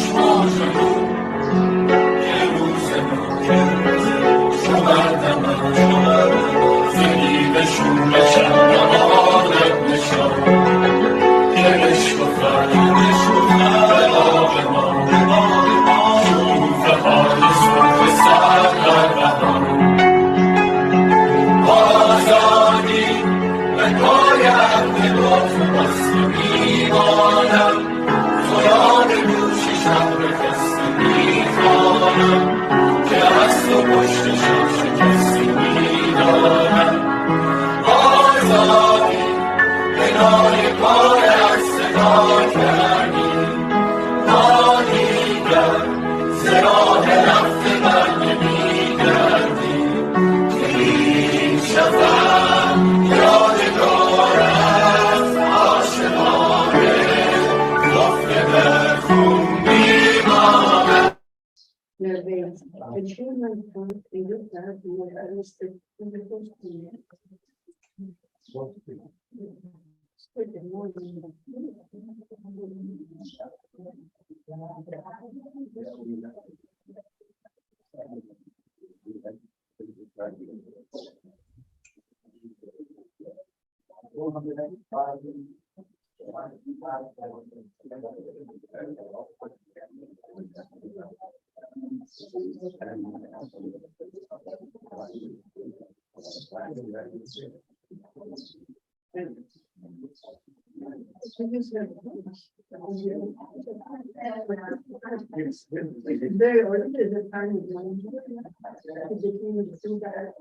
Speaker 3: شکسته میخوانم که از تو پشتشم شکسته میدانم آزادی کنار پای از صدا کردی ما دیگر زراه رفته بر نمیگردی که این شفق یادگار از عاشقانه گفته به خون میماند.
Speaker 7: Very early to the time of between the two guys.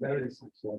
Speaker 11: Very successful.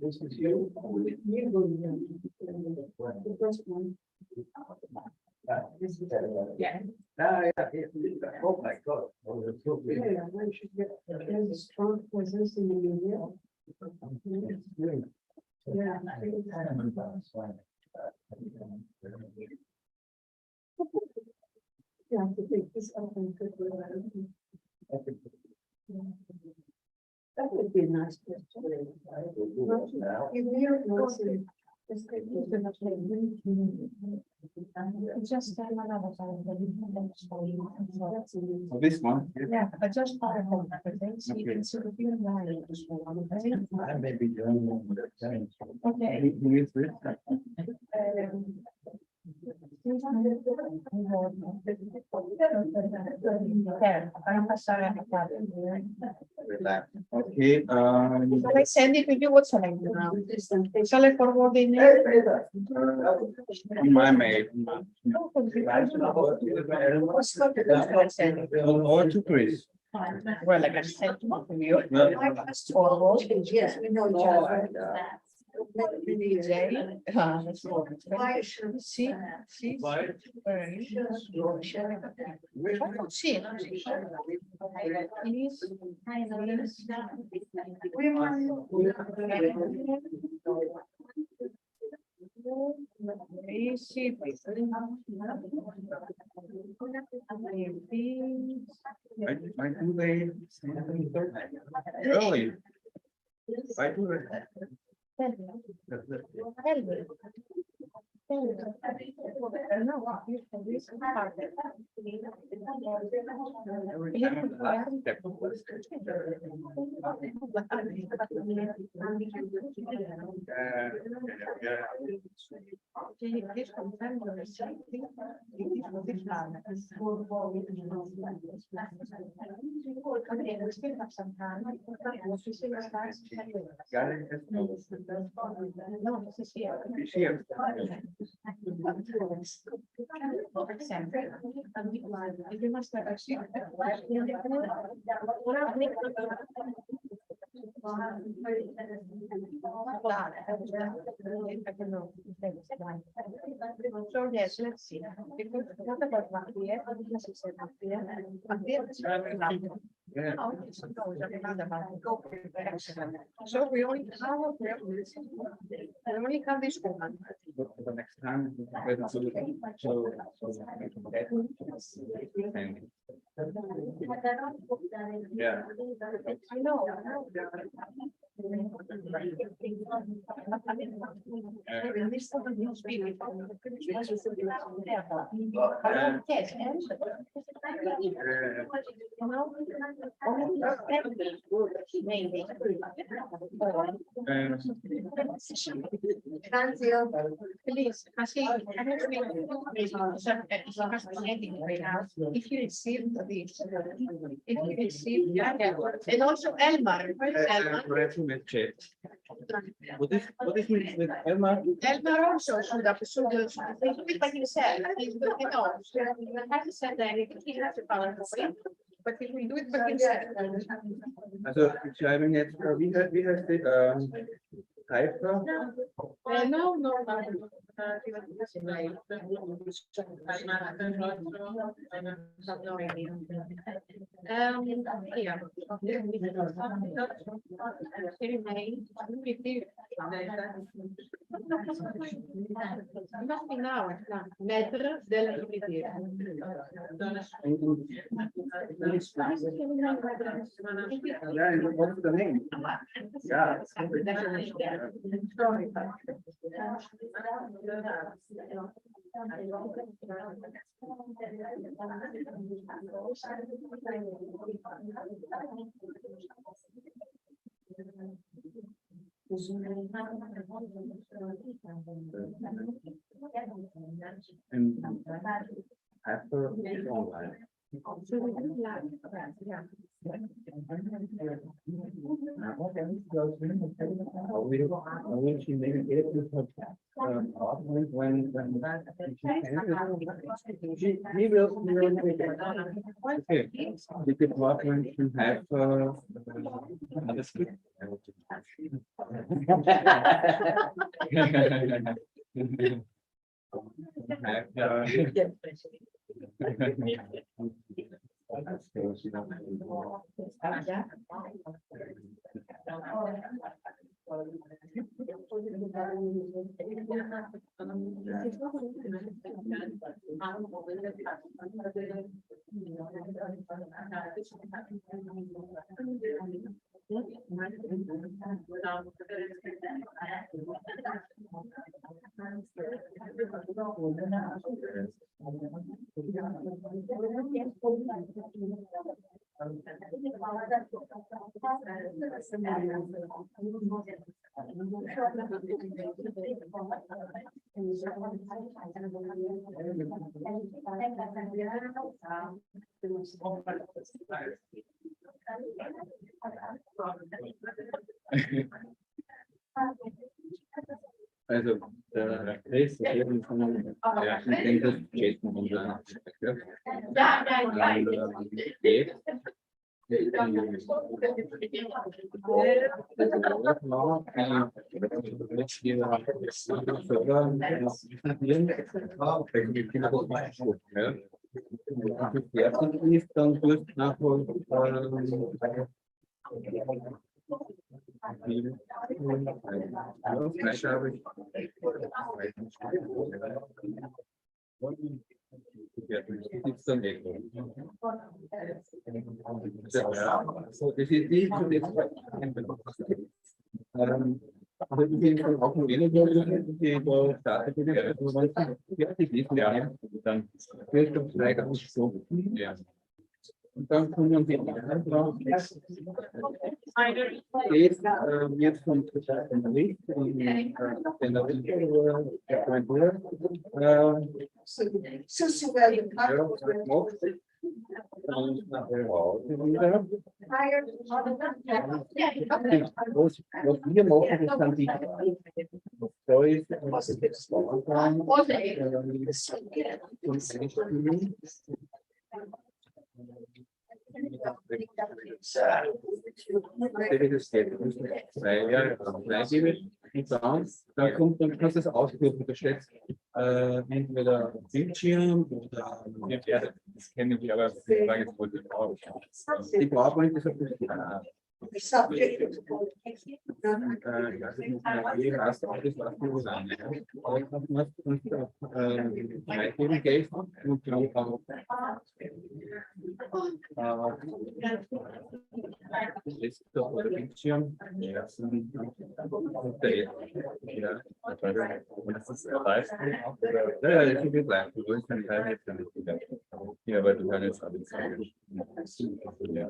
Speaker 11: This is you. The first one.
Speaker 1: Yeah.
Speaker 11: Oh, my God.
Speaker 7: Yeah, I should get, there's a strong presence in the media. Yeah. Yeah, to take this up and put it. That would be a nice question.
Speaker 1: Just another time.
Speaker 11: This one?
Speaker 1: Yeah, but just part of everything, so you can sort of feel married.
Speaker 11: I may be the only one with a change.
Speaker 1: Okay.
Speaker 11: Who is this? Relax. Okay,
Speaker 1: Shall I send it to you? What shall I do now? Shall I forward the email?
Speaker 11: on my mail. Or to Chris.
Speaker 1: Well, I can send it to you.
Speaker 11: No.
Speaker 7: Yes, we know each other.
Speaker 1: See, see. Where is she?
Speaker 11: I do they early. I do it.
Speaker 1: No, this is here.
Speaker 11: She's here.
Speaker 1: You must have actually. So yes, let's see. Because what about Maria? Because she said Maria.
Speaker 11: Yeah.
Speaker 1: So we only have this woman.
Speaker 11: But for the next time. So. Yeah.
Speaker 1: I know. Please, if you receive this, if you receive, and also Elmar, where's Elmar?
Speaker 2: What is with Elmar?
Speaker 1: Elmar also should have, do it by himself, he's, you know, he hasn't said anything, he has a PowerPoint, but he will do it by himself.
Speaker 2: Also, schreiben jetzt, wie heißt die, Hyper?
Speaker 1: No, no, Maître de la
Speaker 2: Ja, en wat is de name? Ja. En Hyper is online. When she made it with her when he will okay. We could walk when she have another skip. Also, der Chris ist eben von, ja, ich denke, das geht noch nicht. Dann wird nachholen. Vielleicht habe ich. So, das ist die, also ich bin auch ein weniger, die startet fertig ist, ja, dann wird das vielleicht auch nicht so. Ja. Und dann kommen wir drauf. Jetzt wird vom Bericht in der und nachher wieder. Was wir machen, ist dann die Stories dann kommt, dann kannst du es ausdrücken, da steht entweder Bildschirm oder das kennen wir, aber die PowerPoint ist ein bisschen Listo, Bildschirm. Ja, ich bin gleich. Du willst dann Teil jetzt damit wieder. Ja, aber du kannst jetzt alles sagen. Ja.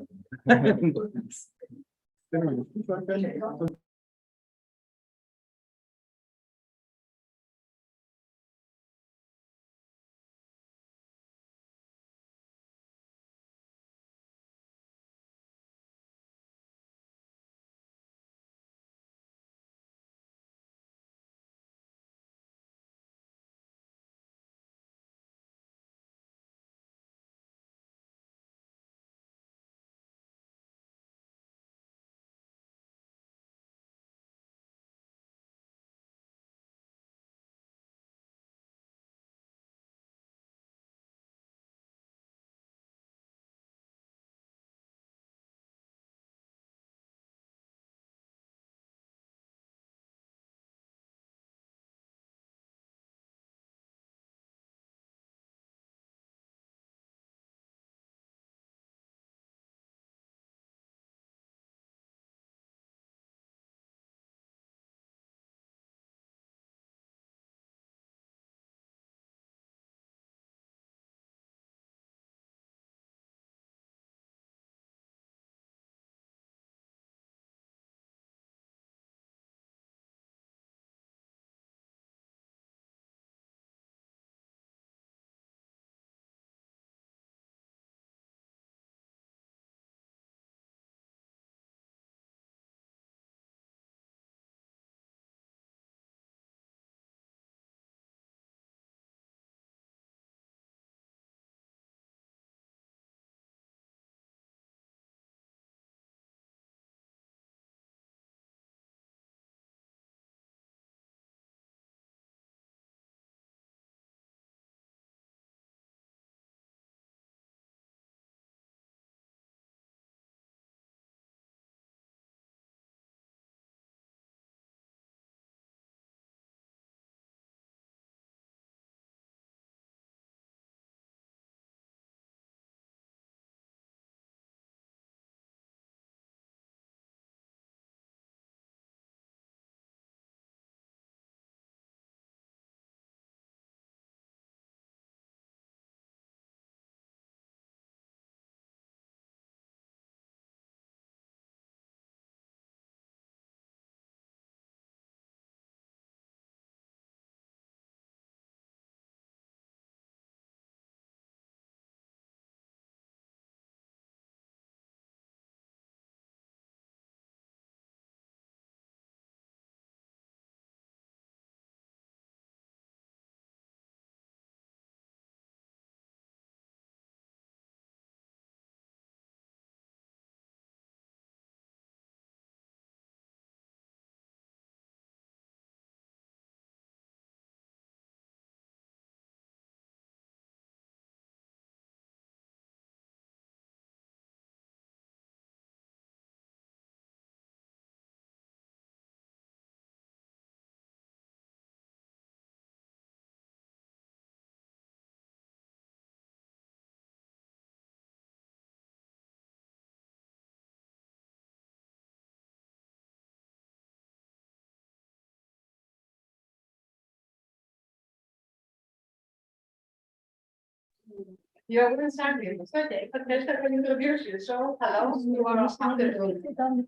Speaker 1: Yeah, we're starting. It's okay, but there's a good introduction. So, hello, you are after the panel.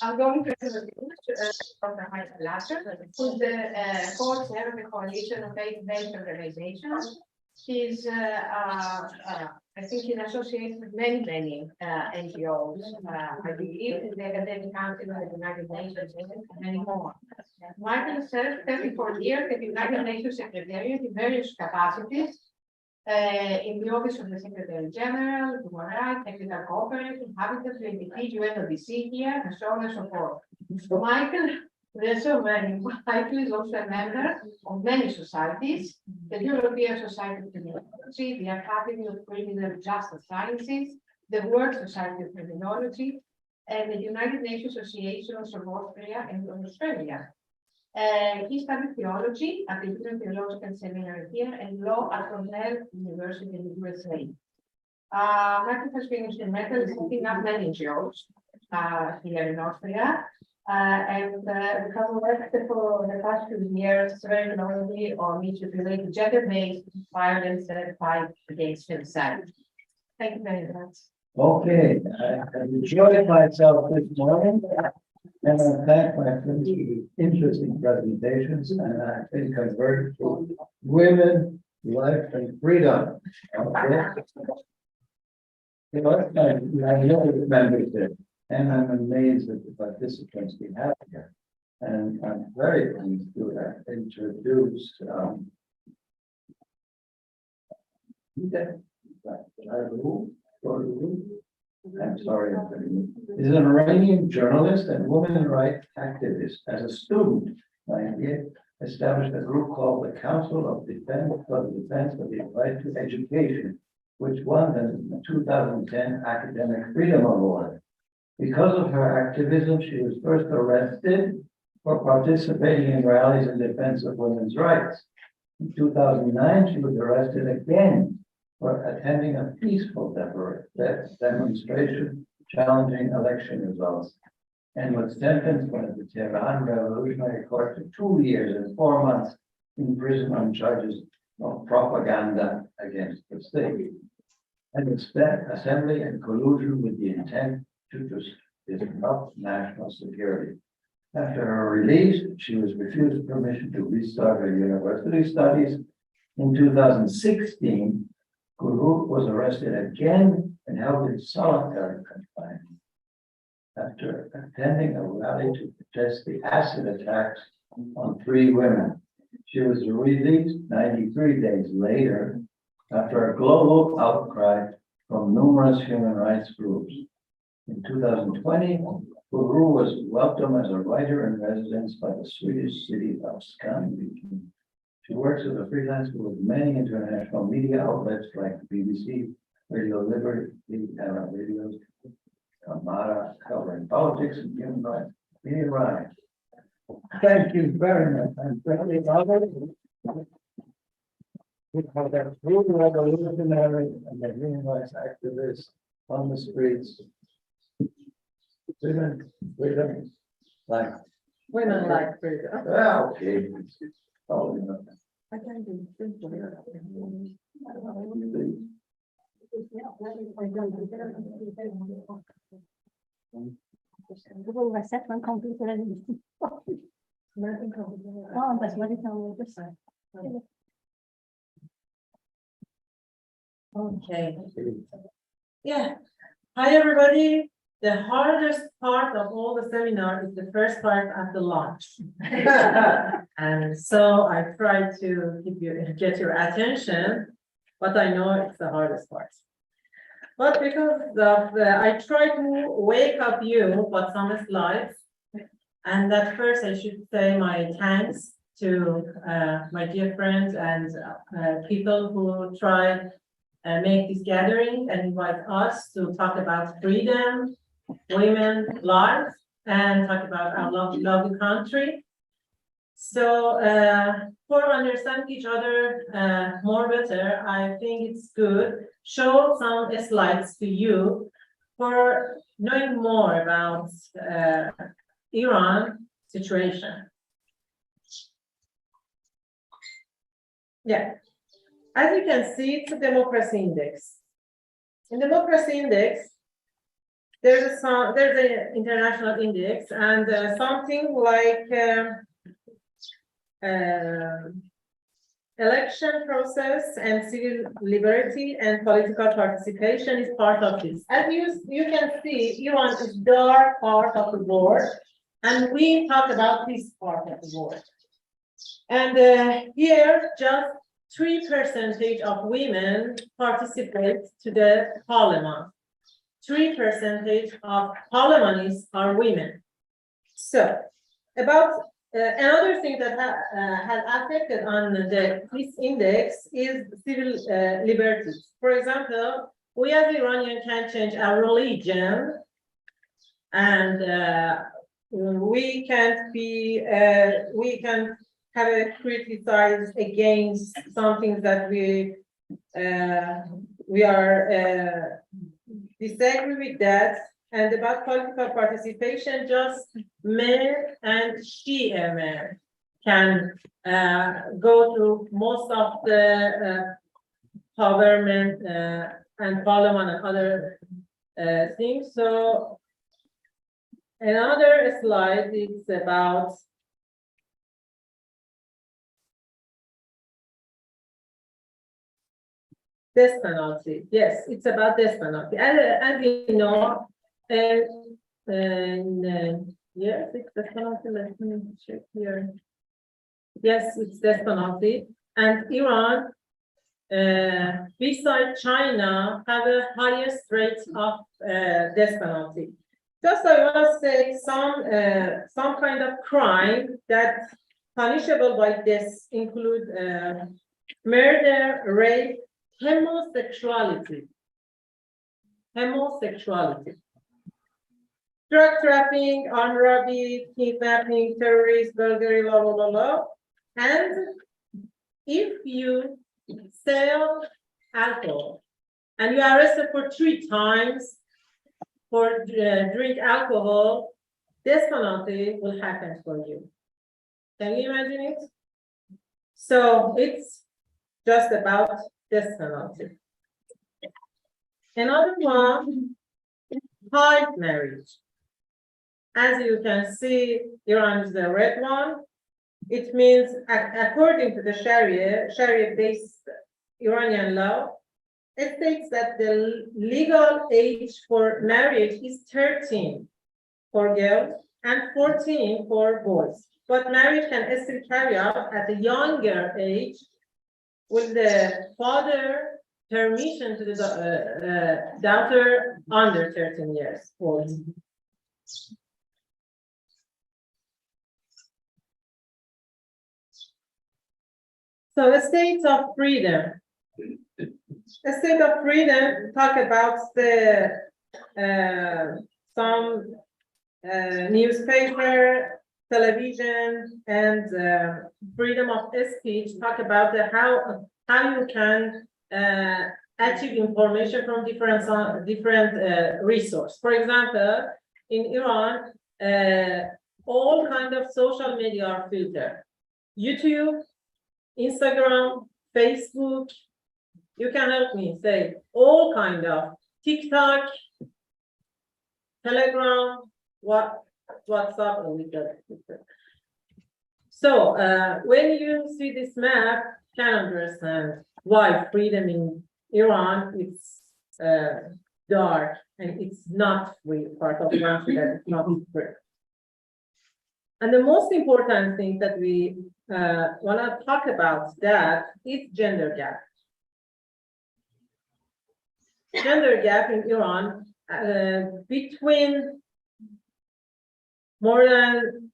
Speaker 1: I'm going to introduce Dr. Michael Lasser, who's the co-chair of the Coalition of Faith-Based Organizations. He's, I think he's associated with many NGOs, I believe, in the Academic Council of the United Nations and many more. Michael served 34 years as the United Nations Secretariat in various capacities. In the Office of the Secretary General, Human Rights, Technical Cooperation, Habitat, UNDP, UNODC here, and so on and so forth. So Michael is also a member of many societies, the European Society of Criminology, the Academy of Criminal Justice Sciences, the World Society of Criminology, and the United Nations Associations of Austria and Australia. He studied theology at the European Theological Seminary here and law at Cornell University in the USA. Michael has finished in Michael is setting up many NGOs here in Austria. And we have worked for the past few years very normally on issues related to gender-based violence and fight against femicide. Thank you very much.
Speaker 9: Okay, I enjoyed myself this morning. And I thank my friends for the interesting presentations, and I think I'm very for women, life and freedom. Okay. You know, I know the members there, and I'm amazed at the participants we have here. And I'm very pleased to introduce I'm sorry, is an Iranian journalist and women rights activist. As a student, he established a group called the Council of Defense for the Defense of the Right to Education, which won the 2010 Academic Freedom Award. Because of her activism, she was first arrested for participating in rallies in defense of women's rights. In 2009, she was arrested again for attending a peaceful demonstration challenging election results, and was sentenced by the Tehran Revolutionary Court to 2 years and 4 months in prison on charges of propaganda against the state, and assembly and collusion with the intent to disrupt national security. After her release, she was refused permission to restart her university studies. In 2016, Guru was arrested again and held in solitary confinement after attending a rally to protest the acid attacks on 3 women. She was released 93 days later after a global outcry from numerous human rights groups. In 2020, Guru was welcomed as a writer in residence by the Swedish city of Sandviken. She works as a freelancer with many international media outlets like BBC, Radio Liberty, Arab Radios, Kamara, covering politics and human rights in Iran. Thank you very much. I'm very honored. We have that true revolutionary and the human rights activists on the streets. Women, freedom, life.
Speaker 6: Women like freedom.
Speaker 9: Well, okay. Oh, you know.
Speaker 6: I can do.
Speaker 14: Okay. Yeah. Hi, everybody. The hardest part of all the seminar is the first part at the launch. And so I try to get your attention, but I know it's the hardest part. But because of I try to wake up you with some slides. And at first I should say my thanks to my dear friends and people who try make this gathering and invite us to talk about freedom, women, lives, and talk about our lovely country. So for understanding each other more better, I think it's good show some slides to you for knowing more about Iran situation. Yeah, as you can see, it's a democracy index. In democracy index, there's an international index and something like election process and civil liberty and political participation is part of this. As you can see, Iran is dark part of the board, and we talk about this part of the board. And here, just 3% of women participate to the parliament. 3% of parliaments are women. So, about another thing that has affected on this index is civil liberties. For example, we as Iranian can change our religion, and we can have a criticize against something that we we are disagree with that. And about political participation, just mayor and mayor can go through most of the government and parliament and other things. So another slide is about death penalty. Yes, it's about death penalty. And you know, yes, it's death penalty. Let me check here. Yes, it's death penalty. And Iran, besides China, have the highest rate of death penalty. Just I want to say some kind of crime that punishable by death include murder, rape, homosexuality, drug trafficking, armed robbery, kidnapping, terrorist, burglary, blah, blah, blah, blah. And if you sell alcohol and you are arrested for 3 times for drink alcohol, death penalty will happen for you. Can you imagine it? So it's just about death penalty. Another one, child marriage. As you can see, Iran is the red one. It means, according to the Sharia-based Iranian law, it states that the legal age for marriage is 13 for girls and 14 for boys. But marriage can still carry out at a younger age with the father permission to the daughter under 13 years old. So the state of freedom. The state of freedom talk about the some newspaper, television, and freedom of speech. Talk about the how you can achieve information from different resources. For example, in Iran, all kind of social media are filtered. YouTube, Instagram, Facebook, you can help me say all kind of TikTok, Telegram, WhatsApp, and so when you see this map, you can understand why freedom in Iran is dark and it's not free part of the country that is not free. And the most important thing that we want to talk about that is gender gap. Gender gap in Iran between more than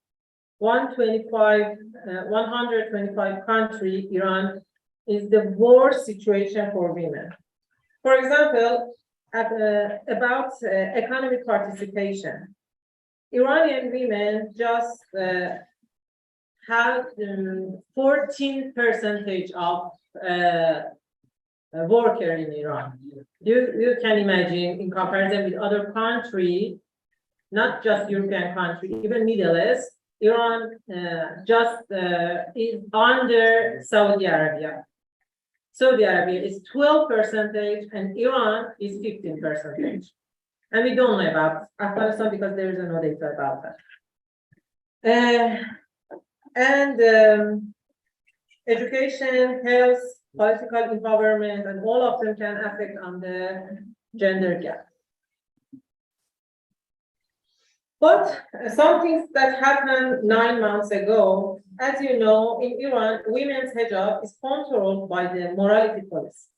Speaker 14: 125 countries, Iran is the worst situation for women. For example, about economic participation, Iranian women just have 14% of worker in Iran. You can imagine in comparison with other countries, not just European countries, even Middle East, Iran just is under Saudi Arabia. Saudi Arabia is 12% and Iran is 15%. And we don't know about Afghanistan because there is no data about that. Education, health, political empowerment, and all of them can affect on the gender gap. But some things that happened 9 months ago, as you know, in Iran, women's hijab is controlled by the morality police.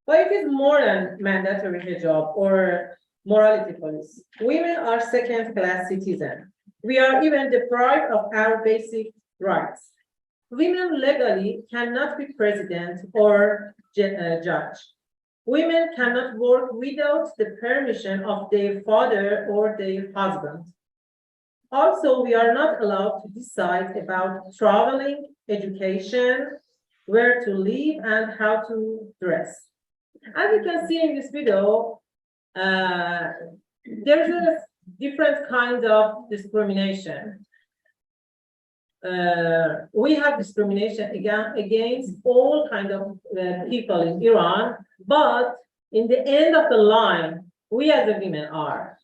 Speaker 14: But it is more than mandatory hijab or morality police. Women are second-class citizens. We are even deprived of our basic rights. Women legally cannot be president or judge. Women cannot work without the permission of their father or their husband. Also, we are not allowed to decide about traveling, education, where to live, and how to dress. As you can see in this video, there's a different kind of discrimination. We have discrimination against all kind of people in Iran, but in the end of the line, we as a women are.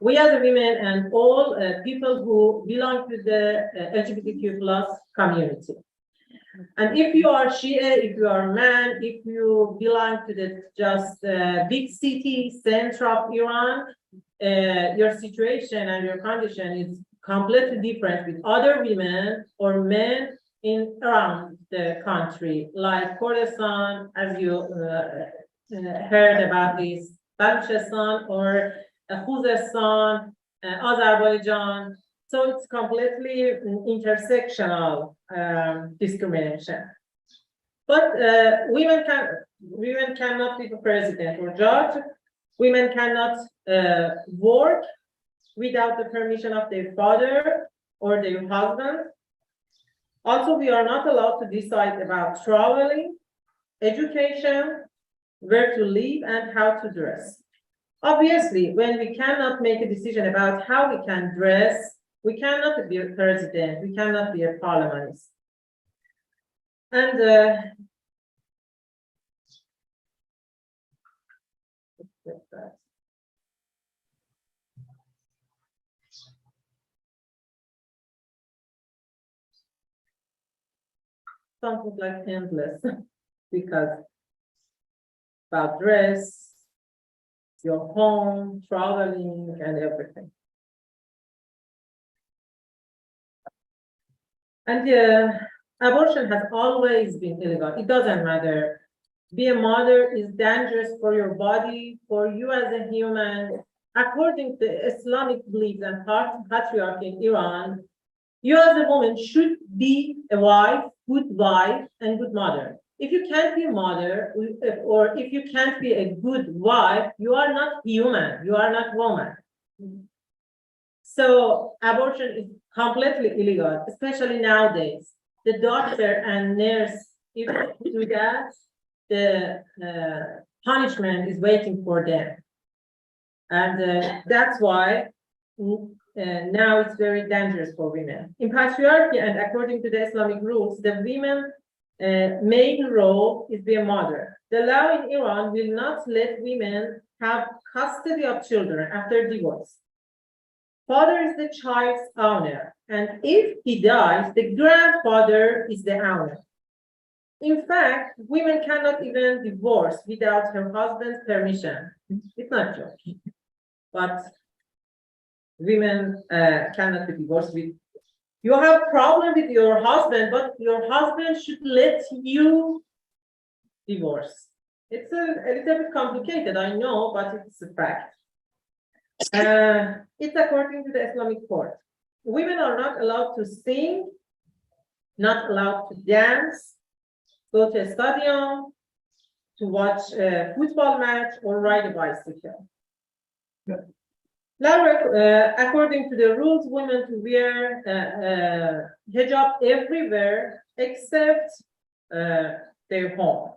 Speaker 14: We as a women and all people who belong to the LGBTQ plus community. And if you are Shia, if you are a man, if you belong to the just big city center of Iran, your situation and your condition is completely different with other women or men in around the country, like Kurdistan, as you heard about this, Balochistan or Khuzestan, Azerbaijan. So it's completely intersectional discrimination. But women cannot be the president or judge. Women cannot work without the permission of their father or their husband. Also, we are not allowed to decide about traveling, education, where to live, and how to dress. Obviously, when we cannot make a decision about how we can dress, we cannot be a president, we cannot be a parliament. And something like endless, because about dress, your home, traveling, and everything. And abortion has always been illegal. It doesn't matter. Be a mother is dangerous for your body, for you as a human. According to Islamic beliefs and patriarchy in Iran, you as a woman should be a wife, and good mother. If you can't be a mother, or if you can't be a good wife, you are not human, you are not woman. So abortion is completely illegal, especially nowadays. The doctor and nurse, if they do that, the punishment is waiting for them. And that's why now it's very dangerous for women. In patriarchy and according to the Islamic rules, the women main role is be a mother. The law in Iran will not let women have custody of children after divorce. Father is the child's owner, and if he dies, the grandfather is the owner. In fact, women cannot even divorce without her husband's permission. It's not true, but women cannot be divorced with. You have a problem with your husband, but your husband should let you divorce. It's a little bit complicated, I know, but it's a fact. It's according to the Islamic court. Women are not allowed to sing, not allowed to dance, go to a stadium, to watch a football match, or ride a bicycle. Now, according to the rules, women to wear hijab everywhere except their home.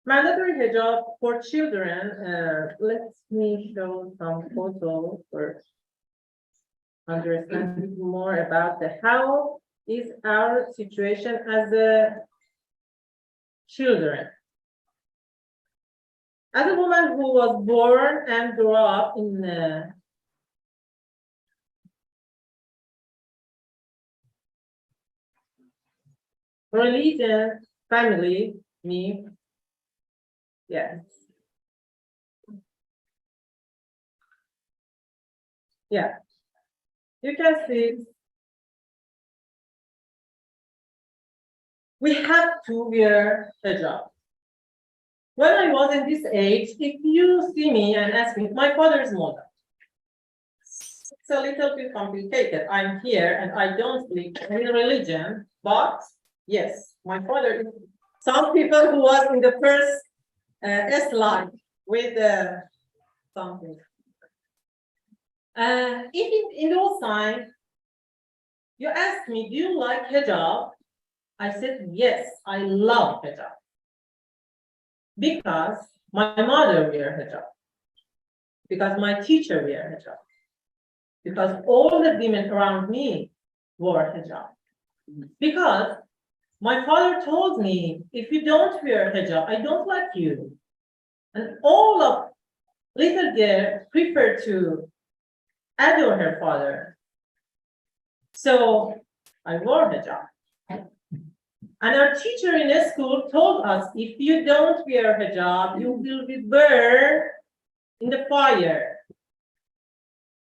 Speaker 14: Mandatory hijab for children. Let me show some photos for understanding more about how is our situation as a children. As a woman who was born and grew up in religion, family, me, yes. Yeah, you can see we have to wear a job. When I was in this age, if you see me and ask me, my father's mother, it's a little bit complicated. I'm here and I don't believe in religion, but yes, my father is some people who was in the first S-line with something. If in those times, you asked me, do you like hijab? I said, yes, I love hijab. Because my mother wear hijab, because my teacher wear hijab, because all the women around me wore hijab. Because my father told me, if you don't wear hijab, I don't like you. And all of little girl prefer to adore her father. So I wore hijab. And our teacher in the school told us, if you don't wear hijab, you will be burned in the fire.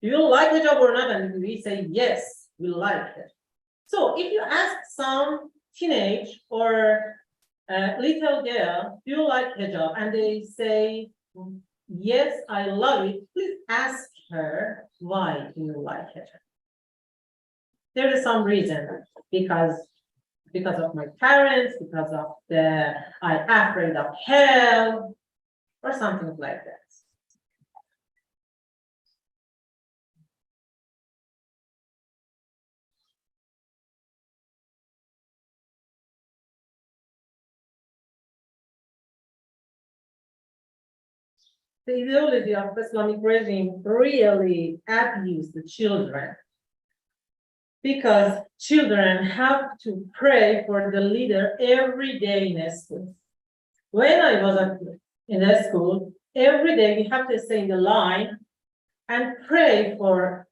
Speaker 14: Do you like hijab or not? And we say, yes, we like it. So if you ask some teenage or little girl, do you like hijab? And they say, yes, I love it. Please ask her, why do you like hijab? There is some reason, because of my parents, because of I'm afraid of hell, or something like that. The ideology of the Islamic regime really abused the children, because children have to pray for the leader every day in school. When I was in the school, every day we have to stay in the line and pray for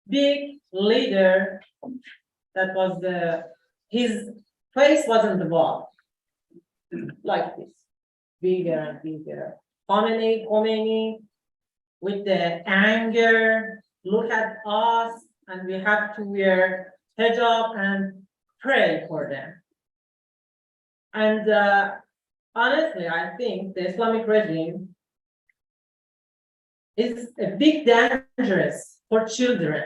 Speaker 14: big leader that was his face was on the wall, like this, bigger and bigger. Khomeini, with the anger, look at us, and we have to wear hijab and pray for them. And honestly, I think the Islamic regime is a big dangerous for children,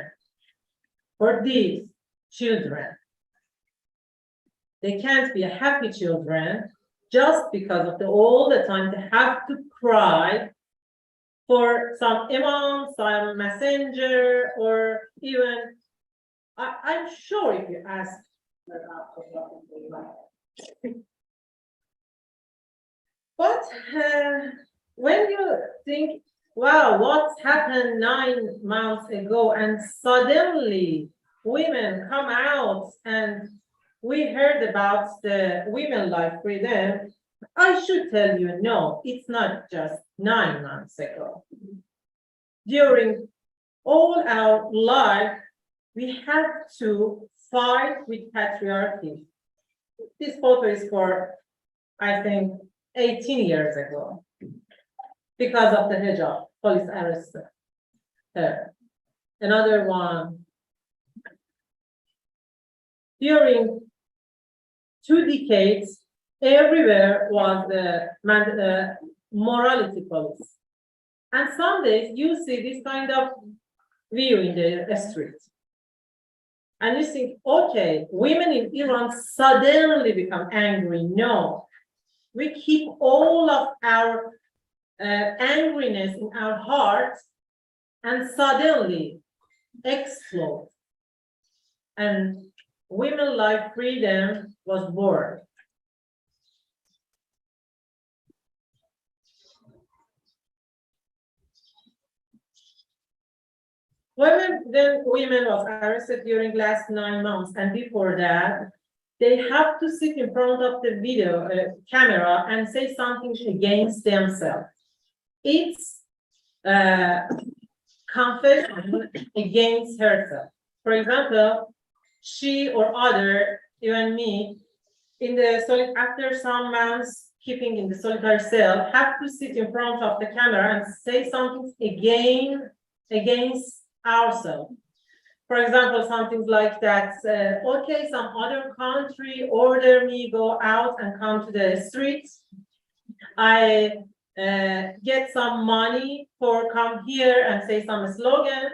Speaker 14: for these children. They can't be happy children just because of all the time they have to cry for some imam, some messenger, or even, I'm sure if you ask, but when you think, wow, what's happened 9 months ago, and suddenly women come out and we heard about the women life freedom, I should tell you, no, it's not just 9 months ago. During all our life, we had to fight with patriarchy. This photo is for, I think, 18 years ago, because of the hijab, police arrested her. Another one. During 2 decades, everywhere was the morality police. And some days you see this kind of view in the street. And you think, okay, women in Iran suddenly become angry. No, we keep all of our angriness in our hearts and suddenly explode. And women life freedom was born. When women was arrested during last 9 months, and before that, they have to sit in front of the video camera and say something against themselves. It's confession against herself. For example, she or other, even me, in the after some months keeping in the solitary cell, have to sit in front of the camera and say something against ourselves. For example, something like that, okay, some other country order me go out and come to the streets. I get some money for come here and say some slogan.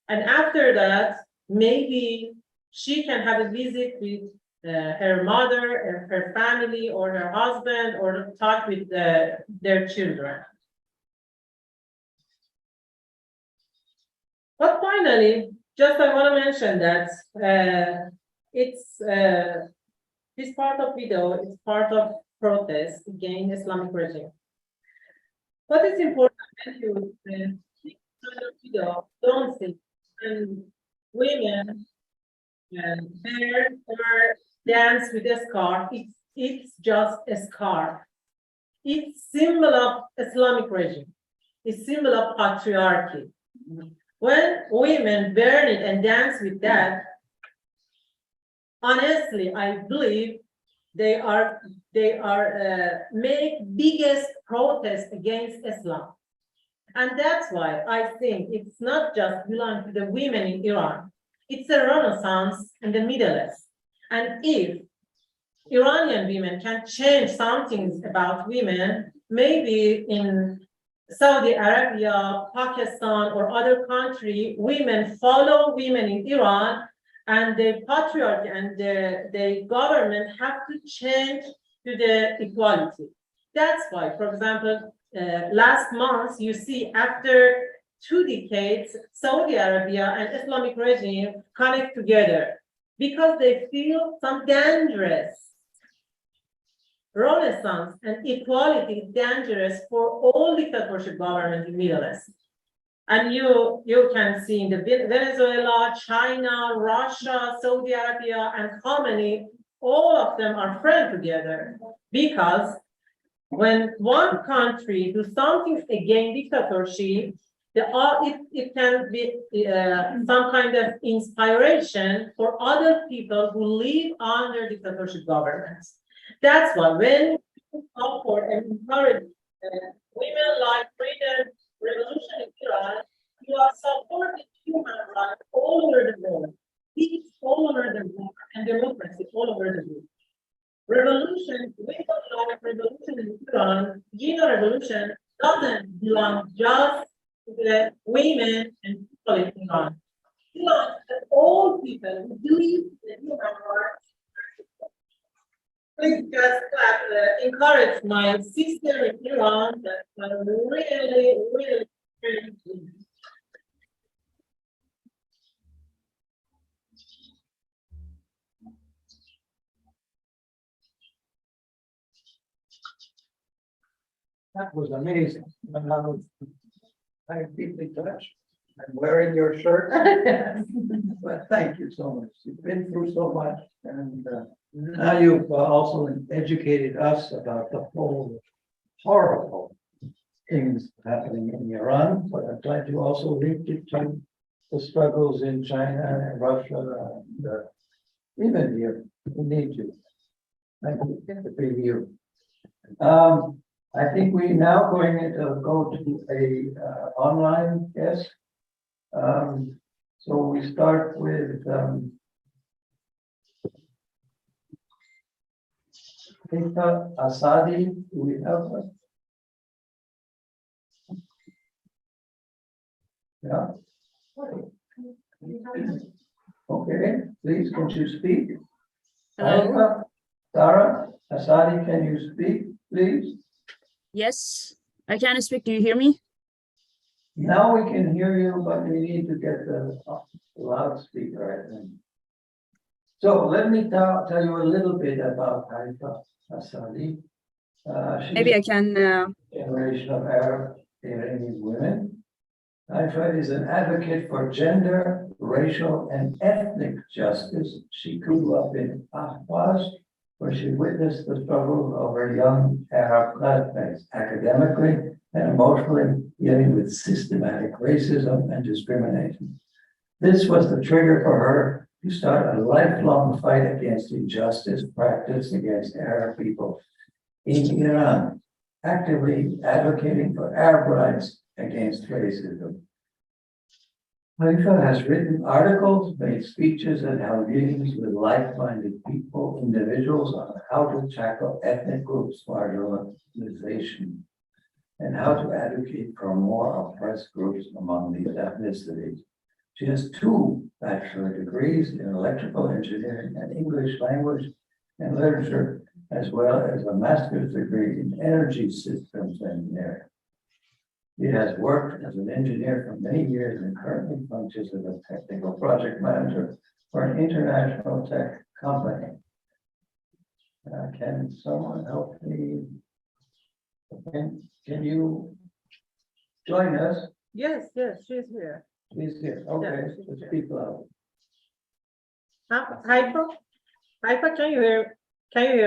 Speaker 14: And after that, maybe she can have a visit with her mother, or her family, or her husband, or talk with their children. But finally, just I want to mention that it's this part of video is part of protest against Islamic regime. what is important when you see kind of video, don't think, and women wear or dance with a scarf, it's just a scarf. It's symbol of Islamic regime. It's symbol of patriarchy. When women wear it and dance with that, honestly, I believe they are make biggest protest against Islam. And that's why I think it's not just belong to the women in Iran. It's a renaissance in the Middle East. And if Iranian women can change some things about women, maybe in Saudi Arabia, Pakistan, or other country, women follow women in Iran, and the patriarchy and the government have to change to the equality. That's why, for example, last month, you see after 2 decades, Saudi Arabia and Islamic regime connect together because they feel some dangerous renaissance and equality is dangerous for all dictatorship governments in the Middle East. And you can see in the Venezuela, China, Russia, Saudi Arabia, and Khamenei, all of them are friends together because when one country do something against dictatorship, it can be some kind of inspiration for other people who live under dictatorship governments. That's why when you support and encourage women like freedom, revolution in Iran, you are supporting human rights all over the world, peace all over the world, and democracy all over the world. Revolution, women like revolution in Iran, revolution doesn't belong just to the women and people in Iran. It belongs to all people who believe in human rights. Please just encourage my sister in Iran that I'm really, really, really pleased.
Speaker 10: That was amazing. I'm deeply touched. I'm wearing your shirt. But thank you so much. You've been through so much, and now you've also educated us about the whole horrible things happening in Iran. But I'm glad you also linked it to the struggles in China and Russia and even here. We need you. Thank you for being you. I think we now going to go to a online guest. So we start with Rita Asadi. Do we have her? Yeah. Okay, please, can you speak?
Speaker 15: Hello.
Speaker 10: Sarah Asadi, can you speak, please?
Speaker 15: Yes, I can speak. Do you hear me?
Speaker 10: Now we can hear you, but we need to get the loudspeaker, I think. So let me tell you a little bit about Haifa Asadi.
Speaker 15: Maybe I can.
Speaker 10: Generation of Arab Iranian women. Haifa is an advocate for gender, racial, and ethnic justice. She grew up in Ahvaz, where she witnessed the struggle of her young Arab classmates, academically and emotionally dealing with systematic racism and discrimination. This was the trigger for her to start a lifelong fight against injustice practiced against Arab people in Iran, actively advocating for Arab rights against racism. Haifa has written articles, made speeches, and held meetings with like-minded people, individuals on how to tackle ethnic groups marginalization and how to advocate for more oppressed groups among these ethnicities. She has 2 bachelor degrees in electrical engineering and English language and literature, as well as a master's degree in energy systems engineering. She has worked as an engineer for many years and currently functions as a technical project manager for an international tech company. Can someone help me? Can you
Speaker 7: join us?
Speaker 14: Yes, she's here.
Speaker 7: She's here,
Speaker 14: Yeah,
Speaker 7: okay,
Speaker 14: she's
Speaker 7: so
Speaker 14: here.
Speaker 7: speak loud.
Speaker 14: Hypo? Hypo, can you hear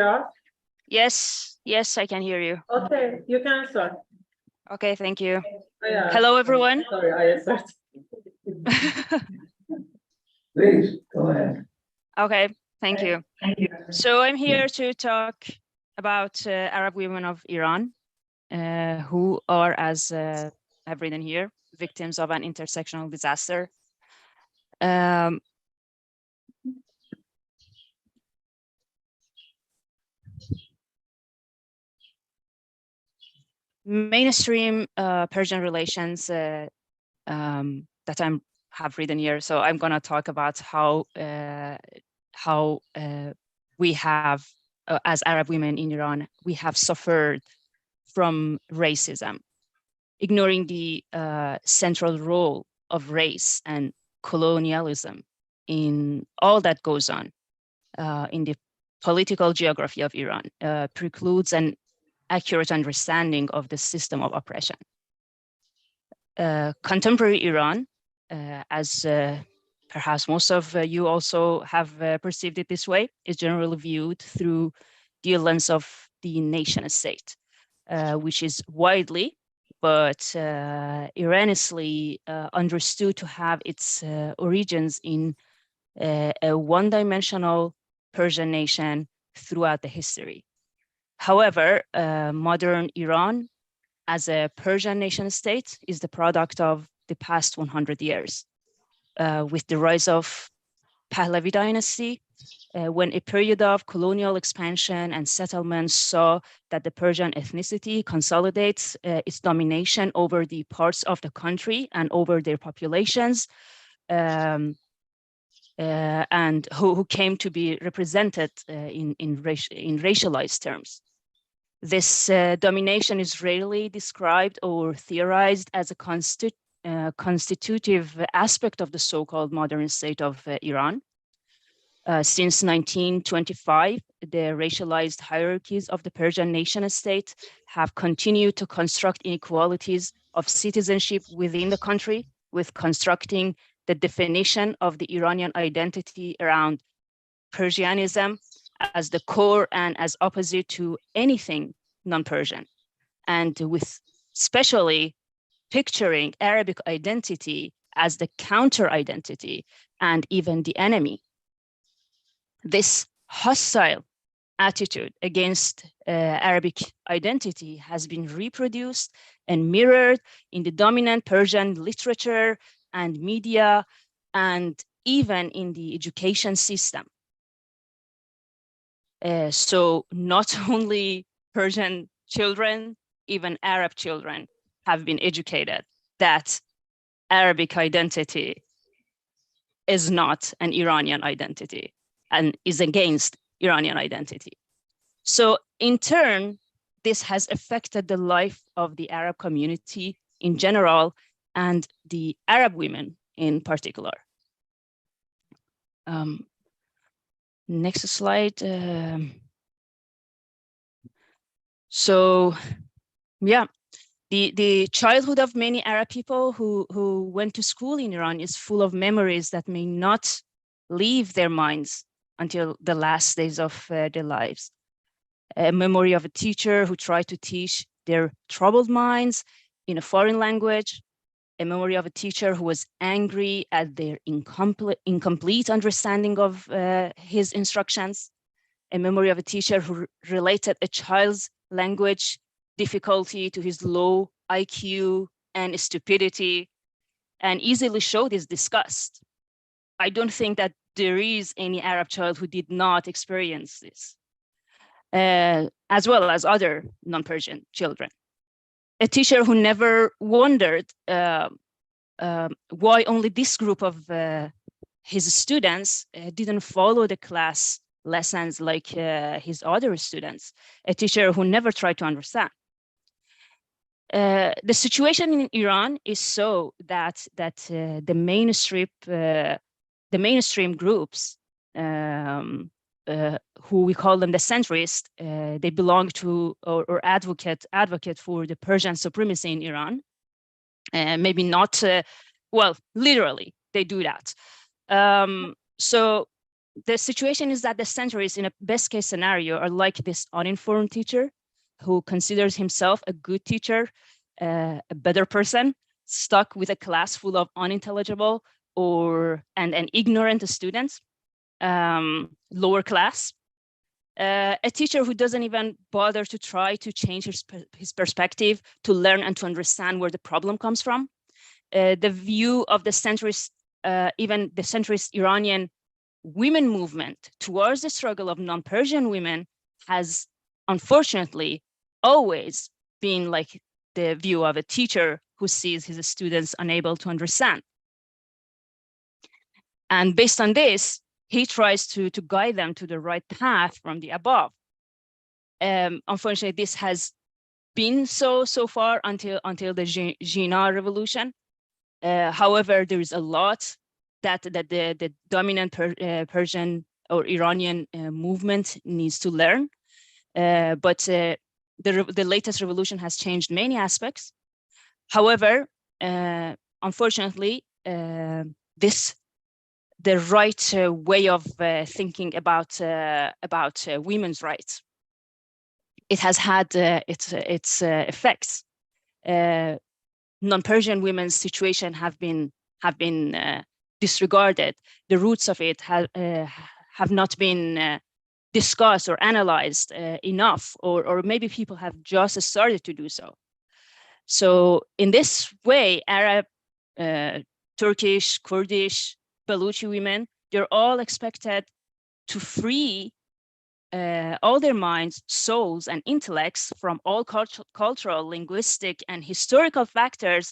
Speaker 14: us?
Speaker 15: Yes, I can hear you.
Speaker 14: Okay, you can start.
Speaker 15: Okay, thank you.
Speaker 14: Oh, yeah.
Speaker 15: Hello, everyone.
Speaker 14: Sorry, I start.
Speaker 7: Please, go ahead.
Speaker 15: Okay, thank you. So I'm here to talk about Arab women of Iran, who are, as I've written here, victims of an intersectional disaster. Mainstream Persian relations that I have written here. So I'm gonna talk about how we have, as Arab women in Iran, we have suffered from racism, ignoring the central role of race and colonialism in all that goes on in the political geography of Iran, precludes an accurate understanding of the system of oppression. Contemporary Iran, as perhaps most of you also have perceived it this way, is generally viewed through the lens of the nation state, which is widely but erroneously understood to have its origins in a one-dimensional Persian nation throughout the history. However, modern Iran as a Persian nation state is the product of the past 100 years, with the rise of Pahlavi dynasty, when a period of colonial expansion and settlement saw that the Persian ethnicity consolidates its domination over the parts of the country and over their populations, and who came to be represented in racialized terms. This domination is rarely described or theorized as a constitutive aspect of the so-called modern state of Iran. Since 1925, the racialized hierarchies of the Persian nation state have continued to construct inequalities of citizenship within the country, with constructing the definition of the Iranian identity around Persianism as the core and as opposite to anything non-Persian, and with especially picturing Arabic identity as the counter identity and even the enemy. This hostile attitude against Arabic identity has been reproduced and mirrored in the dominant Persian literature and media, and even in the education system. So not only Persian children, even Arab children have been educated that Arabic identity is not an Iranian identity and is against Iranian identity. So in turn, this has affected the life of the Arab community in general and the Arab women in particular. Next slide. So, yeah, the childhood of many Arab people who went to school in Iran is full of memories that may not leave their minds until the last days of their lives. A memory of a teacher who tried to teach their troubled minds in a foreign language, a memory of a teacher who was angry at their incomplete understanding of his instructions, a memory of a teacher who related a child's language difficulty to his low IQ and stupidity, and easily showed his disgust. I don't think that there is any Arab child who did not experience this, as well as other non-Persian children. A teacher who never wondered why only this group of his students didn't follow the class lessons like his other students. A teacher who never tried to understand. The situation in Iran is so that the mainstream groups, who we call them the centrists, they belong to or advocate for the Persian supremacy in Iran. maybe not, well, literally, they do that. So the situation is that the centrists in a best case scenario are like this uninformed teacher who considers himself a good teacher, a better person, stuck with a class full of unintelligible and ignorant students, lower class. A teacher who doesn't even bother to try to change his perspective, to learn and to understand where the problem comes from. The view of the centrist, even the centrist Iranian women movement towards the struggle of non-Persian women has unfortunately always been like the view of a teacher who sees his students unable to understand. And based on this, he tries to guide them to the right path from the above. Unfortunately, this has been so far until the Jina revolution. However, there is a lot that the dominant Persian or Iranian movement needs to learn. But the latest revolution has changed many aspects. However, unfortunately, the right way of thinking about women's rights, it has had its effects. Non-Persian women's situation have been disregarded. The roots of it have not been discussed or analyzed enough, or maybe people have just started to do so. So in this way, Arab, Turkish, Kurdish, Baluchi women, they're all expected to free all their minds, souls, and intellects from all cultural, linguistic, and historical factors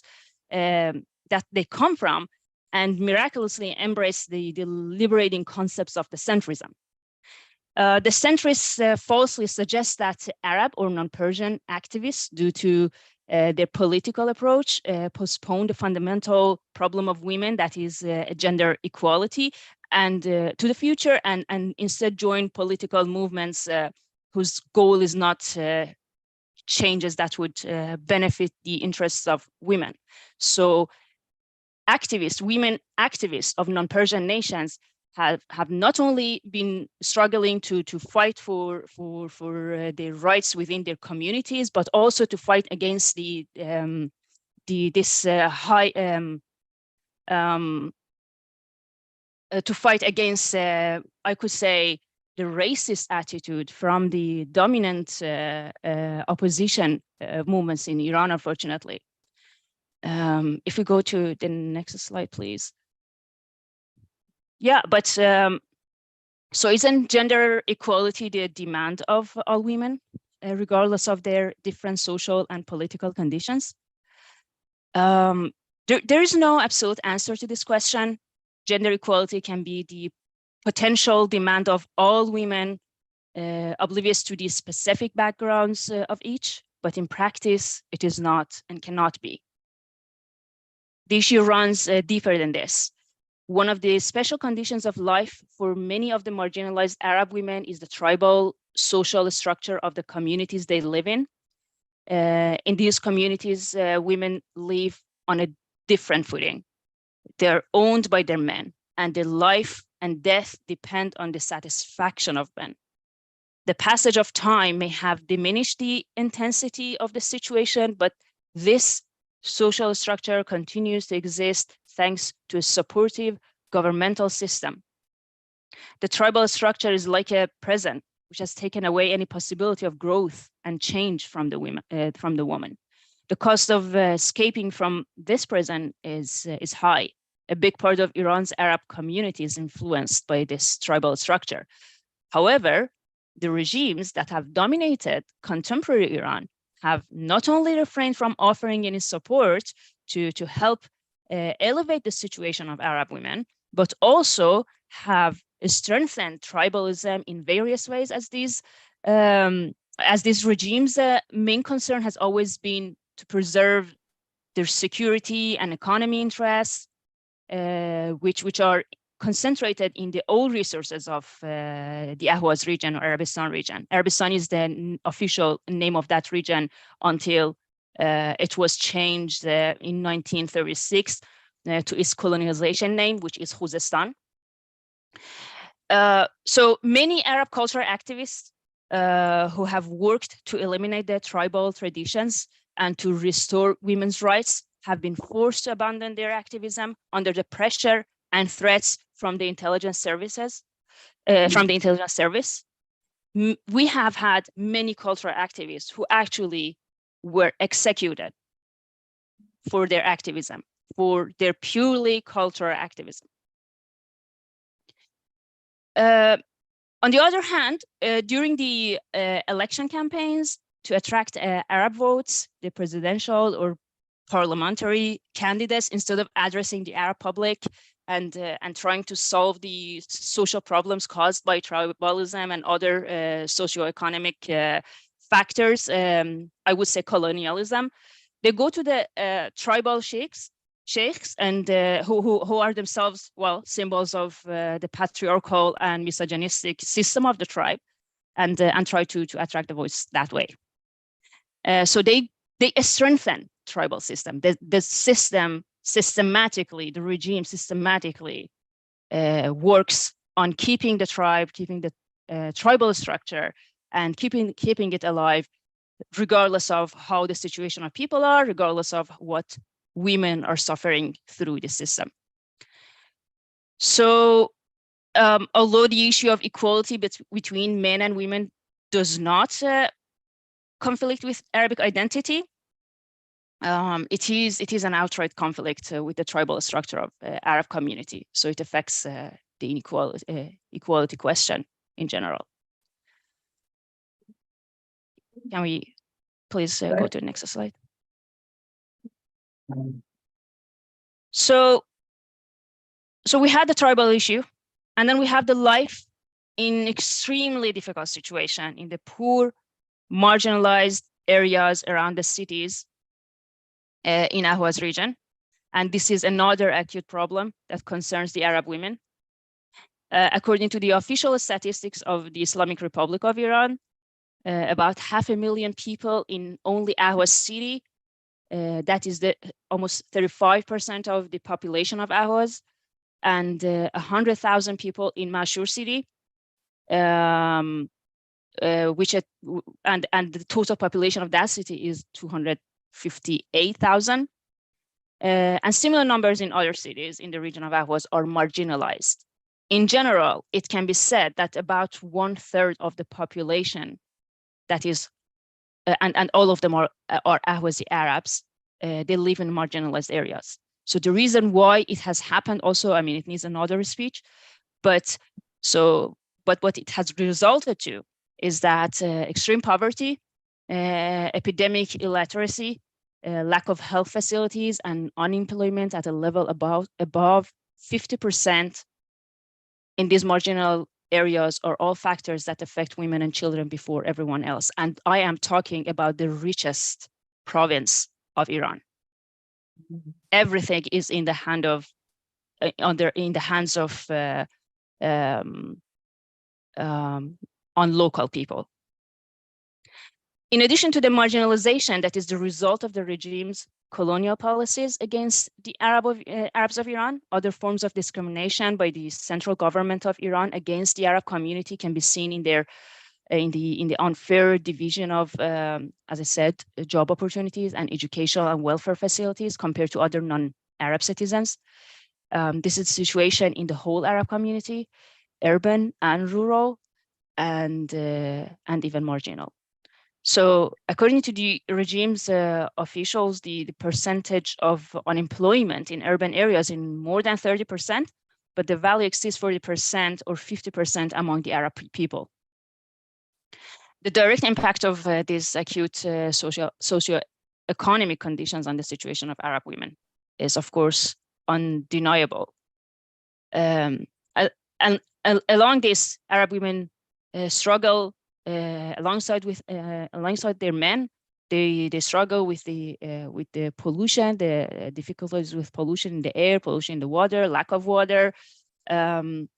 Speaker 15: that they come from, and miraculously embrace the liberating concepts of the centrism. The centrists falsely suggest that Arab or non-Persian activists, due to their political approach, postpone the fundamental problem of women, that is gender equality, and to the future, and instead join political movements whose goal is not changes that would benefit the interests of women. So activists, women activists of non-Persian nations have not only been struggling to fight for their rights within their communities, but also to fight against to fight against, I could say, the racist attitude from the dominant opposition movements in Iran, unfortunately. If we go to the next slide, please. Yeah, but so isn't gender equality the demand of all women, regardless of their different social and political conditions? There is no absolute answer to this question. Gender equality can be the potential demand of all women, oblivious to the specific backgrounds of each, but in practice, it is not and cannot be. The issue runs deeper than this. One of the special conditions of life for many of the marginalized Arab women is the tribal social structure of the communities they live in. In these communities, women live on a different footing. They're owned by their men, and their life and death depend on the satisfaction of men. The passage of time may have diminished the intensity of the situation, but this social structure continues to exist thanks to a supportive governmental system. The tribal structure is like a prison, which has taken away any possibility of growth and change from the woman. The cost of escaping from this prison is high. A big part of Iran's Arab community is influenced by this tribal structure. However, the regimes that have dominated contemporary Iran have not only refrained from offering any support to help elevate the situation of Arab women, but also have strengthened tribalism in various ways, as these regimes' main concern has always been to preserve their security and economy interests, which are concentrated in the oil resources of the Ahwaz region or Arabistan region. Arabistan is the official name of that region until It was changed in 1936 to its colonization name, which is Khuzestan. So many Arab cultural activists who have worked to eliminate the tribal traditions and to restore women's rights have been forced to abandon their activism under the pressure and threats from the intelligence services, from the intelligence service. We have had many cultural activists who actually were executed for their activism, for their purely cultural activism. On the other hand, during the election campaigns to attract Arab votes, the presidential or parliamentary candidates, instead of addressing the Arab public and trying to solve the social problems caused by tribalism and other socioeconomic factors, I would say colonialism, they go to the tribal sheikhs and who are themselves, well, symbols of the patriarchal and misogynistic system of the tribe, and try to attract the voice that way. So they strengthen tribal system. The system systematically, the regime systematically works on keeping the tribe, keeping the tribal structure, and keeping it alive, regardless of how the situation of people are, regardless of what women are suffering through the system. So although the issue of equality between men and women does not conflict with Arabic identity, it is an outright conflict with the tribal structure of Arab community. So it affects the equality question in general. Can we please go to the next slide? So we had the tribal issue, and then we have the life in extremely difficult situation in the poor, marginalized areas around the cities in Ahwaz region. And this is another acute problem that concerns the Arab women. According to the official statistics of the Islamic Republic of Iran, about 500,000 people in only Ahwaz city, that is almost 35% of the population of Ahwaz, and 100,000 people in Mashur city, and the total population of that city is 258,000. And similar numbers in other cities in the region of Ahwaz are marginalized. In general, it can be said that about 1/3 of the population, that is, and all of them are Ahwazi Arabs, they live in marginalized areas. So the reason why it has happened also, I mean, it needs another speech, but what it has resulted to is that extreme poverty, epidemic illiteracy, lack of health facilities, and unemployment at a level above 50% in these marginal areas are all factors that affect women and children before everyone else. And I am talking about the richest province of Iran. Everything is in the hands of on local people. In addition to the marginalization that is the result of the regime's colonial policies against the Arabs of Iran, other forms of discrimination by the central government of Iran against the Arab community can be seen in the unfair division of, as I said, job opportunities and educational and welfare facilities compared to other non-Arab citizens. This is the situation in the whole Arab community, urban and rural, and even marginal. So according to the regime's officials, the percentage of unemployment in urban areas is more than 30%, but the value exceeds 40% or 50% among the Arab people. The direct impact of these acute socio-economic conditions on the situation of Arab women is, of course, undeniable. And along this, Arab women struggle alongside their men. They struggle with the pollution, the difficulties with pollution in the air, pollution in the water, lack of water, and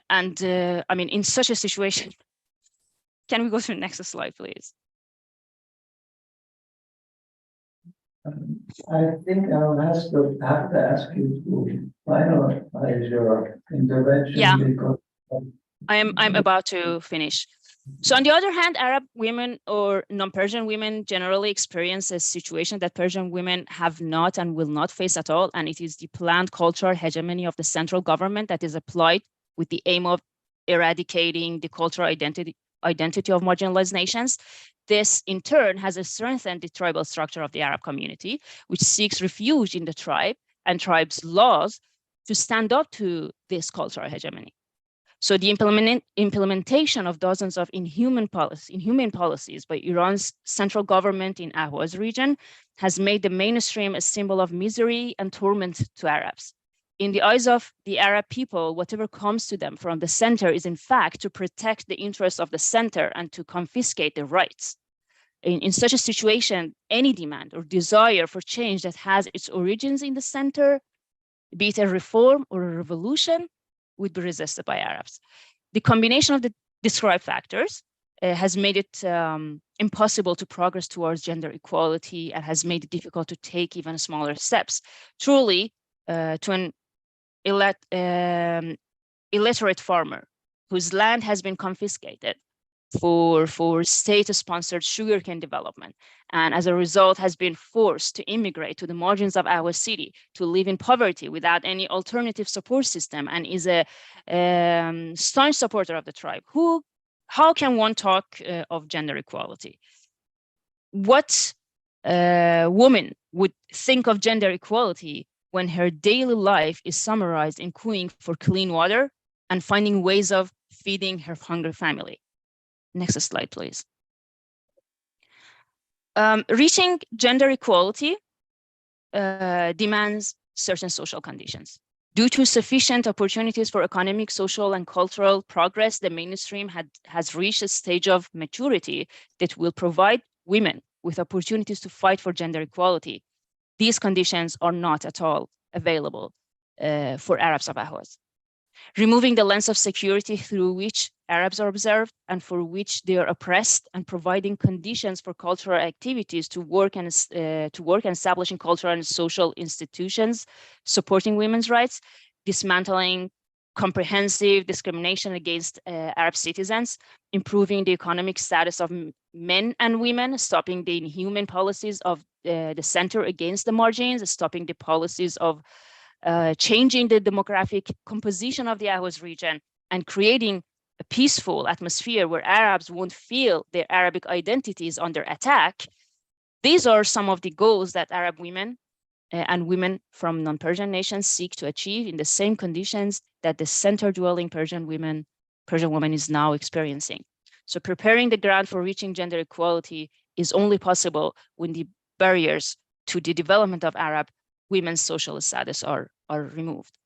Speaker 15: I mean, in such a situation. Can we go to the next slide, please?
Speaker 9: I think I'll have to ask you to finalize your intervention.
Speaker 15: Yeah.
Speaker 9: Because
Speaker 15: I'm about to finish. So on the other hand, Arab women or non-Persian women generally experience a situation that Persian women have not and will not face at all. And it is the planned cultural hegemony of the central government that is applied with the aim of eradicating the cultural identity of marginalized nations. This in turn has strengthened the tribal structure of the Arab community, which seeks refuge in the tribe and tribe's laws to stand up to this cultural hegemony. So the implementation of dozens of inhumane policies by Iran's central government in Ahwaz region has made the mainstream a symbol of misery and torment to Arabs. In the eyes of the Arab people, whatever comes to them from the center is in fact to protect the interests of the center and to confiscate their rights. In such a situation, any demand or desire for change that has its origins in the center, be it a reform or a revolution, would be resisted by Arabs. The combination of the described factors has made it impossible to progress towards gender equality and has made it difficult to take even smaller steps. Truly, to an illiterate farmer whose land has been confiscated for state-sponsored sugarcane development, and as a result has been forced to immigrate to the margins of our city to live in poverty without any alternative support system, and is a staunch supporter of the tribe. How can one talk of gender equality? What woman would think of gender equality when her daily life is summarized in queuing for clean water and finding ways of feeding her hungry family? Next slide, please. Reaching gender equality demands certain social conditions. Due to sufficient opportunities for economic, social, and cultural progress, the mainstream has reached a stage of maturity that will provide women with opportunities to fight for gender equality. These conditions are not at all available for Arabs of Ahwaz. Removing the lens of security through which Arabs are observed and for which they are oppressed, and providing conditions for cultural activities to work and establishing cultural and social institutions, supporting women's rights, dismantling comprehensive discrimination against Arab citizens, improving the economic status of men and women, stopping the inhuman policies of the center against the margins, stopping the policies of changing the demographic composition of the Ahwaz region, and creating a peaceful atmosphere where Arabs won't feel their Arabic identity is under attack. These are some of the goals that Arab women and women from non-Persian nations seek to achieve in the same conditions that the center-dwelling Persian woman is now experiencing. So preparing the ground for reaching gender equality is only possible when the barriers to the development of Arab women's social status are removed.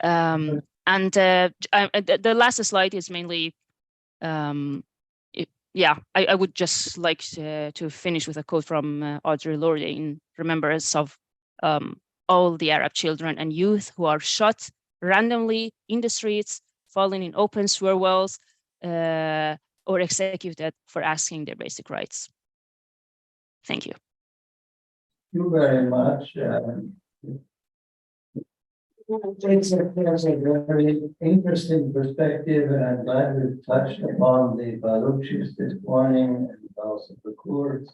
Speaker 15: The last slide is mainly, I would just like to finish with a quote from Audre Lorde in remembrance of all the Arab children and youth who are shot randomly in the streets, falling in open sewer wells, or executed for asking their basic rights. Thank you.
Speaker 9: Thank you very much. It's a very interesting perspective, and I'm glad we've touched upon the Baluchis this morning, and also the Kurds,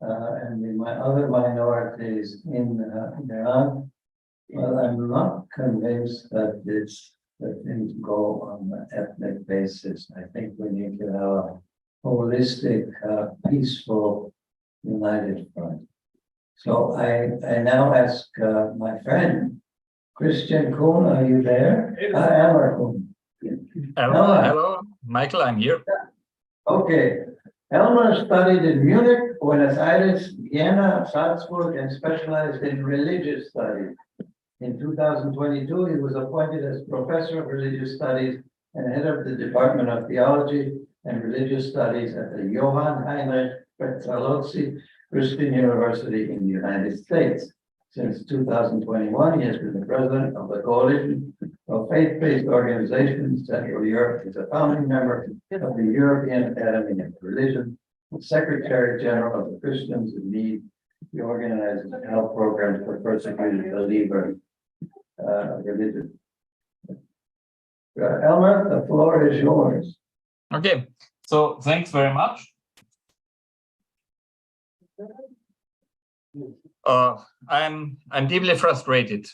Speaker 9: and the other minorities in Iran. Well, I'm not convinced that things go on an ethnic basis. I think we need to have a holistic, peaceful, united front. So I now ask my friend, Christian Kuhn, are you there? Elmar Kuhn.
Speaker 16: Hello, Michael, I'm here.
Speaker 9: Okay. Elmar studied in Munich, Buenos Aires, Vienna, Salzburg, and specialized in religious studies. In 2022, he was appointed as Professor of Religious Studies and head of the Department of Theology and Religious Studies at the Johann Heinrich Pestalozzi Christian University in the United States. Since 2021, he has been the president of the Coalition of Faith-Based Organizations Central Europe. He's a founding member of the European Academy of Religion, the Secretary General of the Christians in Need
Speaker 10: You organize health programs for persecuted believer religion. Elmer, the floor is yours.
Speaker 16: Okay, so thanks very much. I'm deeply frustrated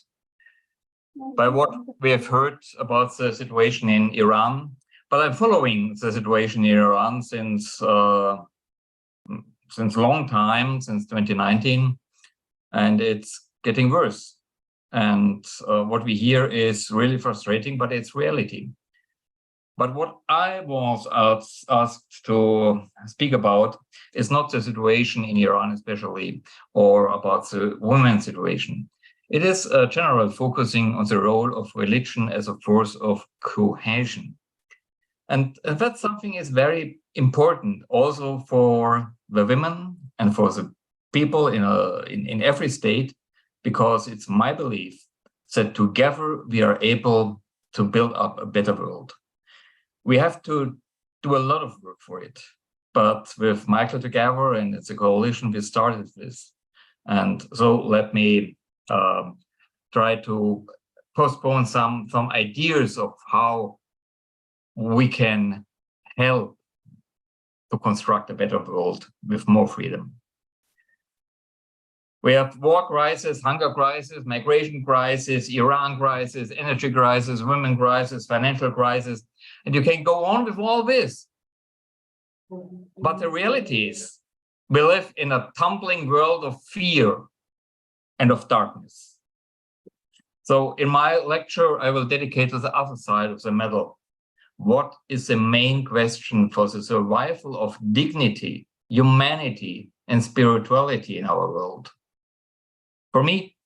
Speaker 16: by what we have heard about the situation in Iran, but I'm following the situation in Iran since long time, since 2019, and it's getting worse. And what we hear is really frustrating, but it's reality. But what I was asked to speak about is not the situation in Iran especially, or about the women's situation. It is generally focusing on the role of religion as a force of cohesion. And that something is very important also for the women and for the people in every state, because it's my belief that together we are able to build up a better world. We have to do a lot of work for it, but with Michael together and it's a coalition, we started this. And so let me try to postpone some ideas of how we can help to construct a better world with more freedom. We have war crisis, hunger crisis, migration crisis, Iran crisis, energy crisis, women crisis, financial crisis, and you can go on with all this. But the reality is, we live in a tumbling world of fear and of darkness. So in my lecture, I will dedicate to the other side of the medal. What is the main question for the survival of dignity, humanity, and spirituality in our world? For me,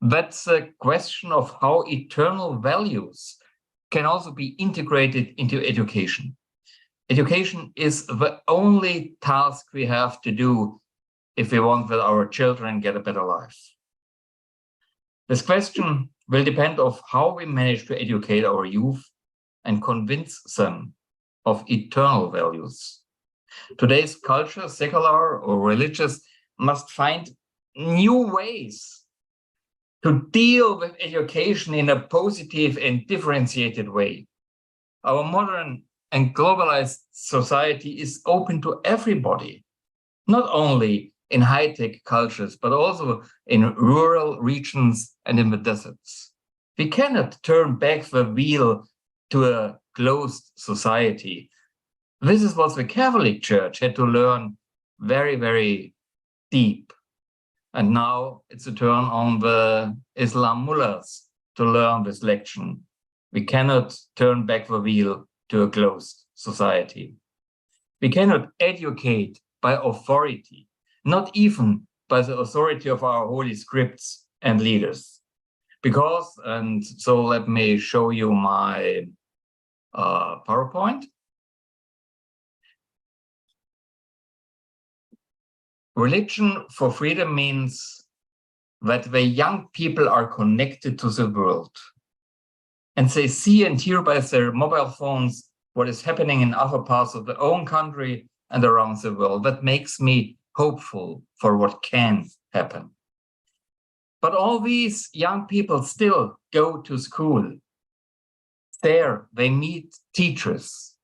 Speaker 16: that's a question of how eternal values can also be integrated into education. Education is the only task we have to do if we want that our children get a better life. This question will depend on how we manage to educate our youth and convince them of eternal values. Today's culture, secular or religious, must find new ways to deal with education in a positive and differentiated way. Our modern and globalized society is open to everybody, not only in high-tech cultures, but also in rural regions and in the deserts. We cannot turn back the wheel to a closed society. This is what the Catholic Church had to learn very, very deep. And now it's a turn on the Islam mullahs to learn this lesson. We cannot turn back the wheel to a closed society. We cannot educate by authority, not even by the authority of our holy scripts and leaders. Because, and so let me show you my PowerPoint. Religion for freedom means that the young people are connected to the world and they see and hear by their mobile phones what is happening in other parts of their own country and around the world. That makes me hopeful for what can happen. But all these young people still go to school. There they meet teachers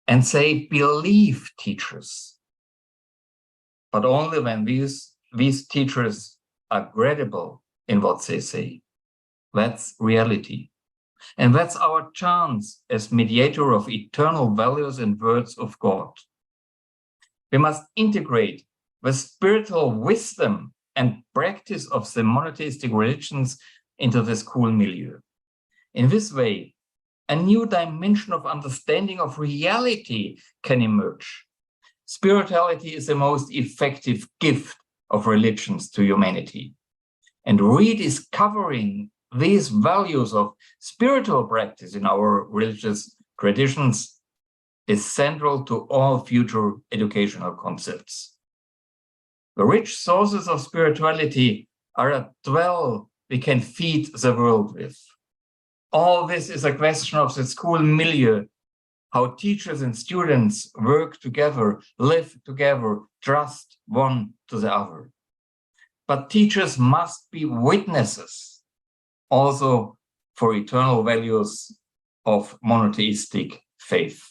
Speaker 16: and they believe teachers. But only when these teachers are credible in what they say. That's reality. And that's our chance as mediator of eternal values and words of God. We must integrate the spiritual wisdom and practice of the monotheistic religions into the school milieu. In this way, a new dimension of understanding of reality can emerge. Spirituality is the most effective gift of religions to humanity. And rediscovering these values of spiritual practice in our religious traditions is central to all future educational concepts. The rich sources of spirituality are a well we can feed the world with. All this is a question of the school milieu, how teachers and students work together, live together, trust one to the other. but teachers must be witnesses also for eternal values of monotheistic faith.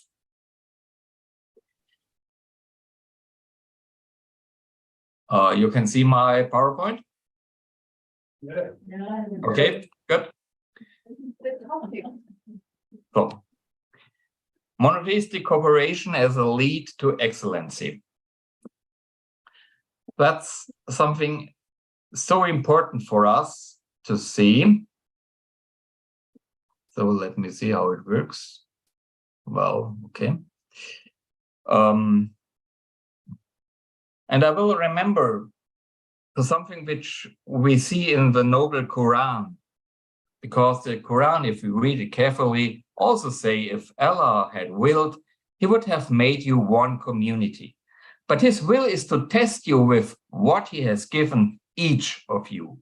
Speaker 16: You can see my PowerPoint?
Speaker 10: Yeah.
Speaker 16: Okay, good. So, monotheistic cooperation as a lead to excellency. That's something so important for us to see. So let me see how it works. Well, okay. And I will remember something which we see in the Noble Quran, because the Quran, if we read it carefully, also say if Allah had willed, he would have made you one community. But his will is to test you with what he has given each of you.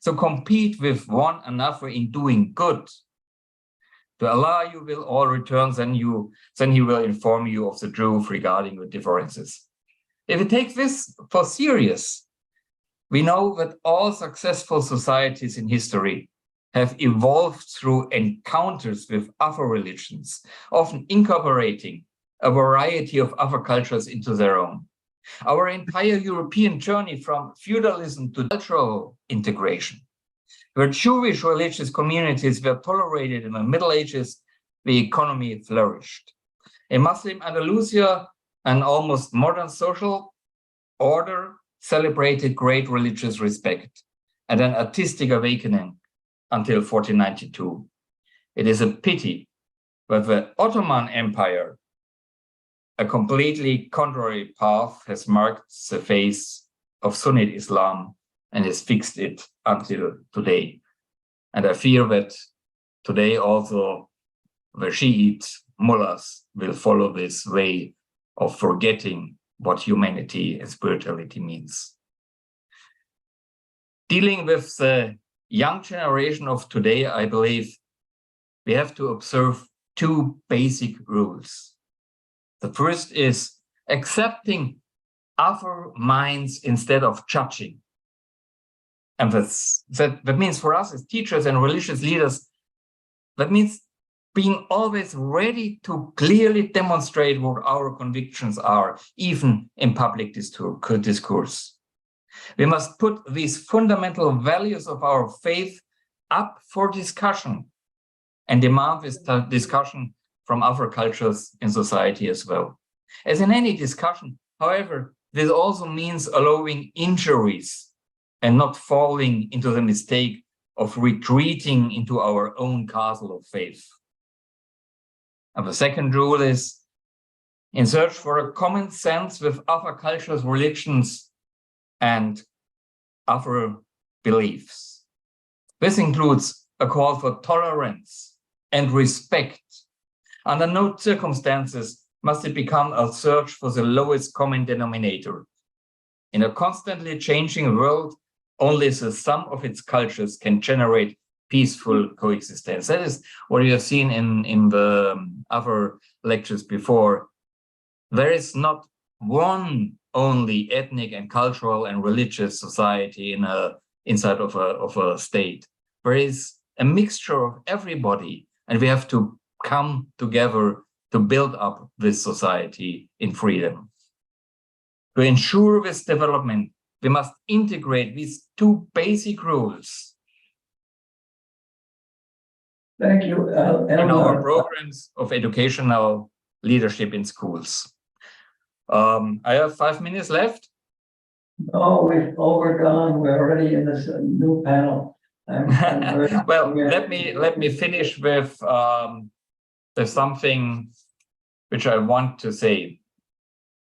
Speaker 16: So compete with one another in doing good. To Allah you will all return, then he will inform you of the truth regarding the differences. If we take this for serious, we know that all successful societies in history have evolved through encounters with other religions, often incorporating a variety of other cultures into their own. Our entire European journey from feudalism to cultural integration, where Jewish religious communities were tolerated in the Middle Ages, the economy flourished. In Muslim Andalusia, an almost modern social order celebrated great religious respect and an artistic awakening until 1492. It is a pity that the Ottoman Empire, a completely contrary path, has marked the face of Sunnite Islam and has fixed it until today. And I fear that today also the Shiite mullahs will follow this way of forgetting what humanity and spirituality means. Dealing with the young generation of today, I believe we have to observe two basic rules. The first is accepting other minds instead of judging. And that means for us as teachers and religious leaders, that means being always ready to clearly demonstrate what our convictions are, even in public discourse. We must put these fundamental values of our faith up for discussion and demand this discussion from other cultures in society as well. As in any discussion, however, this also means allowing injuries and not falling into the mistake of retreating into our own castle of faith. And the second rule is, in search for a common sense with other cultures, religions, and other beliefs. This includes a call for tolerance and respect. Under no circumstances must it become a search for the lowest common denominator. In a constantly changing world, only the sum of its cultures can generate peaceful coexistence. That is what you have seen in the other lectures before. There is not one only ethnic and cultural and religious society inside of a state. There is a mixture of everybody, and we have to come together to build up this society in freedom. To ensure this development, we must integrate these two basic rules
Speaker 14: Thank you,
Speaker 16: in our programs of educational leadership in schools. I have 5 minutes left.
Speaker 14: Oh, we've overdone. We're already in this new panel.
Speaker 16: Well, let me finish with something which I want to say.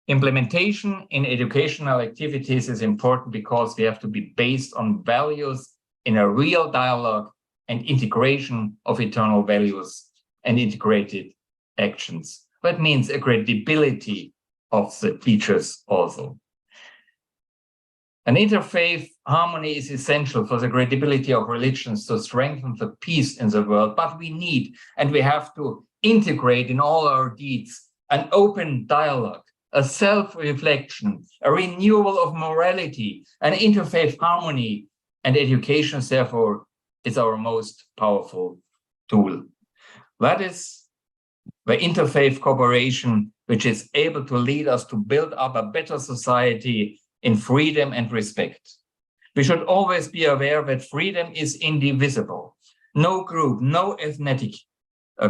Speaker 16: Implementation in educational activities is important because we have to be based on values in a real dialogue and integration of eternal values and integrated actions. That means a credibility of the teachers also. An interfaith harmony is essential for the credibility of religions to strengthen the peace in the world, but we need and we have to integrate in all our deeds an open dialogue, a self-reflection, a renewal of morality, an interfaith harmony, and education, therefore, is our most powerful tool. That is the interfaith cooperation, which is able to lead us to build up a better society in freedom and respect. We should always be aware that freedom is indivisible. No group, no ethnic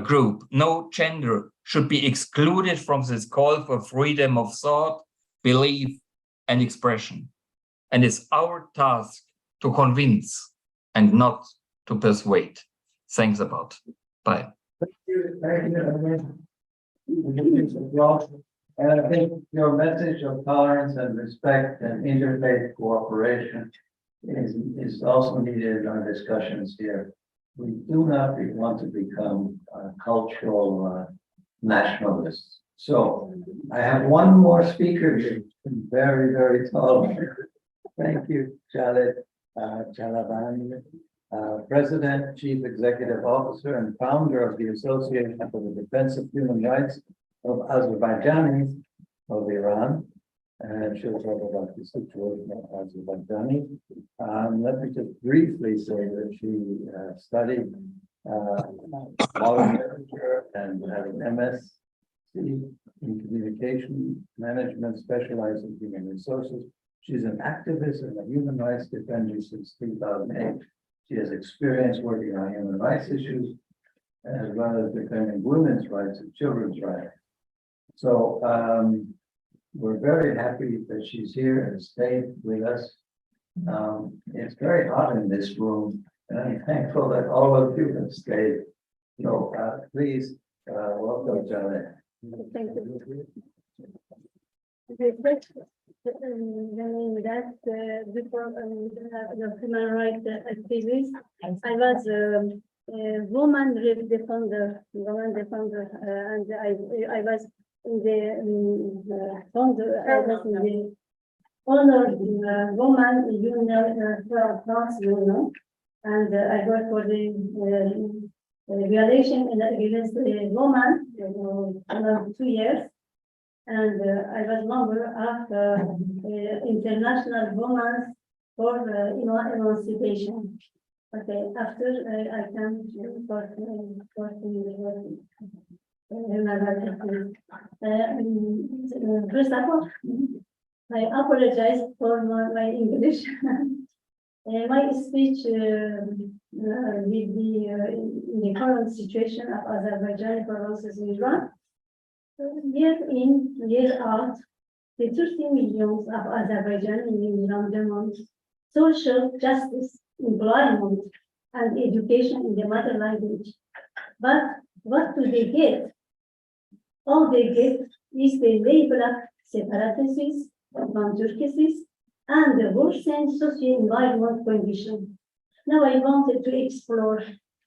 Speaker 16: group, no gender should be excluded from this call for freedom of thought, belief, and expression. And it's our task to convince and not to persuade. Thanks about. Bye.
Speaker 9: Thank you. And I think your message of tolerance and respect and interfaith cooperation is also needed in our discussions here. We do not want to become cultural nationalists. So I have one more speaker here, very, very tall. Thank you, Khaled Chalavani, President, Chief Executive Officer, and founder of the Association for the Defense of Human Rights of Azerbaijanis of Iran. And she'll talk about the situation of Azerbaijani. Let me just briefly say that she studied modern literature and had an MSc in communication management, specialized in human resources. She's an activist and a human rights defender since 2008. She has experience working on human rights issues, as well as defending women's rights and children's rights. So we're very happy that she's here and stayed with us. It's very hot in this room, and I'm thankful that all of you have stayed. So please welcome Janet.
Speaker 17: Thank you. Before the human rights activist, I was a woman defender, and I was in the founder. I was in the honor woman union, France union, and I worked for the violation against the woman 2 years. And I was member of International Women for Emancipation. Okay, after I came for first of all, I apologize for my English. My speech will be in the current situation of Azerbaijan versus Iran. Year in, year out, the 30 millions of Azerbaijan in Iran demand social justice, employment, and education in the mother language. But what do they get? All they get is the label of separatists, non-Turkists, and the worsening socio-environment condition. Now I wanted to explore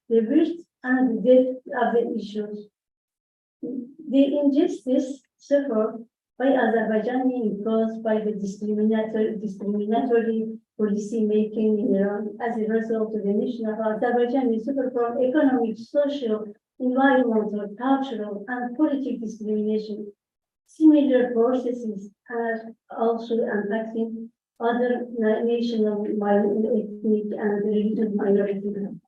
Speaker 17: the width and the depth of the issues. The injustice suffered by Azerbaijani imposed by the discriminatory policy making in Iran as a result of the nation of Azerbaijan is suffered from economic, social, environmental, cultural, and political discrimination. Similar processes are also impacting other national, ethnic, and religious minorities.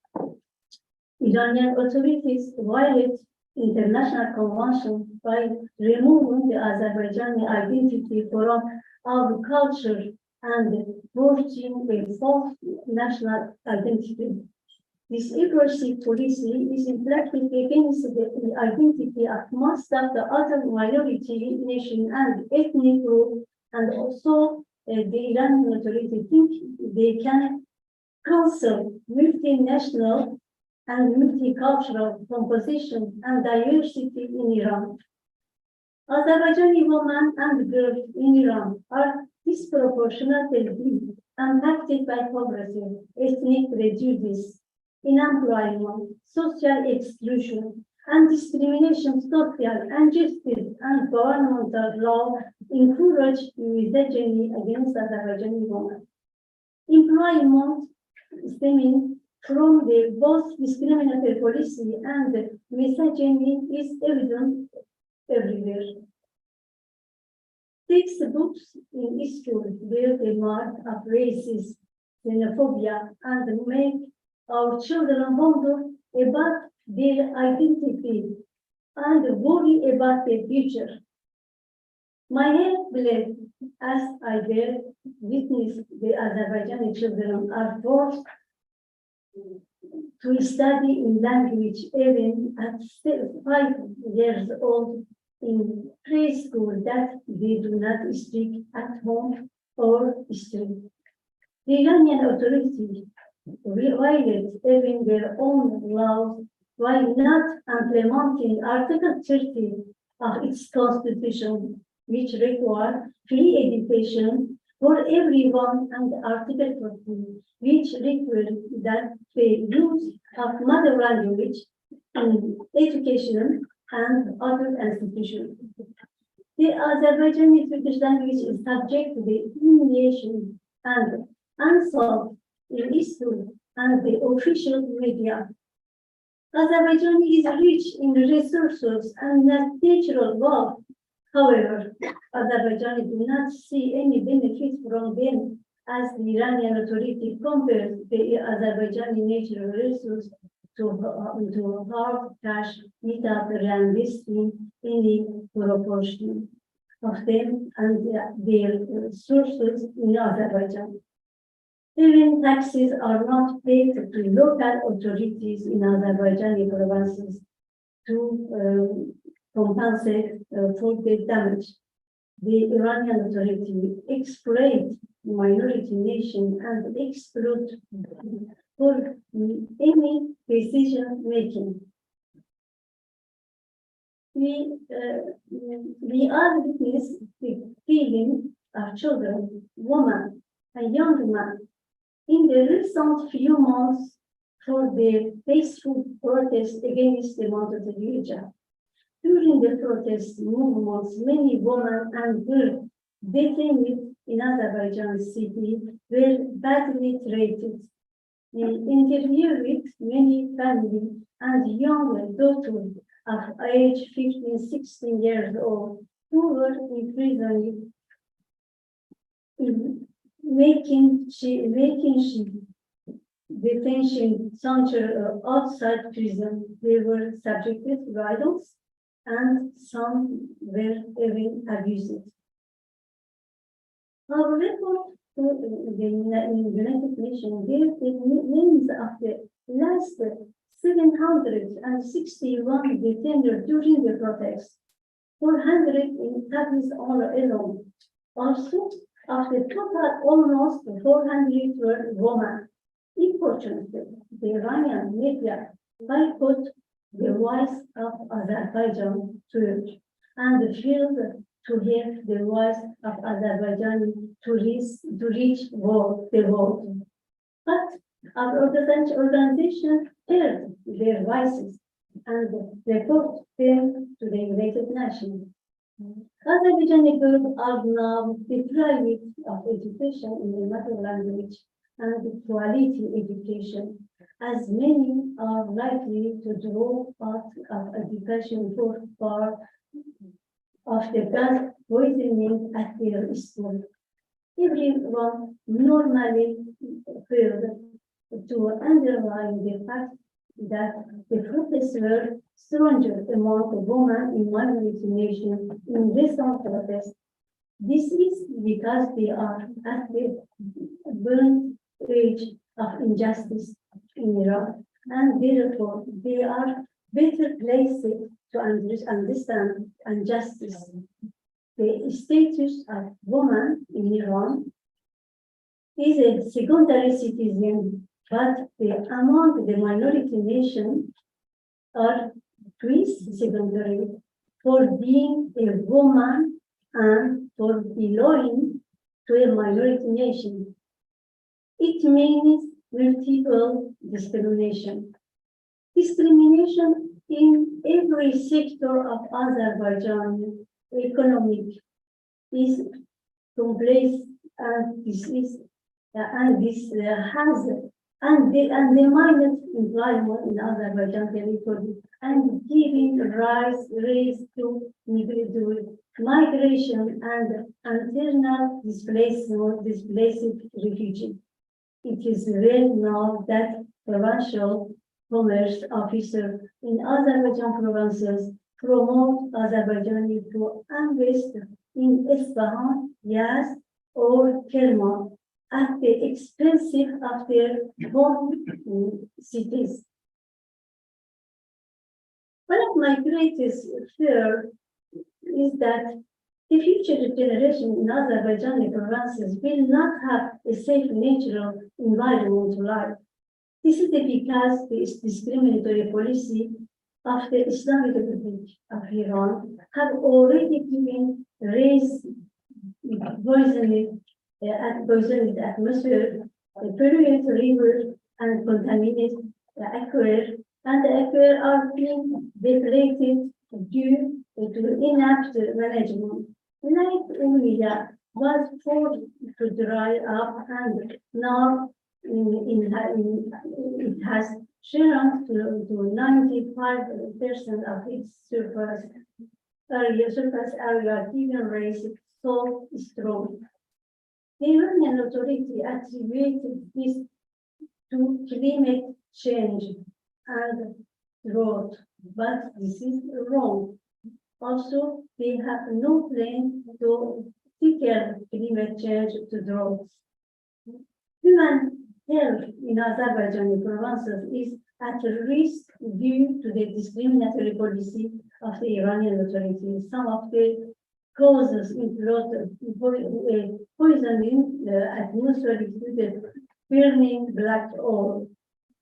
Speaker 17: Iranian authorities violate international convention by removing the Azerbaijani identity from our culture and forging a false national identity. This aggressive policy is in practice against the identity of most of the other minority nation and ethnic group, and also the Iranian authority think they can cancel multinational and multicultural composition and diversity in Iran. Azerbaijani women and girls in Iran are disproportionately impacted by poverty, ethnic prejudice, unemployment, social exclusion, and discrimination, social injustice, and governmental law encourage misogyny against Azerbaijani women. Employment stemming from the both discriminatory policy and misogyny is evident everywhere. Textbooks in school bear the mark of racist xenophobia and make our children wonder about their identity and worry about their future. My heart bled as I bear witness the Azerbaijani children are forced to study in language even at 5 years old in preschool that they do not speak at home or street. The Iranian authorities violate even their own laws by not implementing Article 30 of its constitution, which requires free education for everyone, and Article 14, which requires that the use of mother language in education and other institutions. The Azerbaijani Turkish language is subject to the humiliation and insult in school and the official media. Azerbaijan is rich in resources and natural wealth. However, Azerbaijanis do not see any benefit from them, as the Iranian authority compares the Azerbaijani natural resources to hard cash without reinvesting any proportion of them and their sources in Azerbaijan. Even taxes are not paid to local authorities in Azerbaijani provinces to compensate for the damage. The Iranian authority exploit minority nation and exclude for any decision making. We are witness the killing of children, women, and young men in the recent few months for the peaceful protest against the Montevideo. During the protest movements, many women and girls detained in Azerbaijan city were badly treated. We interviewed many families and young daughters of age 15, 16 years old who were imprisoned, making detention center outside prison. They were subjected to violence and some were even abused. Our report to the United Nations gave the names of the last 761 detained during the protest, 400 in Tabriz alone. Also, of the total, almost 400 were women. Unfortunately, the Iranian media boycott the voice of Azerbaijan Turk and failed to hear the voice of Azerbaijan to reach the world. But our organization heard their voices and report them to the United Nations. Azerbaijani girls are now deprived of education in the mother language and quality education, as many are likely to drop out of education for part of the gas poisoning at their school. Everyone normally failed to underline the fact that the protests were stronger among women in minority nations in recent protests. This is because they are at the burnt edge of injustice in Iran, and therefore they are better placed to understand injustice. The status of women in Iran is a secondary citizen, but among the minority nations are twice secondary for being a woman and for belonging to a minority nation. It means multiple discrimination. Discrimination in every sector of Azerbaijan economic is complex, and this has undermined employment in Azerbaijan territory and giving rise to migratory migration and internal displaced refugee. It is well known that provincial commerce officers in Azerbaijan provinces promote Azerbaijani to invest in Isfahan, Yazd, or Kerman at the expense of their home cities. One of my greatest fears is that the future generation in Azerbaijani provinces will not have a safe natural environment to live. This is because the discriminatory policy of the Islamic Republic of Iran have already given rise poisoned atmosphere, polluted river, and contaminated aquifer, and the aquifer are being depleted due to inept management. Lake Umiya was forced to dry up, and now it has shrunk to 95% of its surface area, given rise so strong. The Iranian authority attributed this to climate change and drought, but this is wrong. Also, they have no plan to tackle climate change to drought. Human health in Azerbaijani provinces is at risk due to the discriminatory policy of the Iranian authorities. Some of the causes include poisoning atmosphere included burning black oil,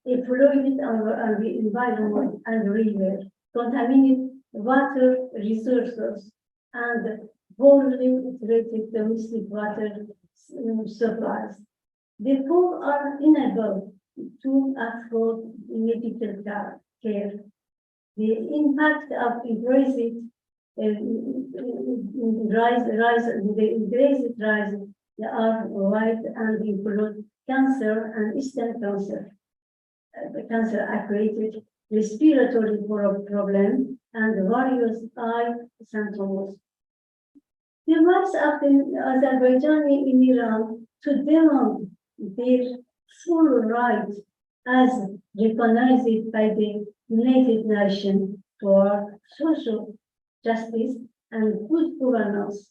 Speaker 17: a polluted environment and river, contaminated water resources, and poorly treated domestic water supplies. The poor are unable to afford medical care. The impact of increased rise are wide and include cancer and stem cancer, cancer-acquired respiratory problem, and various eye symptoms. The rights of the Azerbaijani in Iran to demand their full right as recognized by the United Nations for social justice and good governance.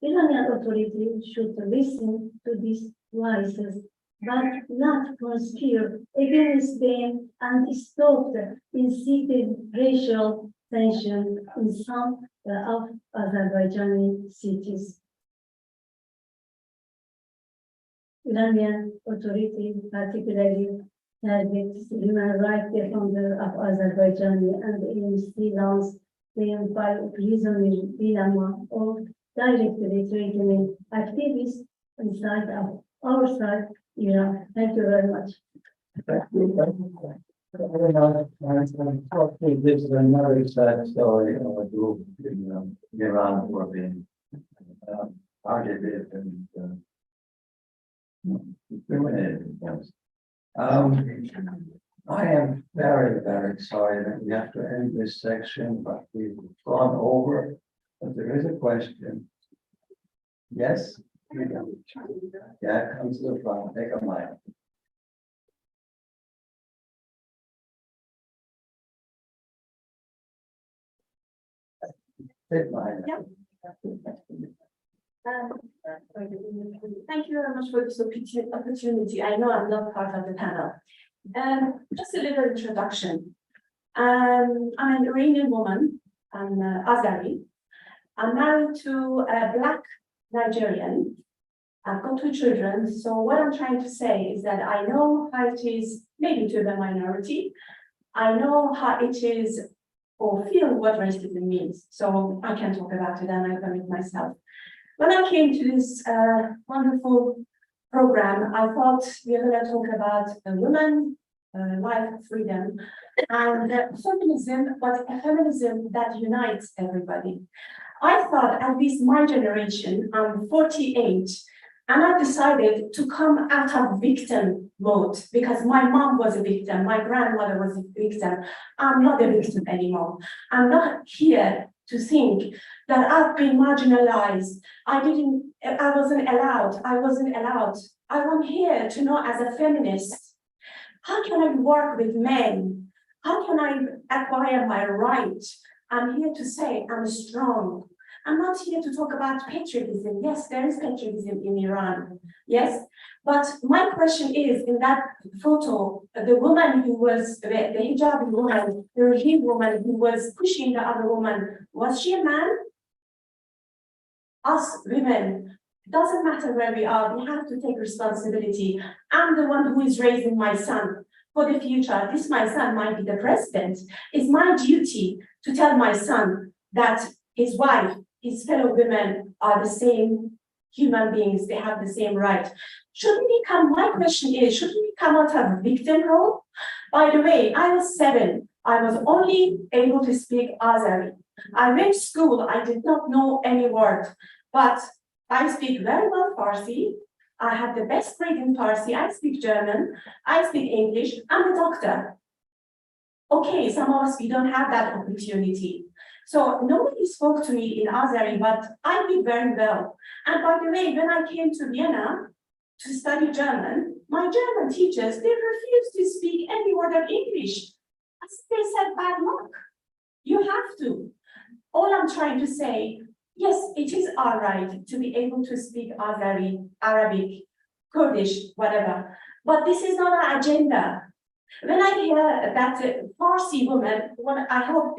Speaker 17: Iranian authorities should listen to these voices, but not conspire against them and stop the incited racial tension in some of Azerbaijani cities. Iranian authorities particularly targets human rights defender of Azerbaijan and aims silence them by prisoner dilemma or directly treatment activists inside of outside Iran. Thank you very much.
Speaker 9: This is another sad story of a group in Iran who are being targeted and discriminated against. I am very, very sorry that we have to end this section, but we've gone over. But there is a question. Yes? Yeah, come to the front, take a mic.
Speaker 18: Thank you very much for this opportunity. I know I'm not part of the panel. Just a little introduction. I'm an Iranian woman. I'm Azeri. I'm married to a Black Nigerian. I've got 2 children. So what I'm trying to say is that I know how it is maybe to the minority. I know how it is or feel what racism means. So I can talk about it and I've done it myself. When I came to this wonderful program, I thought we were going to talk about women, life, freedom, and feminism, but a feminism that unites everybody. I thought, at least my generation, I'm 48, and I decided to come out of victim mode because my mom was a victim, my grandmother was a victim. I'm not a victim anymore. I'm not here to think that I've been marginalized. I wasn't allowed. I'm here to know as a feminist, how can I work with men? How can I acquire my right? I'm here to say I'm strong. I'm not here to talk about patriotism. Yes, there is patriotism in Iran. Yes, but my question is, in that photo, the woman who was, the hijab woman, the regime woman who was pushing the other woman, was she a man? Us women, it doesn't matter where we are, we have to take responsibility. I'm the one who is raising my son for the future. This my son might be the president. It's my duty to tell my son that his wife, his fellow women are the same human beings, they have the same right. My question is, shouldn't we come out of victim role? By the way, I was 7. I was only able to speak Azeri. I went to school, I did not know any word, but I speak very well Farsi. I have the best grade in Farsi. I speak German. I speak English. I'm a doctor. Okay, some of us, we don't have that opportunity. So nobody spoke to me in Azeri, but I did very well. And by the way, when I came to Vienna to study German, my German teachers, they refused to speak any word of English. They said, bad luck. You have to. All I'm trying to say, yes, it is our right to be able to speak Azeri, Arabic, Kurdish, whatever. But this is not our agenda. When I hear that Farsi woman, I hope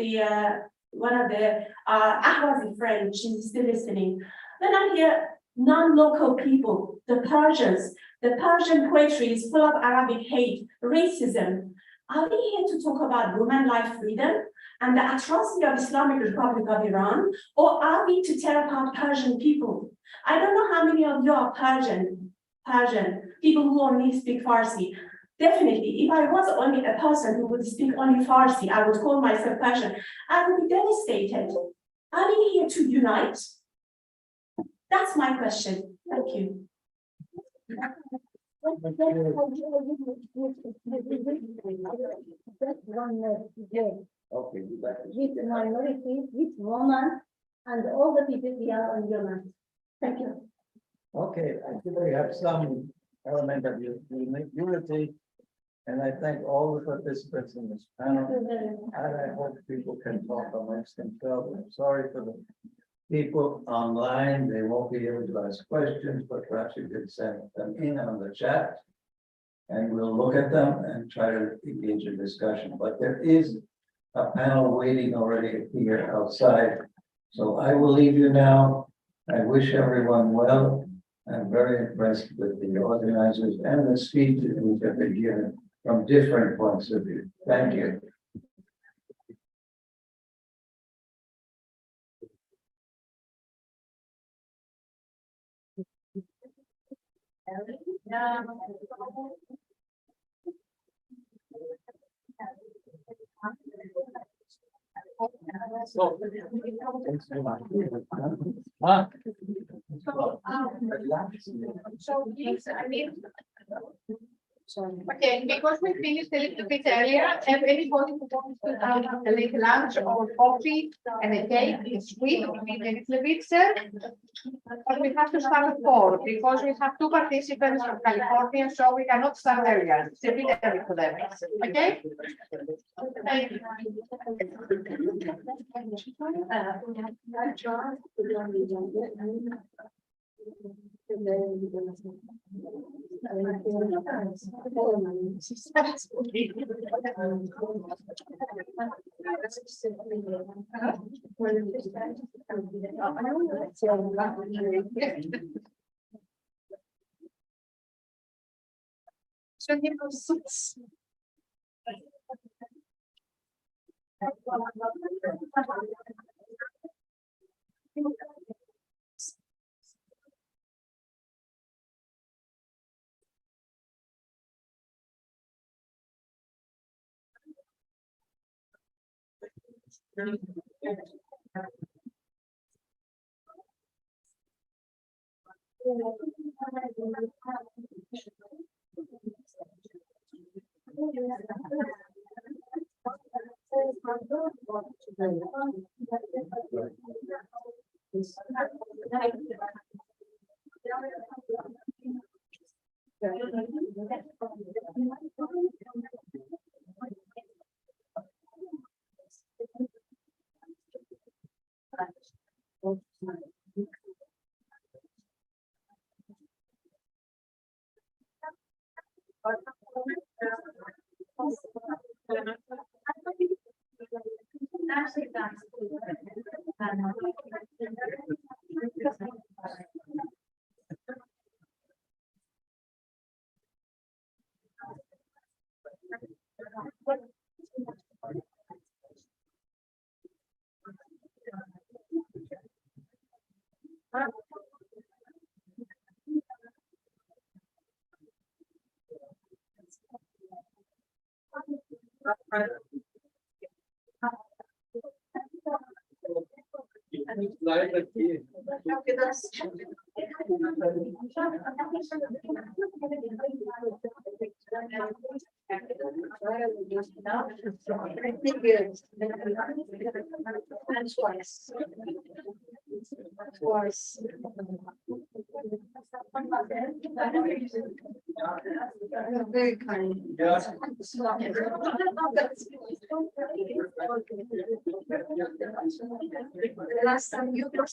Speaker 18: one of the Ahwazi friends, she's still listening. When I hear non-local people, the Persian poetry is full of Arabic hate, racism. Are we here to talk about women life freedom and the atrocity of Islamic Republic of Iran? Or are we to tear apart Persian people? I don't know how many of you are Persian, people who only speak Farsi. Definitely, if I was only a person who would speak only Farsi, I would call myself Persian, I would be devastated. Are we here to unite? That's my question. Thank you.
Speaker 17: With minorities, with women, and all the people here on your land. Thank you.
Speaker 19: Okay, I think we have some element of unity, and I thank all the participants in this panel. And I hope people can talk amongst themselves. I'm sorry for the people online, they won't be able to ask questions, but perhaps you could send them in on the chat. And we'll look at them and try to engage in discussion. But there is a panel waiting already here outside. So I will leave you now. I wish everyone well. I'm very impressed with the organizers and the speeches which have been given from different points of view. Thank you.
Speaker 1: So please, I mean, okay, because we finished a little bit earlier, have anybody who wants to have a little lunch or coffee and a cake, it's sweet, we need a little bit, sir. But we have to start at 4 because we have 2 participants from California, so we cannot start earlier. It's a bit early for them. Okay? Thank you. So give us 6. Very kind. The last time you were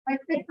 Speaker 1: I think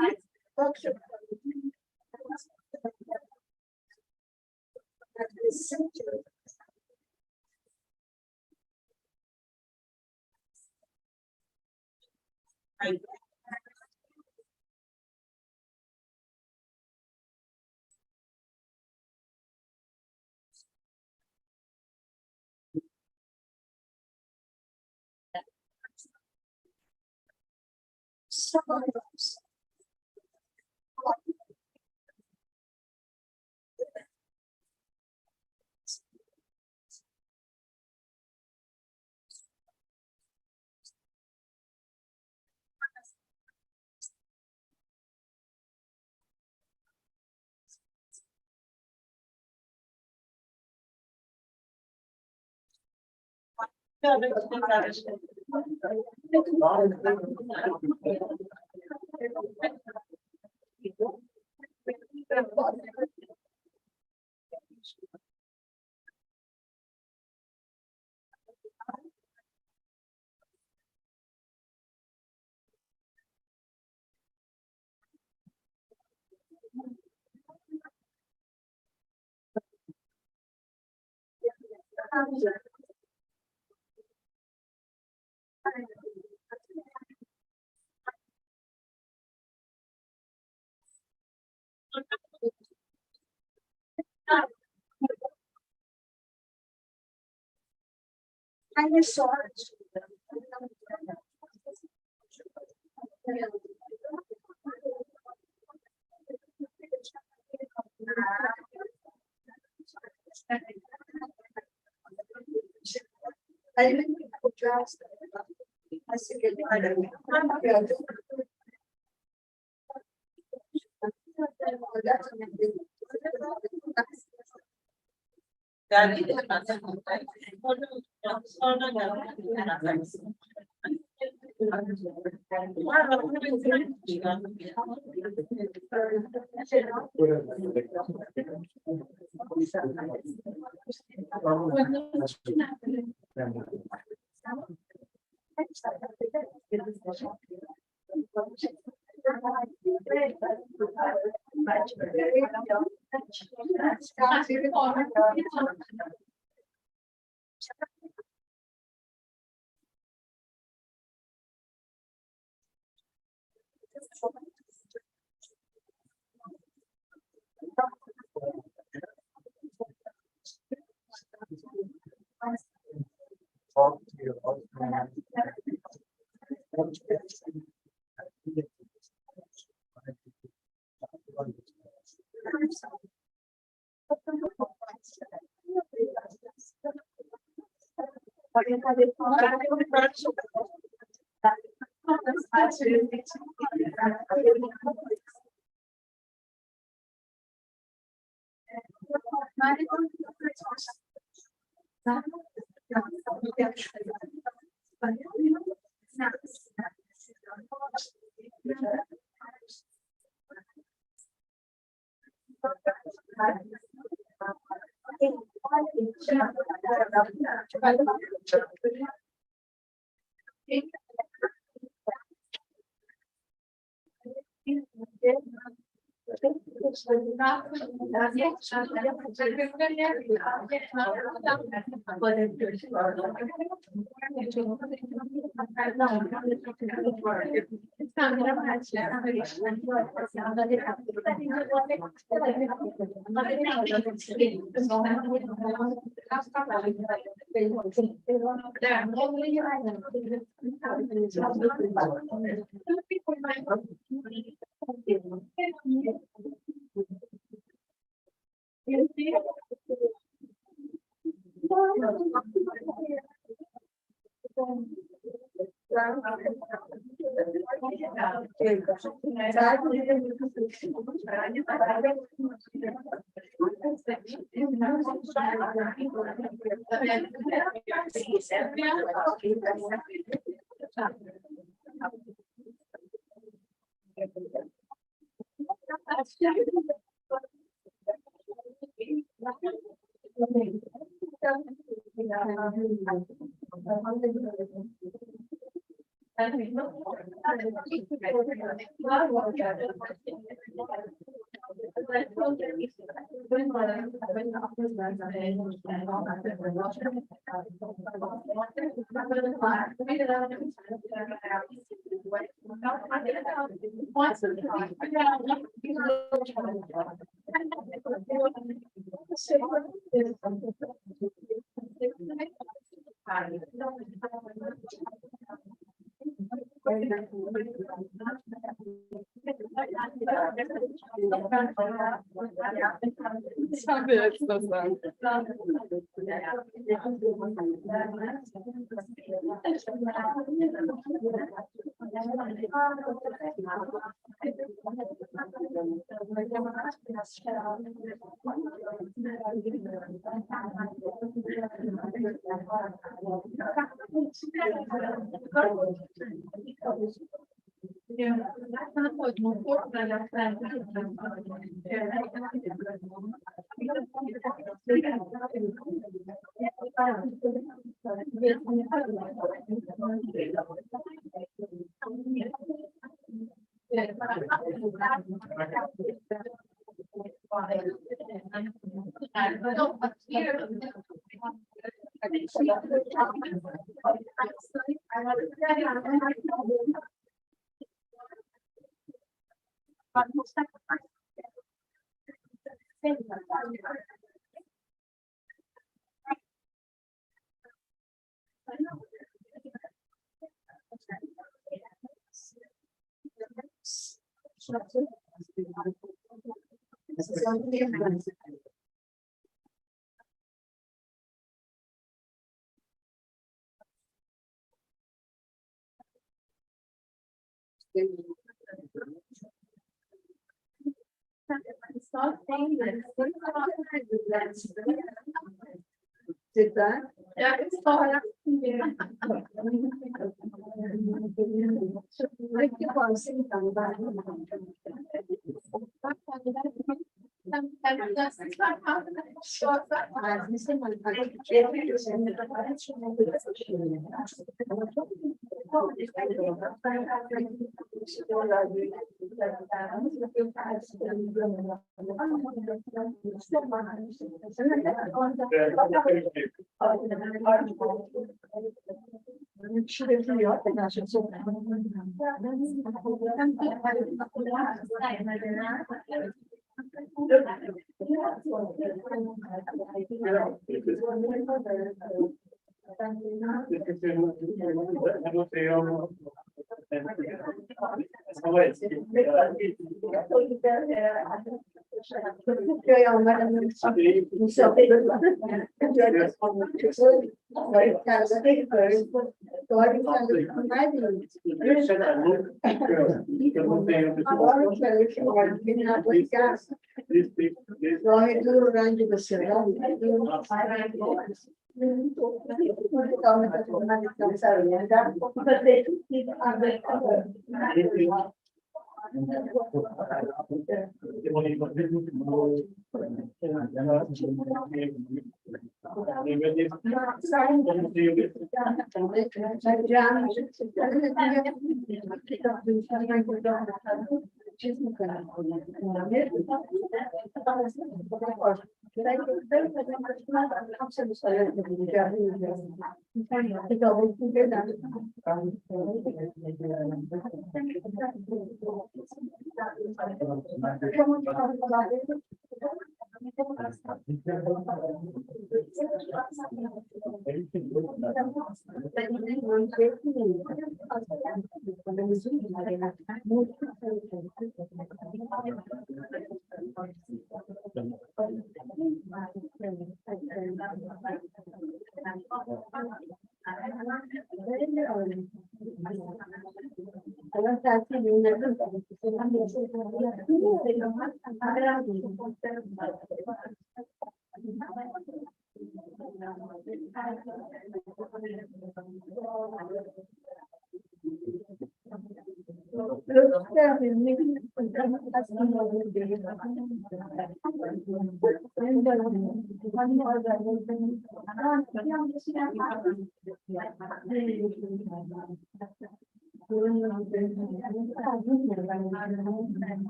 Speaker 7: Did that?
Speaker 1: Yeah, it's all.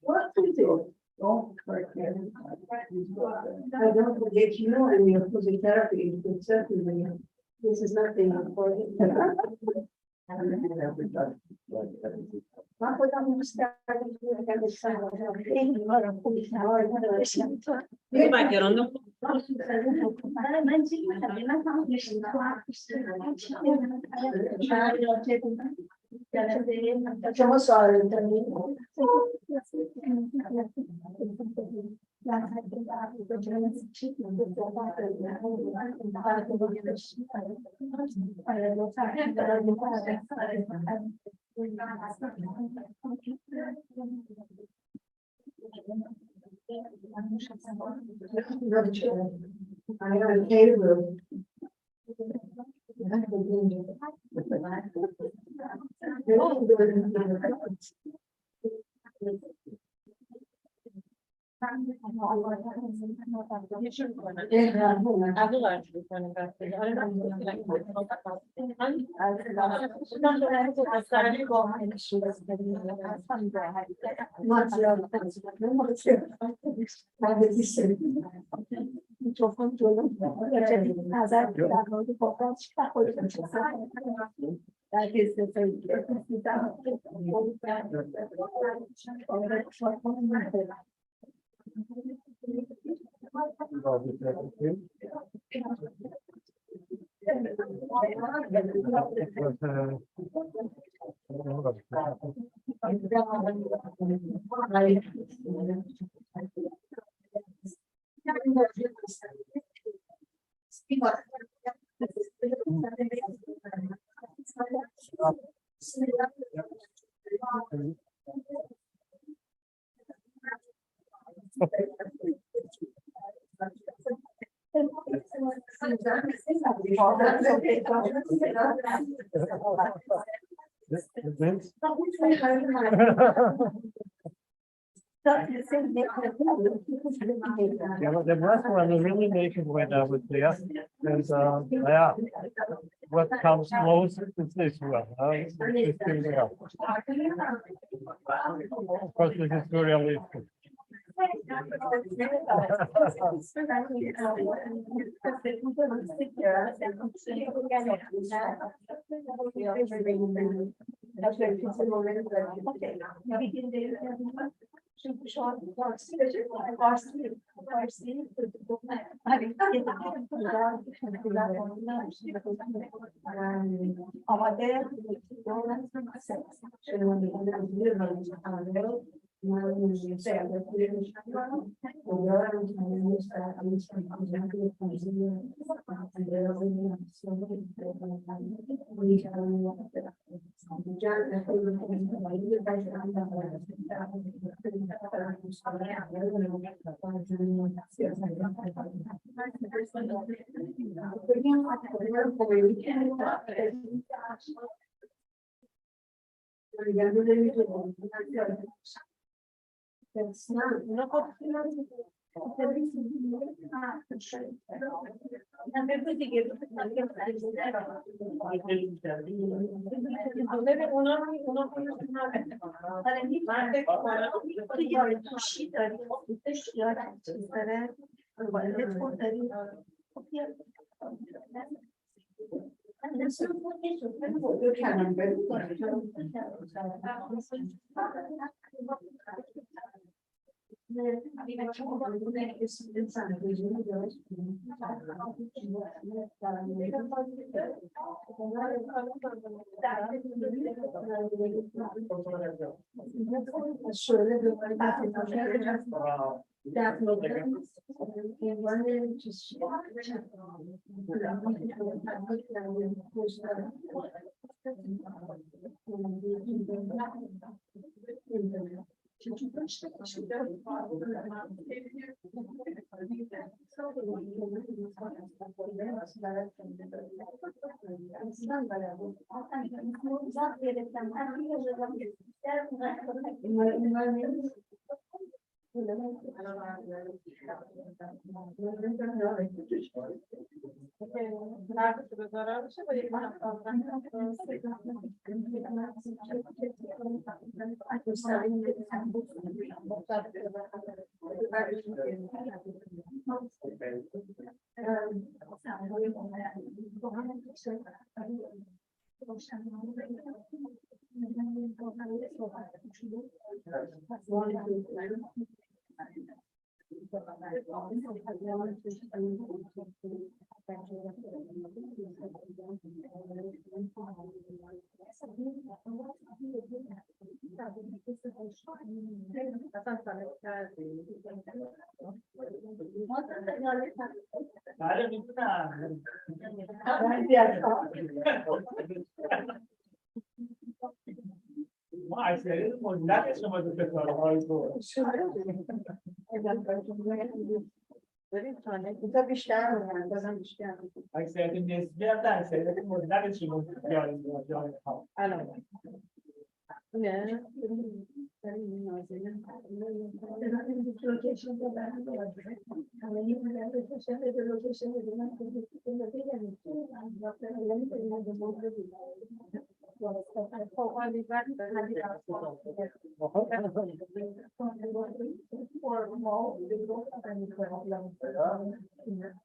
Speaker 7: What to do? Don't forget. I don't forget you and your physiotherapy is good certainly. This is nothing important.
Speaker 5: Facciamo soldi. That is the thing.
Speaker 19: Yeah, but the first one is really making when I was there, and yeah, what comes close is this one. It's still there. Of course, this is too realistic. That's not.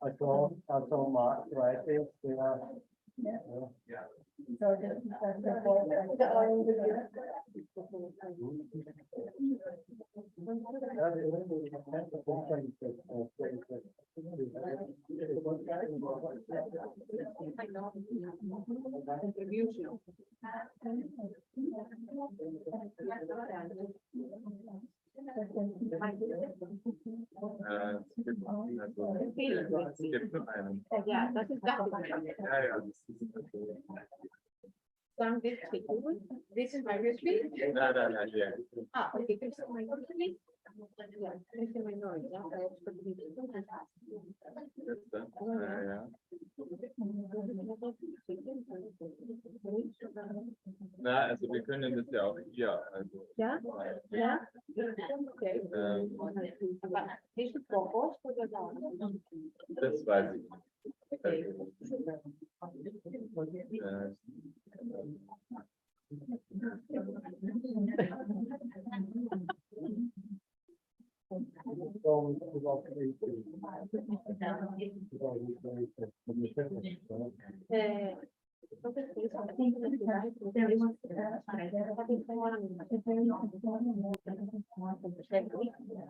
Speaker 10: I saw Mark writing,
Speaker 1: Ja, das ist Some did speak. This is my speech.
Speaker 2: No, no, no, yeah.
Speaker 1: Ah, okay, this is my speech. Yeah, this is my noise.
Speaker 2: Ja. Na, also wir können das ja auch hier, also.
Speaker 1: Ja? Ja? Okay. Aber nicht Propos oder
Speaker 2: Das weiß ich nicht.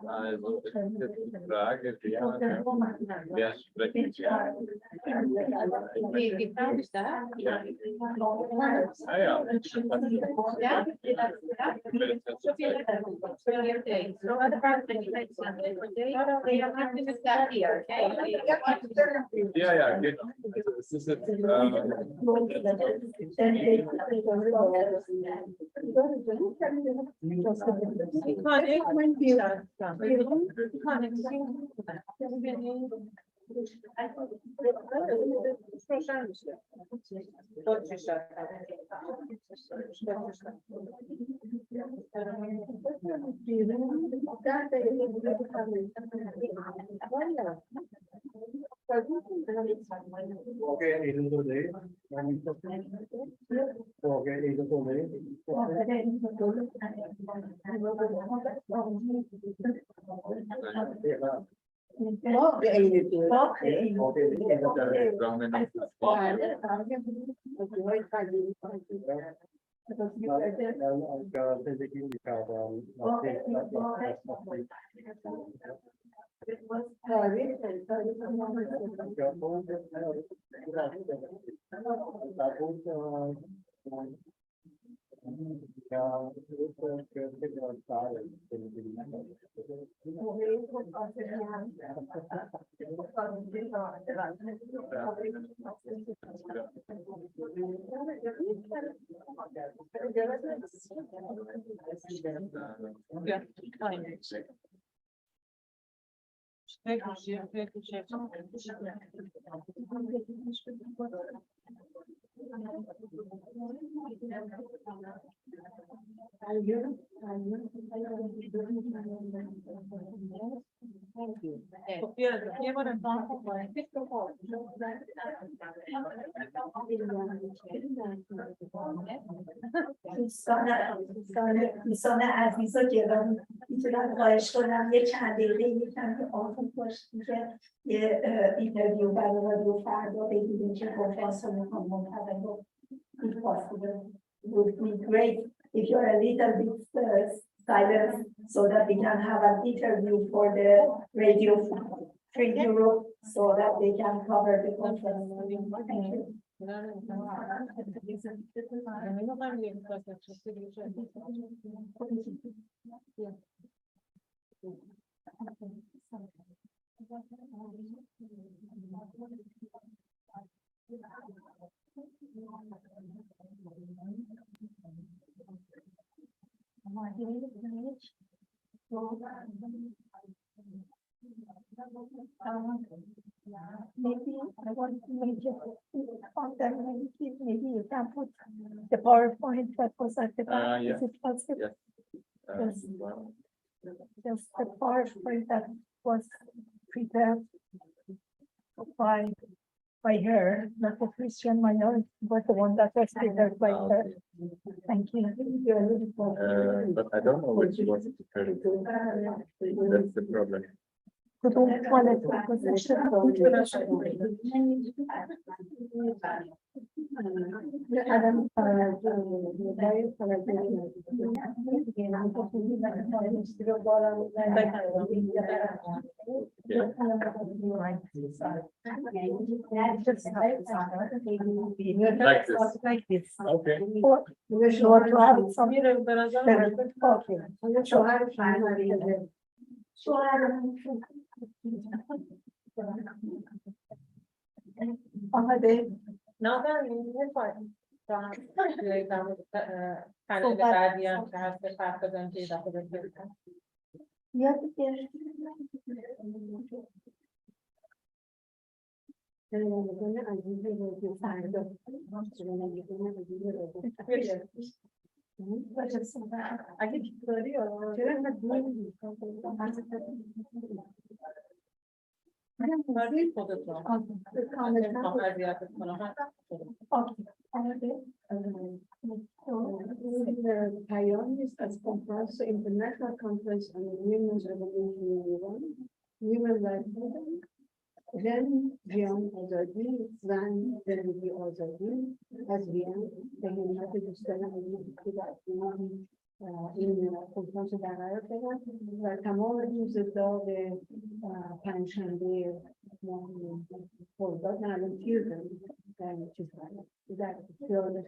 Speaker 2: Also, es ist jetzt die Frage, wer spricht ja.
Speaker 1: Die Frage ist da.
Speaker 2: Ja. Ah ja.
Speaker 1: Ja? So viel. No other part of
Speaker 2: Ja, ja, genau. Also es ist jetzt,
Speaker 5: دوستان عزیز و گرامی میتونم خواهش کنم یه چند دقیقه یکم که آروم باشیم که یه اینترویو برای رادیو فردا بگیریم که کنفرانس رو میخوام منتظر رو if possible would be great if you're a little bit silent so that we can have an interview for the radio Free Europe so that they can cover the conference. Thank you. Maybe I want to make it on the maybe you can put the PowerPoint that was at the back.
Speaker 2: Yeah.
Speaker 5: Is it possible?
Speaker 2: Yes.
Speaker 5: Just the PowerPoint that was prepared by her, not the Christian minority, but the one that was prepared by her. Thank you.
Speaker 2: But I don't know which was it. That's the problem.
Speaker 5: Like this.
Speaker 2: Okay.
Speaker 5: Or to have some. آمده
Speaker 14: نه پنل بعدی هم که هست فرق بزن که دفعه بزن
Speaker 5: یاد دیگه
Speaker 14: اگه داری
Speaker 7: Pioneers as conference, international conference on women's revolution in Iran, women like then Jian Azadi, Zan, then the Azadi, as Jian, then we have to discuss این کنفرانس در قرار دادن و تمام روزگاه پنجشنبه ماه خرداد معلوم تیر داریم در چیز در اختیار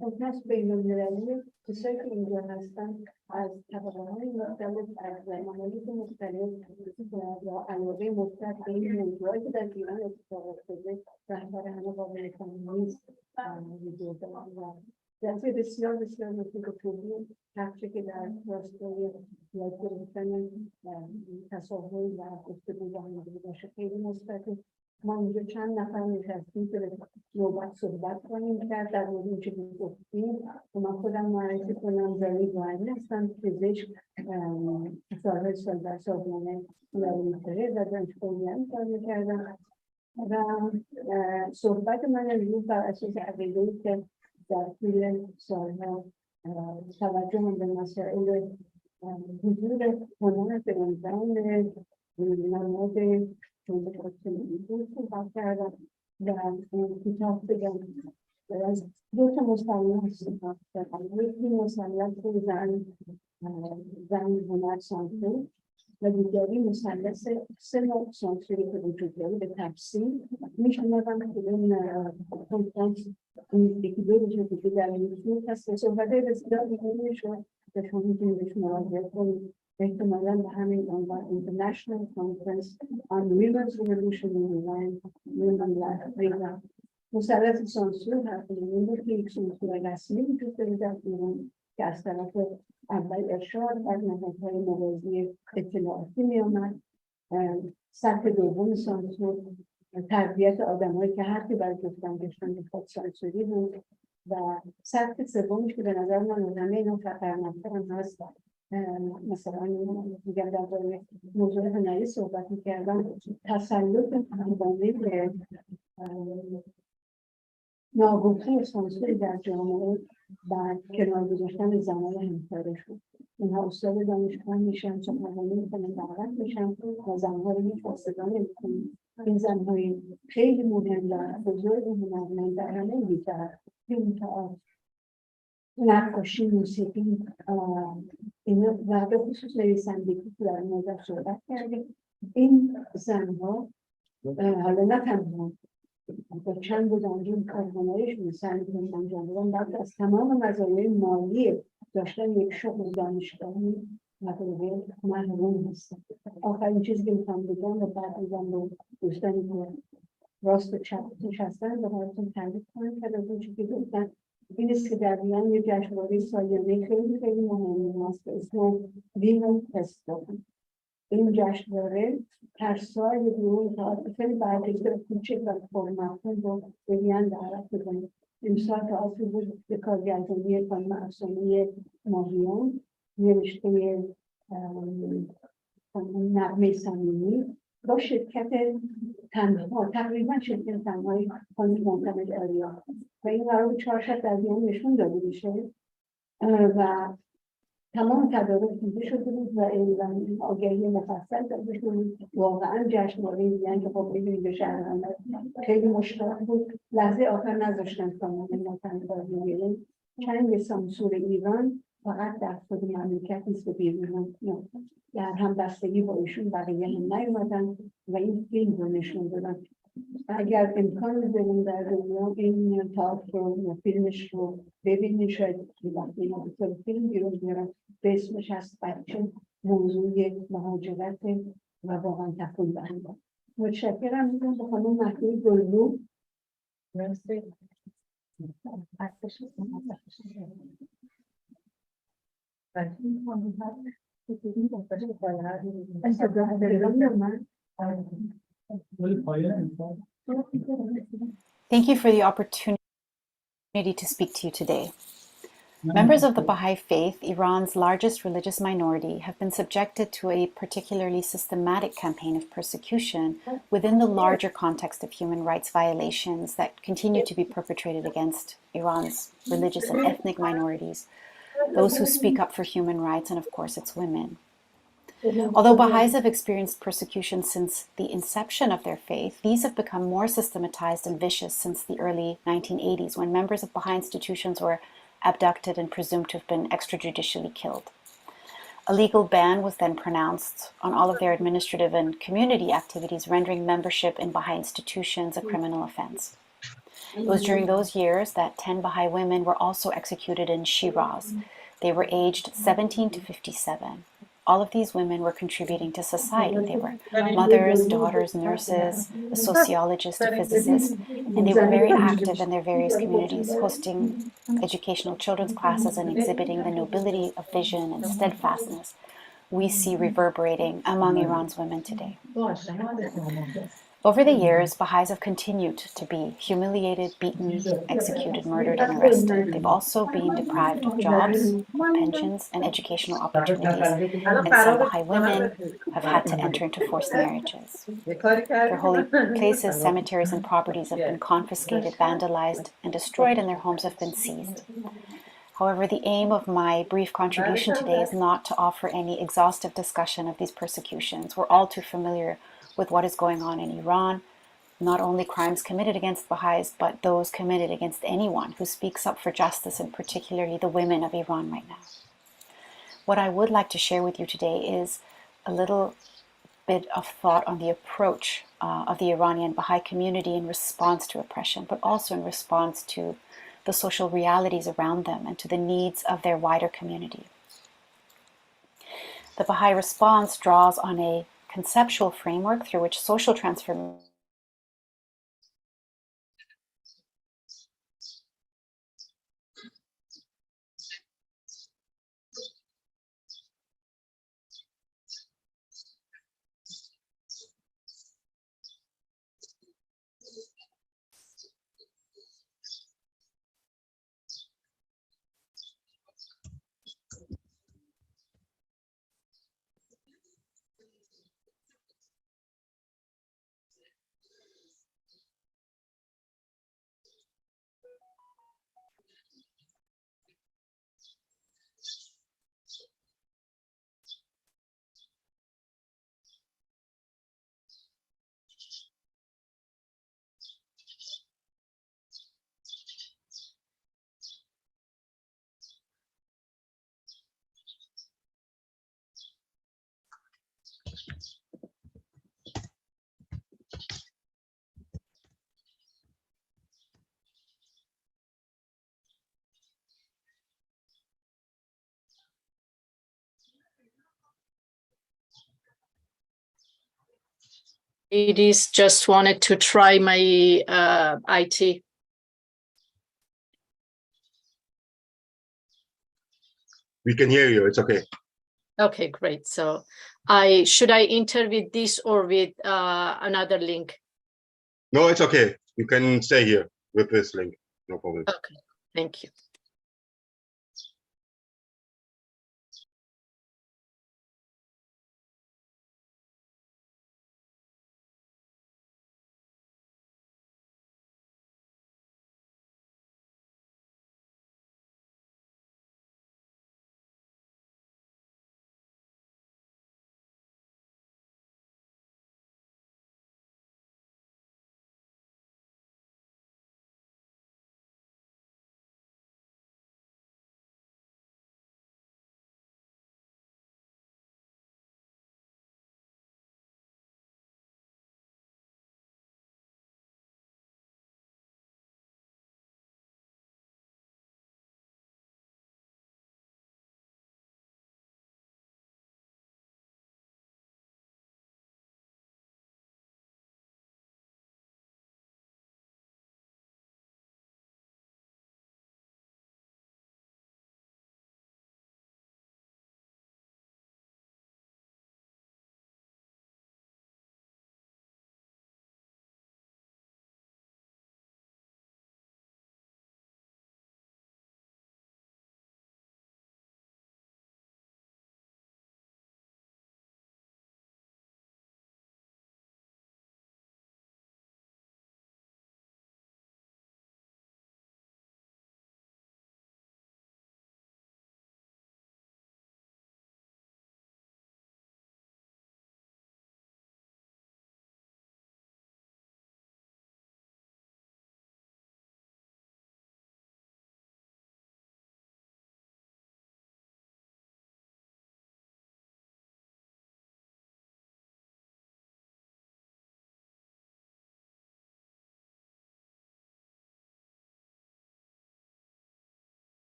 Speaker 7: کنفرانس بین‌المللی کسایی که اینجا هستن از طبقه‌های مختلف از ممالک مختلف و علاقه مثبت به این موضوعاتی که در ایران اتفاق افتاده رهبر همه قابل احترام نیست حضور دارن و جلسه بسیار بسیار مفید و خوبی نقشه که در راستای یاد گرفتن تصاحب و گفتگو با همدیگه باشه خیلی مثبته. ما اینجا چند نفر نشستیم که نوبت صحبت کنیم کرد در مورد این چیزی گفتیم و من خودم معرفی کنم زمین وانی هستم پزشک سالهای سال در سازمان ملل متحد و دانشگاهی هم کار کردم و صحبت من امروز بر اساس عقیده‌ای که در طول سالها توجه به مسائل حضور هنر به عنوان نماد جنبش آسیایی صحبت کردم و کتاب بگم از دو تا مثلث صحبت کردم. یکی مثلث زن هنر سانسور و دیگری مثلث سه نوع سانسوری که وجود داره به تفصیل میشنوم که این کنفرانس یکی دو روز دیگه در یوتیوب هست. صحبت‌های بسیار دیگری شد که شما میتونید بهش مراجعه کنید احتمالاً به همین عنوان International Conference on Women's Revolution in Iran Women Life Freedom. مثلث سانسور هست این که یک سانسور رسمی وجود داره در ایران که از طرف اول ارشاد از نهادهای موازی اطلاعاتی می آمد
Speaker 17: سطح دوم سانسور تربیت آدمایی که حرفی برای گفتن داشتن خود سانسوری بود و سطح سومش که به نظر من همه اینا خطرناکتر هم هست. مثلا میگم در باره موضوع هنری صحبت میکردم، تسلط همگانی به ناگفته سانسوری در جامعه و کنار گذاشتن زنان همکارشون. اینها استاد دانشگاه میشن، سخنرانی میکنن، دعوت میشن و زنها رو میفرستادن میکنن. این زنهای خیلی مهم و بزرگ هنرمند در همه بیتر فیلم، تئاتر، نقاشی، موسیقی، اینا و به خصوص نویسندگی که در مورد صحبت کردیم. این زنها حالا نه تنها با چند بود انجام کارخانه‌ایشون سعی کنیم انجام بدن، بعد از تمام مزایای مالی داشتن یک شغل دانشگاهی مطلبه محروم هستن. آخرین چیزی که میخوام بگم و بعد میگم به دوستانی که راست و چپ نشستن به براتون تعریف کنم که از اون چیزی که گفتن این است که در میان یک جشنواره سالیانه خیلی خیلی مهم است به اسم ویمن فستیوال. این جشنواره هر سال یک گروه تئاتر خیلی برجسته کوچک و پرمفهوم رو به میان دعوت می‌کنه. امسال تئاتر بود به کارگردانی خانم افسانه ماهیان، نوشته خانم نغمه صمیمی با شرکت تنها، تقریبا شرکت تنهایی خانم معتمد آریا و این قرار بود 4 شب در میان نشون داده بشه و تمام تدارک دیده شده بود و اعلام آگهی مفصل داده شده بود. واقعا جشنواره میگن که خب ببینید به شهر خیلی مشتاق بود. لحظه آخر نذاشتن کاملا معتمد آریا. چنگ سانسور ایران فقط در خود مملکت نیست، به بیرون در هم بستگی با ایشون بقیه هم نیومدن و این فیلم رو نشون دادن. اگر امکان داریم در دنیا این تئاتر رو یا فیلمش رو ببینید، شاید اینا به فیلم بیرون بیارن به اسمش هست بچه، موضوع مهاجرت و واقعا تفاهم بهندن. متشکرم میگم به خانم مهدی گلبو. مرسی.
Speaker 20: Thank you for the opportunity to speak to you today. Members of the Baha'i Faith, Iran's largest religious minority, have been subjected to a particularly systematic campaign of persecution within the larger context of human rights violations that continue to be perpetrated against Iran's religious and ethnic minorities, those who speak up for human rights, and of course its women. Although Baha'is have experienced persecution since the inception of their faith, these have become more systematized and vicious since the early 1980s, when members of Baha'i institutions were abducted and presumed to have been extrajudicially killed. A legal ban was then pronounced on all of their administrative and community activities, rendering membership in Baha'i institutions a criminal offense. It was during those years that 10 Baha'i women were also executed in Shiraz. They were aged 17 to 57. All of these women were contributing to society. They were mothers, daughters, nurses, a sociologist, a physicist, and they were very active in their various communities, hosting educational children's classes and exhibiting the nobility of vision and steadfastness we see reverberating among Iran's women today. Over the years, Baha'is have continued to be humiliated, beaten, executed, murdered, and arrested. They've also been deprived of jobs, pensions, and educational opportunities, and some Baha'i women have had to enter into forced marriages. Their holy places, cemeteries, and properties have been confiscated, vandalized, and destroyed, and their homes have been seized. However, the aim of my brief contribution today is not to offer any exhaustive discussion of these persecutions. We're all too familiar with what is going on in Iran, not only crimes committed against Baha'is, but those committed against anyone who speaks up for justice, and particularly the women of Iran right now. What I would like to share with you today is a little bit of thought on the approach of the Iranian Baha'i community in response to oppression, but also in response to the social realities around them and to the needs of their wider community. The Baha'i response draws on a conceptual framework through which social transformation
Speaker 21: It is just wanted to try my IT.
Speaker 22: We can hear you. It's okay.
Speaker 21: Okay, great. So should I enter with this or with another link?
Speaker 22: No, it's okay. You can stay here with this link. No problem.
Speaker 21: Okay, thank you.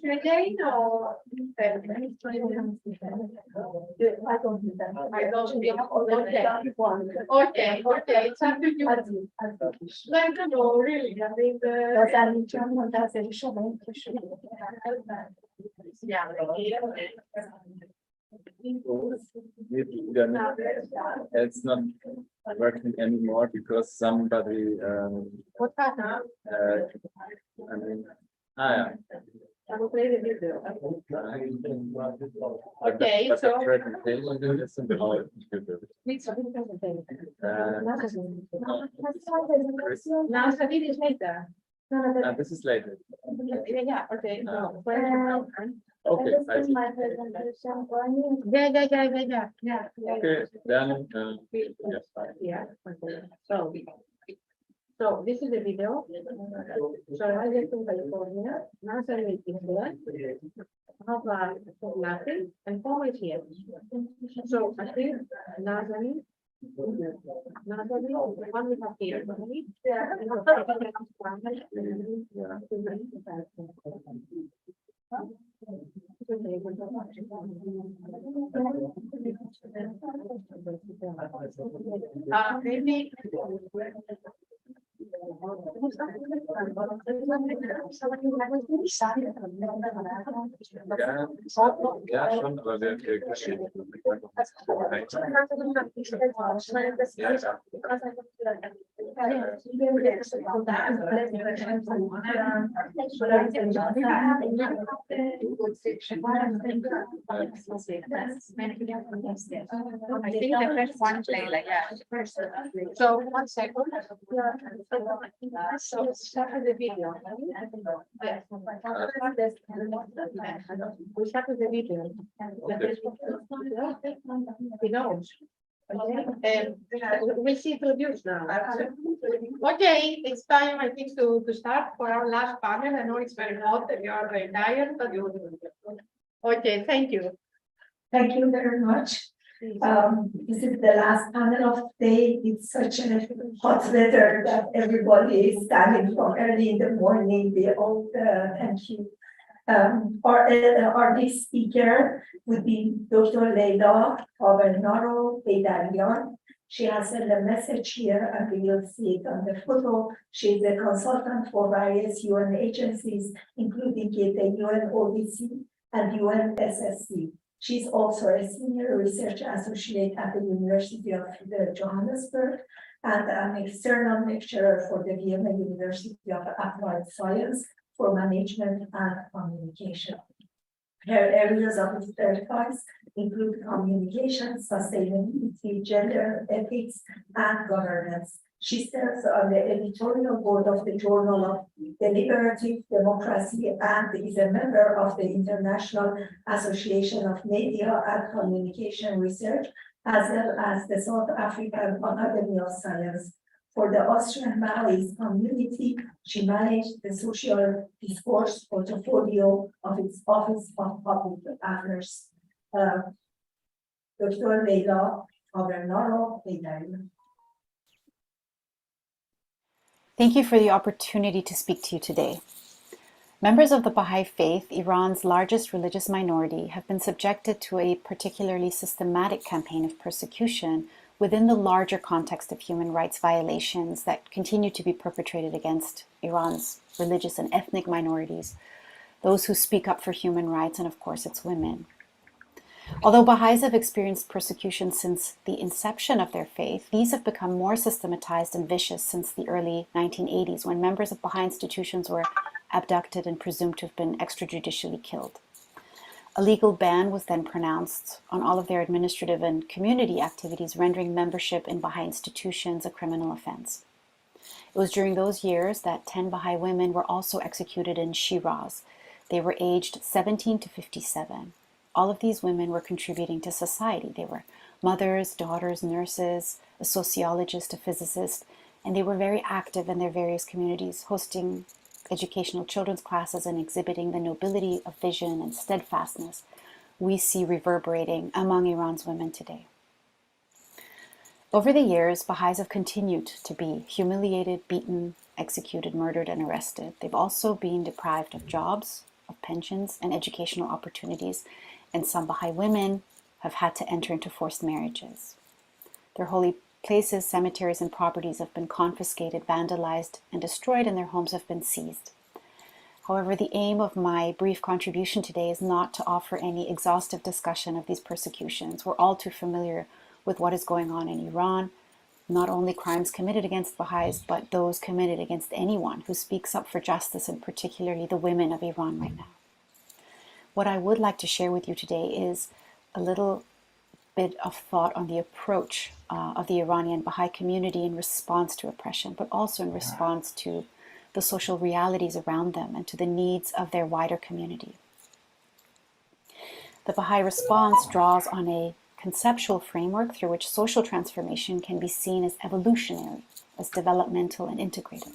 Speaker 1: Again, or?
Speaker 17: I don't do that.
Speaker 1: I don't do that. Okay, okay, it's up to you. Like, no, really, I mean,
Speaker 17: But I'm trying to say,
Speaker 1: yeah.
Speaker 2: It's not working anymore because somebody,
Speaker 1: What happened?
Speaker 2: I mean, yeah.
Speaker 1: I will play the video.
Speaker 2: But
Speaker 1: Okay,
Speaker 2: the
Speaker 1: so.
Speaker 2: presentation isn't how it should be.
Speaker 1: Now, the video is later.
Speaker 2: This is later.
Speaker 1: Yeah, okay. so,
Speaker 2: Okay, I see.
Speaker 1: Yeah.
Speaker 2: Okay, then, yes, fine.
Speaker 1: Yeah, okay. So this is the video. So I get to California, now I'm meeting here. Have nothing and home is here. So I think Nazarene, the one we have here. Maybe.
Speaker 2: Ja, schon, aber wir geschehen.
Speaker 1: I think the first one play like that. So 1 second. So start with the video. We start with the video. He knows. And we see it produced now. Okay, it's time, I think, to start for our last panel. I know it's very hot and you are very tired, but you. Okay, thank you.
Speaker 5: Thank you very much. This is the last panel of the day. It's such a hot weather that everybody is standing from early in the morning. We all thank you. Our next speaker would be Dr. Leila Tabernaro Beidarian. She has sent a message here and we will see it on the photo. She is a consultant for various UN agencies, including the UNODC and UNSSC. She's also a senior research associate at the University of Johannesburg and an external lecturer for the Vienna University of Applied Science for Management and Communication. Her areas of expertise include communication, sustainability, gender, ethics, and governance. She serves on the editorial board of the Journal of Deliberative Democracy and is a member of the International Association of Media and Communication Research, as well as the South African Academy of Science. For the Austrian Malays community, she managed the social discourse portfolio of its Office of Public Affairs. Dr. Leila Tabernaro Beidarian.
Speaker 20: Thank you for the opportunity to speak to you today. Members of the Baha'i Faith, Iran's largest religious minority, have been subjected to a particularly systematic campaign of persecution within the larger context of human rights violations that continue to be perpetrated against Iran's religious and ethnic minorities, those who speak up for human rights, and of course its women. Although Baha'is have experienced persecution since the inception of their faith, these have become more systematized and vicious since the early 1980s, when members of Baha'i institutions were abducted and presumed to have been extrajudicially killed. A legal ban was then pronounced on all of their administrative and community activities, rendering membership in Baha'i institutions a criminal offense. It was during those years that 10 Baha'i women were also executed in Shiraz. They were aged 17 to 57. All of these women were contributing to society. They were mothers, daughters, nurses, a sociologist, a physicist, and they were very active in their various communities, hosting educational children's classes and exhibiting the nobility of vision and steadfastness we see reverberating among Iran's women today. Over the years, Baha'is have continued to be humiliated, beaten, executed, murdered, and arrested. They've also been deprived of jobs, of pensions, and educational opportunities, and some Baha'i women have had to enter into forced marriages. Their holy places, cemeteries, and properties have been confiscated, vandalized, and destroyed, and their homes have been seized. However, the aim of my brief contribution today is not to offer any exhaustive discussion of these persecutions. We're all too familiar with what is going on in Iran, not only crimes committed against Baha'is, but those committed against anyone who speaks up for justice, and particularly the women of Iran right now. What I would like to share with you today is a little bit of thought on the approach of the Iranian Baha'i community in response to oppression, but also in response to the social realities around them and to the needs of their wider community. The Baha'i response draws on a conceptual framework through which social transformation can be seen as evolutionary, as developmental and integrative.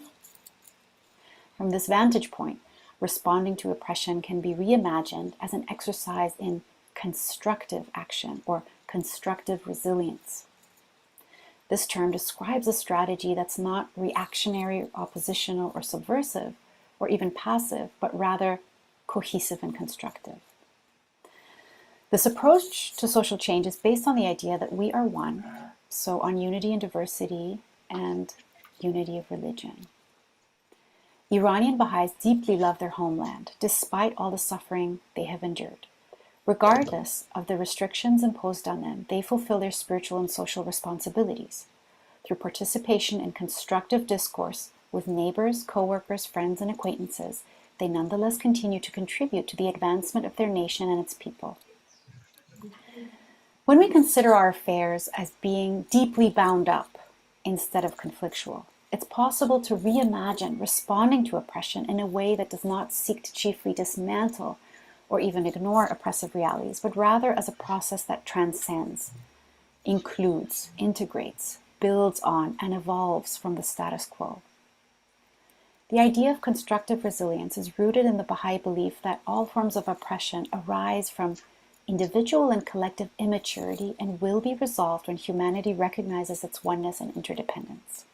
Speaker 20: From this vantage point, responding to oppression can be reimagined as an exercise in constructive action or constructive resilience. This term describes a strategy that's not reactionary, oppositional, or subversive, or even passive, but rather cohesive and constructive. This approach to social change is based on the idea that we are one, so on unity and diversity and unity of religion. Iranian Baha'is deeply love their homeland, despite all the suffering they have endured. Regardless of the restrictions imposed on them, they fulfill their spiritual and social responsibilities. Through participation in constructive discourse with neighbors, co-workers, friends, and acquaintances, they nonetheless continue to contribute to the advancement of their nation and its people. When we consider our affairs as being deeply bound up instead of conflictual, it's possible to reimagine responding to oppression in a way that does not seek to chiefly dismantle or even ignore oppressive realities, but rather as a process that transcends, includes, integrates, builds on, and evolves from the status quo. The idea of constructive resilience is rooted in the Baha'i belief that all forms of oppression arise from individual and collective immaturity and will be resolved when humanity recognizes its oneness and interdependence.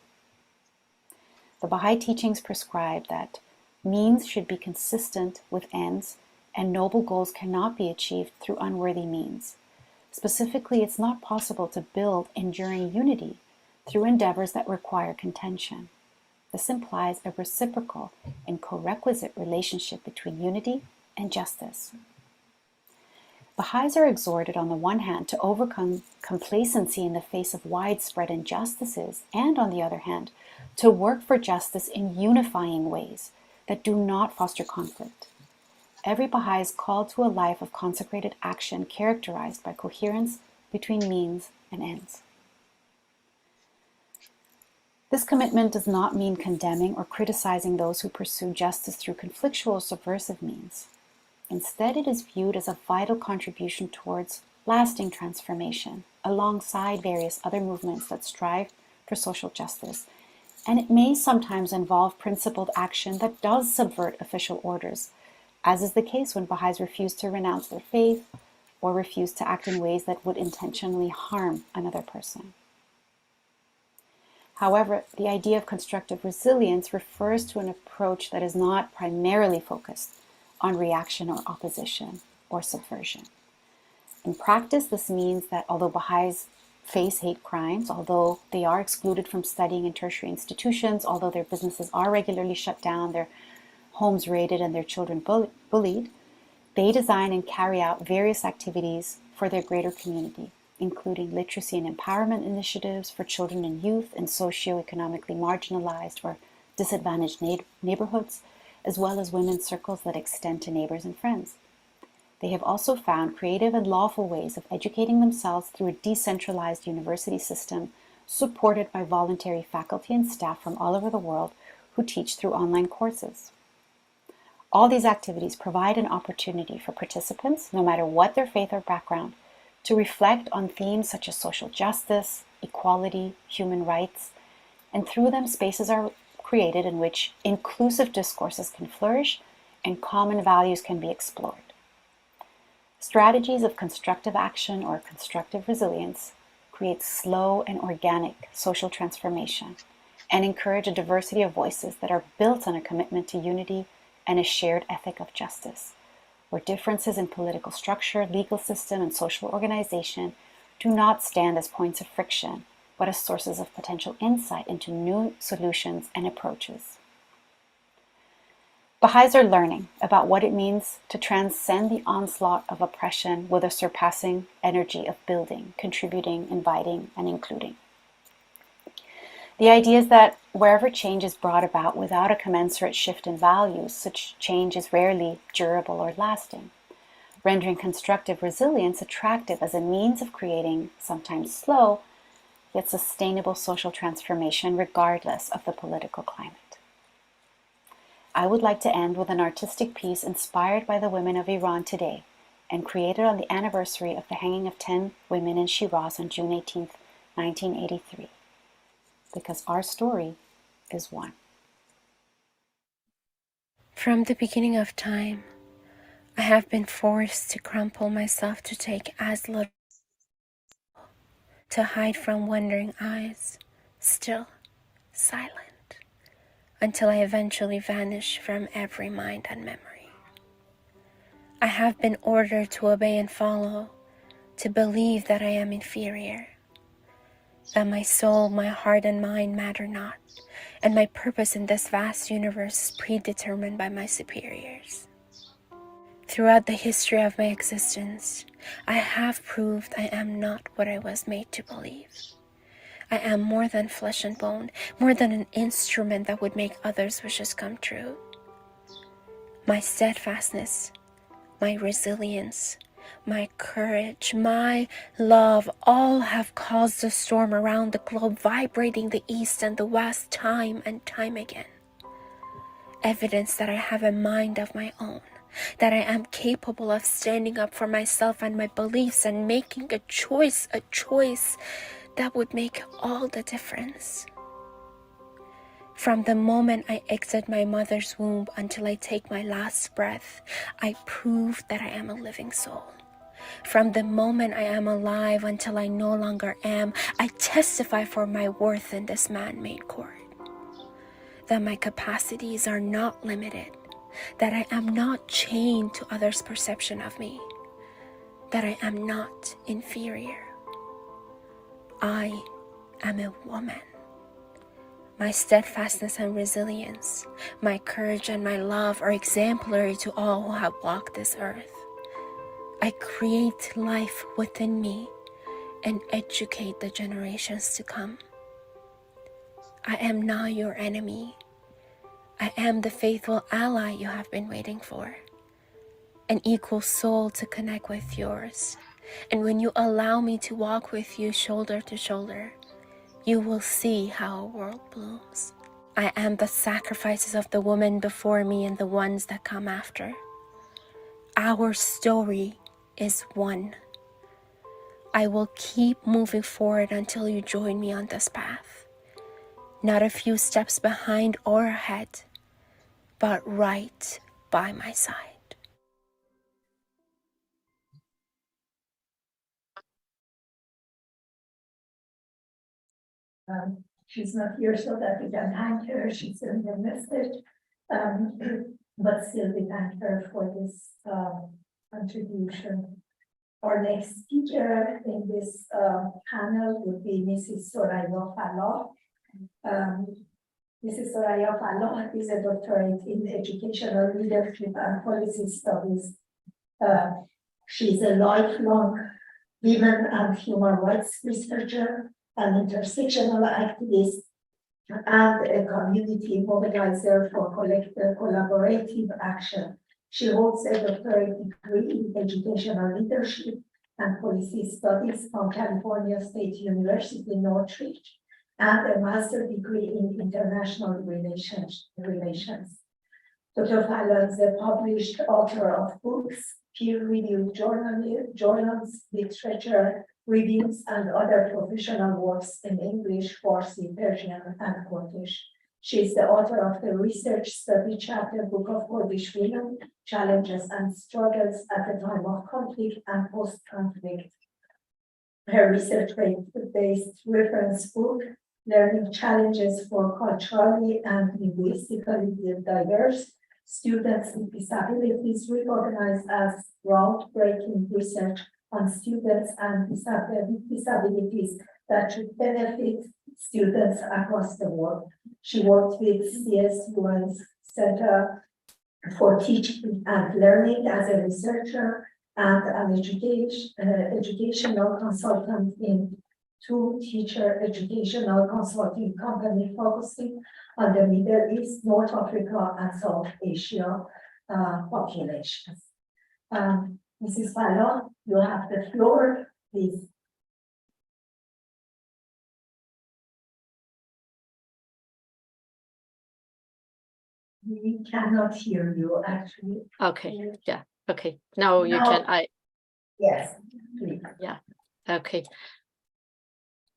Speaker 20: The Baha'i teachings prescribe that means should be consistent with ends, and noble goals cannot be achieved through unworthy means. Specifically, it's not possible to build enduring unity through endeavors that require contention. This implies a reciprocal and co-requisite relationship between unity and justice. Baha'is are exhorted on the one hand to overcome complacency in the face of widespread injustices, and on the other hand, to work for justice in unifying ways that do not foster conflict. Every Baha'i is called to a life of consecrated action characterized by coherence between means and ends. This commitment does not mean condemning or criticizing those who pursue justice through conflictual or subversive means. Instead, it is viewed as a vital contribution towards lasting transformation, alongside various other movements that strive for social justice, and it may sometimes involve principled action that does subvert official orders, as is the case when Baha'is refuse to renounce their faith or refuse to act in ways that would intentionally harm another person. However, the idea of constructive resilience refers to an approach that is not primarily focused on reaction or opposition or subversion. In practice, this means that although Baha'is face hate crimes, although they are excluded from studying in tertiary institutions, although their businesses are regularly shut down, their homes raided, and their children bullied, they design and carry out various activities for their greater community, including literacy and empowerment initiatives for children and youth in socioeconomically marginalized or disadvantaged neighborhoods, as well as women's circles that extend to neighbors and friends. They have also found creative and lawful ways of educating themselves through a decentralized university system supported by voluntary faculty and staff from all over the world who teach through online courses. All these activities provide an opportunity for participants, no matter what their faith or background, to reflect on themes such as social justice, equality, human rights, and through them spaces are created in which inclusive discourses can flourish and common values can be explored. Strategies of constructive action or constructive resilience create slow and organic social transformation and encourage a diversity of voices that are built on a commitment to unity and a shared ethic of justice, where differences in political structure, legal system, and social organization do not stand as points of friction, but as sources of potential insight into new solutions and approaches. Baha'is are learning about what it means to transcend the onslaught of oppression with a surpassing energy of building, contributing, inviting, and including. The idea is that wherever change is brought about without a commensurate shift in values, such change is rarely durable or lasting, rendering constructive resilience attractive as a means of creating, sometimes slow, yet sustainable social transformation regardless of the political climate. I would like to end with an artistic piece inspired by the women of Iran today and created on the anniversary of the hanging of 10 women in Shiraz on June 18, 1983. Because our story is one.
Speaker 4: From the beginning of time, I have been forced to crumple myself to take as little, to hide from wondering eyes, still, silent, until I eventually vanish from every mind and memory. I have been ordered to obey and follow, to believe that I am inferior, that my soul, my heart, and mind matter not, and my purpose in this vast universe is predetermined by my superiors. Throughout the history of my existence, I have proved I am not what I was made to believe. I am more than flesh and bone, more than an instrument that would make others' wishes come true. My steadfastness, my resilience, my courage, my love, all have caused a storm around the globe, vibrating the east and the west time and time again. Evidence that I have a mind of my own, that I am capable of standing up for myself and my beliefs and making a choice that would make all the difference. From the moment I exit my mother's womb until I take my last breath, I prove that I am a living soul. From the moment I am alive until I no longer am, I testify for my worth in this man-made court. That my capacities are not limited, that I am not chained to others' perception of me, that I am not inferior. I am a woman. My steadfastness and resilience, my courage and my love are exemplary to all who have walked this earth. I create life within me and educate the generations to come. I am not your enemy. I am the faithful ally you have been waiting for, an equal soul to connect with yours. And when you allow me to walk with you shoulder to shoulder, you will see how a world blooms. I am the sacrifices of the women before me and the ones that come after. Our story is one. I will keep moving forward until you join me on this path. Not a few steps behind or ahead, but right by my side.
Speaker 5: She's not here so that we can thank her. She's in the message. But still we thank her for this contribution. Our next speaker in this panel would be Mrs. Soraya Fallah. Mrs. Soraya Fallah is a doctorate in educational leadership and policy studies. She's a lifelong women and human rights researcher, an intersectional activist, and a community mobilizer for collective collaborative action. She holds a doctorate degree in educational leadership and policy studies from California State University, Northridge, and a master's degree in international relations. Dr. Fallah is a published author of books, peer-reviewed journals, literature reviews, and other professional works in English, Farsi, Persian, and Kurdish. She is the author of the research study chapter book of Kurdish women, challenges and struggles at the time of conflict and post-conflict. Her research-based reference book, Learning Challenges for Culturally and Linguistically Diverse Students with Disabilities, recognized as groundbreaking research on students and disabilities that should benefit students across the world. She worked with CSUN's Center for Teaching and Learning as a researcher and an educational consultant in 2 teacher educational consulting company focusing on the Middle East, North Africa, and South Asia populations. Mrs. Fallon, you have the floor, please. We cannot hear you, actually.
Speaker 21: Okay, yeah, okay. Now you can,
Speaker 5: Yes, please.
Speaker 21: yeah, okay.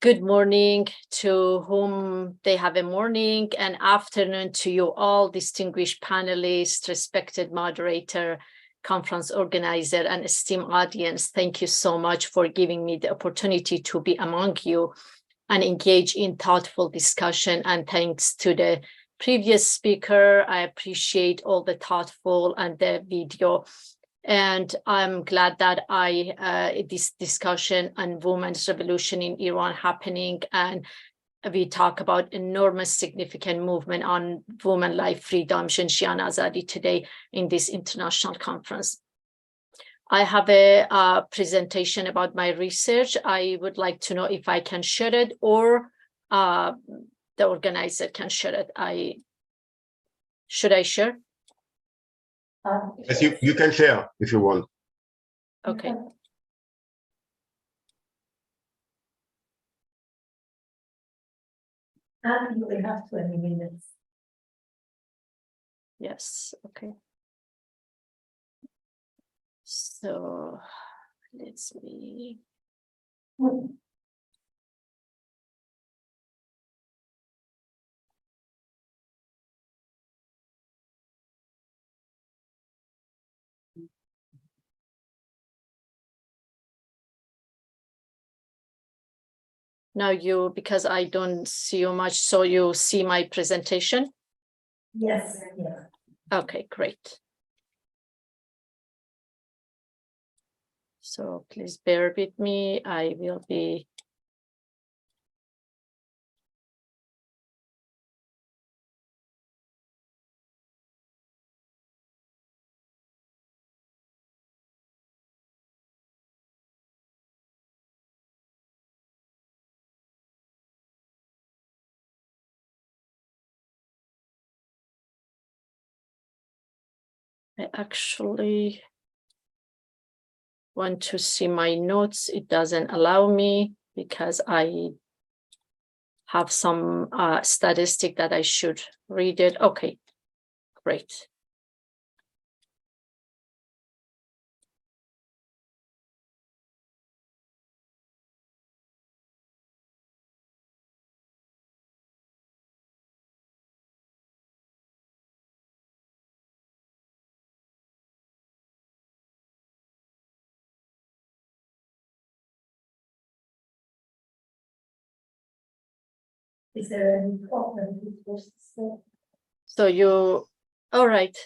Speaker 21: Good morning to whom they have a morning, and afternoon to you all, distinguished panelists, respected moderator, conference organizer, and esteemed audience. Thank you so much for giving me the opportunity to be among you and engage in thoughtful discussion. And thanks to the previous speaker, I appreciate all the thoughtful and the video. And I'm glad that this discussion on women's revolution in Iran happening, and we talk about enormous significant movement on women life freedom, Jinshian Azadi today in this international conference. I have a presentation about my research. I would like to know if I can share it, or the organizer can share it. Should I share?
Speaker 22: Yes, you can share if you want.
Speaker 21: Okay.
Speaker 5: And you will have 20 minutes.
Speaker 21: Yes, okay. So let's see. Now because I don't see you much, so you see my presentation?
Speaker 5: Yes, yes.
Speaker 21: Okay, great. So please bear with me. I will be. I actually want to see my notes. It doesn't allow me because I have some statistic that I should read it. Okay, great.
Speaker 5: Is there any problem with this?
Speaker 21: So all right.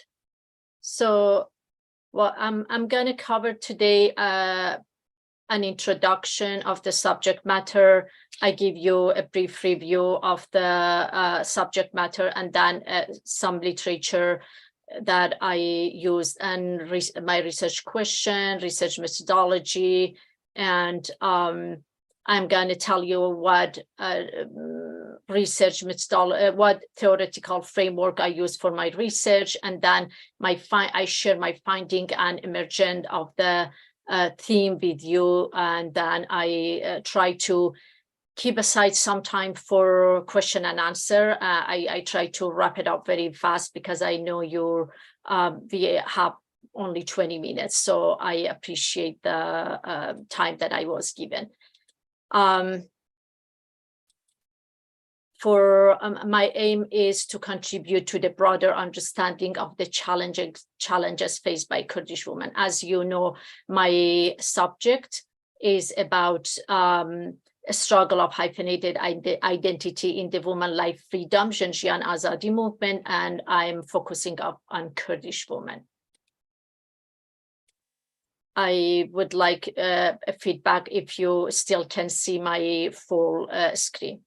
Speaker 21: So what I'm going to cover today an introduction of the subject matter. I give you a brief review of the subject matter, and then some literature that I used, and my research question, research methodology, and I'm going to tell you what research methodology, what theoretical framework I use for my research, and then I share my finding and emergent of the theme with you, and then I try to keep aside some time for question and answer. I try to wrap it up very fast because I know we have only 20 minutes, so I appreciate the time that I was given. my aim is to contribute to the broader understanding of the challenges faced by Kurdish women. As you know, my subject is about a struggle of hyphenated identity in the woman life freedom, Janjian Azadi movement, and I'm focusing on Kurdish women. I would like a feedback if you still can see my full screen.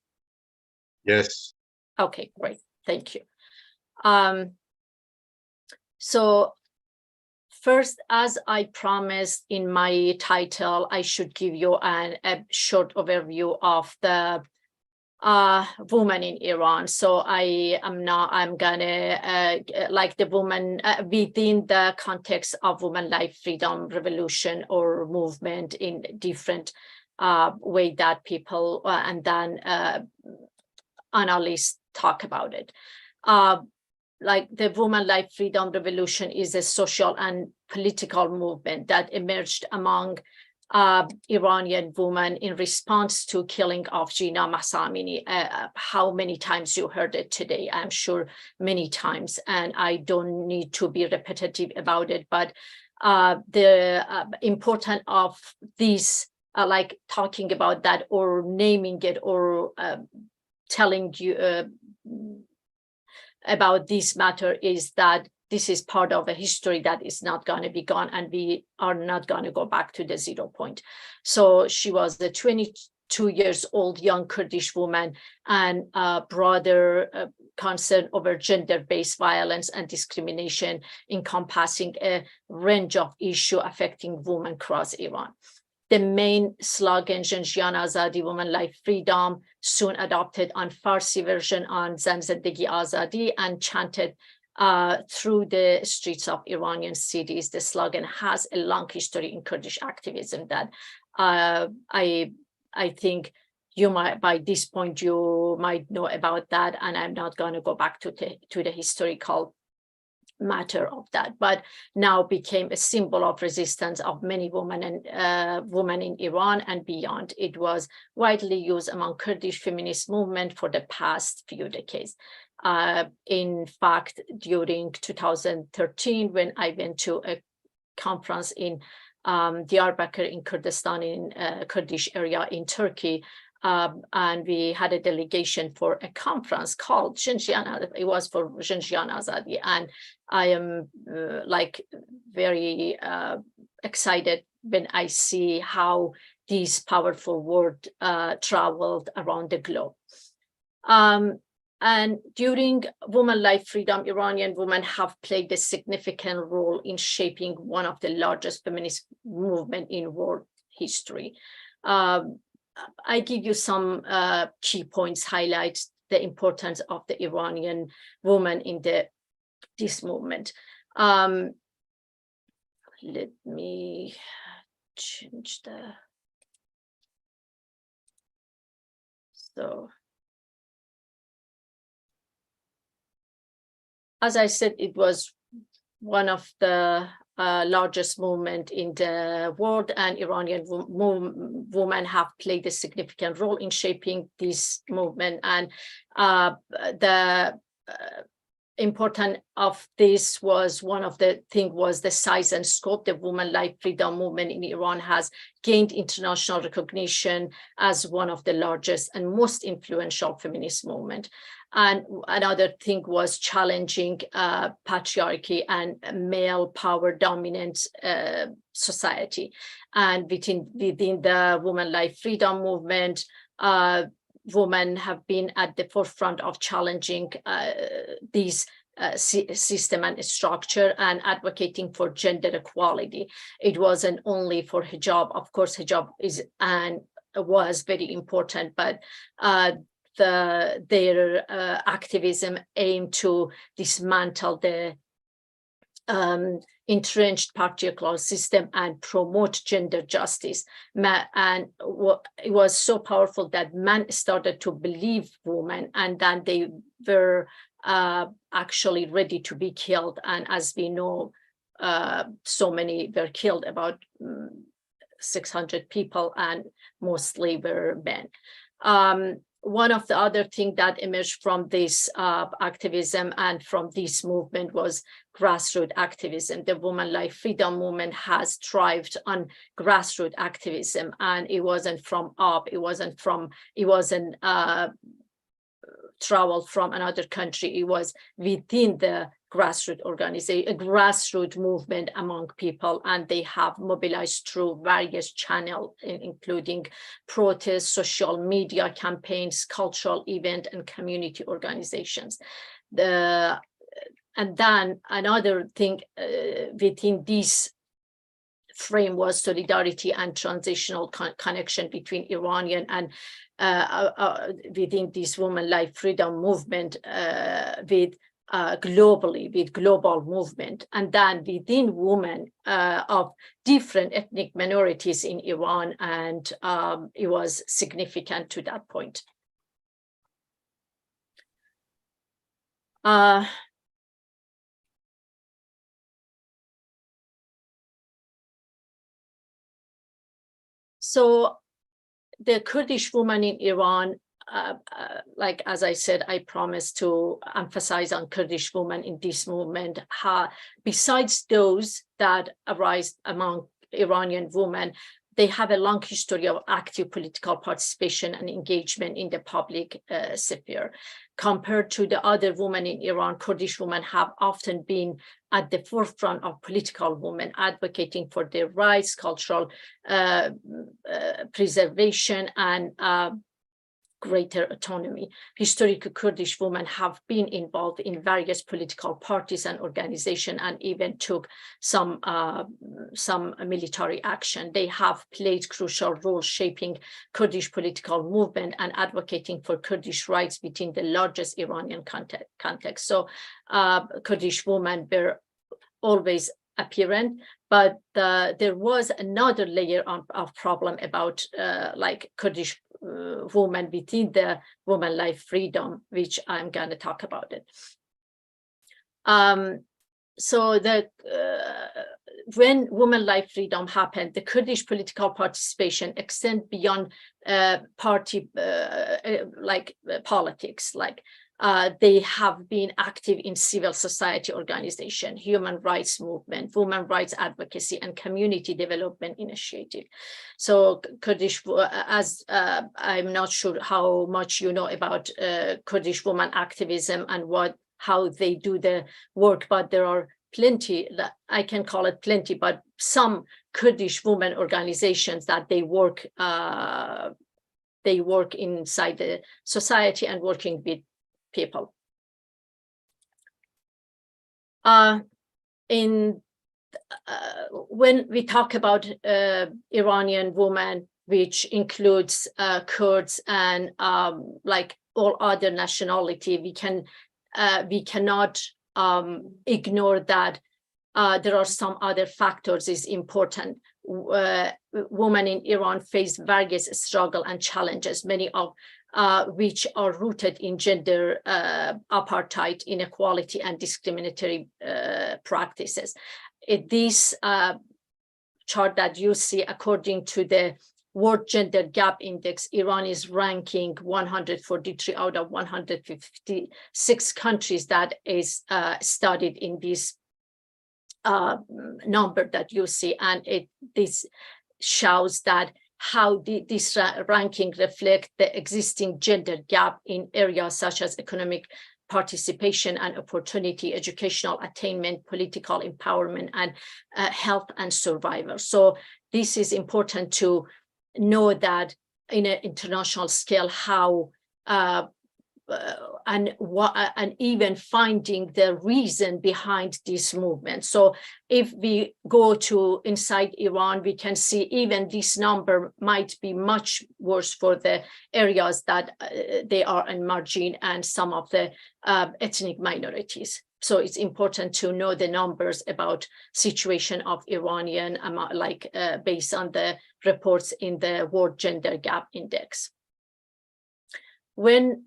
Speaker 22: Yes.
Speaker 21: Okay, great, thank you. So first, as I promised in my title, I should give you a short overview of the women in Iran. So I'm gonna like the woman within the context of women life freedom revolution or movement in different way that people and then analysts talk about it. Like the woman life freedom revolution is a social and political movement that emerged among Iranian women in response to killing of Jina Mahsa Amini. How many times you heard it today? I'm sure many times, and I don't need to be repetitive about it, but the importance of this, like talking about that or naming it or telling you about this matter is that this is part of a history that is not going to be gone, and we are not going to go back to the 0 point. So she was the 22 years old young Kurdish woman, and broader concern over gender-based violence and discrimination, encompassing a range of issues affecting women across Iran. The main slogan, Janjian Azadi, woman life freedom, soon adopted on Farsi version on Zan Zendegi Azadi and chanted through the streets of Iranian cities. The slogan has a long history in Kurdish activism that I think you might, by this point, you might know about that, and I'm not going to go back to the historical matter of that, but now became a symbol of resistance of many women and women in Iran and beyond. It was widely used among Kurdish feminist movement for the past few decades. In fact, during 2013, when I went to a conference in Diyarbakir in Kurdistan, in Kurdish area in Turkey, and we had a delegation for a conference called Janjian. It was for Janjian Azadi, and I am like very excited when I see how these powerful words traveled around the globe. And during women life freedom, Iranian women have played a significant role in shaping one of the largest feminist movements in world history. I give you some key points, highlight the importance of the Iranian woman in this movement. Let me change so. As I said, it was one of the largest movement in the world, and Iranian women have played a significant role in shaping this movement. And the important of this was one of the thing was the size and scope. The women life freedom movement in Iran has gained international recognition as one of the largest and most influential feminist movement. And another thing was challenging patriarchy and male power dominant society. And within the women life freedom movement, women have been at the forefront of challenging these system and structure and advocating for gender equality. It wasn't only for hijab. Of course, hijab is and was very important, but their activism aimed to dismantle the entrenched patriarchal system and promote gender justice. And it was so powerful that men started to believe women, and then they were actually ready to be killed. And as we know, so many were killed, about 600 people, and mostly were men. one of the other things that emerged from this activism and from this movement was grassroots activism. The Women Life Freedom movement has thrived on grassroots activism, and it wasn't from up, it wasn't traveled from another country. It was within the grassroots organization, a grassroots movement among people, and they have mobilized through various channels, including protests, social media campaigns, cultural event, and community organizations. And then another thing within this frame was solidarity and transitional connection between Iranian and within this Women Life Freedom movement with globally, with global movement, and then within women of different ethnic minorities in Iran, and it was significant to that point. So the Kurdish woman in Iran, like as I said, I promised to emphasize on Kurdish women in this movement. Besides those that arise among Iranian women, they have a long history of active political participation and engagement in the public sphere. Compared to the other women in Iran, Kurdish women have often been at the forefront of political movement, advocating for their rights, cultural preservation, and greater autonomy. Historical Kurdish women have been involved in various political parties and organizations, and even took some military action. They have played crucial roles shaping Kurdish political movement and advocating for Kurdish rights within the largest Iranian context. So Kurdish women were always apparent, but there was another layer of problem about like Kurdish women within the Women Life Freedom, which I'm going to talk about it. So that when Women Life Freedom happened, the Kurdish political participation extended beyond party politics. They have been active in civil society organization, human rights movement, women rights advocacy, and community development initiative. So Kurdish, as I'm not sure how much you know about Kurdish women activism and how they do the work, but there are plenty, I can call it plenty, but some Kurdish women organizations that they work inside the society and working with people. When we talk about Iranian women, which includes Kurds and like all other nationality, we cannot ignore that there are some other factors is important. Women in Iran face various struggles and challenges, many of which are rooted in gender apartheid, inequality, and discriminatory practices. This chart that you see, according to the World Gender Gap Index, Iran is ranking 143 out of 156 countries that is studied in this number that you see, and this shows that how this ranking reflects the existing gender gap in areas such as economic participation and opportunity, educational attainment, political empowerment, and health and survival. So this is important to know that in an international scale, how and even finding the reason behind this movement. So if we go to inside Iran, we can see even this number might be much worse for the areas that they are in margin and some of the ethnic minorities. So it's important to know the numbers about situation of Iranian, based on the reports in the World Gender Gap Index. When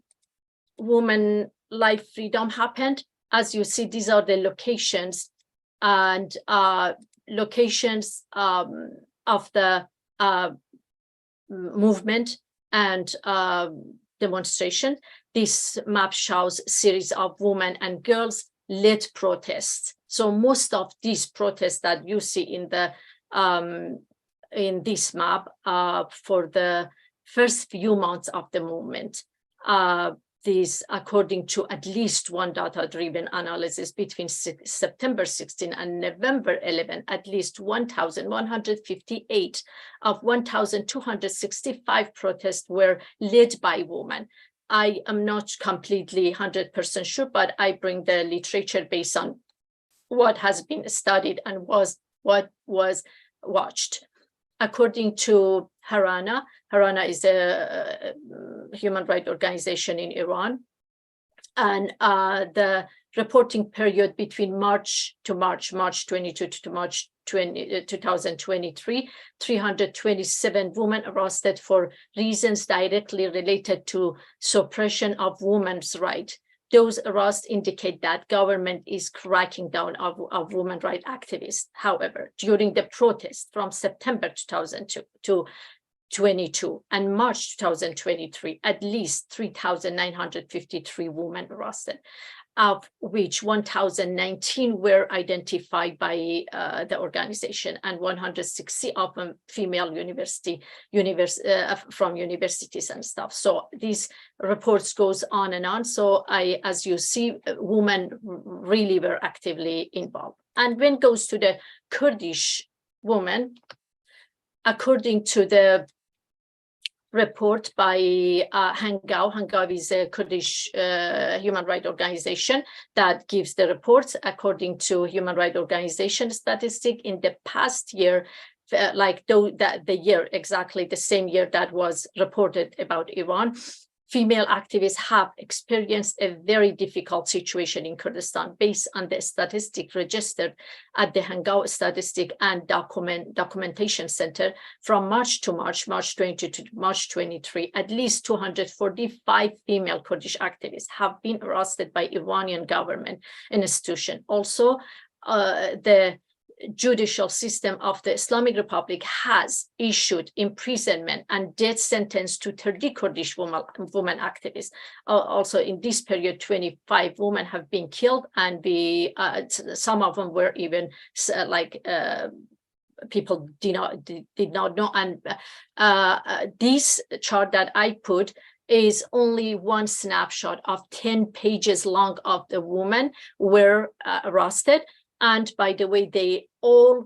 Speaker 21: Women Life Freedom happened, as you see, these are the locations and locations of the movement, and demonstration. This map shows series of women and girls led protests. So most of these protests that you see in the in this map for the first few months of the movement. This, according to at least one data-driven analysis between September 16 and November 11, at least 1,158 of 1,265 protests were led by women. I am not completely 100% sure, but I bring the literature based on what has been studied and what was watched. According to Harana, Harana is a human rights organization in Iran, and the reporting period between March 22 to March 2023, 327 women arrested for reasons directly related to suppression of women's rights. Those arrests indicate that government is cracking down of women rights activists. However, during the protest from September 2022 and March 2023, at least 3,953 women arrested, of which 1,019 were identified by the organization, and 160 of them female from universities and stuff. So these reports goes on and on. So as you see, women really were actively involved. And when it goes to the Kurdish women, according to the report by Hangav. Hangav is a Kurdish human rights organization that gives the reports. According to human rights organization statistic, in the past year, the year exactly the same year that was reported about Iran, female activists have experienced a very difficult situation in Kurdistan based on the statistic registered at the Hangav Statistic and Documentation Center from March to March 22 to March 23. At least 245 female Kurdish activists have been arrested by Iranian government institution. Also, the judicial system of the Islamic Republic has issued imprisonment and death sentence to 30 Kurdish women activists. Also in this period, 25 women have been killed, and some of them were even people did not know. And this chart that I put is only one snapshot of 10 pages long of the women were arrested. And by the way, they all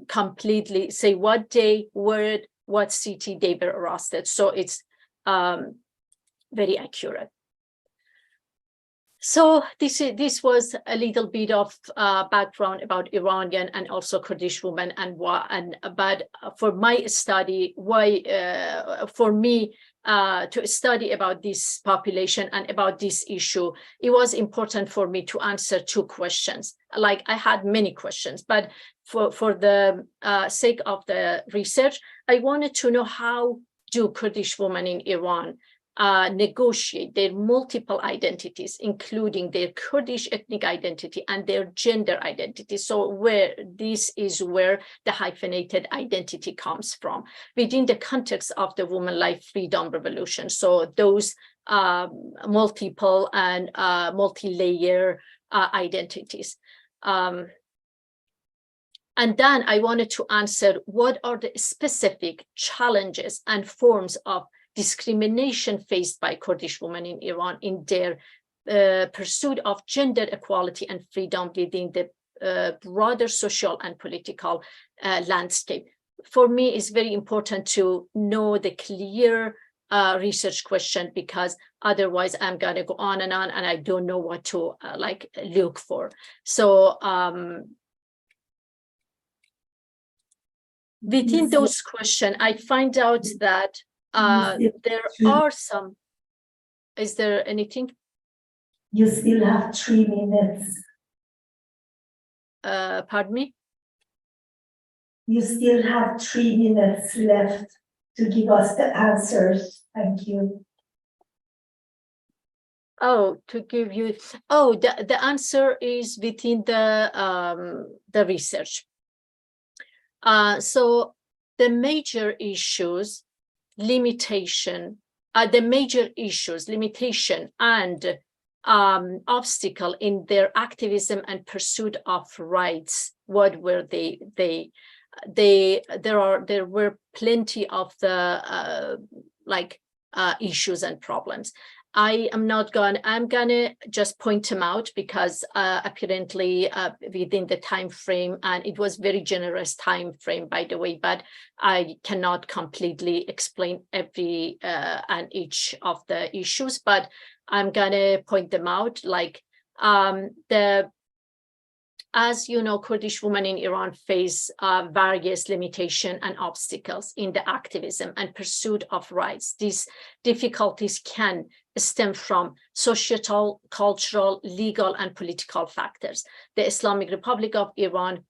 Speaker 21: completely say what day, where, what city they were arrested. So it's very accurate. So this was a little bit of background about Iranian and also Kurdish women but for my study, for me to study about this population and about this issue, it was important for me to answer two questions. Like I had many questions, but for the sake of the research, I wanted to know how do Kurdish women in Iran negotiate their multiple identities, including their Kurdish ethnic identity and their gender identity. So this is where the hyphenated identity comes from within the context of the woman life freedom revolution. So those multiple and multi-layer identities. And then I wanted to answer what are the specific challenges and forms of discrimination faced by Kurdish women in Iran in their pursuit of gender equality and freedom within the broader social and political landscape. For me, it's very important to know the clear research question, because otherwise I'm going to go on and I don't know what to look for. So within those questions, I find out that there are some. Is there anything?
Speaker 5: You still have 3 minutes.
Speaker 21: Pardon me?
Speaker 5: You still have 3 minutes left to give us the answers. Thank you.
Speaker 21: Oh, to give you, the answer is within the research. So the major issues, limitation the major issues, limitation, and obstacle in their activism and pursuit of rights. What were they? There were plenty of the issues and problems. I'm gonna just point them out because apparently within the time frame, and it was very generous time frame, by the way, but I cannot completely explain every and each of the issues, but I'm gonna point them out. Like as you know, Kurdish women in Iran face various limitations and obstacles in the activism and pursuit of rights. These difficulties can stem from societal, cultural, legal, and political factors. The Islamic Republic of Iran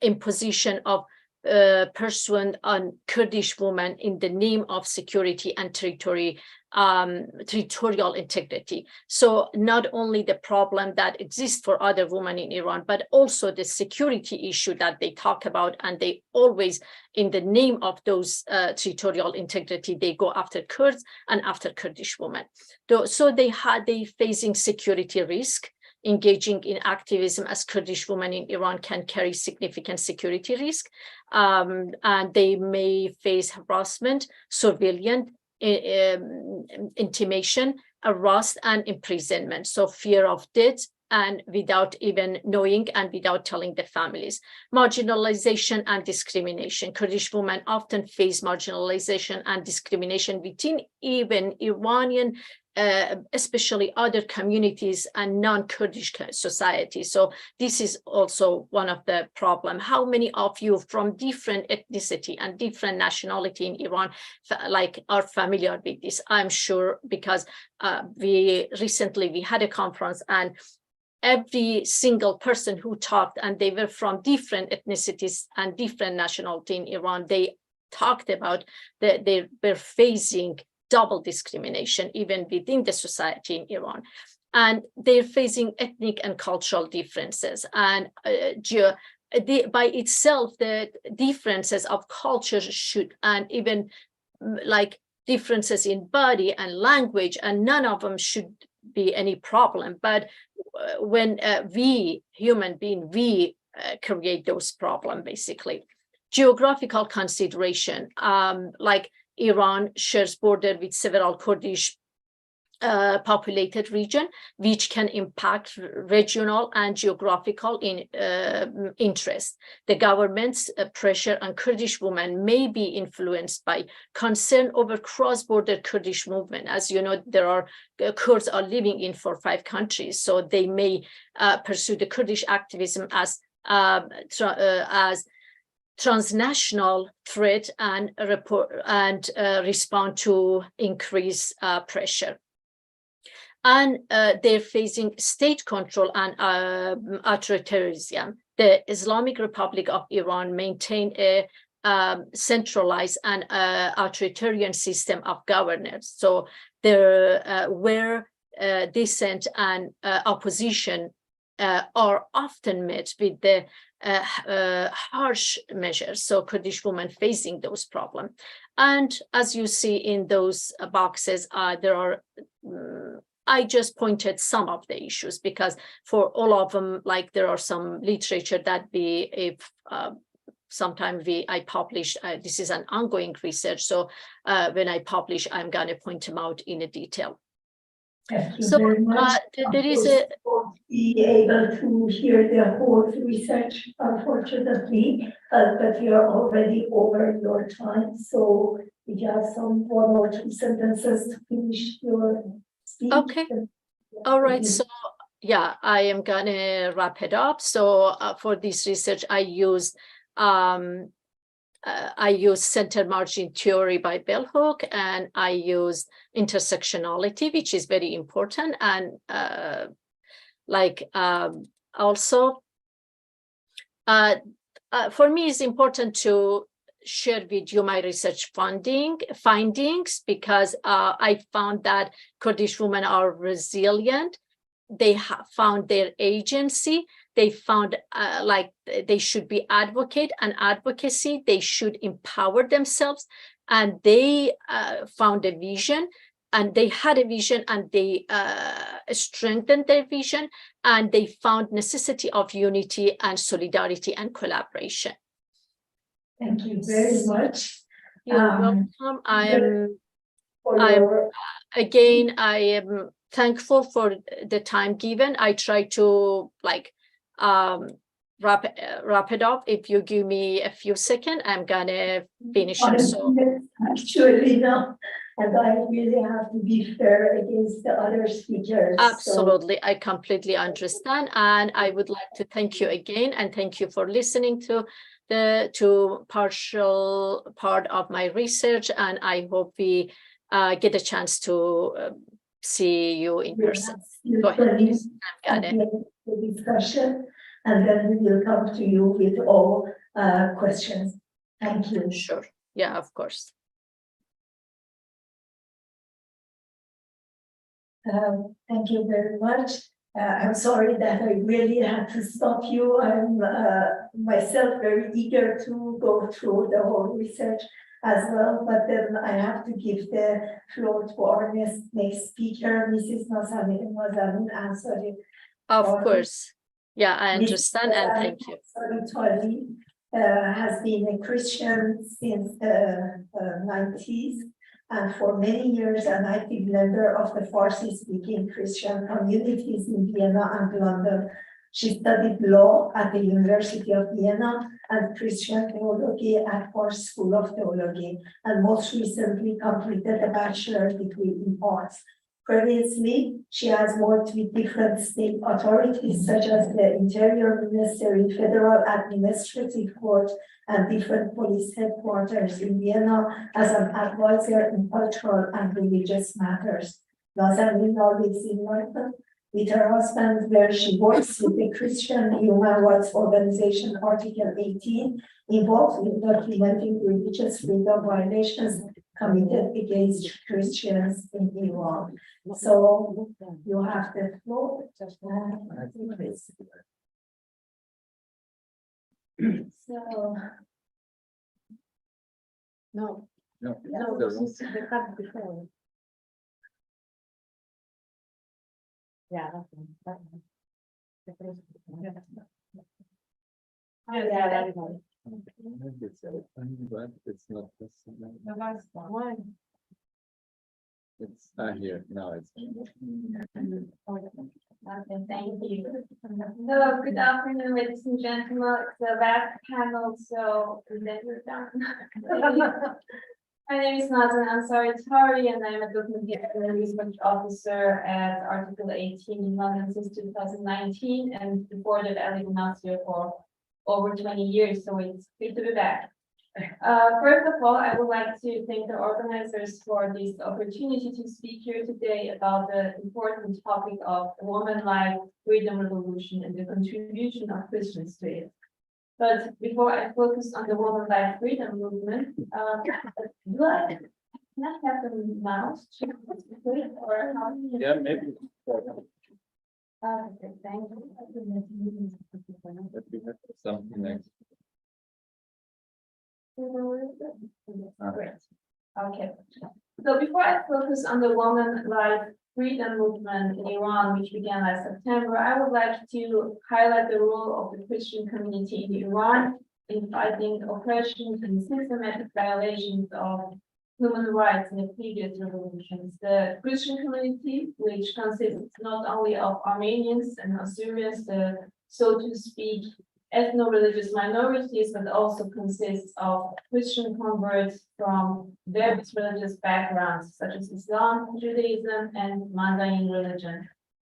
Speaker 21: imposition of pursuant on Kurdish women in the name of security and territorial integrity. So not only the problem that exists for other women in Iran, but also the security issue that they talk about, and they always, in the name of those territorial integrity, they go after Kurds and after Kurdish women. So they facing security risk. Engaging in activism as Kurdish women in Iran can carry significant security risk, and they may face harassment, surveillance, intimidation, arrest, and imprisonment. So fear of death, and without even knowing and without telling the families. Marginalization and discrimination. Kurdish women often face marginalization and discrimination within even Iranian especially other communities and non-Kurdish societies. So this is also one of the problems. How many of you from different ethnicity and different nationality in Iran are familiar with this? I'm sure, because we had a conference, and every single person who talked, and they were from different ethnicities and different nationality in Iran, they talked about that they were facing double discrimination even within the society in Iran, and they're facing ethnic and cultural differences. And by itself, the differences of culture should, and even differences in body and language, and none of them should be any problem. But when we human beings, we create those problems basically. Geographical consideration, Iran shares border with several Kurdish populated region, which can impact regional and geographical interest. The government's pressure on Kurdish women may be influenced by concern over cross-border Kurdish movement. As you know, there are Kurds are living in 4-5 countries, so they may pursue the Kurdish activism as transnational threat and respond to increased pressure. And they're facing state control and authoritarianism. The Islamic Republic of Iran maintained a centralized and authoritarian system of governance. So there where dissent and opposition are often met with the harsh measures. So Kurdish women facing those problems. And as you see in those boxes, there are, I just pointed some of the issues, because for all of them, there are some literature that sometimes I publish, this is an ongoing research. So when I publish, I'm gonna point them out in a detail. So there is
Speaker 5: be able to hear the whole research, unfortunately, but we are already over your time. So if you have some 1 or 2 sentences to finish your speech.
Speaker 21: Okay. All right. So yeah, I am gonna wrap it up. So for this research, I used center margin theory by Bell Hook, and I used intersectionality, which is very important. And also, for me, it's important to share with you my research findings, because I found that Kurdish women are resilient. They have found their agency. They found they should be advocate and advocacy. They should empower themselves, and they found a vision, and they had a vision, and they strengthened their vision, and they found necessity of unity and solidarity and collaboration.
Speaker 5: Thank you very much.
Speaker 21: You're welcome. Again, I am thankful for the time given. I try to wrap it up. If you give me a few seconds, I'm gonna finish it. So
Speaker 5: Actually, no, and I really have to be fair against the other speakers.
Speaker 21: absolutely, I completely understand, and I would like to thank you again, and thank you for listening to the partial part of my research, and I hope we get a chance to see you in person. Go ahead, please. I'm gonna
Speaker 5: the discussion, and then we will come to you with all questions. Thank you.
Speaker 21: Sure. Yeah, of course.
Speaker 5: Thank you very much. I'm sorry that I really had to stop you. I'm myself very eager to go through the whole research as well, but then I have to give the floor to our next speaker, Mrs. Nazanin Ansari.
Speaker 21: Of course. Yeah, I understand, and thank you.
Speaker 5: Tali has been a Christian since the 90s, and for many years an active member of the Farsi-speaking Christian communities in Vienna and London. She studied law at the University of Vienna and Christian theology at Fars School of Theology, and most recently completed a bachelor's degree in arts. Previously, she has worked with different state authorities such as the Interior Ministry, Federal Administrative Court, and different police headquarters in Vienna as an advisor in cultural and religious matters. Nazanin now lives in London with her husband, where she works with the Christian human rights organization Article 18, involved in documenting religious freedom violations committed against Christians in Iran. So you have the floor. So
Speaker 21: no,
Speaker 2: No,
Speaker 21: this is the cut before. Yeah, that's one. Yeah,
Speaker 2: It's not this.
Speaker 21: the last one.
Speaker 2: It's here. No, it's.
Speaker 8: Okay, thank you. Hello, good afternoon, ladies and gentlemen. It's the last panel, so then we're done. My name is Nazanin Ansari Tari, and I'm a documentary research officer at Article 18 in London since 2019, and before that I lived in Austria for over 20 years, so it's good to be back. First of all, I would like to thank the organizers for this opportunity to speak here today about the important topic of woman life, freedom revolution, and the contribution of Christians to it. But before I focus on the woman life freedom movement, can I have the mouse to click or how?
Speaker 2: Yeah, maybe.
Speaker 8: Okay, thank you.
Speaker 2: But we have something next.
Speaker 8: Great. Okay. So before I focus on the woman life freedom movement in Iran, which began last September, I would like to highlight the role of the Christian community in Iran in fighting oppression and systematic violations of human rights in the previous revolutions. The Christian community, which consists not only of Armenians and Assyrians, so to speak, ethno-religious minorities, but also consists of Christian converts from various religious backgrounds, such as Islam, Judaism, and Mandarin religion.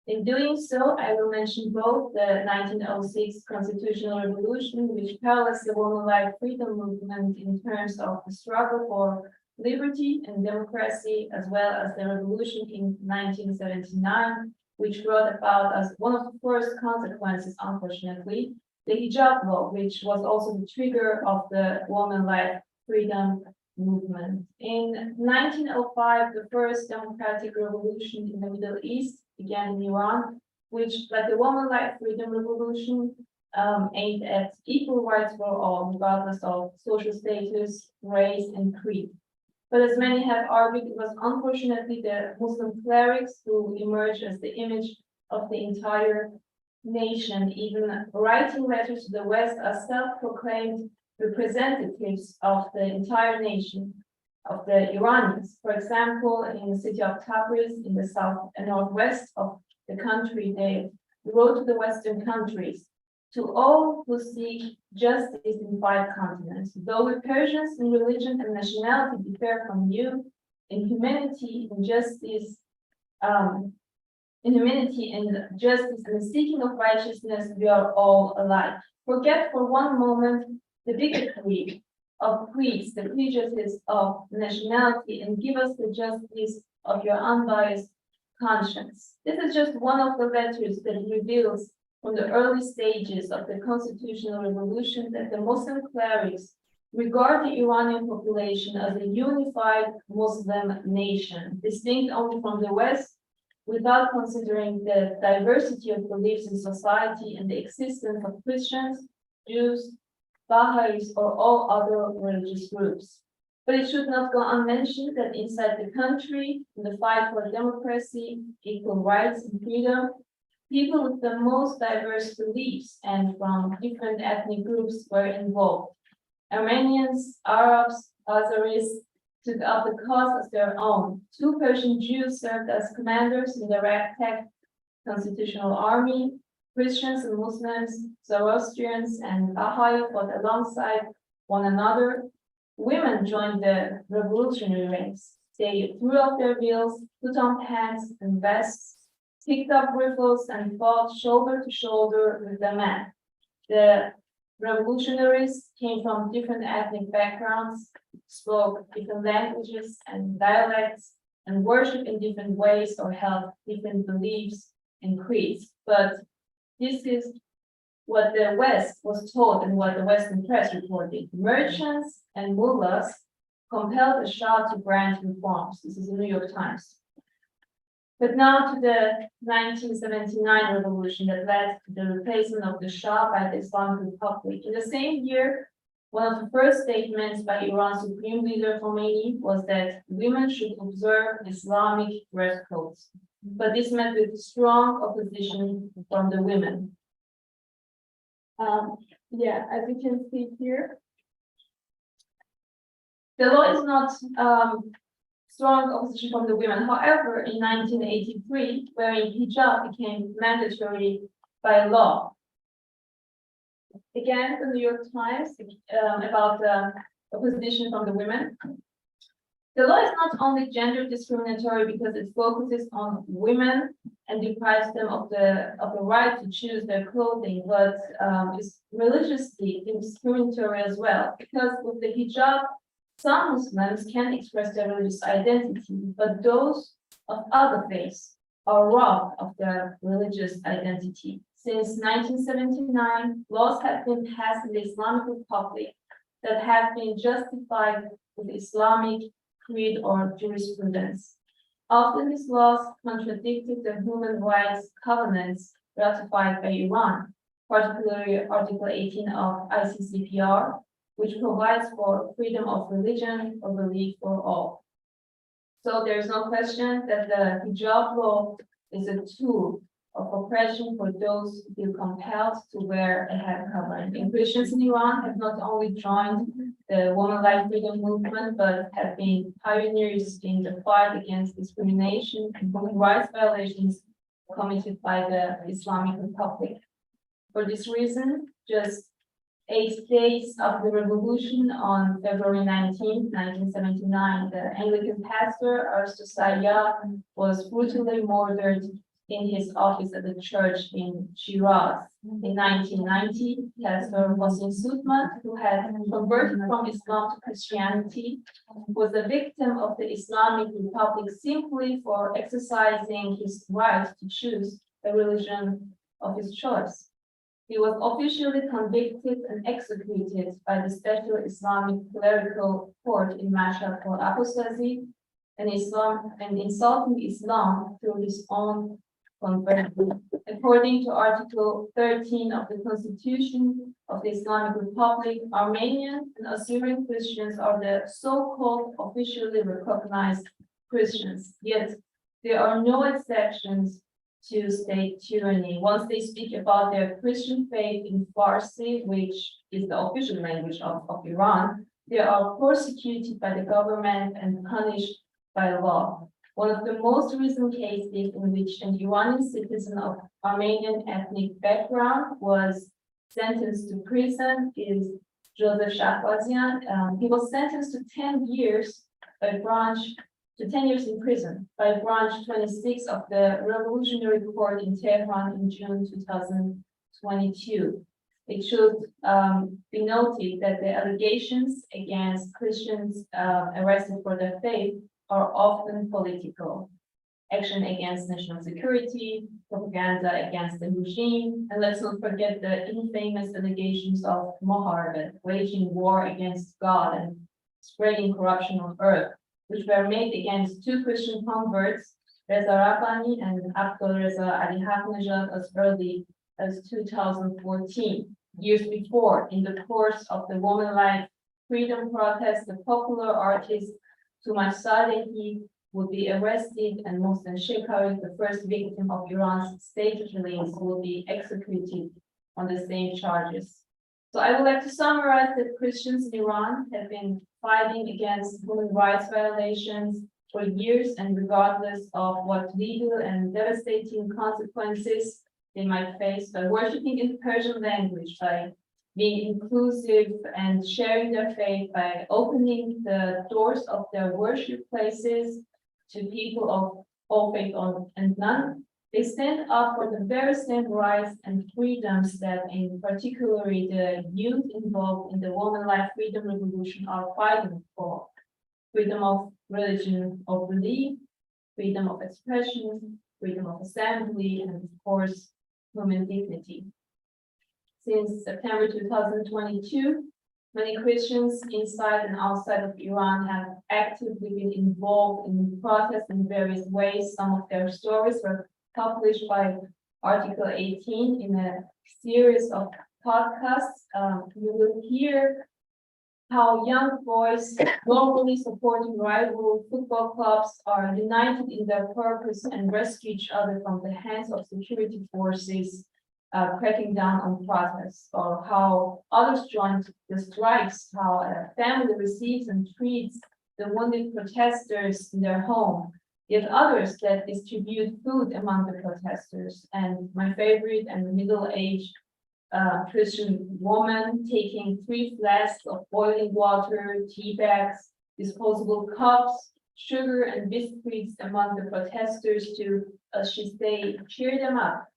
Speaker 8: In doing so, I will mention both the 1906 Constitutional Revolution, which parallels the woman life freedom movement in terms of the struggle for liberty and democracy, as well as the revolution in 1979, which brought about as one of the first consequences, unfortunately, the hijab law, which was also the trigger of the woman life freedom movement. In 1905, the first democratic revolution in the Middle East began in Iran, which, like the woman life freedom revolution, aimed at equal rights for all, regardless of social status, race, and creed. But as many have argued, it was unfortunately the Muslim clerics who emerged as the image of the entire nation, even writing letters to the West as self-proclaimed representatives of the entire nation of the Iranians. For example, in the city of Tabriz, in the south and northwest of the country, they wrote to the Western countries, to all who seek justice in 5 continents. Though we Persians in religion and nationality differ from you, in humanity and justice, in humanity and justice and the seeking of righteousness, we are all alike. Forget for one moment the bigotry of creeds, the prejudices of nationality, and give us the justice of your unbiased conscience. This is just one of the letters that reveals from the early stages of the constitutional revolution that the Muslim clerics regard the Iranian population as a unified Muslim nation, distinct only from the West, without considering the diversity of beliefs in society and the existence of Christians, Jews, Baha'is, or all other religious groups. But it should not go unmentioned that inside the country, in the fight for democracy, equal rights, and freedom, people with the most diverse beliefs and from different ethnic groups were involved. Armenians, Arabs, Azeris took up the cause as their own. 2 Persian Jews served as commanders in the ragtag constitutional army. Christians and Muslims, Zoroastrians and Baha'i fought alongside one another. Women joined the revolutionary ranks. They threw off their veils, put on pants and vests, picked up rifles and fought shoulder to shoulder with the men. The revolutionaries came from different ethnic backgrounds, spoke different languages and dialects, and worshiped in different ways or held different beliefs and creeds. But this is what the West was taught and what the Western press reported. Merchants and mullahs compelled the Shah to grant reforms. This is the New York Times. But now to the 1979 revolution that led to the replacement of the Shah by the Islamic Republic. In the same year, one of the first statements by Iran's Supreme Leader Khomeini was that women should observe Islamic dress codes. But this met with strong opposition from the women. As you can see here, the law is not strong opposition from the women. However, in 1983, wearing hijab became mandatory by law. Again, the New York Times about the opposition from the women. The law is not only gender discriminatory because it focuses on women and deprives them of the right to choose their clothing, but is religiously discriminatory as well. Because with the hijab, some Muslims can express their religious identity, but those of other faiths are robbed of their religious identity. Since 1979, laws have been passed in the Islamic Republic that have been justified with Islamic creed or jurisprudence. Often these laws contradicted the human rights covenants ratified by Iran, particularly Article 18 of ICCPR, which provides for freedom of religion or belief for all. So there is no question that the hijab law is a tool of oppression for those who feel compelled to wear a head covering. And Christians in Iran have not only joined the woman life freedom movement, but have been pioneers in the fight against discrimination and human rights violations committed by the Islamic Republic. For this reason, just 8 days after the revolution, on February 19, 1979, the Anglican pastor Arstu Sayyad was brutally murdered in his office at the church in Shiraz. In 1990, Pastor Hossein Sutman, who had converted from Islam to Christianity, was a victim of the Islamic Republic simply for exercising his right to choose a religion of his choice. He was officially convicted and executed by the Special Islamic Clerical Court in Mashhad for apostasy and insulting Islam through his own converted. According to Article 13 of the Constitution of the Islamic Republic, Armenian and Assyrian Christians are the so-called officially recognized Christians, yet there are no exceptions to state tyranny. Once they speak about their Christian faith in Farsi, which is the official language of Iran, they are persecuted by the government and punished by law. One of the most recent cases in which an Iranian citizen of Armenian ethnic background was sentenced to prison is Joseph Shahbazian. He was sentenced to 10 years in prison by branch 26 of the Revolutionary Court in Tehran in June 2022. It should be noted that the allegations against Christians arrested for their faith are often political. Action against national security, propaganda against the regime, and let's not forget the infamous allegations of Moharbe, waging war against God and spreading corruption on earth, which were made against two Christian converts, Reza Rabbani and Abdul Reza Ali Haknejad, as early as 2014. Years before, in the course of the Women Life Freedom protest, the popular artist Tumash Sadehi would be arrested, and Mohsen Shekhari, the first victim of Iran's state killings, will be executed on the same charges. So I would like to summarize that Christians in Iran have been fighting against human rights violations for years, and regardless of what legal and devastating consequences they might face, by worshiping in Persian language, by being inclusive and sharing their faith, by opening the doors of their worship places to people of all faith and none, they stand up for the very same rights and freedoms that in particularly the youth involved in the Women Life Freedom Revolution are fighting for. Freedom of religion of belief, freedom of expression, freedom of assembly, and of course, human dignity. Since September 2022, many Christians inside and outside of Iran have actively been involved in protests in various ways. Some of their stories were published by Article 18 in a series of podcasts. You will hear how young boys globally supporting rival football clubs are united in their purpose and rescue each other from the hands of security forces cracking down on protests, or how others join the strikes, how a family receives and treats the wounded protesters in their home, yet others that distribute food among the protesters. And my favorite, and middle-aged Christian woman taking 3 flasks of boiling water, tea bags, disposable cups, sugar and biscuits among the protesters to, as she say, cheer them up.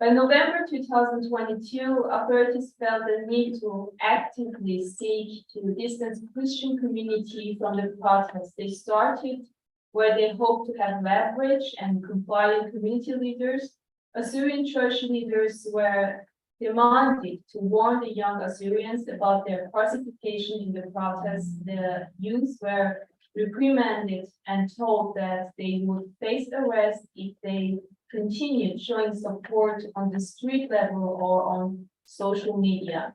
Speaker 8: By November 2022, authorities felt the need to actively seek to distance Christian community from the protests. They started where they hoped to have leverage and compliant community leaders. Assyrian church leaders were demanded to warn the young Assyrians about their participation in the protests. The youth were reprimanded and told that they would face arrest if they continued showing support on the street level or on social media.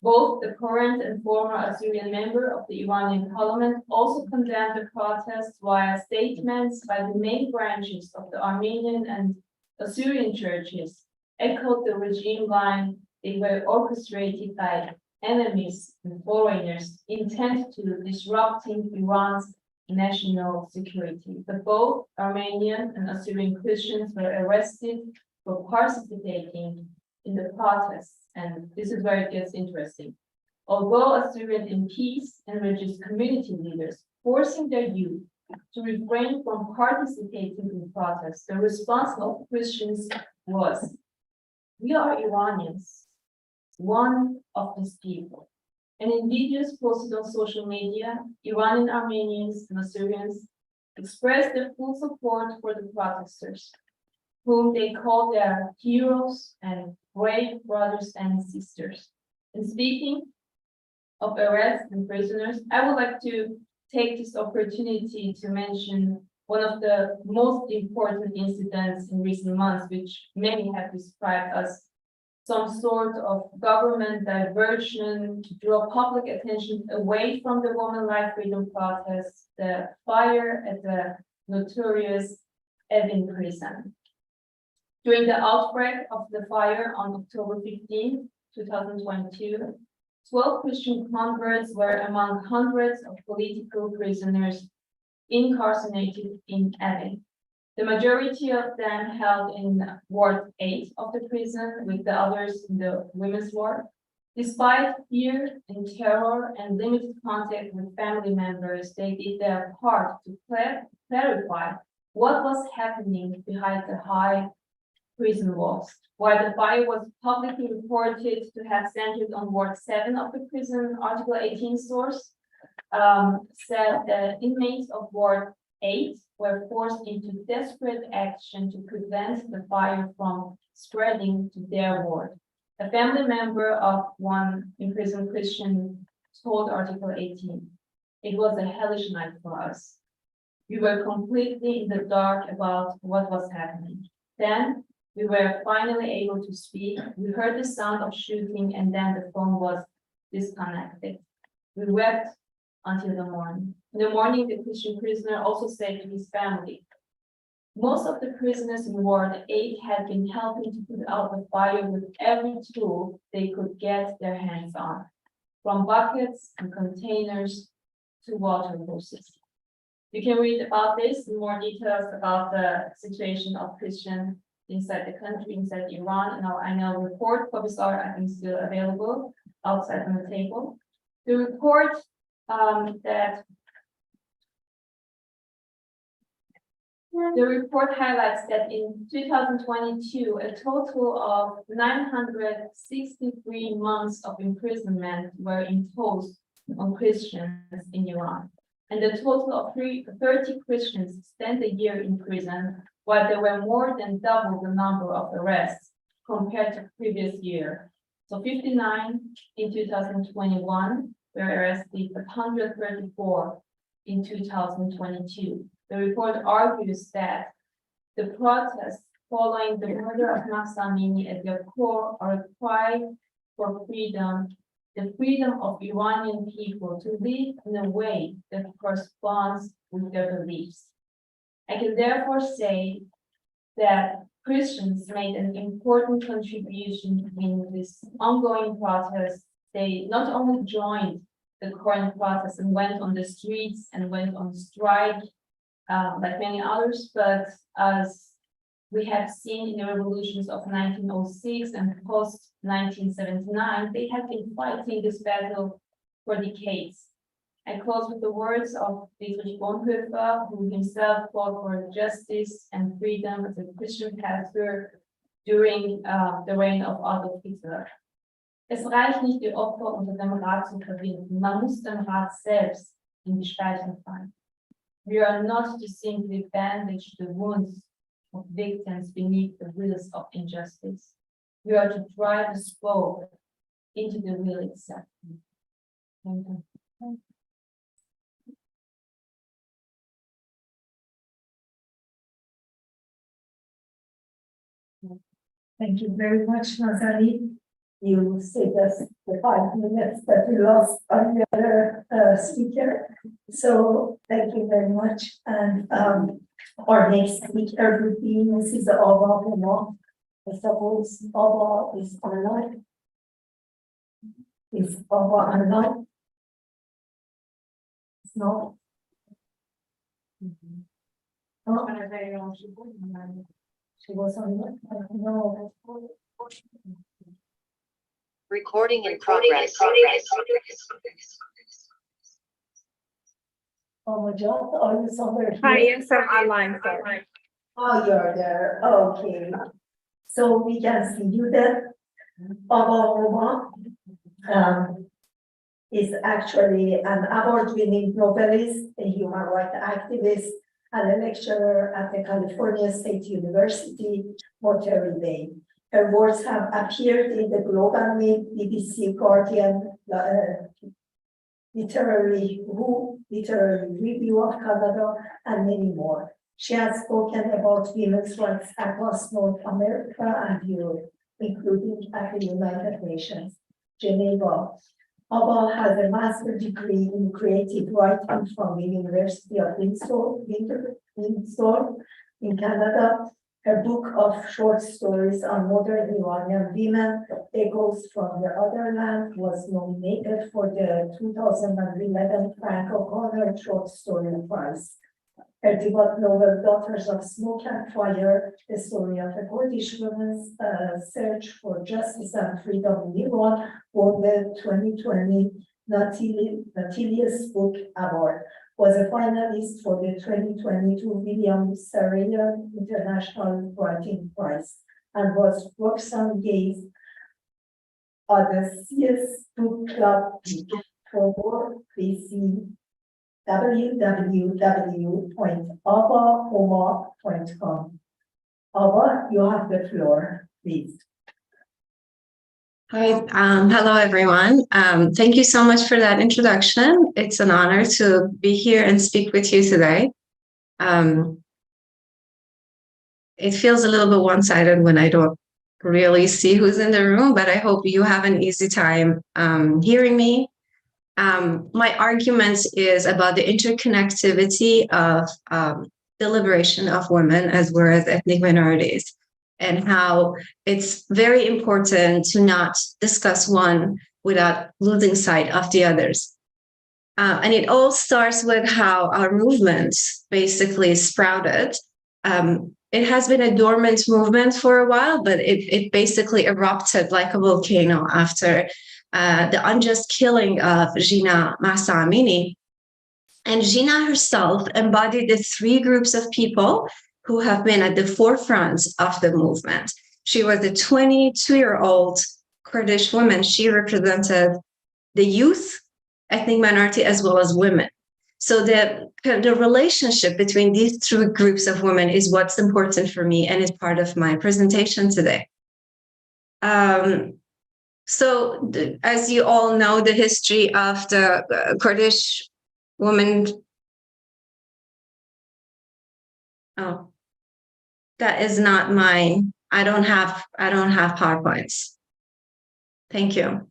Speaker 8: Both the current and former Assyrian member of the Iranian parliament also condemned the protests via statements by the main branches of the Armenian and Assyrian churches, echoed the regime line. They were orchestrated by enemies and foreigners intent to disrupting Iran's national security. But both Armenian and Assyrian Christians were arrested for participating in the protests, and this is where it gets interesting. Although Assyrian MPs and religious community leaders forcing their youth to refrain from participating in protests, the response of Christians was, "We are Iranians, one of these people." And in videos posted on social media, Iranian Armenians and Assyrians expressed their full support for the protesters, whom they call their heroes and brave brothers and sisters. And speaking of arrests and prisoners, I would like to take this opportunity to mention one of the most important incidents in recent months, which many have described as some sort of government diversion to draw public attention away from the woman life freedom protests, the fire at the notorious Evin prison. During the outbreak of the fire on October 15, 2022, 12 Christian converts were among hundreds of political prisoners incarcerated in Evin. The majority of them held in Ward 8 of the prison, with the others in the women's ward. Despite fear and terror and limited contact with family members, they did their part to clarify what was happening behind the high prison walls. While the fire was publicly reported to have centered on Ward 7 of the prison, Article 18 source said the inmates of Ward 8 were forced into desperate action to prevent the fire from spreading to their ward. A family member of one imprisoned Christian told Article 18, "It was a hellish night for us. We were completely in the dark about what was happening. Then we were finally able to speak. We heard the sound of shooting, and then the phone was disconnected. We wept until the morning. In the morning, the Christian prisoner also said to his family, most of the prisoners in Ward 8 had been helping to put out the fire with every tool they could get their hands on, from buckets and containers to water hoses." You can read about this in more details about the situation of Christians inside the country, inside Iran, in our annual report. Copies are, I think, still available outside on the table. The report highlights that in 2022, a total of 963 months of imprisonment were imposed on Christians in Iran. And a total of 30 Christians spent a year in prison, while there were more than double the number of arrests compared to previous year. So 59 in 2021 were arrested, 134 in 2022. The report argues that the protests following the murder of Mahsa Amini at their core are a cry for freedom, the freedom of Iranian people to live in a way that corresponds with their beliefs. I can therefore say that Christians made an important contribution in this ongoing protest. They not only joined the current protest and went on the streets and went on strike, like many others, but as we have seen in the revolutions of 1906 and post-1979, they have been fighting this battle for decades. I close with the words of Dietrich Bonhoeffer, who himself fought for justice and freedom as a Christian pastor during the reign of Adolf Hitler. Es reicht nicht, die Opfer unter dem Rat zu verbinden. Man muss dem Rat selbst in die Speichen fallen. We are not to simply bandage the wounds of victims beneath the wheels of injustice. We are to drive the spoke into the wheel itself. Thank you.
Speaker 5: Thank you very much, Nazari. You saved us the 5 minutes that we lost on the other speaker. So thank you very much. And our next speaker would be Mrs. Ava Huma. I suppose Ava is online. Is Ava online? It's not. Oh. She was on. No.
Speaker 12: Recording in progress.
Speaker 5: Oh my God, are you somewhere?
Speaker 12: Hi,
Speaker 5: here?
Speaker 12: yes, I'm online, sorry.
Speaker 5: Oh, you're there, okay. So we can see you there. Ava Huma is actually an award-winning novelist, a human rights activist, and a lecturer at the California State University, Monterey Bay. Her works have appeared in the Global Mail, BBC, Guardian, literary review of Canada, and many more. She has spoken about women's rights across North America and Europe, including at the United Nations, Geneva. Abba has a master's degree in creative writing from the University of Windsor in Canada. Her book of short stories on modern Iranian women, Echoes from the Other Land, was nominated for the 2011 Frank O'Connor Short Story Prize. Her debut novel, Daughters of Smoke and Fire, the story of a Kurdish woman's search for justice and freedom in Iran, won the 2020 Nautilus Book Award, was a finalist for the 2022 William Sarayan International Writing Prize, and was Roxane Gay's Audacious Book Club Peak. For more, please see www.abahoma.com. Abba, you have the floor, please.
Speaker 3: Hi, hello everyone. Thank you so much for that introduction. It's an honor to be here and speak with you today. It feels a little bit one-sided when I don't really see who's in the room, but I hope you have an easy time hearing me. My argument is about the interconnectivity of the liberation of women as well as ethnic minorities, and how it's very important to not discuss one without losing sight of the others. And it all starts with how our movement basically sprouted. It has been a dormant movement for a while, but it basically erupted like a volcano after the unjust killing of Jina Mahsa Amini. And Jina herself embodied the three groups of people who have been at the forefront of the movement. She was a 22-year-old Kurdish woman. She represented the youth, ethnic minority, as well as women. So the relationship between these two groups of women is what's important for me and is part of my presentation today. So as you all know, the history of the Kurdish woman. Oh, that is not mine. I don't have PowerPoints. Thank you.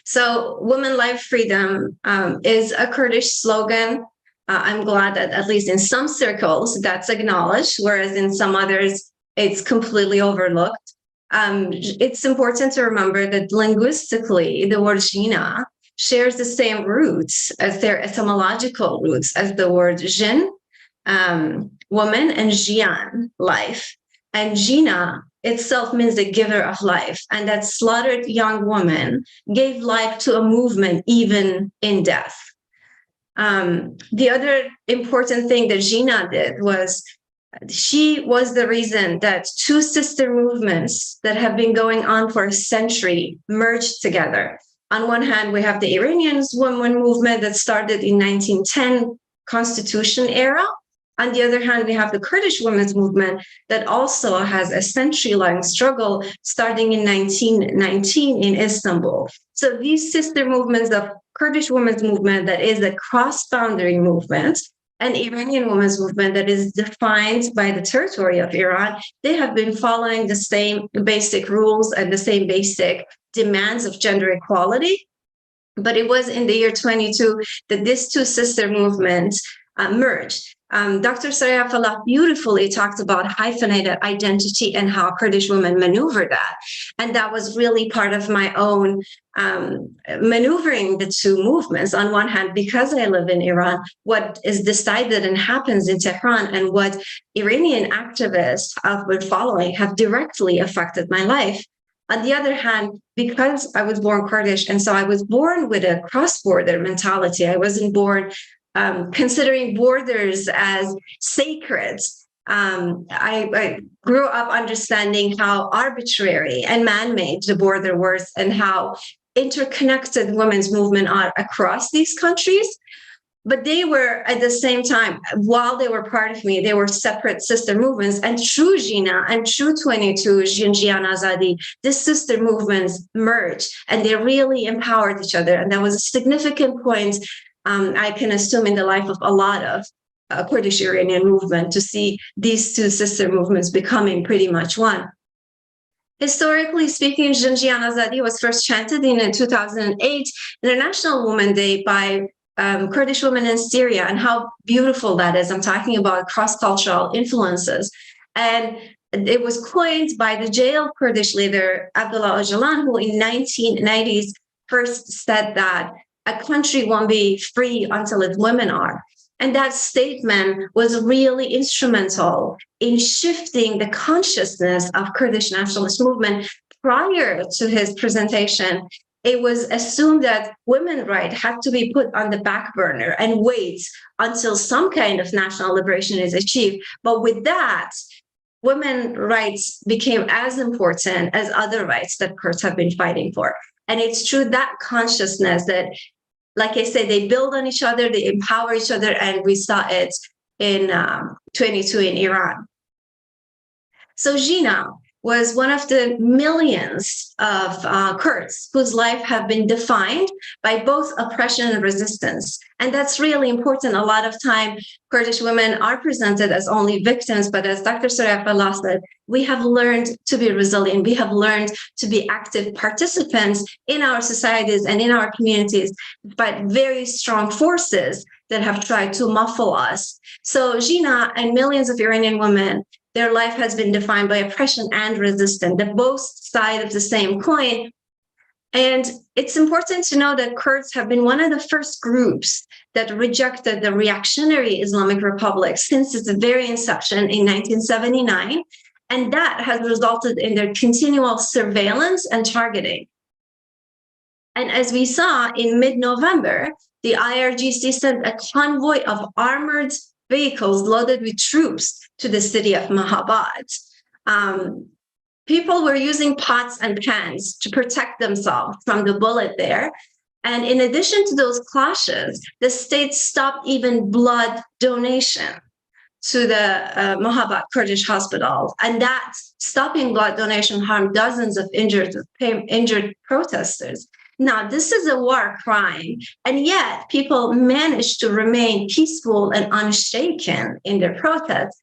Speaker 3: So Women, Life, Freedom is a Kurdish slogan. I'm glad that at least in some circles that's acknowledged, whereas in some others it's completely overlooked. It's important to remember that linguistically, the word Jina shares the same roots as their etymological roots as the word Jin, woman, and Jian, life. And Jina itself means the giver of life, and that slaughtered young woman gave life to a movement even in death. The other important thing that Jina did was she was the reason that two sister movements that have been going on for a century merged together. On one hand, we have the Iranian women movement that started in 1910 Constitution era. On the other hand, we have the Kurdish women's movement that also has a century-long struggle starting in 1919 in Istanbul. So these sister movements of Kurdish women's movement that is a cross-boundary movement, and Iranian women's movement that is defined by the territory of Iran, they have been following the same basic rules and the same basic demands of gender equality. But it was in the year 22 that these two sister movements merged. Dr. Soraya Falah beautifully talked about hyphenated identity and how Kurdish women maneuver that. And that was really part of my own maneuvering the two movements. On one hand, because I live in Iran, what is decided and happens in Tehran and what Iranian activists have been following have directly affected my life. On the other hand, because I was born Kurdish, and so I was born with a cross-border mentality. I wasn't born considering borders as sacred. I grew up understanding how arbitrary and man-made the border was and how interconnected women's movement are across these countries. But they were at the same time, while they were part of me, they were separate sister movements. And through Jina and through 22, Jinjian Azadi, these sister movements merged and they really empowered each other. And that was a significant point, I can assume, in the life of a lot of Kurdish Iranian movement to see these two sister movements becoming pretty much one. Historically speaking, Jinjian Azadi was first chanted in 2008 International Women's Day by Kurdish women in Syria, and how beautiful that is. I'm talking about cross-cultural influences. And it was coined by the jailed Kurdish leader, Abdullah Öcalan, who in 1990s first said that a country won't be free until its women are. And that statement was really instrumental in shifting the consciousness of Kurdish nationalist movement. Prior to his presentation, it was assumed that women's rights had to be put on the back burner and wait until some kind of national liberation is achieved. But with that, women's rights became as important as other rights that Kurds have been fighting for. And it's through that consciousness that, like I said, they build on each other, they empower each other, and we saw it in 22 in Iran. So Jina was one of the millions of Kurds whose life have been defined by both oppression and resistance. And that's really important. A lot of time, Kurdish women are presented as only victims, but as Dr. Soraya Fallah said, we have learned to be resilient. We have learned to be active participants in our societies and in our communities, but very strong forces that have tried to muffle us. So Jina and millions of Iranian women, their life has been defined by oppression and resistance, the both sides of the same coin. And it's important to know that Kurds have been one of the first groups that rejected the reactionary Islamic Republic since its very inception in 1979. And that has resulted in their continual surveillance and targeting. And as we saw in mid-November, the IRGC sent a convoy of armored vehicles loaded with troops to the city of Mahabad. People were using pots and pans to protect themselves from the bullet there. And in addition to those clashes, the state stopped even blood donation to the Mahabad Kurdish hospital. And that stopping blood donation harmed dozens of injured protesters. Now, this is a war crime, and yet people managed to remain peaceful and unshaken in their protests.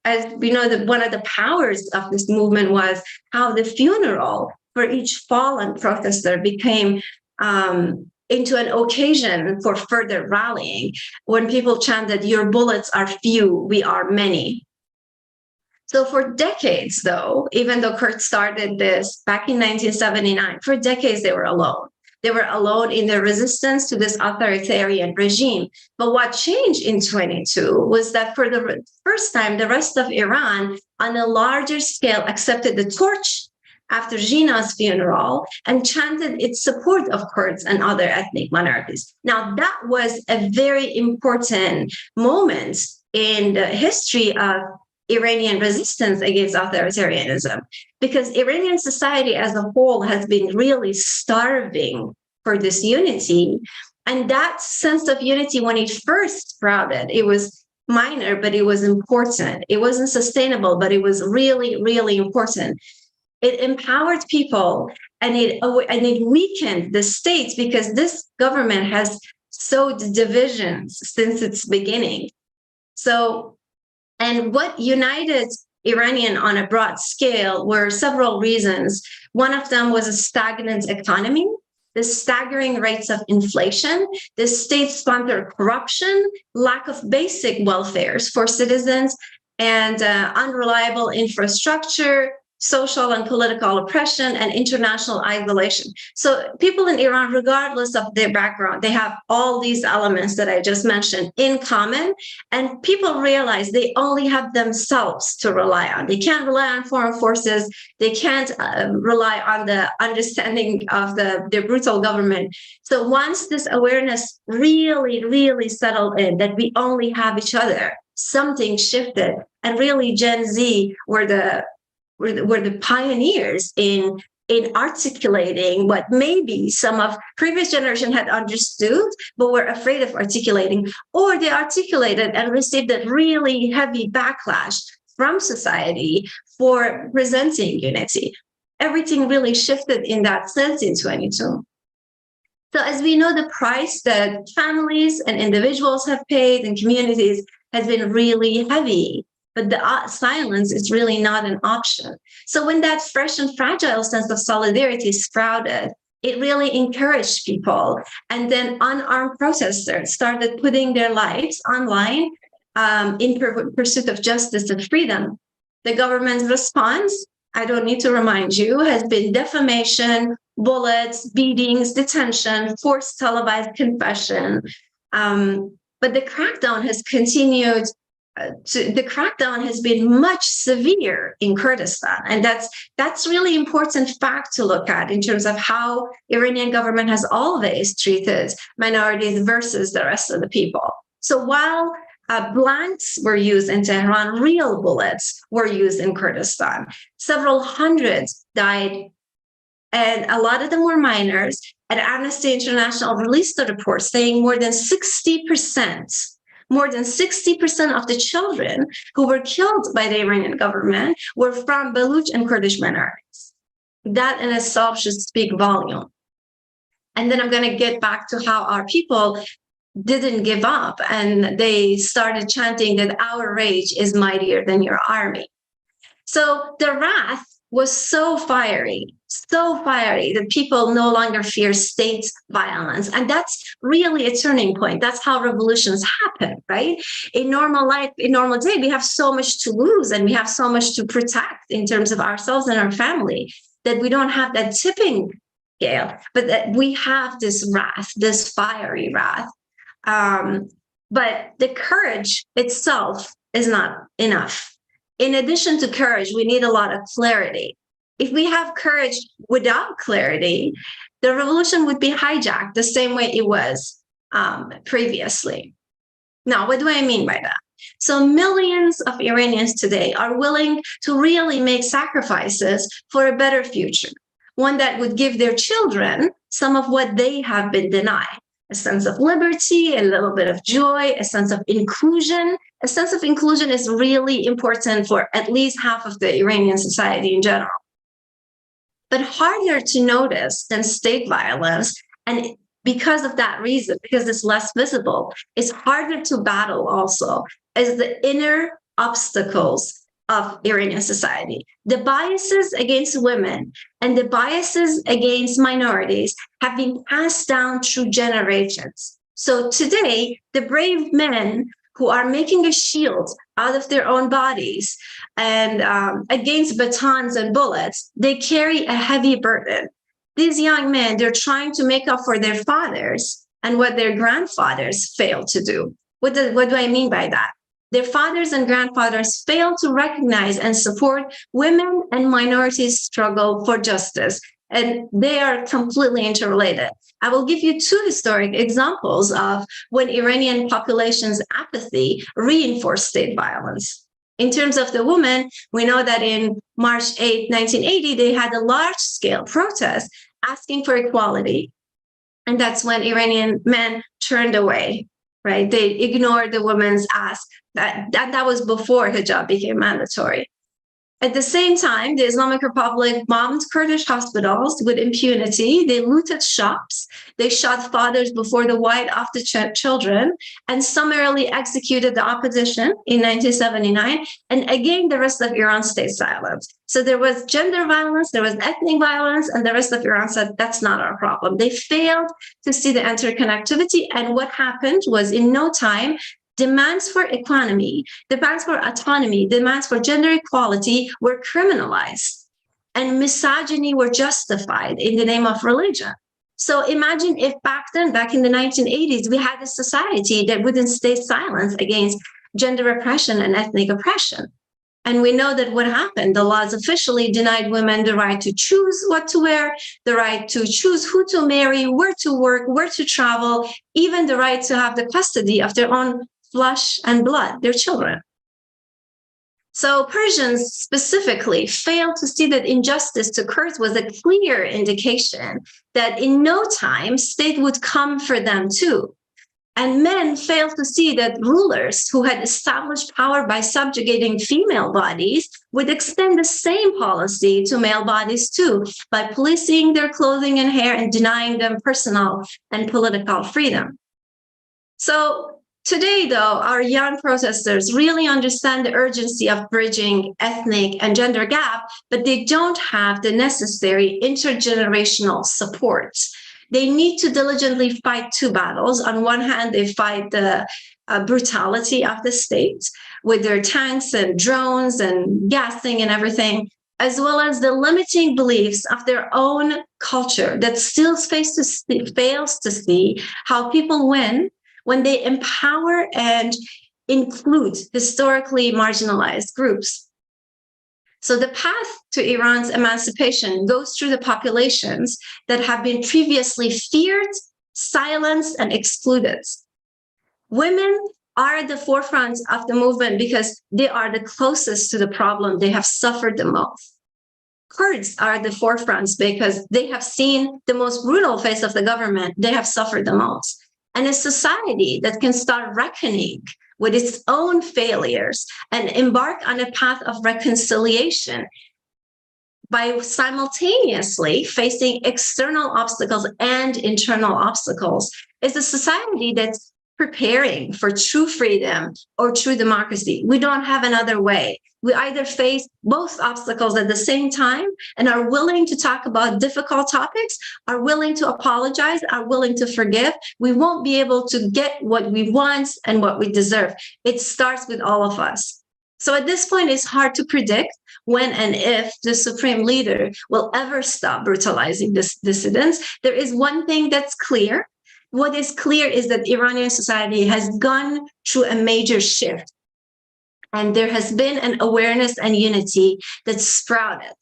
Speaker 3: As we know, that one of the powers of this movement was how the funeral for each fallen protester became into an occasion for further rallying, when people chanted, "Your bullets are few, we are many." So for decades, though, even though Kurds started this back in 1979, for decades they were alone. They were alone in their resistance to this authoritarian regime. But what changed in 22 was that for the first time, the rest of Iran, on a larger scale, accepted the torch after Jina's funeral and chanted its support of Kurds and other ethnic minorities. Now, that was a very important moment in the history of Iranian resistance against authoritarianism, because Iranian society as a whole has been really starving for this unity. And that sense of unity, when it first sprouted, it was minor, but it was important. It wasn't sustainable, but it was really, really important. It empowered people, and it weakened the states, because this government has sowed divisions since its beginning. So, and what united Iranian on a broad scale were several reasons. One of them was a stagnant economy, the staggering rates of inflation, the state-sponsored corruption, lack of basic welfares for citizens, and unreliable infrastructure, social and political oppression, and international isolation. So people in Iran, regardless of their background, they have all these elements that I just mentioned in common, and people realize they only have themselves to rely on. They can't rely on foreign forces. They can't rely on the understanding of their brutal government. So once this awareness really, really settled in that we only have each other, something shifted, and really Gen Z were the pioneers in in articulating what maybe some of previous generation had understood, but were afraid of articulating, or they articulated and received a really heavy backlash from society for presenting unity. Everything really shifted in that sense in 22. So as we know, the price that families and individuals have paid and communities has been really heavy, but the silence is really not an option. So when that fresh and fragile sense of solidarity sprouted, it really encouraged people. And then unarmed protesters started putting their lives online in pursuit of justice and freedom. The government's response, I don't need to remind you, has been defamation, bullets, beatings, detention, forced televised confession. But the crackdown has continued. The crackdown has been much severe in Kurdistan, and that's really important fact to look at in terms of how Iranian government has always treated minorities versus the rest of the people. So while blanks were used in Tehran, real bullets were used in Kurdistan. Several hundreds died, and a lot of them were minors. And Amnesty International released a report saying more than 60% of the children who were killed by the Iranian government were from Baluch and Kurdish minorities. That in itself should speak volume. And then I'm going to get back to how our people didn't give up, and they started chanting that our rage is mightier than your army. So the wrath was so fiery that people no longer fear state violence. And that's really a turning point. That's how revolutions happen, right? In normal life, in normal day, we have so much to lose and we have so much to protect in terms of ourselves and our family that we don't have that tipping scale, but that we have this wrath, this fiery wrath. But the courage itself is not enough. In addition to courage, we need a lot of clarity. If we have courage without clarity, the revolution would be hijacked the same way it was previously. Now, what do I mean by that? So millions of Iranians today are willing to really make sacrifices for a better future, one that would give their children some of what they have been denied. A sense of liberty, a little bit of joy, a sense of inclusion. A sense of inclusion is really important for at least half of the Iranian society in general. But harder to notice than state violence, and because of that reason, because it's less visible, it's harder to battle also, is the inner obstacles of Iranian society. The biases against women and the biases against minorities have been passed down through generations. So today, the brave men who are making a shield out of their own bodies and against batons and bullets, they carry a heavy burden. These young men, they're trying to make up for their fathers and what their grandfathers failed to do. What do I mean by that? Their fathers and grandfathers failed to recognize and support women and minorities' struggle for justice, and they are completely interrelated. I will give you two historic examples of when Iranian population's apathy reinforced state violence. In terms of the women, we know that in March 8, 1980, they had a large-scale protest asking for equality, and that's when Iranian men turned away. Right? They ignored the women's ask. That was before hijab became mandatory. At the same time, the Islamic Republic bombed Kurdish hospitals with impunity. They looted shops. They shot fathers before the white of the children and summarily executed the opposition in 1979. And again, the rest of Iran stayed silent. So there was gender violence, there was ethnic violence, and the rest of Iran said, that's not our problem. They failed to see the interconnectivity. And what happened was in no time, demands for economy, demands for autonomy, demands for gender equality were criminalized, and misogyny were justified in the name of religion. So imagine if back then, back in the 1980s, we had a society that wouldn't stay silent against gender oppression and ethnic oppression. And we know that what happened, the laws officially denied women the right to choose what to wear, the right to choose who to marry, where to work, where to travel, even the right to have the custody of their own flesh and blood, their children. So Persians specifically failed to see that injustice to Kurds was a clear indication that in no time state would come for them too. And men failed to see that rulers who had established power by subjugating female bodies would extend the same policy to male bodies too, by policing their clothing and hair and denying them personal and political freedom. So today, though, our young protesters really understand the urgency of bridging ethnic and gender gap, but they don't have the necessary intergenerational support. They need to diligently fight two battles. On one hand, they fight the brutality of the state with their tanks and drones and gassing and everything, as well as the limiting beliefs of their own culture that still fails to see how people win when they empower and include historically marginalized groups. So the path to Iran's emancipation goes through the populations that have been previously feared, silenced, and excluded. Women are at the forefront of the movement because they are the closest to the problem. They have suffered the most. Kurds are at the forefront because they have seen the most brutal face of the government. They have suffered the most. And a society that can start reckoning with its own failures and embark on a path of reconciliation by simultaneously facing external obstacles and internal obstacles is a society that's preparing for true freedom or true democracy. We don't have another way. We either face both obstacles at the same time and are willing to talk about difficult topics, are willing to apologize, are willing to forgive. We won't be able to get what we want and what we deserve. It starts with all of us. So at this point, it's hard to predict when and if the supreme leader will ever stop brutalizing dissidents. There is one thing that's clear. What is clear is that Iranian society has gone through a major shift. And there has been an awareness and unity that sprouted.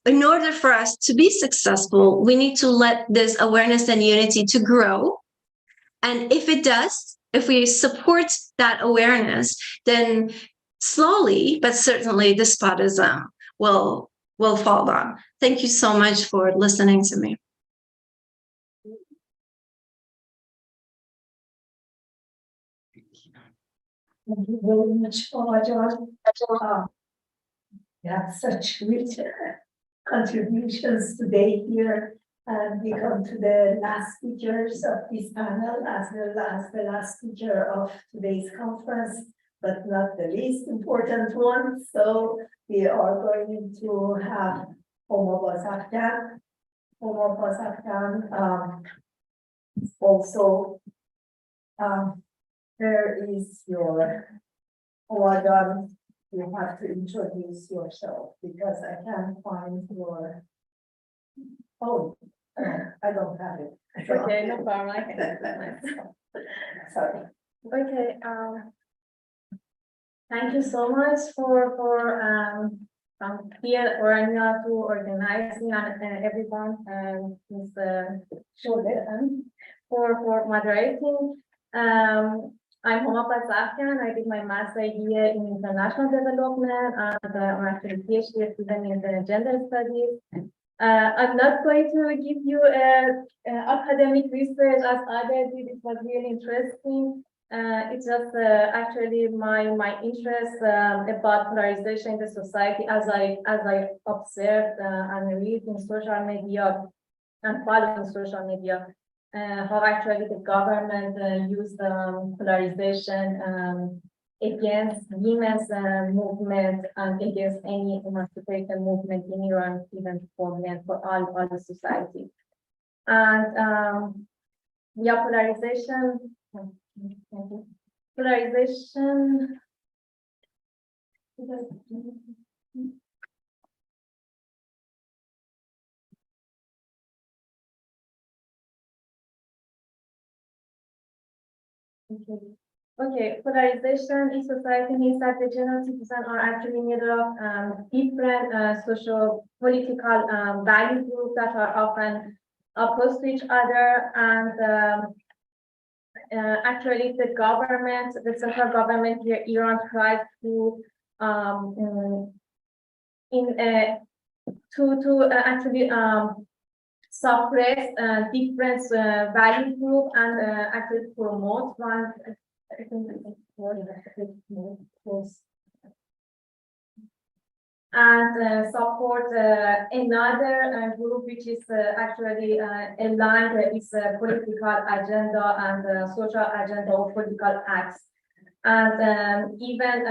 Speaker 3: In order for us to be successful, we need to let this awareness and unity to grow. And if it does, if we support that awareness, then slowly, but certainly despotism will fall down. Thank you so much for listening to me.
Speaker 5: Thank you very much, John. Yeah, such rich contributions today here. And we come to the last speakers of this panel, as well as the last speaker of today's conference, but not the least important one. So we are going to have Homa Bazarkan. Homa Bazarkan also there is your order. You have to introduce yourself because I can't find your. Oh, I don't have it.
Speaker 11: Okay, no problem. I can.
Speaker 5: Sorry.
Speaker 11: Okay. Thank you so much for here Orania to organizing and everyone and for moderating. I'm Homa Bazarkan. I did my master here in international development and I'm actually a PhD student in the gender studies. I'm not going to give you academic research as others did. It was really interesting. It's just actually my interest about polarization in the society as I observed and read in social media and following social media. How actually the government used polarization against women's movement and against any emancipation movement in Iran, even for men, for all the society. And yeah, polarization. Polarization. Okay, polarization in society means that the general citizens are actually made of different social political value groups that are often opposed to each other, and actually the government, the central government here, Iran, tries to actually suppress different value group and actually promote one. I think and support another group which is actually aligned with its political agenda and social agenda or political acts, and even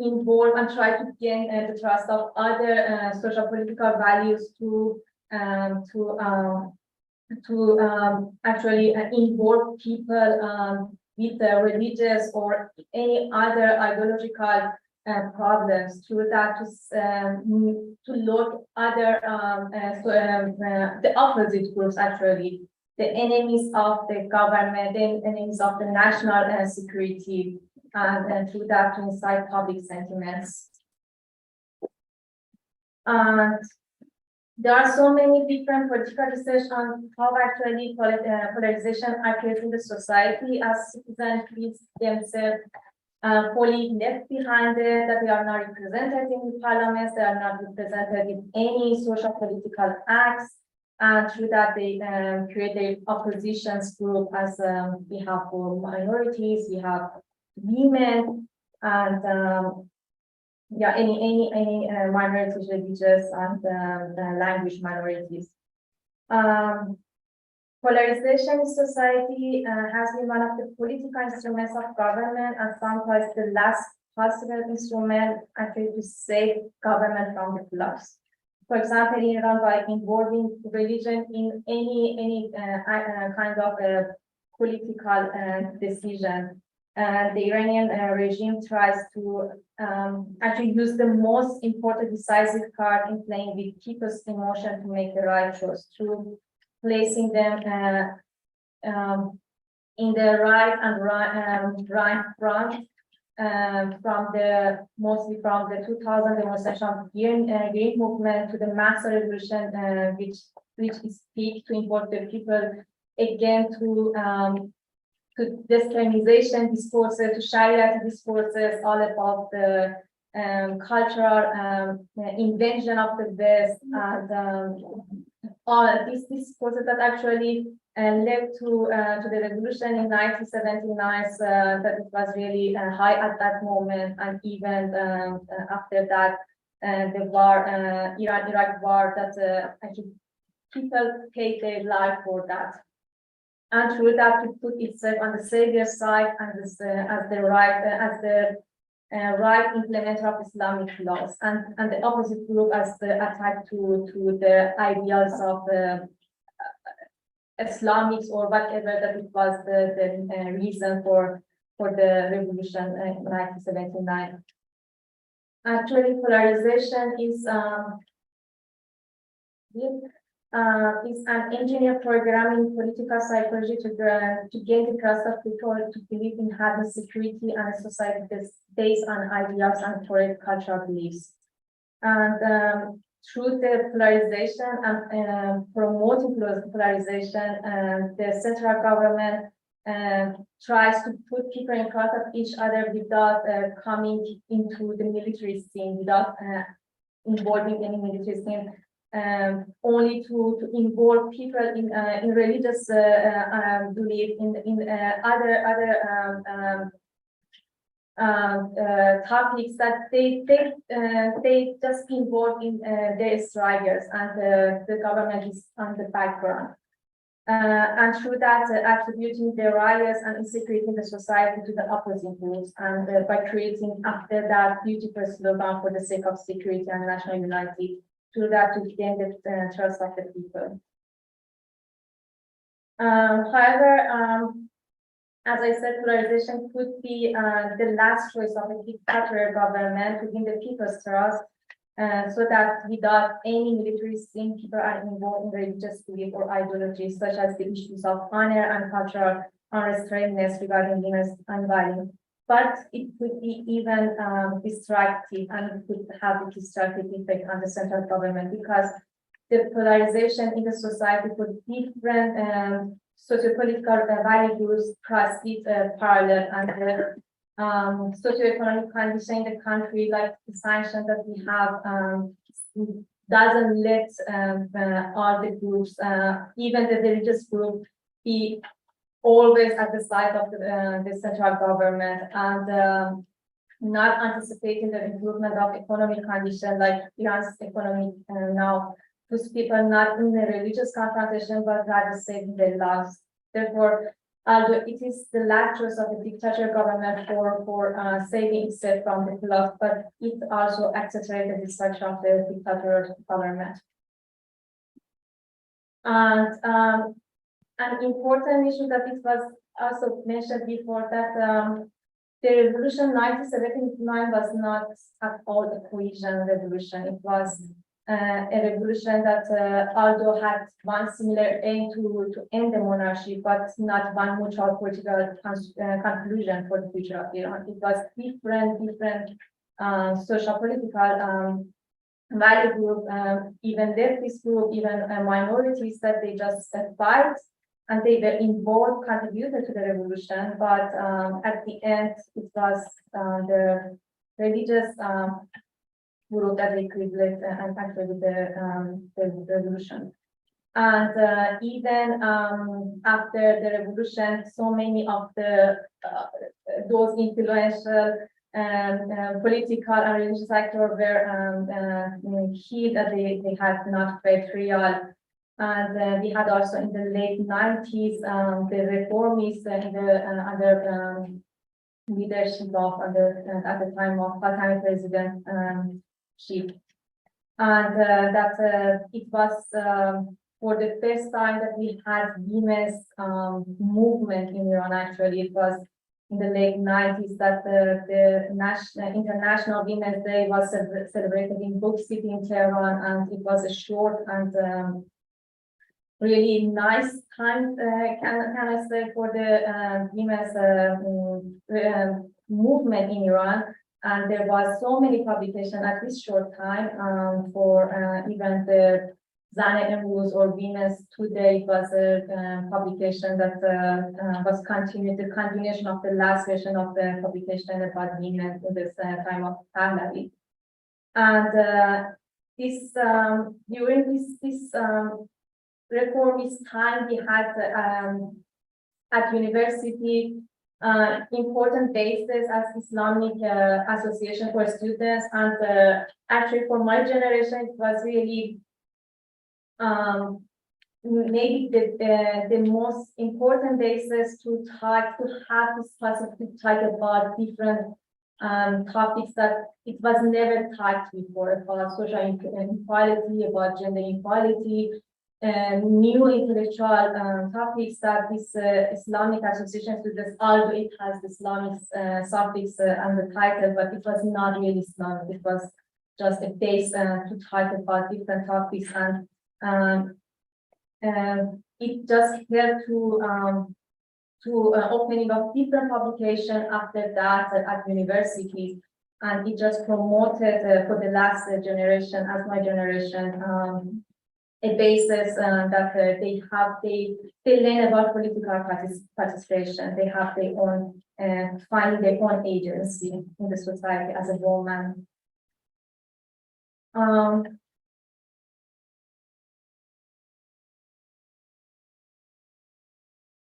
Speaker 11: involve and try to gain the trust of other social political values to actually involve people with religious or any other ideological problems, through that to look other the opposite groups, actually the enemies of the government, the enemies of the national security, and through that to incite public sentiments. And there are so many different political research on how actually polarization occurs in the society as citizens feel themselves fully left behind it, that they are not represented in the parliaments, they are not represented in any social political acts, and through that they create their oppositions group, as we have for minorities, we have women, and yeah, any minorities, religious and language minorities. Polarization in society has been one of the political instruments of government, and sometimes the last possible instrument actually to save government from the collapse. For example, in Iran, by involving religion in any kind of political decision, the Iranian regime tries to actually use the most important decisive card in playing with people's emotion to make the right choice, through placing them in the right front mostly from the 2000 demonstration of green movement to the mass revolution, which is peak to import the people again to Westernization discourses, to Sharia discourses, all about the cultural invention of the West, and all these discourses that actually led to the revolution in 1979, that it was really high at that moment, and even after that, the war, Iran-Iraq war, that actually people paid their life for that. And through that, to put itself on the savior side and as the right implementer of Islamic laws, and the opposite group as the attack to the ideals of Islamics or whatever that it was the reason for the revolution in 1979. Actually, polarization is an engineered programming political psychology to gain the trust of people to believe in having security and a society that's based on ideals and correct cultural beliefs. And through the polarization and promoting polarization, the central government tries to put people in front of each other without coming into the military scene, without involving any military scene. Only to involve people in religious belief, in other topics that they just involve in their struggles, and the government is on the background. And through that, attributing the riots and insecurity in the society to the opposing groups, and by creating after that beautiful slogan for the sake of security and national unity, through that to gain the trust of the people. However, as I said, polarization could be the last choice of a dictatorial government to gain the people's trust, so that without any military scene, people are involved in religious belief or ideologies, such as the issues of honor and cultural unrestrainedness regarding women's and violence. But it could be even destructive, and could have a destructive effect on the central government, because the polarization in the society for different socio-political value groups proceed parallel, and socioeconomic condition in the country, like the sanctions that we have, doesn't let all the groups, even the religious group, be always at the side of the central government, and not anticipating the improvement of economic condition, like Iran's economy now puts people not in the religious confrontation, but rather saving their lives. Therefore, although it is the last choice of the dictator government for saving itself from the collapse, but it also accelerated the destruction of the dictator government. And an important issue that it was also mentioned before, that the revolution 1979 was not at all a cohesion revolution. It was a revolution that although had one similar aim to end the monarchy, but not one mutual political conclusion for the future of Iran. It was different social political value group, even leftist group, even minorities, that they just fight, and they were involved, contributed to the revolution. But at the end, it was the religious group that they created and actually the revolution. And even after the revolution, so many of the those influential political and religious actors were killed, that they had not paid trial. And we had also in the late 90s the reformists and the under leadership of at the time of Khatami president. And that it was for the first time that we had women's movement in Iran. Actually, it was in the late 90s that the International Women's Day was celebrated in Book City in Tehran, and it was a short and really nice time, can I say, for the women's movement in Iran. And there was so many publications at this short time for even the Zane Emruz or Women's Today. Was a publication that was the continuation of the last version of the publication about women in this time of Pahlavi. And this during this reformist time, we had at university important bases as Islamic Association for Students, and actually for my generation, it was really maybe the most important basis to have discussions to talk about different topics that it was never talked before, about social inequality, about gender equality, new intellectual topics that this Islamic Association Students, although it has the Islamic suffix on the title, but it was not really Islamic. It was just a base to talk about different topics, and it just led to opening of different publication after that at universities, and it just promoted for the last generation, as my generation, a basis that they learn about political participation. They have their own finding their own agency in the society as a woman.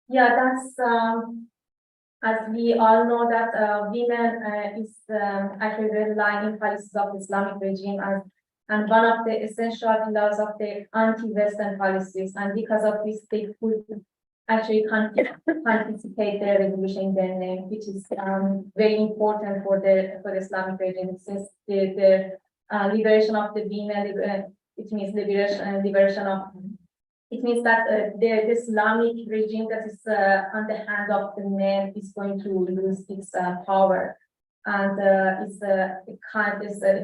Speaker 11: Yeah, that's as we all know that women is actually relying in policies of the Islamic regime and one of the essential pillars of the anti-Western policies, and because of this, they could actually participate the revolution in their name, which is very important for the Islamic regime, since the liberation of the women, it means liberation of. It means that the Islamic regime that is on the hand of the men is going to lose its power. And it's a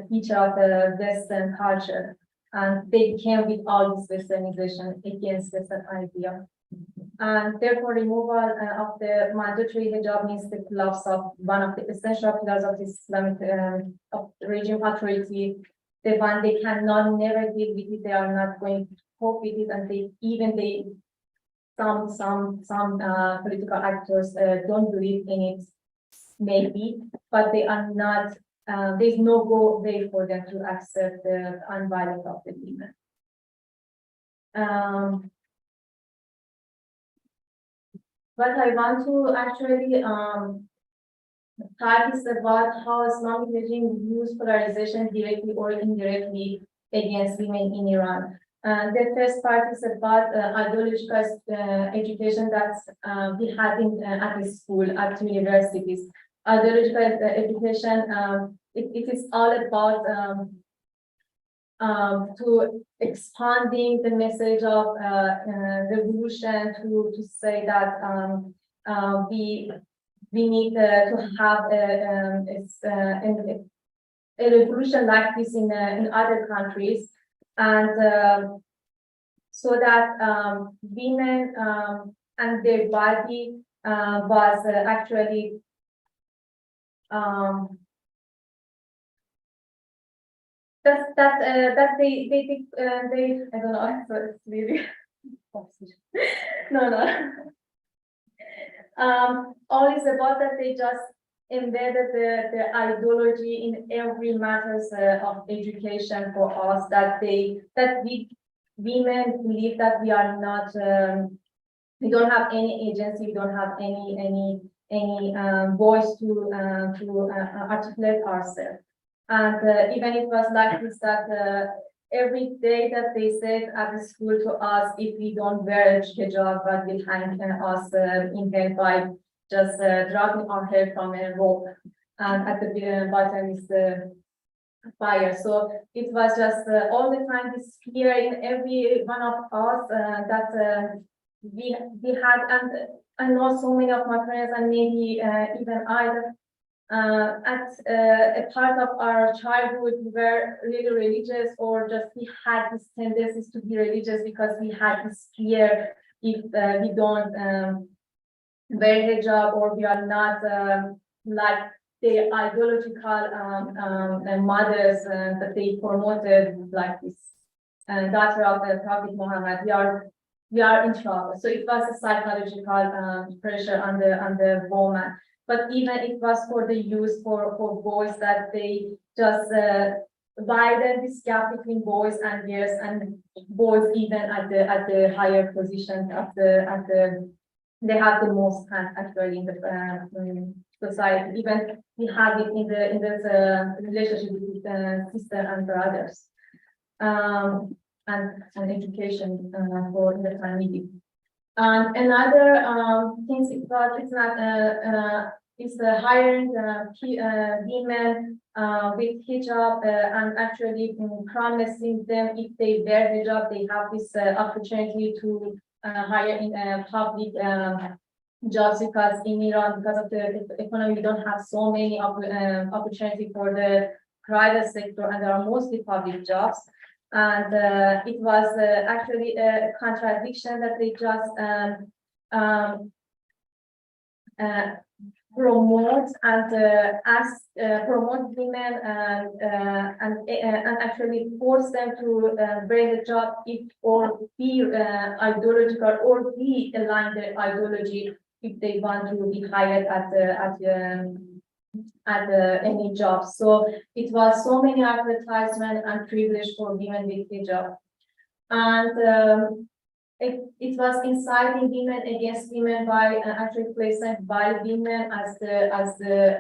Speaker 11: feature of the Western culture, and they came with all this Westernization against Western idea. And therefore, removal of the mandatory hijab means the collapse of one of the essential pillars of the Islamic of regime authority. The one they cannot never deal with it, they are not going to cope with it, and some political actors don't believe in it. maybe, but they are not, there's no way for them to accept the unviolence of the women. But I want to actually talk is about how Islamic regime use polarization directly or indirectly against women in Iran. The first part is about ideological education that we had at the school, at universities. Ideological education, it is all about to expanding the message of revolution, to say that we need to have a revolution like this in other countries, and so that women and their body was actually that they I don't know, so it's really no. All is about that they just embedded the ideology in every matters of education for us, that we women believe that we are not we don't have any agency, we don't have any voice to articulate ourselves. And even it was like this, that every day that they said at the school to us, if we don't wear hijab, God will hang us in hell by just dragging our hair from a rope, and at the bottom is the fire. So it was just all the time this fear in every one of us that we had, and I know so many of my friends, and maybe even I, at a part of our childhood, we were really religious, or just we had this tendencies to be religious because we had this fear if we don't wear hijab, or we are not like the ideological mothers that they promoted, like this daughter of the Prophet Muhammad. We are in trouble. So it was a psychological pressure on the woman. But even it was for the youth, for boys, that they just widen this gap between boys and girls, and boys even at the higher position they have the most hand actually in the society. Even we have it in the relationship with sister and brothers, and education for the family. And another things it's not is hiring women with hijab and actually promising them if they wear hijab, they have this opportunity to hire in public jobs, because in Iran, because of the economy, we don't have so many opportunity for the private sector, and there are mostly public jobs. And it was actually a contradiction that they just promote and promote women and actually force them to wear the job or be ideological or be aligned their ideology if they want to be hired at any job. So it was so many advertisement and privilege for women with hijab, and it was inciting women against women by actually placing by women as the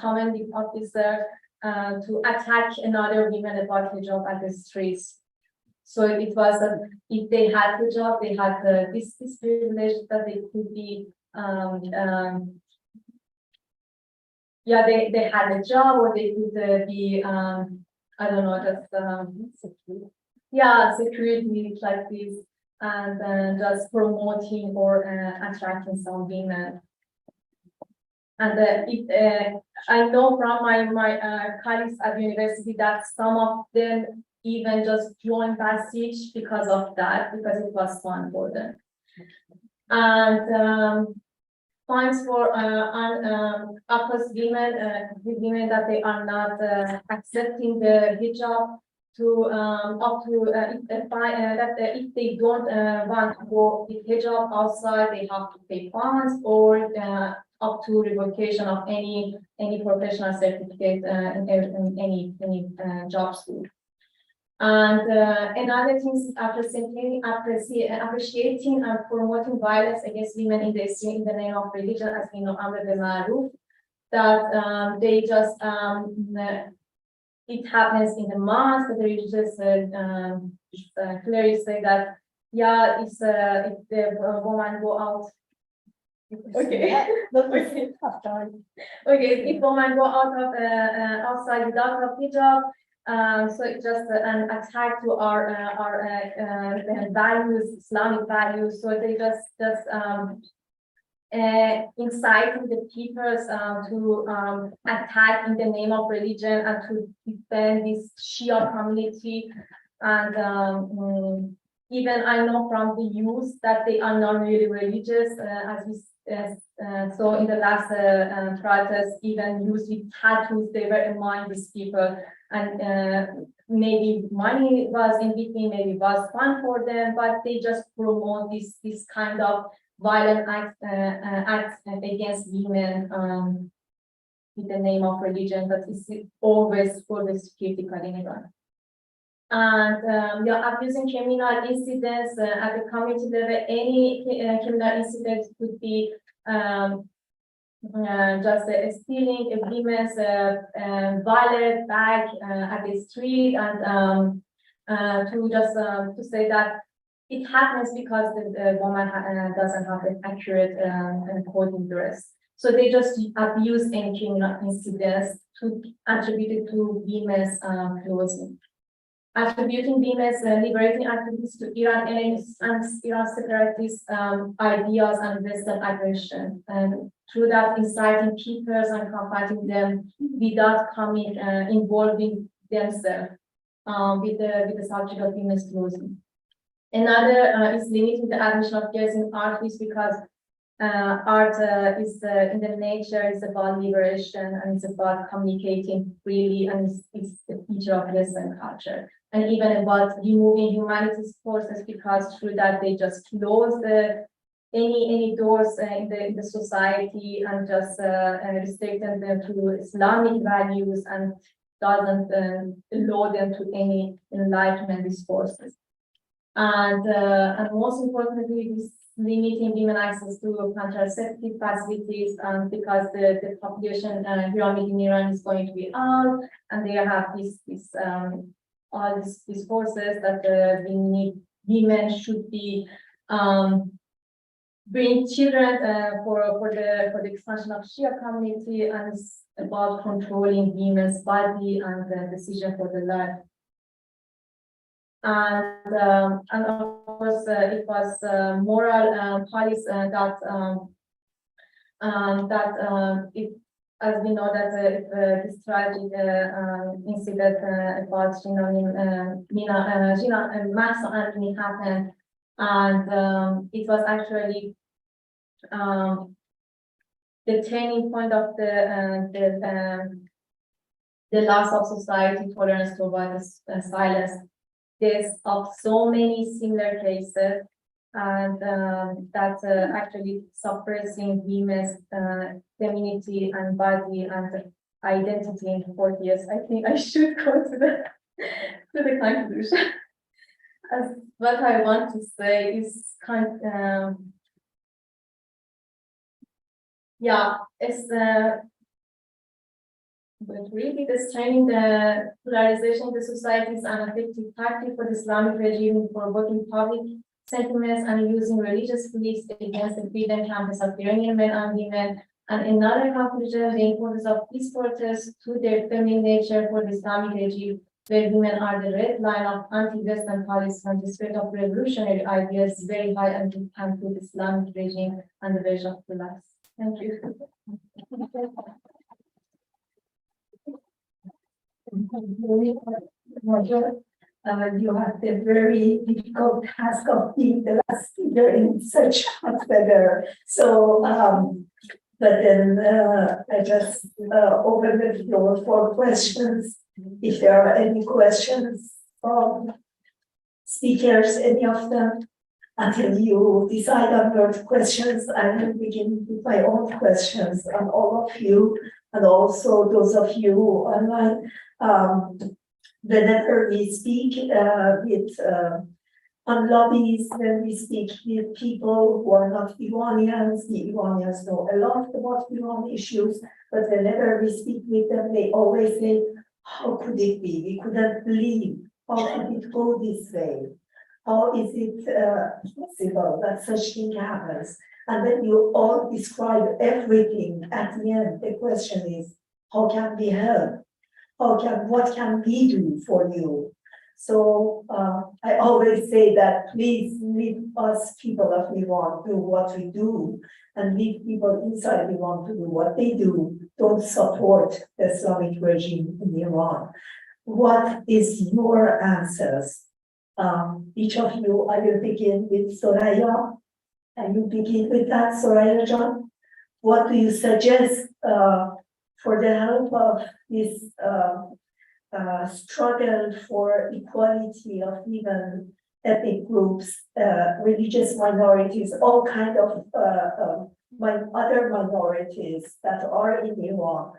Speaker 11: commanding officer to attack another woman about hijab at the streets. So it was that if they had the job, they had this privilege that they could be they had a job, or they could be I don't know, just security like this, and just promoting or attracting some women. And I know from my colleagues at the university that some of them even just joined Basij because of that, because it was fun for them. And points for opposite women, with women that they are not accepting the hijab to up to if they don't want to go with hijab outside, they have to pay fines, or up to revocation of any professional certificate in any job school. And another thing is appreciating and promoting violence against women in the name of religion, as we know under the Ma'ruf, that they just it happens in the mosque. The religious clerics say that if the woman go out. Okay. Okay. Okay. If women go out of outside without a hijab, so it's just an attack to our values, Islamic values. So they just inciting the people to attack in the name of religion and to defend this Shia community. And even I know from the youth that they are not really religious, so in the last protest, even youth with tattoos, they were among these people. And maybe money was in between, maybe it was fun for them, but they just promote this kind of violent acts against women in the name of religion, but it's always for the security in Iran. And abusing criminal incidents at the community level, any criminal incident could be just stealing a women's wallet bag at the street, and to say that it happens because the woman doesn't have an accurate clothing dress. So they just abuse any criminal incidents to attribute it to women's clothing. Attributing women's liberating activities to Iran enemies and Iran separatist ideas and Western aggression, and through that inciting peoples and combating them without involving themselves with the subject of women's clothing. Another is limiting the admission of girls in art piece, because art is in the nature is about liberation and it's about communicating freely, and it's the feature of Western culture. And even about removing humanities courses, because through that they just close any doors in the society and just restrict them to Islamic values and doesn't allow them to any enlightenment discourses. And most importantly, this limiting women access to contraceptive facilities, because the population pyramid in Iran is going to be out, and they have all these forces that we need. Women should be bring children for the expansion of Shia community, and it's about controlling women's body and the decision for the life. And of course, it was moral policy that as we know that this tragic incident about Mahsa Amini happened, and it was actually the turning point of the loss of society tolerance towards silence. There's of so many similar cases, and that actually suppressing women's femininity and body and identity in 4 years. I think I should go to the conclusion. As what I want to say is but really, the straining the polarization of the society is an effective tactic for the Islamic regime for provoking public sentiments and using religious beliefs against the freedom campus of Iranian men and women. And another conclusion, the importance of these protests to their feminine nature for the Islamic regime, where women are the red line of anti-Western policy and the spirit of revolutionary ideas, very high and to the Islamic regime and the version of the life. Thank you.
Speaker 5: You have the very difficult task of being the last speaker in such hot weather. So, but then I just open the floor for questions. If there are any questions from speakers, any of them. until you decide on your questions. I will begin with my own questions on all of you, and also those of you online. Whenever we speak on lobbies, when we speak with people who are not Iranians, the Iranians know a lot about Iran issues, but whenever we speak with them, they always say, how could it be? We couldn't believe. How could it go this way? How is it possible that such thing happens? And when you all describe everything, at the end, the question is, how can we help? What can we do for you? So I always say that please leave us people of Iran do what we do, and leave people inside Iran to do what they do. Don't support the Islamic regime in Iran. What is your answers? Each of you, I will begin with Soraya, and you begin with that, Soraya John. What do you suggest for the help of this struggle for equality of even ethnic groups, religious minorities, all kind of other minorities that are in Iran,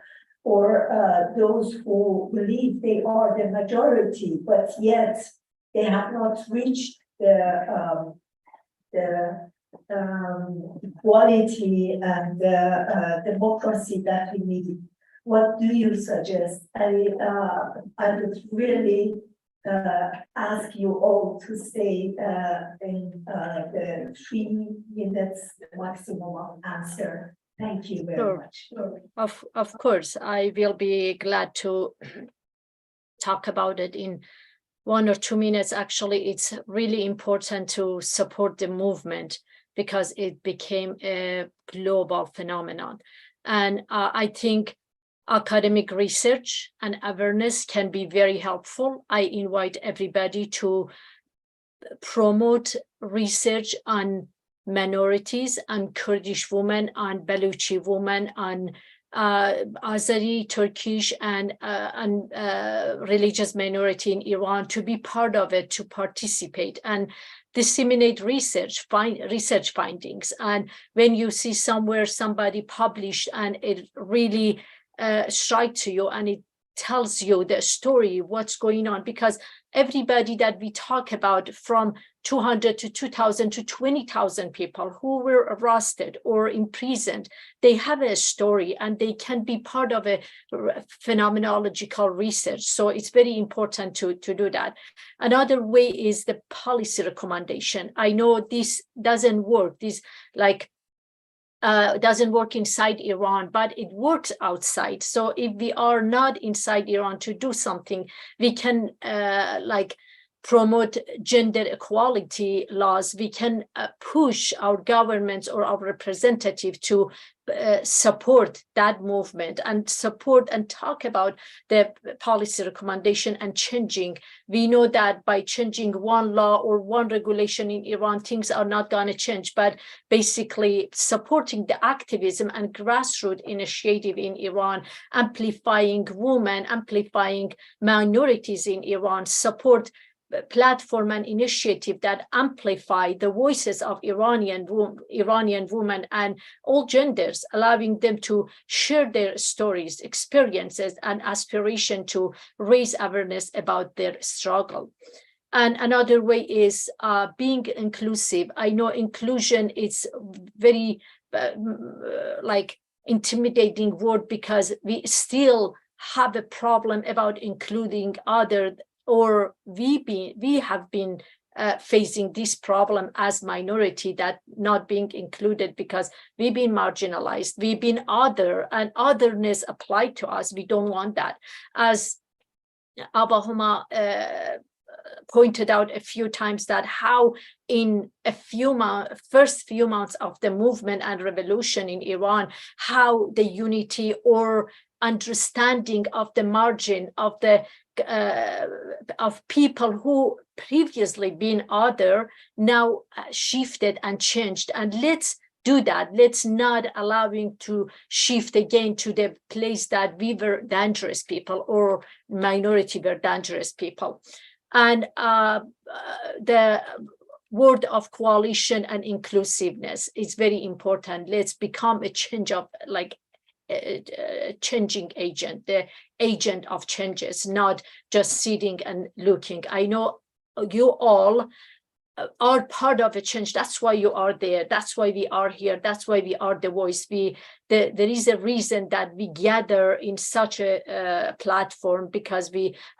Speaker 5: or those who believe they are the majority, but yet they have not reached the equality and democracy that we need. What do you suggest? I would really ask you all to stay in the 3 minutes maximum of answer. Thank you very much.
Speaker 21: Of course, I will be glad to talk about it in 1 or 2 minutes. Actually, it's really important to support the movement because it became a global phenomenon. And I think academic research and awareness can be very helpful. I invite everybody to promote research on minorities, on Kurdish women, on Baluchi women, on Azeri, Turkish, and religious minority in Iran, to be part of it, to participate and disseminate research findings. And when you see somewhere somebody published and it really strikes to you and it tells you the story, what's going on, because everybody that we talk about, from 200 to 2,000 to 20,000 people who were arrested or imprisoned, they have a story and they can be part of a phenomenological research. So it's very important to do that. Another way is the policy recommendation. I know this doesn't work, doesn't work inside Iran, but it works outside. So if we are not inside Iran to do something, we can promote gender equality laws. We can push our governments or our representative to support that movement and support and talk about the policy recommendation and changing. We know that by changing one law or one regulation in Iran, things are not going to change, but basically supporting the activism and grassroots initiative in Iran, amplifying women, amplifying minorities in Iran, support platform and initiative that amplify the voices of Iranian women and all genders, allowing them to share their stories, experiences, and aspiration to raise awareness about their struggle. And another way is being inclusive. I know inclusion is very intimidating word because we still have a problem about including other, or we have been facing this problem as minority, that not being included because we've been marginalized, we've been other, and otherness applied to us. We don't want that. As Abba Huma pointed out a few times, that how in first few months of the movement and revolution in Iran, how the unity or understanding of the margin of the of people who previously been other now shifted and changed. And let's do that. Let's not allowing to shift again to the place that we were dangerous people or minority were dangerous people. And the word of coalition and inclusiveness is very important. Let's become a change of changing agent, the agent of changes, not just sitting and looking. I know you all are part of a change. That's why you are there. That's why we are here. That's why we are the voice. There is a reason that we gather in such a platform, because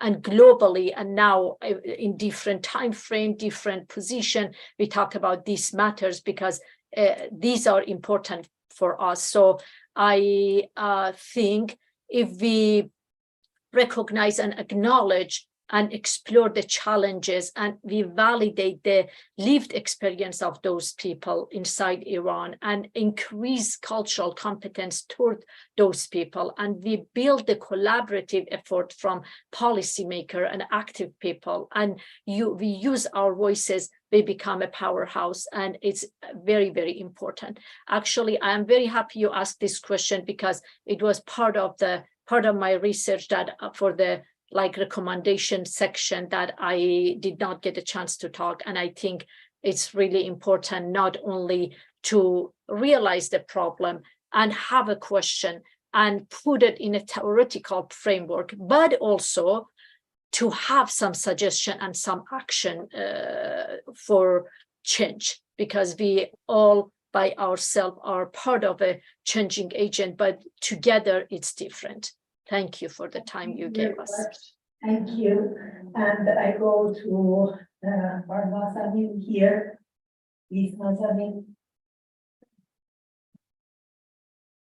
Speaker 21: and globally, and now in different time frame, different position, we talk about these matters because these are important for us. So I think if we recognize and acknowledge and explore the challenges, and we validate the lived experience of those people inside Iran and increase cultural competence toward those people, and we build the collaborative effort from policymaker and active people, and we use our voices, we become a powerhouse, and it's very, very important. Actually, I am very happy you asked this question, because it was part of my research that for the recommendation section that I did not get a chance to talk. And I think it's really important not only to realize the problem and have a question and put it in a theoretical framework, but also to have some suggestion and some action for change, because we all by ourselves are part of a changing agent, but together it's different. Thank you for the time you gave us.
Speaker 5: Thank you. And I go to Nazanin here. Please, Nazanin.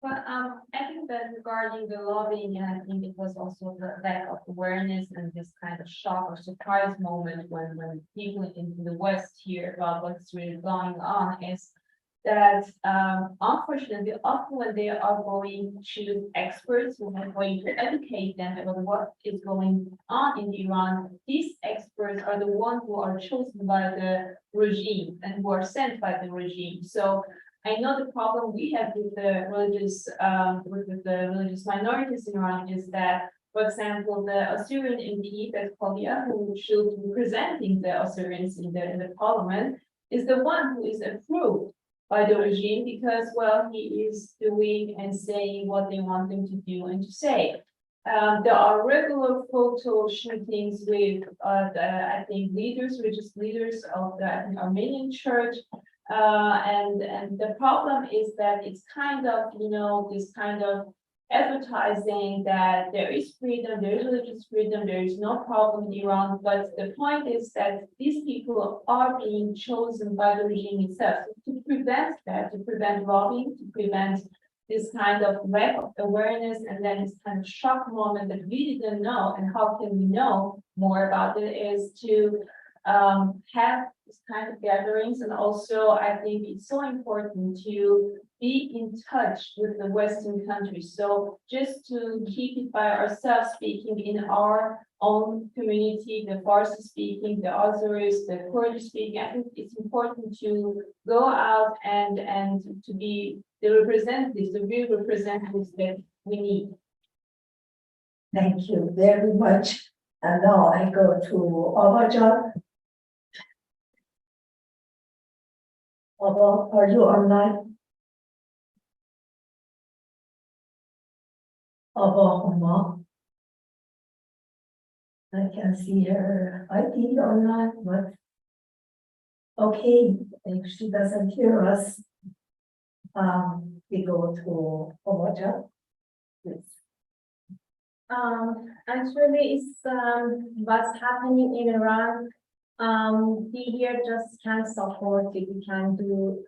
Speaker 8: But I think that regarding the lobbying, and I think it was also the lack of awareness and this kind of shock or surprise moment when people in the West hear about what's really going on, is that unfortunately, often when they are going to experts who are going to educate them about what is going on in Iran, these experts are the ones who are chosen by the regime and who are sent by the regime. So I know the problem we have with the religious minorities in Iran is that, for example, the Assyrian MP, Betkolia, who should be representing the Assyrians in the parliament, is the one who is approved by the regime because, well, he is doing and saying what they want him to do and to say. There are regular photo shootings with, I think, religious leaders of the Armenian church. And the problem is that it's kind of, this kind of advertising that there is freedom, there is religious freedom, there is no problem in Iran. But the point is that these people are being chosen by the regime itself. So to prevent that, to prevent lobbying, to prevent this kind of lack of awareness, and then this kind of shock moment that we didn't know, and how can we know more about it, is to have this kind of gatherings. And also, I think it's so important to be in touch with the Western countries. So just to keep it by ourselves, speaking in our own community, the Farsi speaking, the Azeris, the Kurdish speaking, I think it's important to go out and to be the representatives, the real representatives that we need.
Speaker 5: Thank you very much. And now I go to Abajan. Aba, are you online? Aba Huma. I can see her ID online, but okay, if she doesn't hear us, we go to Abajan. Please.
Speaker 11: Actually, it's what's happening in Iran. We here just can't support it. We can do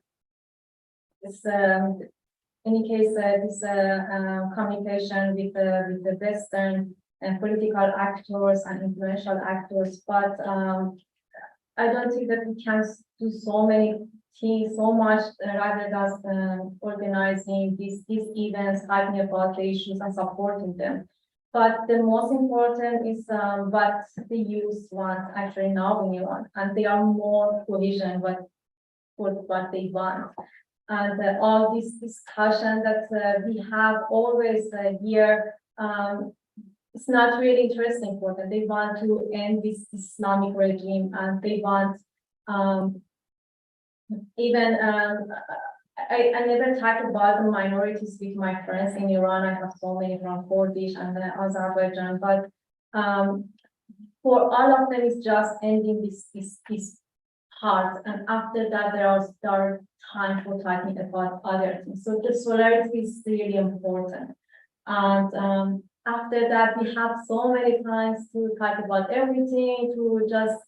Speaker 11: this. Any case, this communication with the Western and political actors and influential actors, but I don't think that we can do so many things, so much rather than organizing these events, talking about the issues and supporting them. But the most important is what the youth want actually now in Iran, and they are more cohesion for what they want. And all this discussion that we have always here, it's not really interesting for them. They want to end this Islamic regime, and they want even I never talk about the minorities with my friends in Iran. I have so many from Kurdish and Azerbaijan, but for all of them, it's just ending this part, and after that, there are start time for talking about other things. So the solidarity is really important, and after that, we have so many times to talk about everything, to just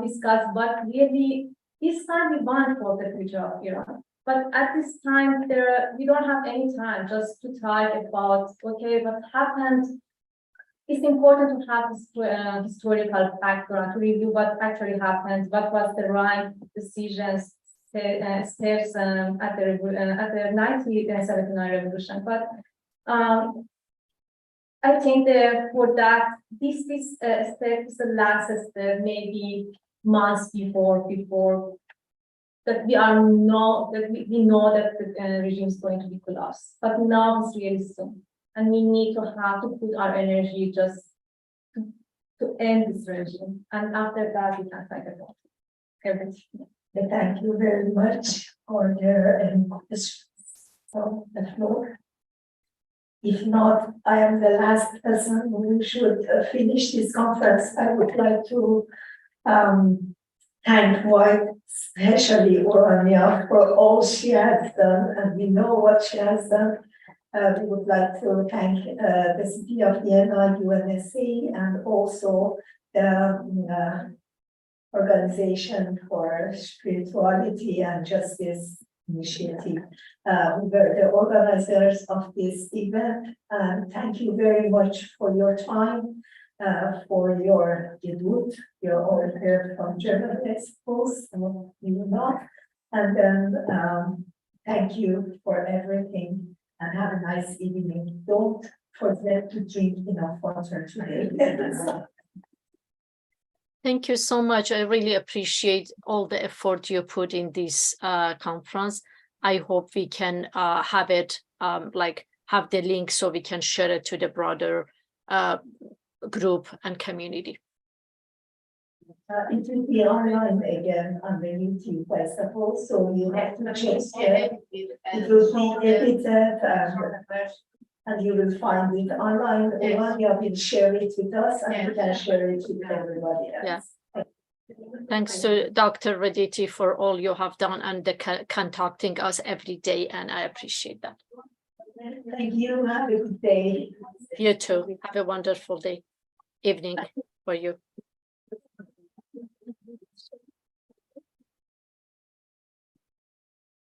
Speaker 11: discuss what really this time we want for the future of Iran. But at this time, we don't have any time just to talk about, okay, what happened. It's important to have this historical background to review what actually happened, what was the right decisions, steps at the 1979 revolution. But I think that for that, this step is the last step, maybe months before that we know that the regime is going to be collapsed. But now it's really soon, and we need to put our energy just to end this regime, and after that we can talk about everything.
Speaker 5: Thank you very much for the floor. If not, I am the last person who should finish this conference. I would like to thank White, especially Orania, for all she has done, and we know what she has done. We would like to thank the City of Vienna, UNSC, and also the Organization for Spirituality and Justice Initiative, who were the organizers of this event. And thank you very much for your time, for your debut. You're all here from Germany, I suppose, and you not. And then thank you for everything, and have a nice evening. Don't forget to drink enough water today.
Speaker 21: Thank you so much. I really appreciate all the effort you put in this conference. I hope we can have it, have the link so we can share it to the broader group and community.
Speaker 5: It will be online again on the YouTube, I suppose, so you have to check it. It will be edited and you will find it online. Orania will share it with us, and we can share it with everybody else.
Speaker 21: Yeah. Thanks to Dr. Rediti for all you have done and contacting us every day, and I appreciate that.
Speaker 5: Thank you. Have a good day.
Speaker 21: You too. Have a wonderful day, evening for you.